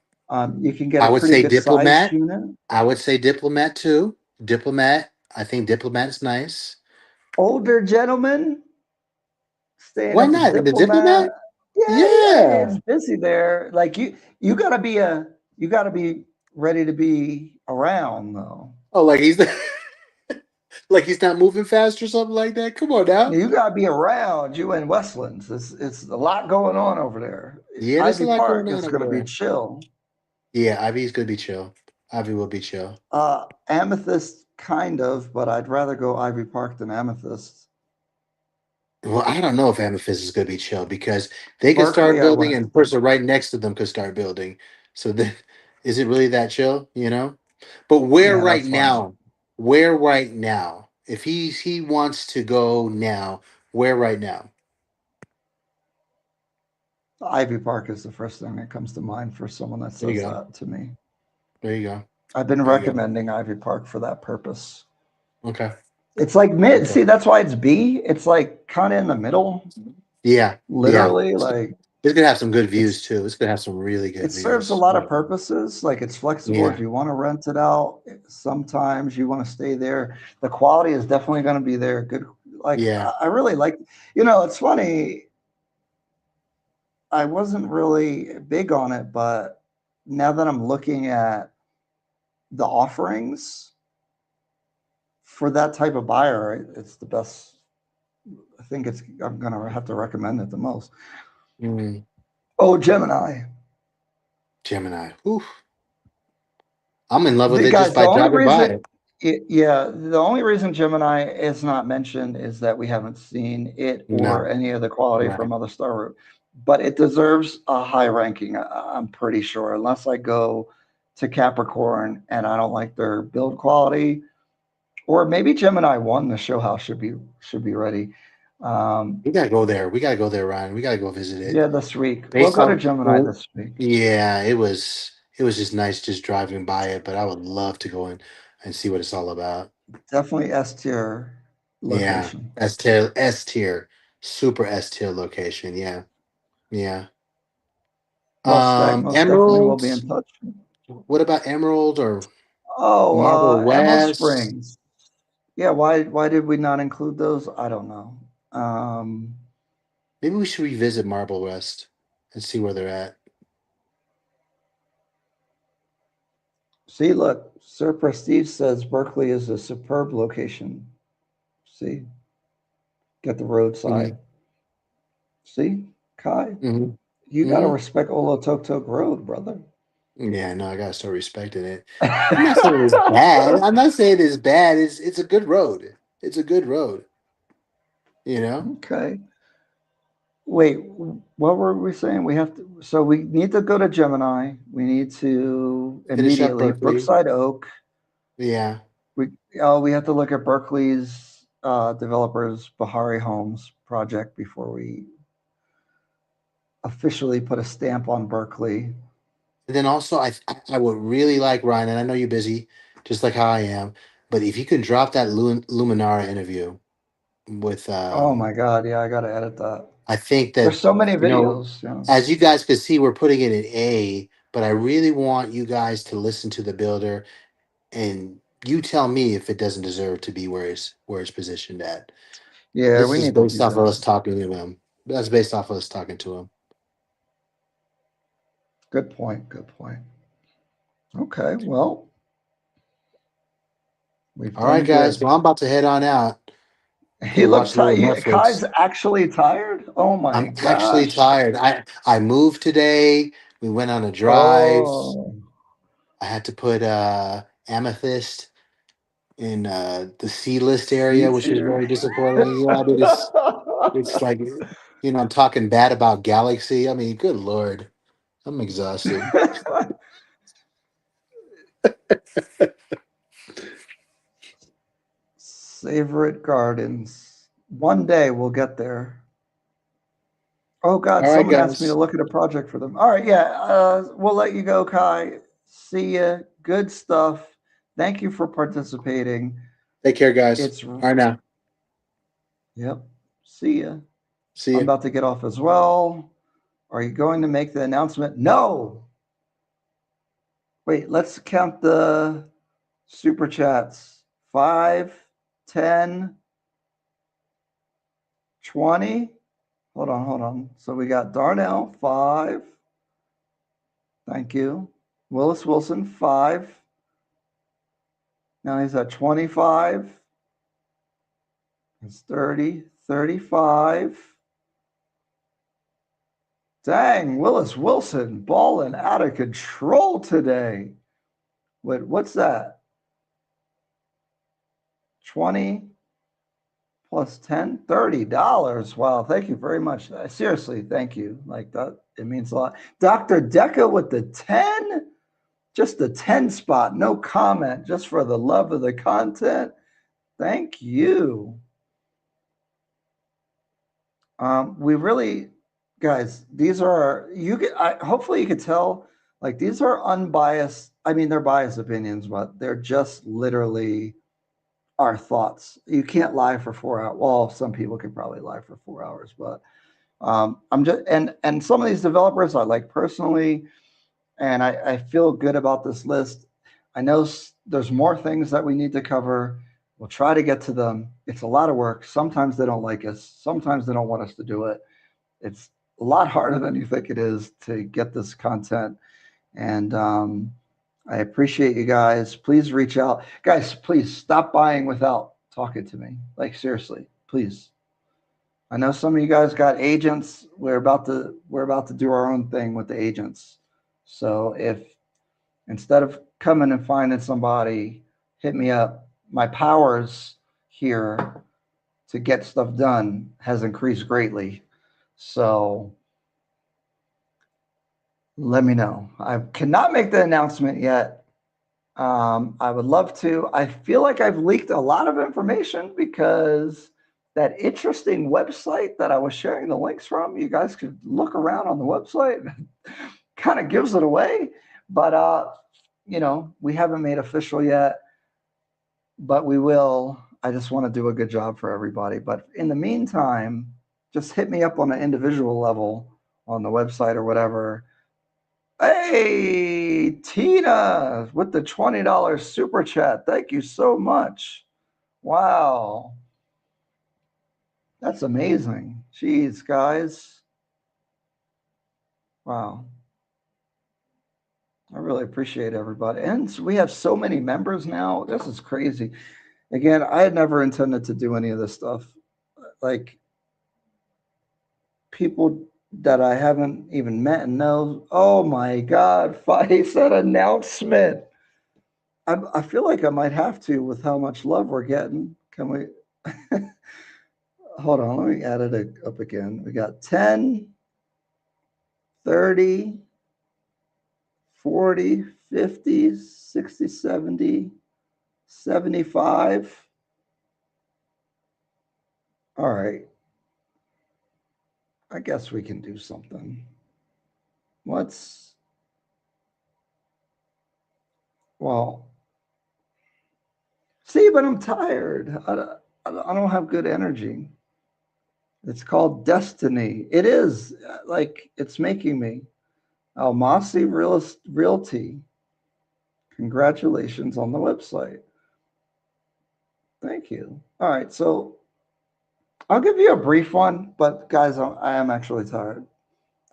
You can get I a would pretty say good size Diplomat. unit. I would say Diplomat too. Diplomat. I think Diplomat's nice. Older gentlemen staying Why at the not? In the Diplomat. Diplomat? Yeah, yeah, Yeah. it's busy there. Like you gotta be ready to be around though. Oh, like he's like he's not moving fast or something like that. Come on now. You gotta be around. You in Westlands. It's a lot going on over there. Yeah, there's a Ivy lot Park going on is over gonna be there. chill. Yeah, Ivy's gonna be chill. Ivy will be chill. Amethyst kind of, but I'd rather go Ivy Park than Amethyst. Well, I don't know if Amethyst is gonna be chill because they could start Berkeley, I building went. and the person right next to them could start building. So then, is it really that chill? You know? But where Yeah, right that's fine. now? Where right now? If he wants to go now, where right now? Ivy Park is the first thing that comes to mind for someone that There you says go. that to me. There you go. I've been There you go. recommending Ivy Park for that purpose. Okay. It's like mid. Okay. See, that's why it's B. It's like kind of in the middle, Yeah. Yeah. literally. Like It's gonna have some good views it's too. It's gonna have some really good it serves a views. lot of Oh, purposes. Like it's flexible if yeah. you want to rent it out. Sometimes you want to stay there. The quality is definitely going to be there. Good. Like Yeah. I really like. It's funny. I wasn't really big on it, but now that I'm looking at the offerings for that type of buyer, it's the best. I think I'm gonna have to recommend it the most. Mm, Oh, Gemini. Gemini. Oof. I'm in love with The it just guys, the by only driving by reason, it. yeah, the only reason Gemini is not mentioned is that we haven't seen it or No. any of the quality Right. from other Star Route, but it deserves a high ranking. I'm pretty sure, unless I go to Capricorn and I don't like their build quality, or maybe Gemini one. The show house should be ready. Um, We gotta go there. We gotta go there, Ryan. We gotta go visit it. yeah, this week we'll Based go to off, Gemini well, this week. yeah, it was just nice just driving by it, but I would love to go in and see what it's all about. Definitely S tier Yeah, location. S tier, super S tier location. Yeah, yeah. Well, Stack most definitely will be Emeralds. in touch. What about Emerald or Oh, Marble Emerald West? Springs. Yeah, why did we not include those? I don't know. Um, Maybe we should revisit Marble West and see where they're at. See, look, Sir Prestige says Berkeley is a superb location. See, get the roadside. Hmm. See, Kai, Hmm. you got to Hmm. respect Olotoktok Road, brother. Yeah, no, I gotta start respecting it. I'm not saying it's bad. I'm not saying it's bad. It's a good road. It's a good road. You know, Okay. Wait, what were we saying? So we need to go to Gemini. We need to finish up immediately Berkeley. Brookside Oak. Yeah, We we have to look at Berkeley's developers Bahari Homes project before we officially put a stamp on Berkeley. and then also I would really like Ryan, and I know you're busy, just like how I am. But if you can drop that Luminara interview with, Oh my God, yeah, I got to edit that. I think that There's so many you know, videos. Yeah, as you guys could see, we're putting it in A. But I really want you guys to listen to the builder, and you tell me if it doesn't deserve to be where it's positioned at. yeah, This we is need to based do off of us this. talking to him. That's based off of us talking to him. Good point. Good point. Okay. Well, we've All right, done guys. good. Well, I'm about to head on out. He Go looked watch a little tired. Kai's Netflix. actually tired. Oh my I'm actually gosh. tired. I moved today. We went on a drive. Oh. I had to put Amethyst in the C list area, C which was very tier. disappointing. Yeah, dude, it's like I'm talking bad about Galaxy. I mean, good lord, I'm exhausted. Favorite gardens. One day we'll get there. Oh God, All right, someone asked me to guys. look at a project for them. All right, yeah, we'll let you go, Kai. See ya. Good stuff. Thank you for participating. Take care, guys. It's All right now. yep. See ya. See I'm you. about to get off as well. Are you going to make the announcement? No. Wait, let's count the super chats. 5, 10, 20. Hold on, hold on. So we got Darnell, 5. Thank you. Willis Wilson, 5. Now he's at 25. It's 30, 35. Dang, Willis Wilson balling out of control today. What's that? 20 plus 10, $30. Wow, thank you very much. Seriously, thank you. Like that, it means a lot. Dr. Deca with the 10, just the 10 spot, no comment, just for the love of the content. Thank you. We really, guys, these are you get. Hopefully, you could tell. Like these are unbiased. I mean, they're biased opinions, but they're just literally our thoughts. You can't lie for 4 hours. Well, some people can probably lie for 4 hours, but I'm just and some of these developers I like personally, and I feel good about this list. I know there's more things that we need to cover. We'll try to get to them. It's a lot of work. Sometimes they don't like us. Sometimes they don't want us to do it. It's a lot harder than you think it is to get this content. And I appreciate you guys. Please reach out. Guys, please stop buying without talking to me. Like seriously, please. I know some of you guys got agents. We're about to do our own thing with the agents. So if instead of coming and finding somebody, hit me up. My powers here to get stuff done has increased greatly. So let me know. I cannot make the announcement yet. I would love to. I feel like I've leaked a lot of information because that interesting website that I was sharing the links from, you guys could look around on the website, kind of gives it away. But we haven't made official yet, but we will. I just want to do a good job for everybody. But in the meantime, just hit me up on an individual level on the website or whatever. Hey, Tina, with the $20 super chat. Thank you so much. Wow. That's amazing. Jeez, guys. Wow. I really appreciate everybody. And we have so many members now. This is crazy. Again, I had never intended to do any of this stuff. Like people that I haven't even met and know. Oh my God, face that announcement. I feel like I might have to with how much love we're getting. Can we? Hold on, let me add it up again. We got 10, 30, 40, 50, 60, 70, 75. All right. I guess we can do something. Let's, well, see, but I'm tired. I don't have good energy. It's called destiny. It is like it's making me. Almasi Realty. Congratulations on the website. Thank you. All right, so I'll give you a brief one, but guys, I am actually tired.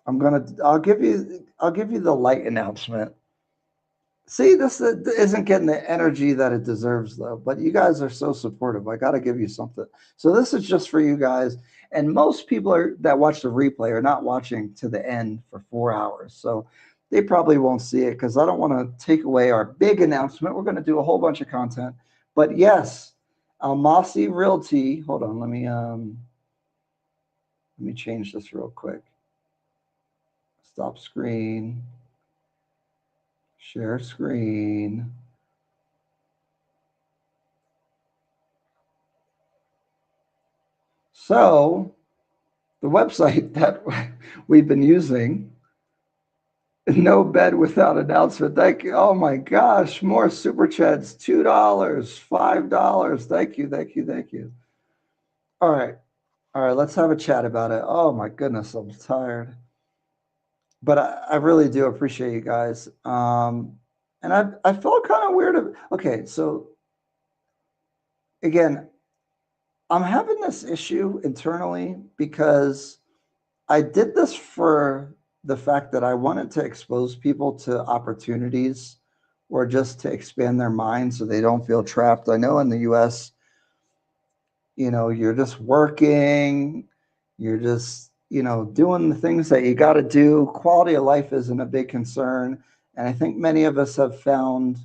I'll give you the light announcement. See, this isn't getting the energy that it deserves, though. But you guys are so supportive. I got to give you something. So this is just for you guys. And most people that watch the replay are not watching to the end for 4 hours. So they probably won't see it because I don't want to take away our big announcement. We're going to do a whole bunch of content. But yes, Almasi Realty. Hold on, let me change this real quick. Stop screen. Share screen. So the website that we've been using, no bed without announcement. Thank you. Oh my gosh, more super chats. $2, $5. Thank you, thank you, thank you. All right. All right, let's have a chat about it. Oh my goodness, I'm tired. But I really do appreciate you guys. And I felt kind of weird. Okay, so again, I'm having this issue internally because I did this for the fact that I wanted to expose people to opportunities or just to expand their minds so they don't feel trapped. I know in the US, you're just working, you're just, doing the things that you got to do. Quality of life isn't a big concern. And I think many of us have found,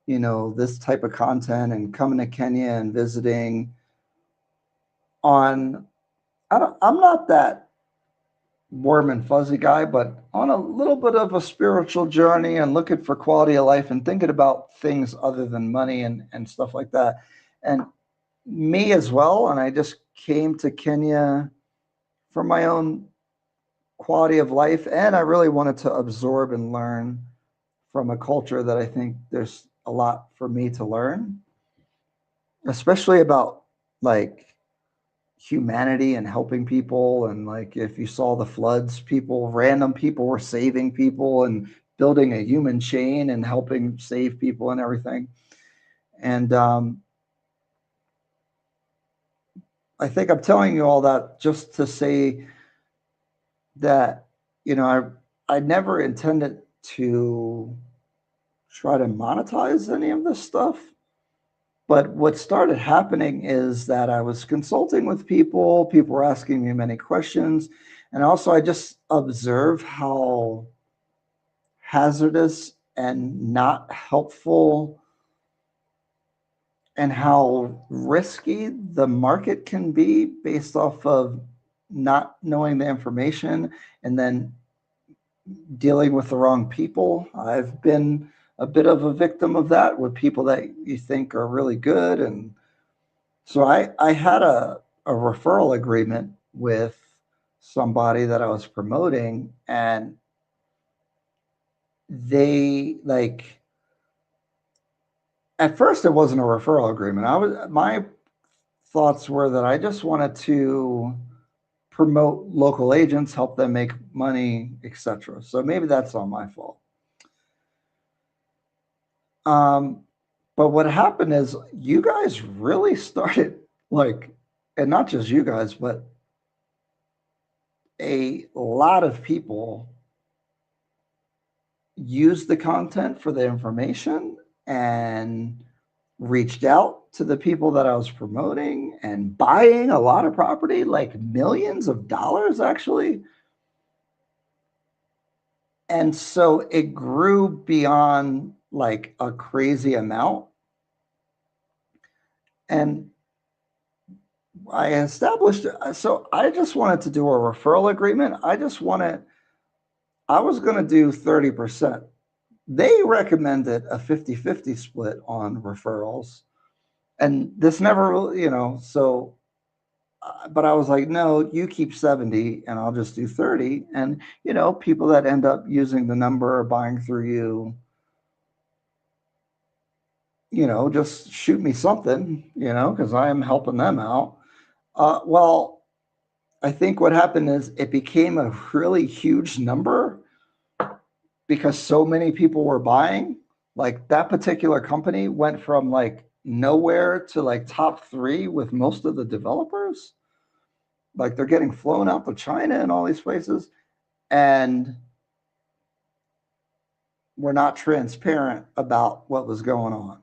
this type of content and coming to Kenya and visiting on, I'm not that warm and fuzzy guy, but on a little bit of a spiritual journey and looking for quality of life and thinking about things other than money and stuff like that. And me as well. And I just came to Kenya for my own quality of life. And I really wanted to absorb and learn from a culture that I think there's a lot for me to learn, especially about like humanity and helping people. And like if you saw the floods, random people were saving people and building a human chain and helping save people and everything. And I think I'm telling you all that just to say that, I never intended to try to monetize any of this stuff. But what started happening is that I was consulting with people were asking me many questions. And also, I just observe how hazardous and not helpful and how risky the market can be based off of not knowing the information and then dealing with the wrong people. I've been a bit of a victim of that with people that you think are really good. And so I had a referral agreement with somebody that I was promoting, and they like at first it wasn't a referral agreement. My thoughts were that I just wanted to promote local agents, help them make money, etc. So maybe that's all my fault. But what happened is you guys really started like, and not just you guys, but a lot of people used the content for the information and reached out to the people that I was promoting and buying a lot of property, like millions of dollars actually. And so it grew beyond like a crazy amount. And I established, so I just wanted to do a referral agreement. I was going to do 30%. They recommended a 50-50 split on referrals. And this never, so, but I was like, no, you keep 70 and I'll just do 30. And, people that end up using the number or buying through you, just shoot me something, because I am helping them out. Well, I think what happened is it became a really huge number because so many people were buying. Like that particular company went from like nowhere to like top 3 with most of the developers. Like they're getting flown out to China and all these places, and we're not transparent about what was going on.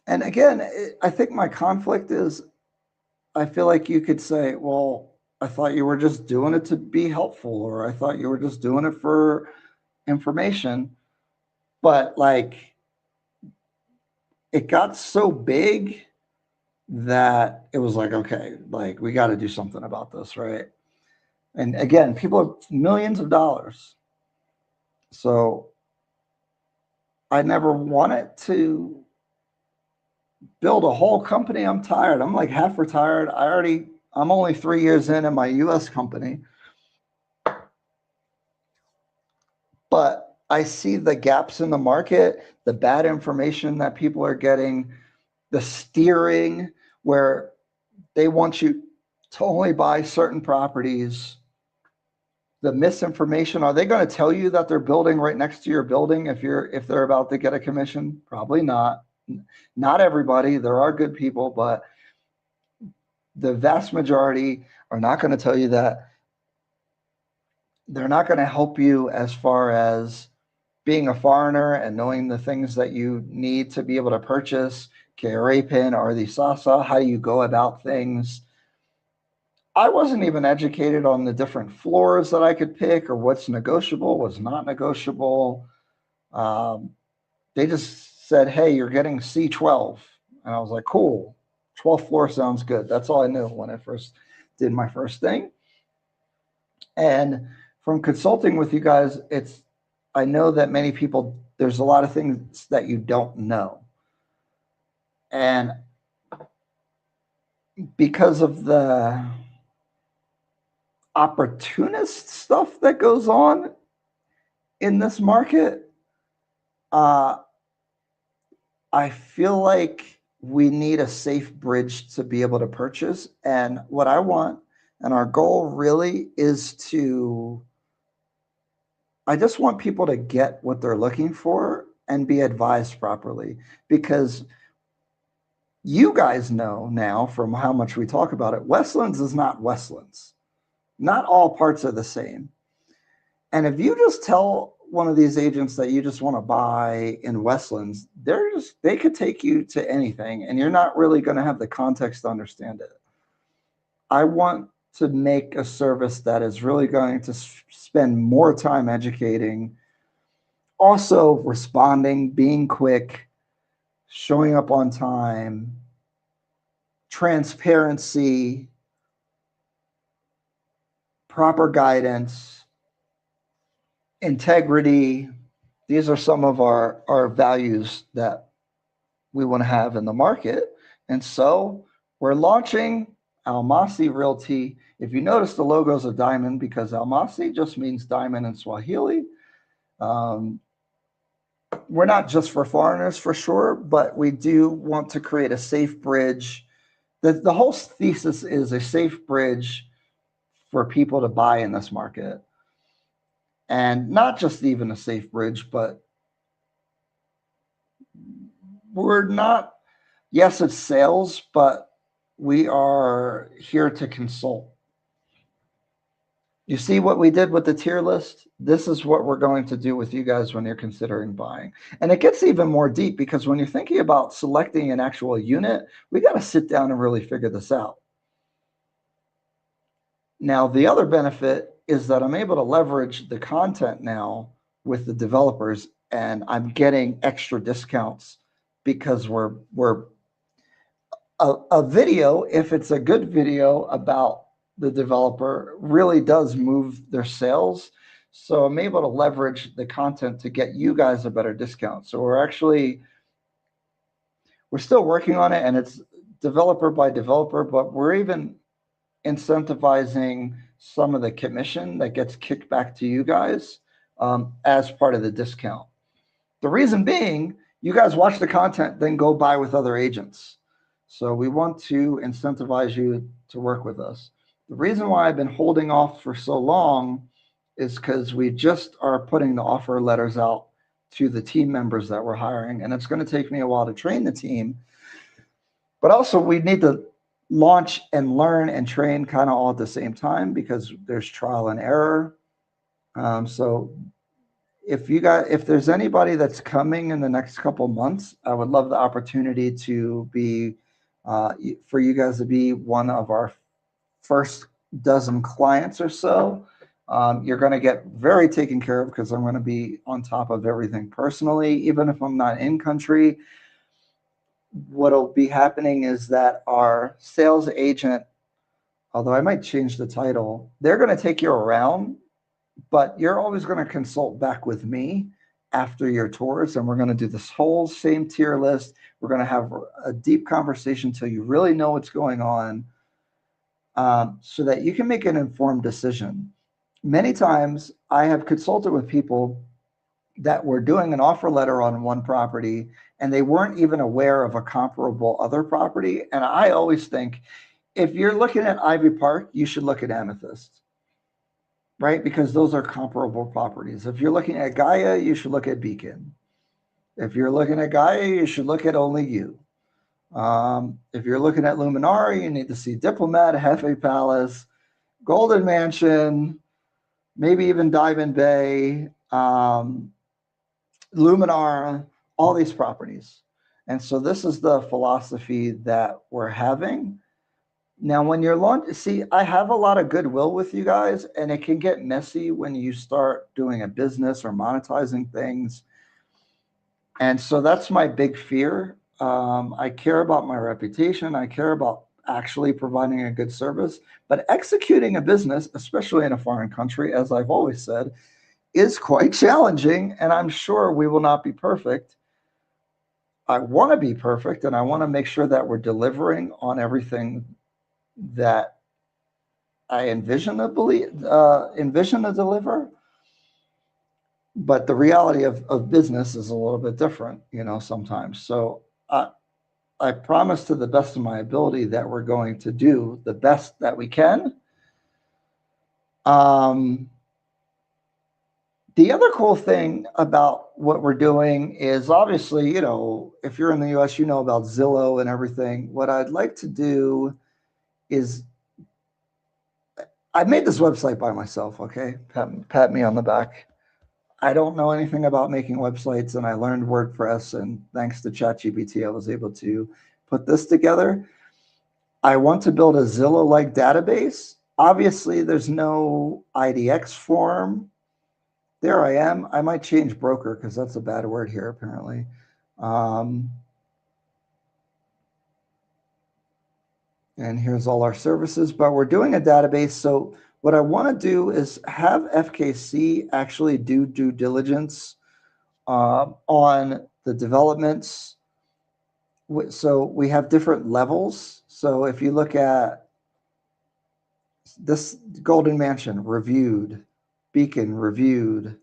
And again, I think my conflict is I feel like you could say, well, I thought you were just doing it to be helpful, or I thought you were just doing it for information. But like it got so big that it was like, okay, like we got to do something about this, right? And again, people have millions of dollars. So I never wanted to build a whole company. I'm tired. I'm like half retired. I'm only 3 years in my US company, but I see the gaps in the market, the bad information that people are getting, the steering where they want you to only buy certain properties, the misinformation. Are they going to tell you that they're building right next to your building if they're about to get a commission? Probably not. Not everybody. There are good people, but the vast majority are not going to tell you that. They're not going to help you as far as being a foreigner and knowing the things that you need to be able to purchase, KRA pin, or the SASA, how you go about things. I wasn't even educated on the different floors that I could pick or what's negotiable, what's not negotiable. Um, they just said, hey, you're getting C12. And I was like, cool. 12th floor sounds good. That's all I knew when I first did my first thing. And from consulting with you guys, I know that many people, there's a lot of things that you don't know. And because of the opportunist stuff that goes on in this market, I feel like we need a safe bridge to be able to purchase. And what I want and our goal really is I just want people to get what they're looking for and be advised properly, because you guys know now from how much we talk about it, Westlands is not Westlands. Not all parts are the same. And if you just tell one of these agents that you just want to buy in Westlands, they could take you to anything and you're not really going to have the context to understand it. I want to make a service that is really going to spend more time educating, also responding, being quick, showing up on time, transparency, proper guidance, integrity. These are some of our values that we want to have in the market. And so we're launching Almasi Realty. If you notice, the logo is a diamond because Almasi just means diamond in Swahili. We're not just for foreigners for sure, but we do want to create a safe bridge. The whole thesis is a safe bridge for people to buy in this market. And not just even a safe bridge, but we're not, yes, it's sales, but we are here to consult. You see what we did with the tier list? This is what we're going to do with you guys when you're considering buying. And it gets even more deep because when you're thinking about selecting an actual unit, we got to sit down and really figure this out. Now, the other benefit is that I'm able to leverage the content now with the developers, and I'm getting extra discounts because a video, if it's a good video about the developer, really does move their sales. So I'm able to leverage the content to get you guys a better discount. So we're still working on it, and it's developer by developer, but we're even incentivizing some of the commission that gets kicked back to you guys as part of the discount. The reason being, you guys watch the content, then go buy with other agents. So we want to incentivize you to work with us. The reason why I've been holding off for so long is because we just are putting the offer letters out to the team members that we're hiring, and it's going to take me a while to train the team. But also, we need to launch and learn and train kind of all at the same time because there's trial and error. So if there's anybody that's coming in the next couple months, I would love the opportunity to be for you guys to be one of our first dozen clients or so. You're going to get very taken care of because I'm going to be on top of everything personally, even if I'm not in country. What'll be happening is that our sales agent, although I might change the title, they're going to take you around, but you're always going to consult back with me after your tours, and we're going to do this whole same tier list. We're going to have a deep conversation until you really know what's going on, so that you can make an informed decision. Many times I have consulted with people that were doing an offer letter on one property and they weren't even aware of a comparable other property. And I always think if you're looking at Ivy Park, you should look at Amethyst, right? Because those are comparable properties. If you're looking at Gaia, you should look at Beacon. If you're looking at Gaia, you should look at Only You. If you're looking at Luminara, you need to see Diplomat, Hefe Palace, Golden Mansion, maybe even Diamond Bay, Luminara, all these properties. And so this is the philosophy that we're having. Now, when you're launch, see, I have a lot of goodwill with you guys, and it can get messy when you start doing a business or monetizing things. And so that's my big fear. I care about my reputation. I care about actually providing a good service, but executing a business, especially in a foreign country, as I've always said, is quite challenging. And I'm sure we will not be perfect. I want to be perfect, and I want to make sure that we're delivering on everything that I envision to deliver. But the reality of business is a little bit different, sometimes. So I promise to the best of my ability that we're going to do the best that we can. The other cool thing about what we're doing is obviously, if you're in the US, you know about Zillow and everything. What I'd like to do is I made this website by myself, okay? Pat me on the back. I don't know anything about making websites, and I learned WordPress, and thanks to ChatGPT, I was able to put this together. I want to build a Zillow-like database. Obviously, there's no IDX form. There I am. I might change broker because that's a bad word here, apparently. And here's all our services, but we're doing a database. So what I want to do is have FKC actually do due diligence on the developments. So we have different levels. So if you look at this Golden Mansion, reviewed, Beacon, reviewed,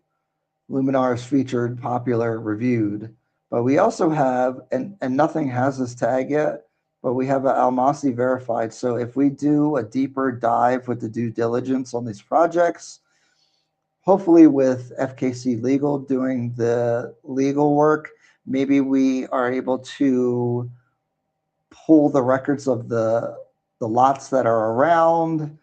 Luminara's featured, popular, reviewed. But we also have, and nothing has this tag yet, but we have an Almasi verified. So if we do a deeper dive with the due diligence on these projects, hopefully with FKC Legal doing the legal work, maybe we are able to pull the records of the lots that are around.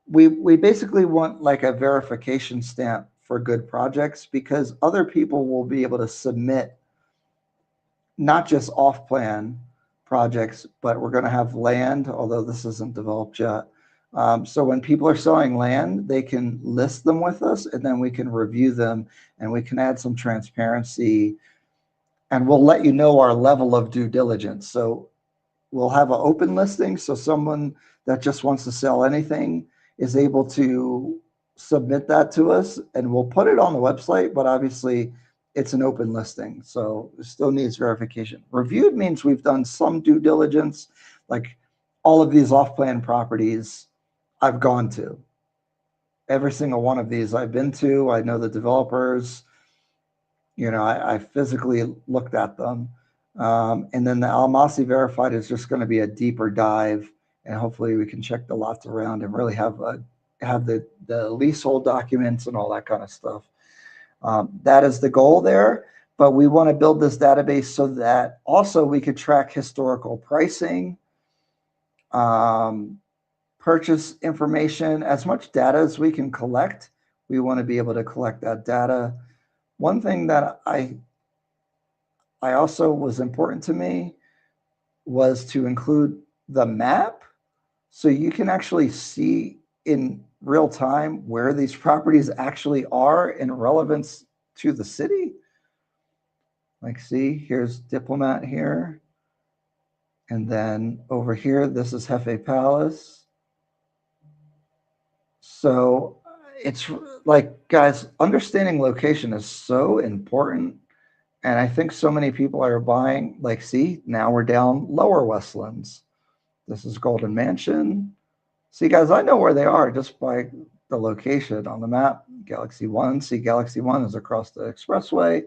We basically want like a verification stamp for good projects because other people will be able to submit not just off-plan projects, but we're going to have land, although this isn't developed yet. So when people are selling land, they can list them with us, and then we can review them, and we can add some transparency, and we'll let you know our level of due diligence. So we'll have an open listing, so someone that just wants to sell anything is able to submit that to us, and we'll put it on the website, but obviously it's an open listing, so it still needs verification. Reviewed means we've done some due diligence, like all of these off-plan properties I've gone to. Every single one of these I've been to. I know the developers. I physically looked at them. And then the Almasi verified is just going to be a deeper dive, and hopefully we can check the lots around and really have the leasehold documents and all that kind of stuff. That is the goal there. but we want to build this database so that also we could track historical pricing, purchase information, as much data as we can collect. We want to be able to collect that data. One thing that I also was important to me was to include the map so you can actually see in real time where these properties actually are in relevance to the city. Like, see, here's Diplomat here. And then over here, this is Hefe Palace. So it's like, guys, understanding location is so important. And I think so many people are buying, like, see, now we're down Lower Westlands. This is Golden Mansion. See, guys, I know where they are just by the location on the map. Galaxy 1, see, Galaxy 1 is across the expressway.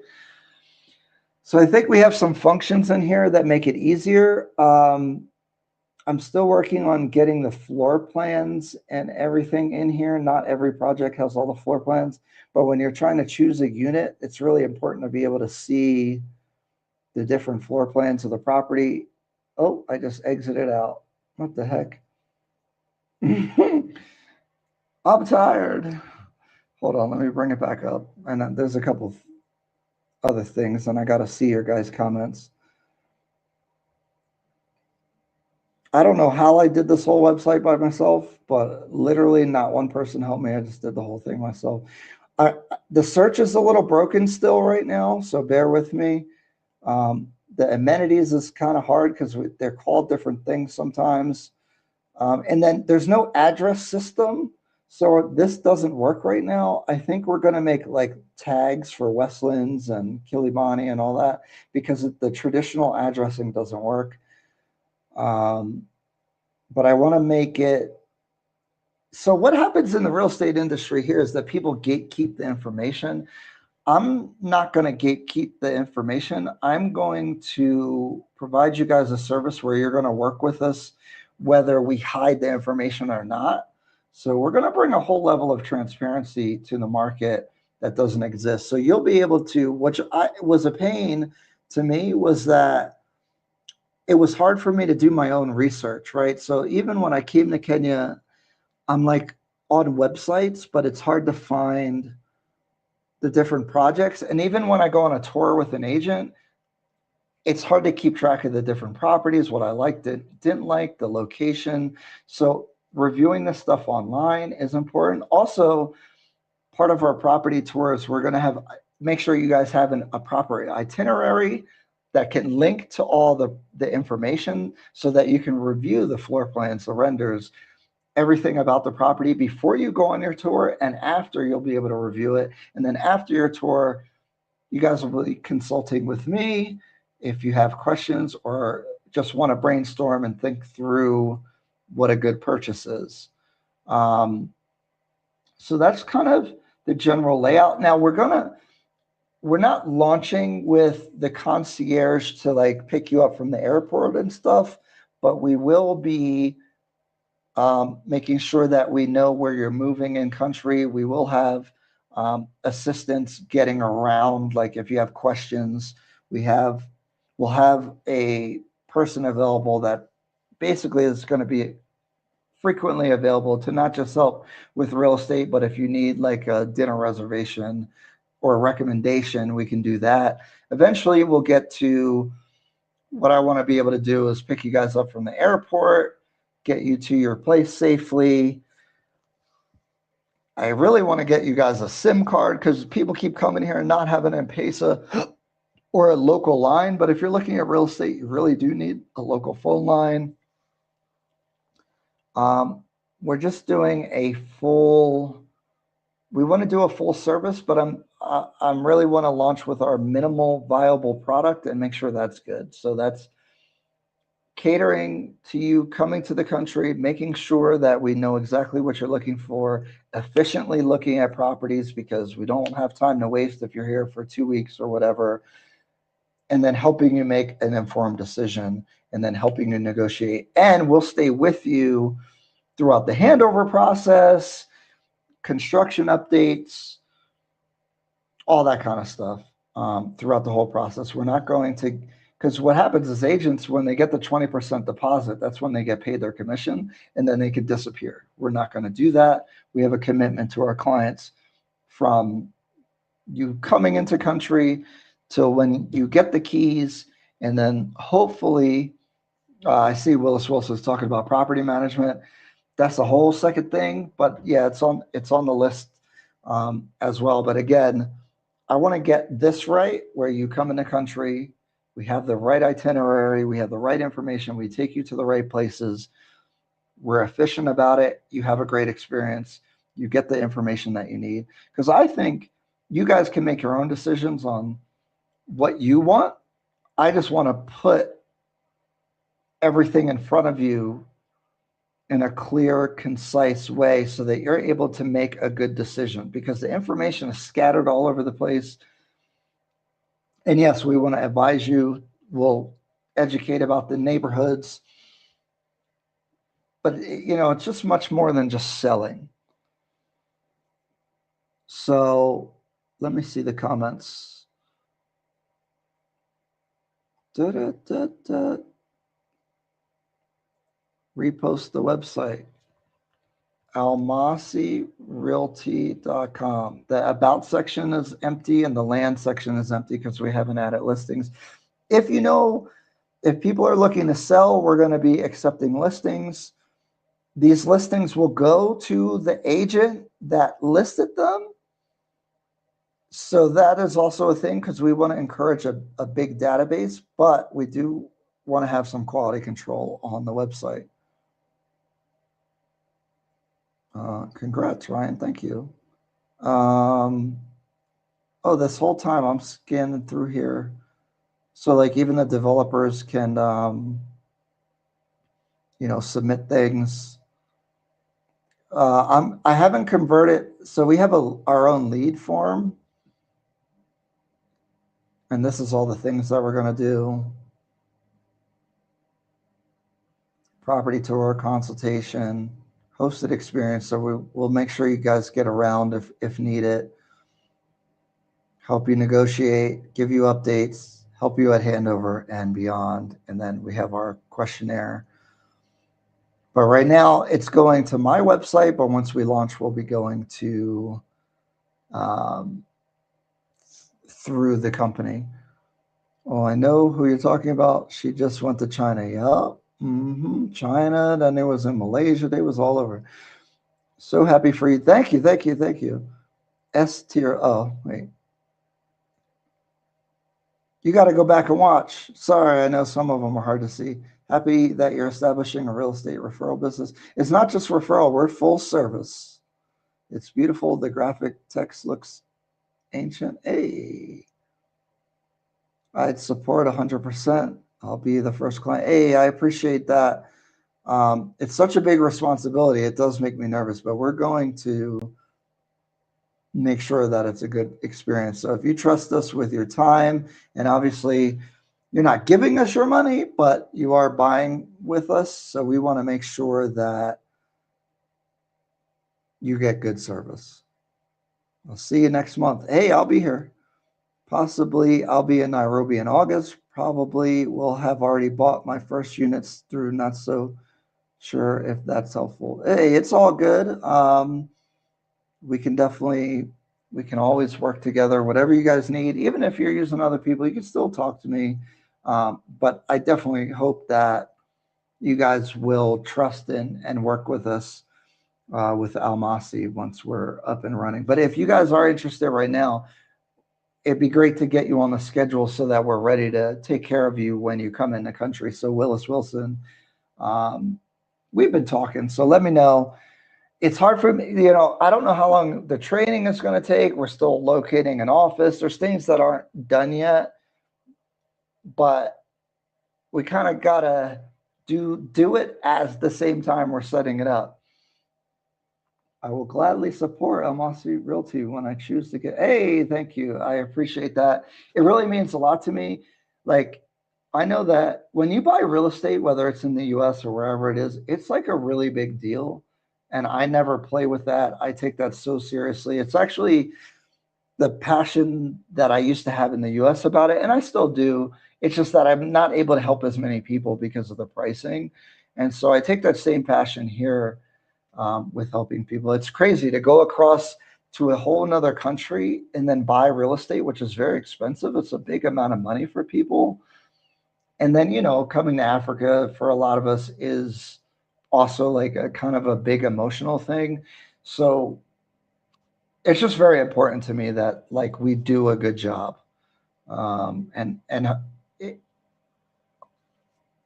So I think we have some functions in here that make it easier. I'm still working on getting the floor plans and everything in here. Not every project has all the floor plans, but when you're trying to choose a unit, it's really important to be able to see the different floor plans of the property. Oh, I just exited out. What the heck? I'm tired. Hold on, let me bring it back up. And there's a couple of other things, and I got to see your guys' comments. I don't know how I did this whole website by myself, but literally not one person helped me. I just did the whole thing myself. The search is a little broken still right now, so bear with me. The amenities is kind of hard because they're called different things sometimes. And then there's no address system. So this doesn't work right now. I think we're going to make like tags for Westlands and Kilimani and all that because the traditional addressing doesn't work. But I want to make it. So what happens in the real estate industry here is that people gatekeep the information. I'm not going to gatekeep the information. I'm going to provide you guys a service where you're going to work with us, whether we hide the information or not. So we're going to bring a whole level of transparency to the market that doesn't exist. So you'll be able to, which was a pain to me, was that it was hard for me to do my own research, right? So even when I came to Kenya, I'm like on websites, but it's hard to find the different projects. And even when I go on a tour with an agent, it's hard to keep track of the different properties, what I liked, didn't like, the location. So reviewing this stuff online is important. Also, part of our property tours, we're going to make sure you guys have a proper itinerary that can link to all the information so that you can review the floor plans, the renders, everything about the property before you go on your tour, and after you'll be able to review it. And then after your tour, you guys will be consulting with me if you have questions or just want to brainstorm and think through what a good purchase is. So that's kind of the general layout. Now we're not launching with the concierge to like pick you up from the airport and stuff, but we will be making sure that we know where you're moving in country. We will have assistance getting around. Like if you have questions, we'll have a person available that basically is going to be frequently available to not just help with real estate, but if you need like a dinner reservation or a recommendation, we can do that. Eventually we'll get to what I want to be able to do is pick you guys up from the airport, get you to your place safely. I really want to get you guys a SIM card because people keep coming here and not having an M-Pesa or a local line. But if you're looking at real estate, you really do need a local phone line. We're just doing we want to do a full service, but I'm really want to launch with our minimal viable product and make sure that's good. So that's catering to you coming to the country, making sure that we know exactly what you're looking for, efficiently looking at properties because we don't have time to waste if you're here for 2 weeks or whatever, and then helping you make an informed decision and then helping you negotiate. And we'll stay with you throughout the handover process, construction updates, all that kind of stuff. throughout the whole process. We're not going to, because what happens is agents, when they get the 20% deposit, that's when they get paid their commission, and then they could disappear. We're not going to do that. We have a commitment to our clients from you coming into country till when you get the keys, and then hopefully, I see Willis Wilson's talking about property management. That's a whole second thing, but yeah, it's on the list as well. But again, I want to get this right, where you come in the country, we have the right itinerary, we have the right information, we take you to the right places, we're efficient about it, you have a great experience, you get the information that you need. Because I think you guys can make your own decisions on what you want. I just want to put everything in front of you in a clear, concise way so that you're able to make a good decision, because the information is scattered all over the place. And yes, we want to advise you. We'll educate about the neighborhoods. But, it's just much more than just selling. So let me see the comments. Repost the website. almasirealty.com. The about section is empty and the land section is empty because we haven't added listings. If people are looking to sell, we're going to be accepting listings. These listings will go to the agent that listed them. So that is also a thing, because we want to encourage a big database, but we do want to have some quality control on the website. Congrats, Ryan. Thank you. This whole time I'm scanning through here. So like even the developers can, submit things. I haven't converted. So we have our own lead form. And this is all the things that we're going to do. Property tour, consultation, hosted experience. So we'll make sure you guys get around if needed. Help you negotiate, give you updates, help you at handover and beyond. And then we have our questionnaire. But right now it's going to my website, but once we launch, we'll be going to through the company. Oh, I know who you're talking about. She just went to China. Yep. China. Then it was in Malaysia. They was all over. So happy for you. Thank you. Thank you. Thank you. S tier. Oh, wait. You got to go back and watch. Sorry, I know some of them are hard to see. Happy that you're establishing a real estate referral business. It's not just referral. We're full service. It's beautiful. The graphic text looks ancient. Hey. I'd support 100%. I'll be the first client. Hey, I appreciate that. It's such a big responsibility. It does make me nervous, but we're going to make sure that it's a good experience. So if you trust us with your time, and obviously you're not giving us your money, but you are buying with us. So we want to make sure that you get good service. I'll see you next month. Hey, I'll be here. Possibly I'll be in Nairobi in August. Probably will have already bought my first units through. Not so sure if that's helpful. Hey, it's all good. We can always work together. Whatever you guys need, even if you're using other people, you can still talk to me. But I definitely hope that you guys will trust in and work with us with Almasi once we're up and running. But if you guys are interested right now, it'd be great to get you on the schedule so that we're ready to take care of you when you come in the country. So Willis Wilson, we've been talking, so let me know. It's hard for me, I don't know how long the training is going to take. We're still locating an office. There's things that aren't done yet, but we kind of got to do it at the same time we're setting it up. I will gladly support Almasi Realty when I choose to get. Hey, thank you. I appreciate that. It really means a lot to me. Like, I know that when you buy real estate, whether it's in the US or wherever it is, it's like a really big deal. And I never play with that. I take that so seriously. It's actually the passion that I used to have in the US about it, and I still do. It's just that I'm not able to help as many people because of the pricing. And so I take that same passion here with helping people. It's crazy to go across to a whole nother country and then buy real estate, which is very expensive. It's a big amount of money for people. And then, coming to Africa for a lot of us is also like a kind of a big emotional thing. So it's just very important to me that like we do a good job. And it,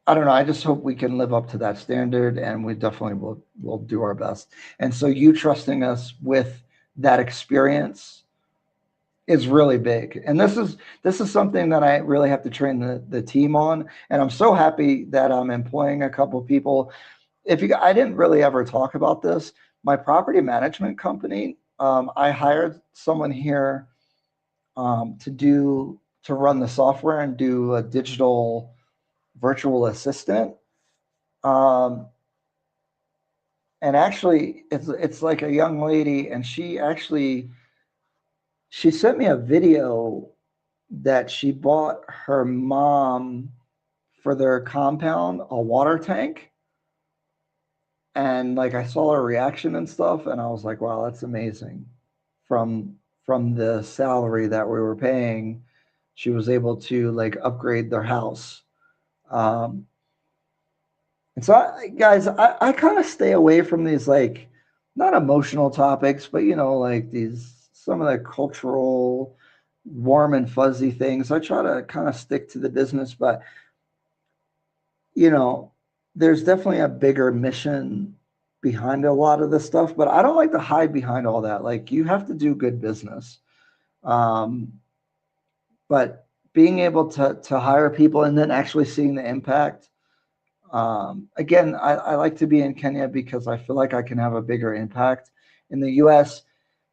I don't know. I just hope we can live up to that standard, and we definitely will do our best. And so you trusting us with that experience is really big. And this is something that I really have to train the team on. And I'm so happy that I'm employing a couple of people. I didn't really ever talk about this. My property management company, I hired someone here to run the software and do a digital virtual assistant. Um, and actually, it's like a young lady, and she sent me a video that she bought her mom for their compound a water tank. And like I saw her reaction and stuff, and I was like, wow, that's amazing. From from the salary that we were paying, she was able to like upgrade their house. Um, and so, guys, I kind of stay away from these like not emotional topics, but like these some of the cultural warm and fuzzy things. I try to kind of stick to the business, but you know, there's definitely a bigger mission behind a lot of this stuff, but I don't like to hide behind all that. Like you have to do good business. Um, but being able to hire people and then actually seeing the impact. Again, I like to be in Kenya because I feel like I can have a bigger impact. In the US,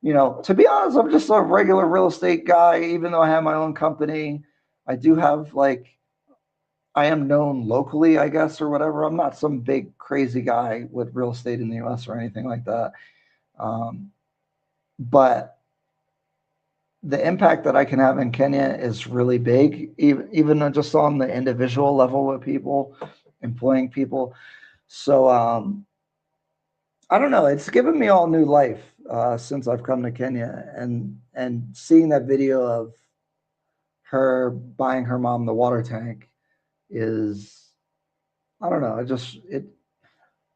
to be honest, I'm just a regular real estate guy, even though I have my own company. I do have like I am known locally, I guess, or whatever. I'm not some big crazy guy with real estate in the US or anything like that. Um, but the impact that I can have in Kenya is really big, even just on the individual level with people, employing people. So I don't know. It's given me all new life since I've come to Kenya, and seeing that video of her buying her mom the water tank is I don't know. It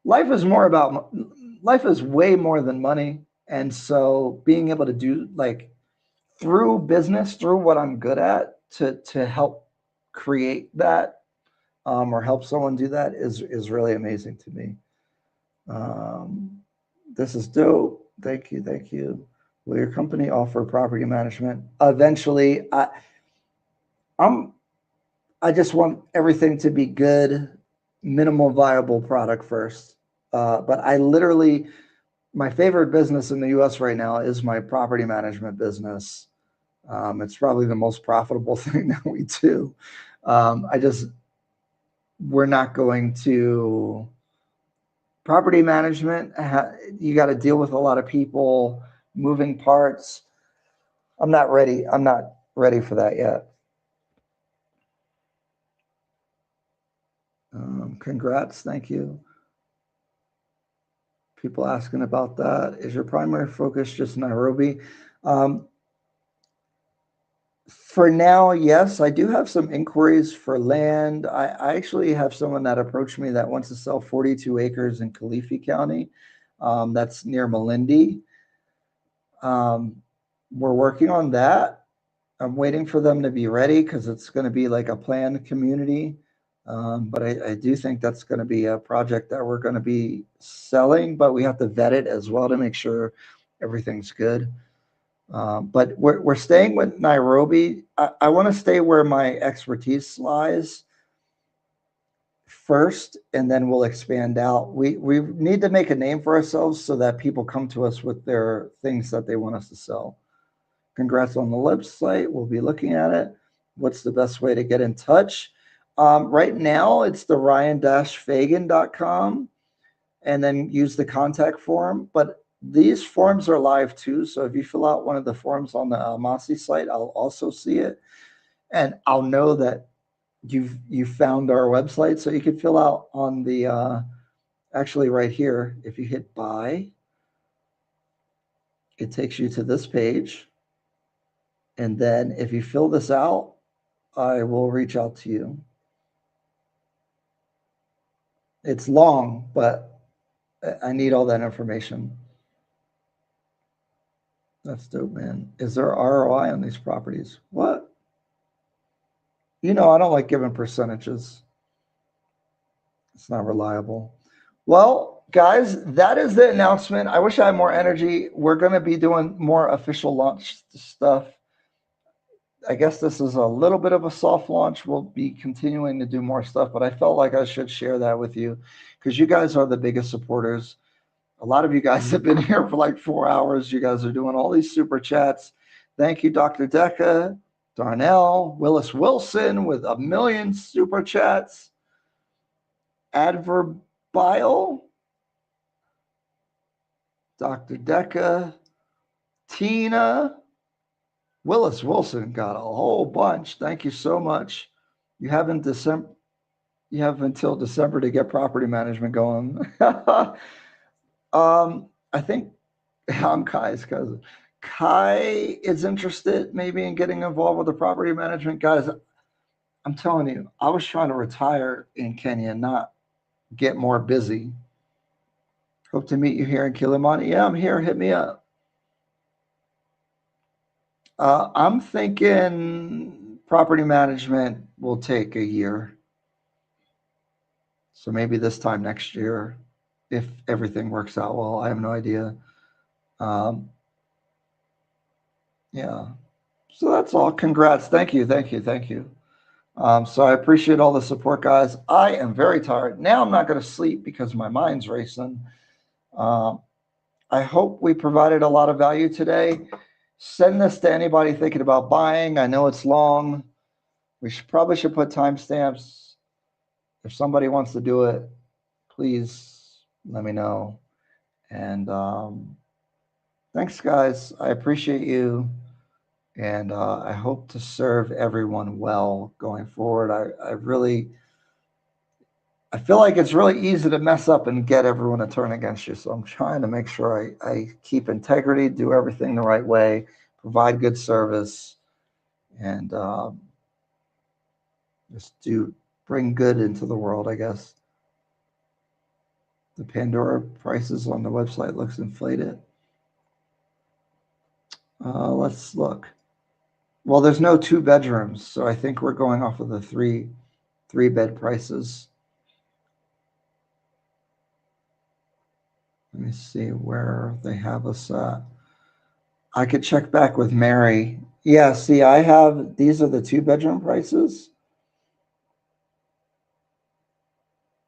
life is more about life is way more than money, and so being able to do like through business, through what I'm good at, to help create that or help someone do that is really amazing to me. Um, this is dope. Thank you, thank you. Will your company offer property management eventually? I'm I just want everything to be good, minimal viable product first. But I literally, my favorite business in the US right now is my property management business. It's probably the most profitable thing that we do. I just, we're not going to property management. You got to deal with a lot of people, moving parts. I'm not ready. I'm not ready for that yet. Congrats. Thank you. People asking about that. Is your primary focus just Nairobi? Um, for now, yes. I do have some inquiries for land. I actually have someone that approached me that wants to sell 42 acres in Kilifi County. That's near Malindi. Um, we're working on that. I'm waiting for them to be ready because it's going to be like a planned community. But I do think that's going to be a project that we're going to be selling, but we have to vet it as well to make sure everything's good. But we're staying with Nairobi. I want to stay where my expertise lies first, and then we'll expand out. We need to make a name for ourselves so that people come to us with their things that they want us to sell. Congrats on the website. We'll be looking at it. What's the best way to get in touch? Right now, it's the ryan-fagan.com and then use the contact form. But These forms are live too. So if you fill out one of the forms on the Amethyst site, I'll also see it. And I'll know that you found our website. So you can fill out on the actually right here. If you hit buy, it takes you to this page. And then if you fill this out, I will reach out to you. It's long, but I need all that information. That's dope, man. Is there ROI on these properties? What? You know, I don't like giving percentages. It's not reliable. Well, guys, that is the announcement. I wish I had more energy. We're going to be doing more official launch stuff. I guess this is a little bit of a soft launch. We'll be continuing to do more stuff, but I felt like I should share that with you because you guys are the biggest supporters. A lot of you guys have been here for like 4 hours. You guys are doing all these super chats. Thank you, Dr. Decca, Darnell, Willis Wilson with 1 million super chats. Adverbile, Dr. Decca, Tina, Willis Wilson got a whole bunch. Thank you so much. You have until December to get property management going. I think I'm Kai's cousin. Kai is interested maybe in getting involved with the property management. Guys, I'm telling you, I was trying to retire in Kenya, not get more busy. Hope to meet you here in Kilimani. Yeah, I'm here. Hit me up. I'm thinking property management will take a year. So maybe this time next year, if everything works out well. I have no idea. Yeah. So that's all. Congrats. Thank you. Thank you. Thank you. So I appreciate all the support, guys. I am very tired. Now I'm not going to sleep because my mind's racing. I hope we provided a lot of value today. Send this to anybody thinking about buying. I know it's long. We probably should put timestamps. If somebody wants to do it, please let me know. And thanks, guys. I appreciate you. And I hope to serve everyone well going forward. I feel like it's really easy to mess up and get everyone to turn against you. So I'm trying to make sure I keep integrity, do everything the right way, provide good service, and just bring good into the world, I guess. The Pandora prices on the website looks inflated. Let's look. Well, there's no 2 bedrooms, so I think we're going off of the three bed prices. Let me see where they have us at. I could check back with Mary. Yeah, see, these are the 2 bedroom prices.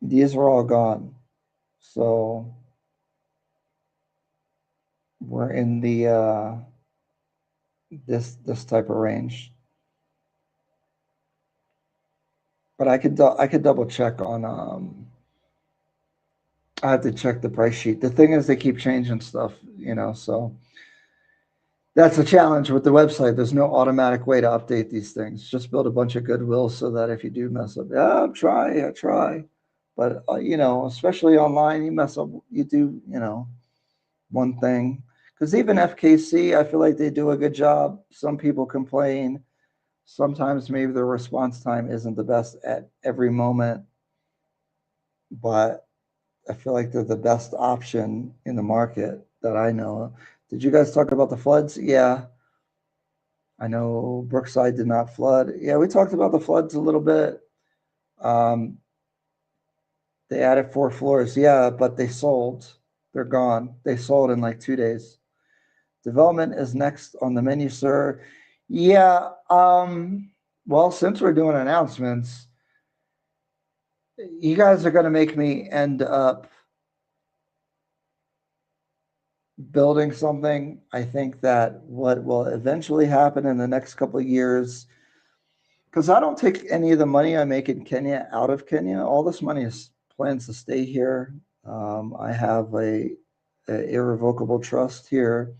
These are all gone. So we're in the this type of range. But I could double check on I have to check the price sheet. The thing is they keep changing stuff, so that's a challenge with the website. There's no automatic way to update these things. Just build a bunch of goodwill so that if you do mess up, yeah, I try. But especially online, you mess up, you do, one thing. Because even FKC, I feel like they do a good job. Some people complain. Sometimes maybe the response time isn't the best at every moment, but I feel like they're the best option in the market that I know. Did you guys talk about the floods? Yeah. I know Brookside did not flood. Yeah, we talked about the floods a little bit. They added 4 floors. Yeah, but they sold. They're gone. They sold in like 2 days. Development is next on the menu, sir. Yeah. Well, since we're doing announcements, you guys are going to make me end up building something. I think that what will eventually happen in the next couple of years, because I don't take any of the money I make in Kenya out of Kenya. All this money is plans to stay here. I have irrevocable trust here.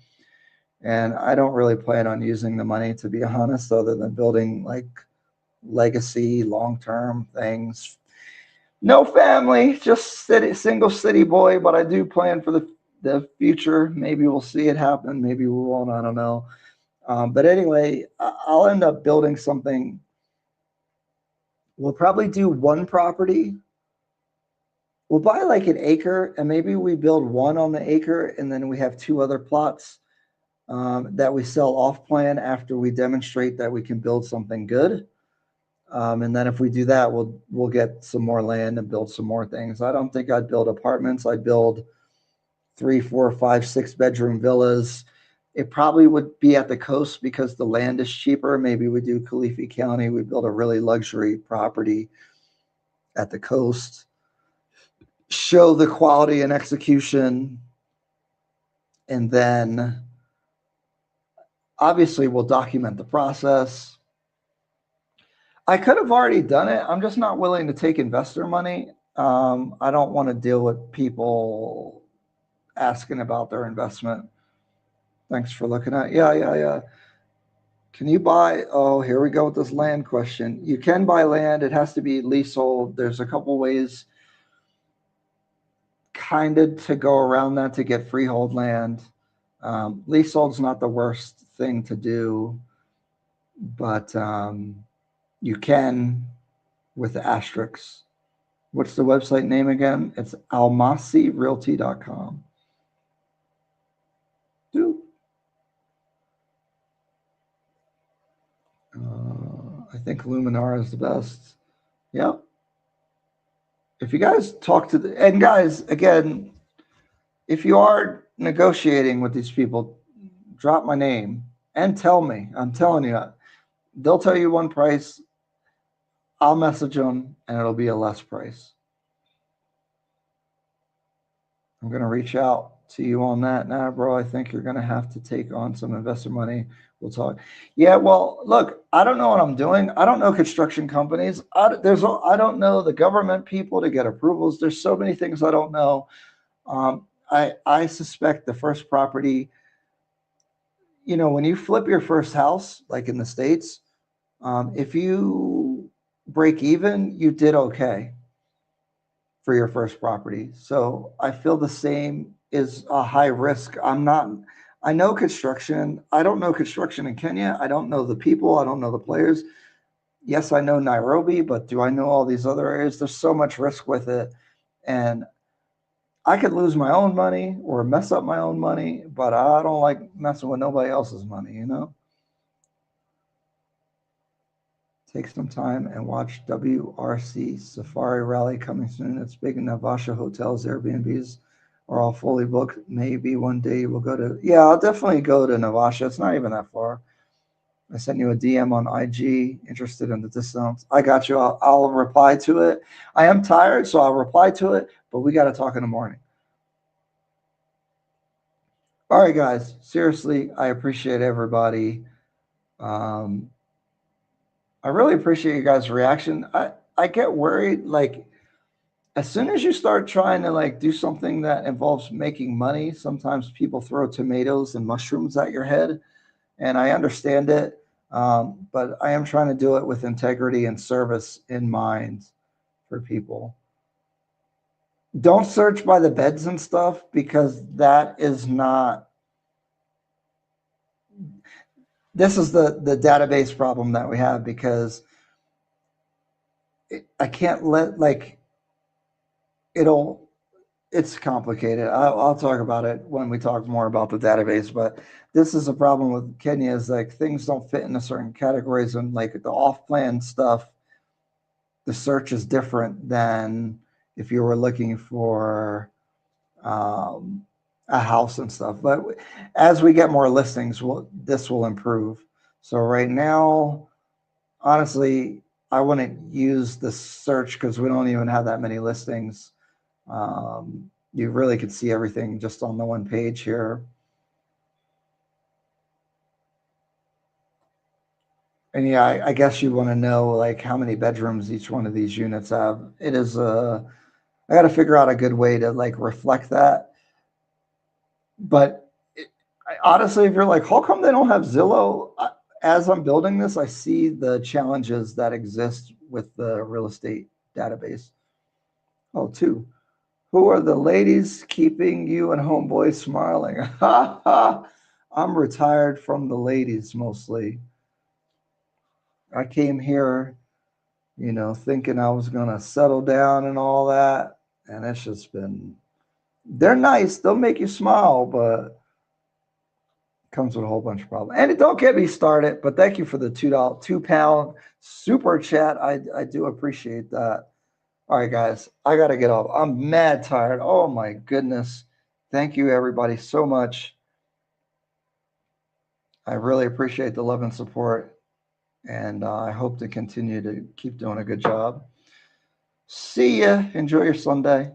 And I don't really plan on using the money, to be honest, other than building like legacy, long-term things. No family, just single city boy, but I do plan for the future. Maybe we'll see it happen. Maybe we won't. I don't know. But anyway, I'll end up building something. We'll probably do one property. We'll buy like an acre, and maybe we build one on the acre, and then we have two other plots that we sell off plan after we demonstrate that we can build something good. And then if we do that, we'll get some more land and build some more things. I don't think I'd build apartments. I'd build 3, 4, 5, 6 bedroom villas. It probably would be at the coast because the land is cheaper. Maybe we do Kalifi County. We build a really luxury property at the coast. Show the quality and execution. And then obviously we'll document the process. I could have already done it. I'm just not willing to take investor money. I don't want to deal with people asking about their investment. Thanks for looking at. Yeah. Can you buy? Oh, here we go with this land question. You can buy land. It has to be leasehold. There's a couple ways kind of to go around that to get freehold land. Leasehold's not the worst thing to do, but you can with the asterisks. What's the website name again? It's almasirealty.com. I think Luminara is the best. Yep. If you guys talk to the, and guys, again, if you are negotiating with these people, drop my name and tell me. I'm telling you, they'll tell you one price. I'll message them and it'll be a less price. I'm going to reach out to you on that now, bro. I think you're going to have to take on some investor money. We'll talk. Yeah, well, look, I don't know what I'm doing. I don't know construction companies. I don't know the government people to get approvals. There's so many things I don't know. I suspect the first property, you know, when you flip your first house, like in the States, if you break even, you did okay for your first property. So I feel the same is a high risk. I know construction. I don't know construction in Kenya. I don't know the people. I don't know the players. Yes, I know Nairobi, but do I know all these other areas? There's so much risk with it. And I could lose my own money or mess up my own money, but I don't like messing with nobody else's money, you know? Take some time and watch WRC Safari Rally coming soon. It's big in Navasha. Hotels, Airbnbs are all fully booked. Maybe one day we'll go to, yeah, I'll definitely go to Navasha. It's not even that far. I sent you a DM on IG, interested in the discounts. I got you. I'll reply to it. I am tired, so I'll reply to it, but we got to talk in the morning. All right, guys. Seriously, I appreciate everybody. I really appreciate you guys' reaction. I get worried, like, as soon as you start trying to like do something that involves making money, sometimes people throw tomatoes and mushrooms at your head, and I understand it. But I am trying to do it with integrity and service in mind for people. Don't search by the beds and stuff, because that is not, this is the database problem that we have, because I can't let, like, it's complicated. I'll talk about it when we talk more about the database, but this is a problem with Kenya, is like things don't fit into certain categories, and like the off-plan stuff, the search is different than if you were looking for a house and stuff. But as we get more listings, this will improve. So right now, honestly, I wouldn't use the search because we don't even have that many listings. You really could see everything just on the one page here. And yeah, I guess you want to know like how many bedrooms each one of these units have. It is I got to figure out a good way to like reflect that. But honestly, if you're like, how come they don't have Zillow? As I'm building this, I see the challenges that exist with the real estate database. Oh, two. Who are the ladies keeping you and homeboy smiling? Ha ha. I'm retired from the ladies mostly. I came here, thinking I was going to settle down and all that. And it's just been, they're nice. They'll make you smile, but comes with a whole bunch of problems. And don't get me started, but thank you for the £2 super chat. I do appreciate that. All right, guys, I got to get off. I'm mad tired. Oh my goodness. Thank you everybody so much. I really appreciate the love and support, and I hope to continue to keep doing a good job. See ya. Enjoy your Sunday.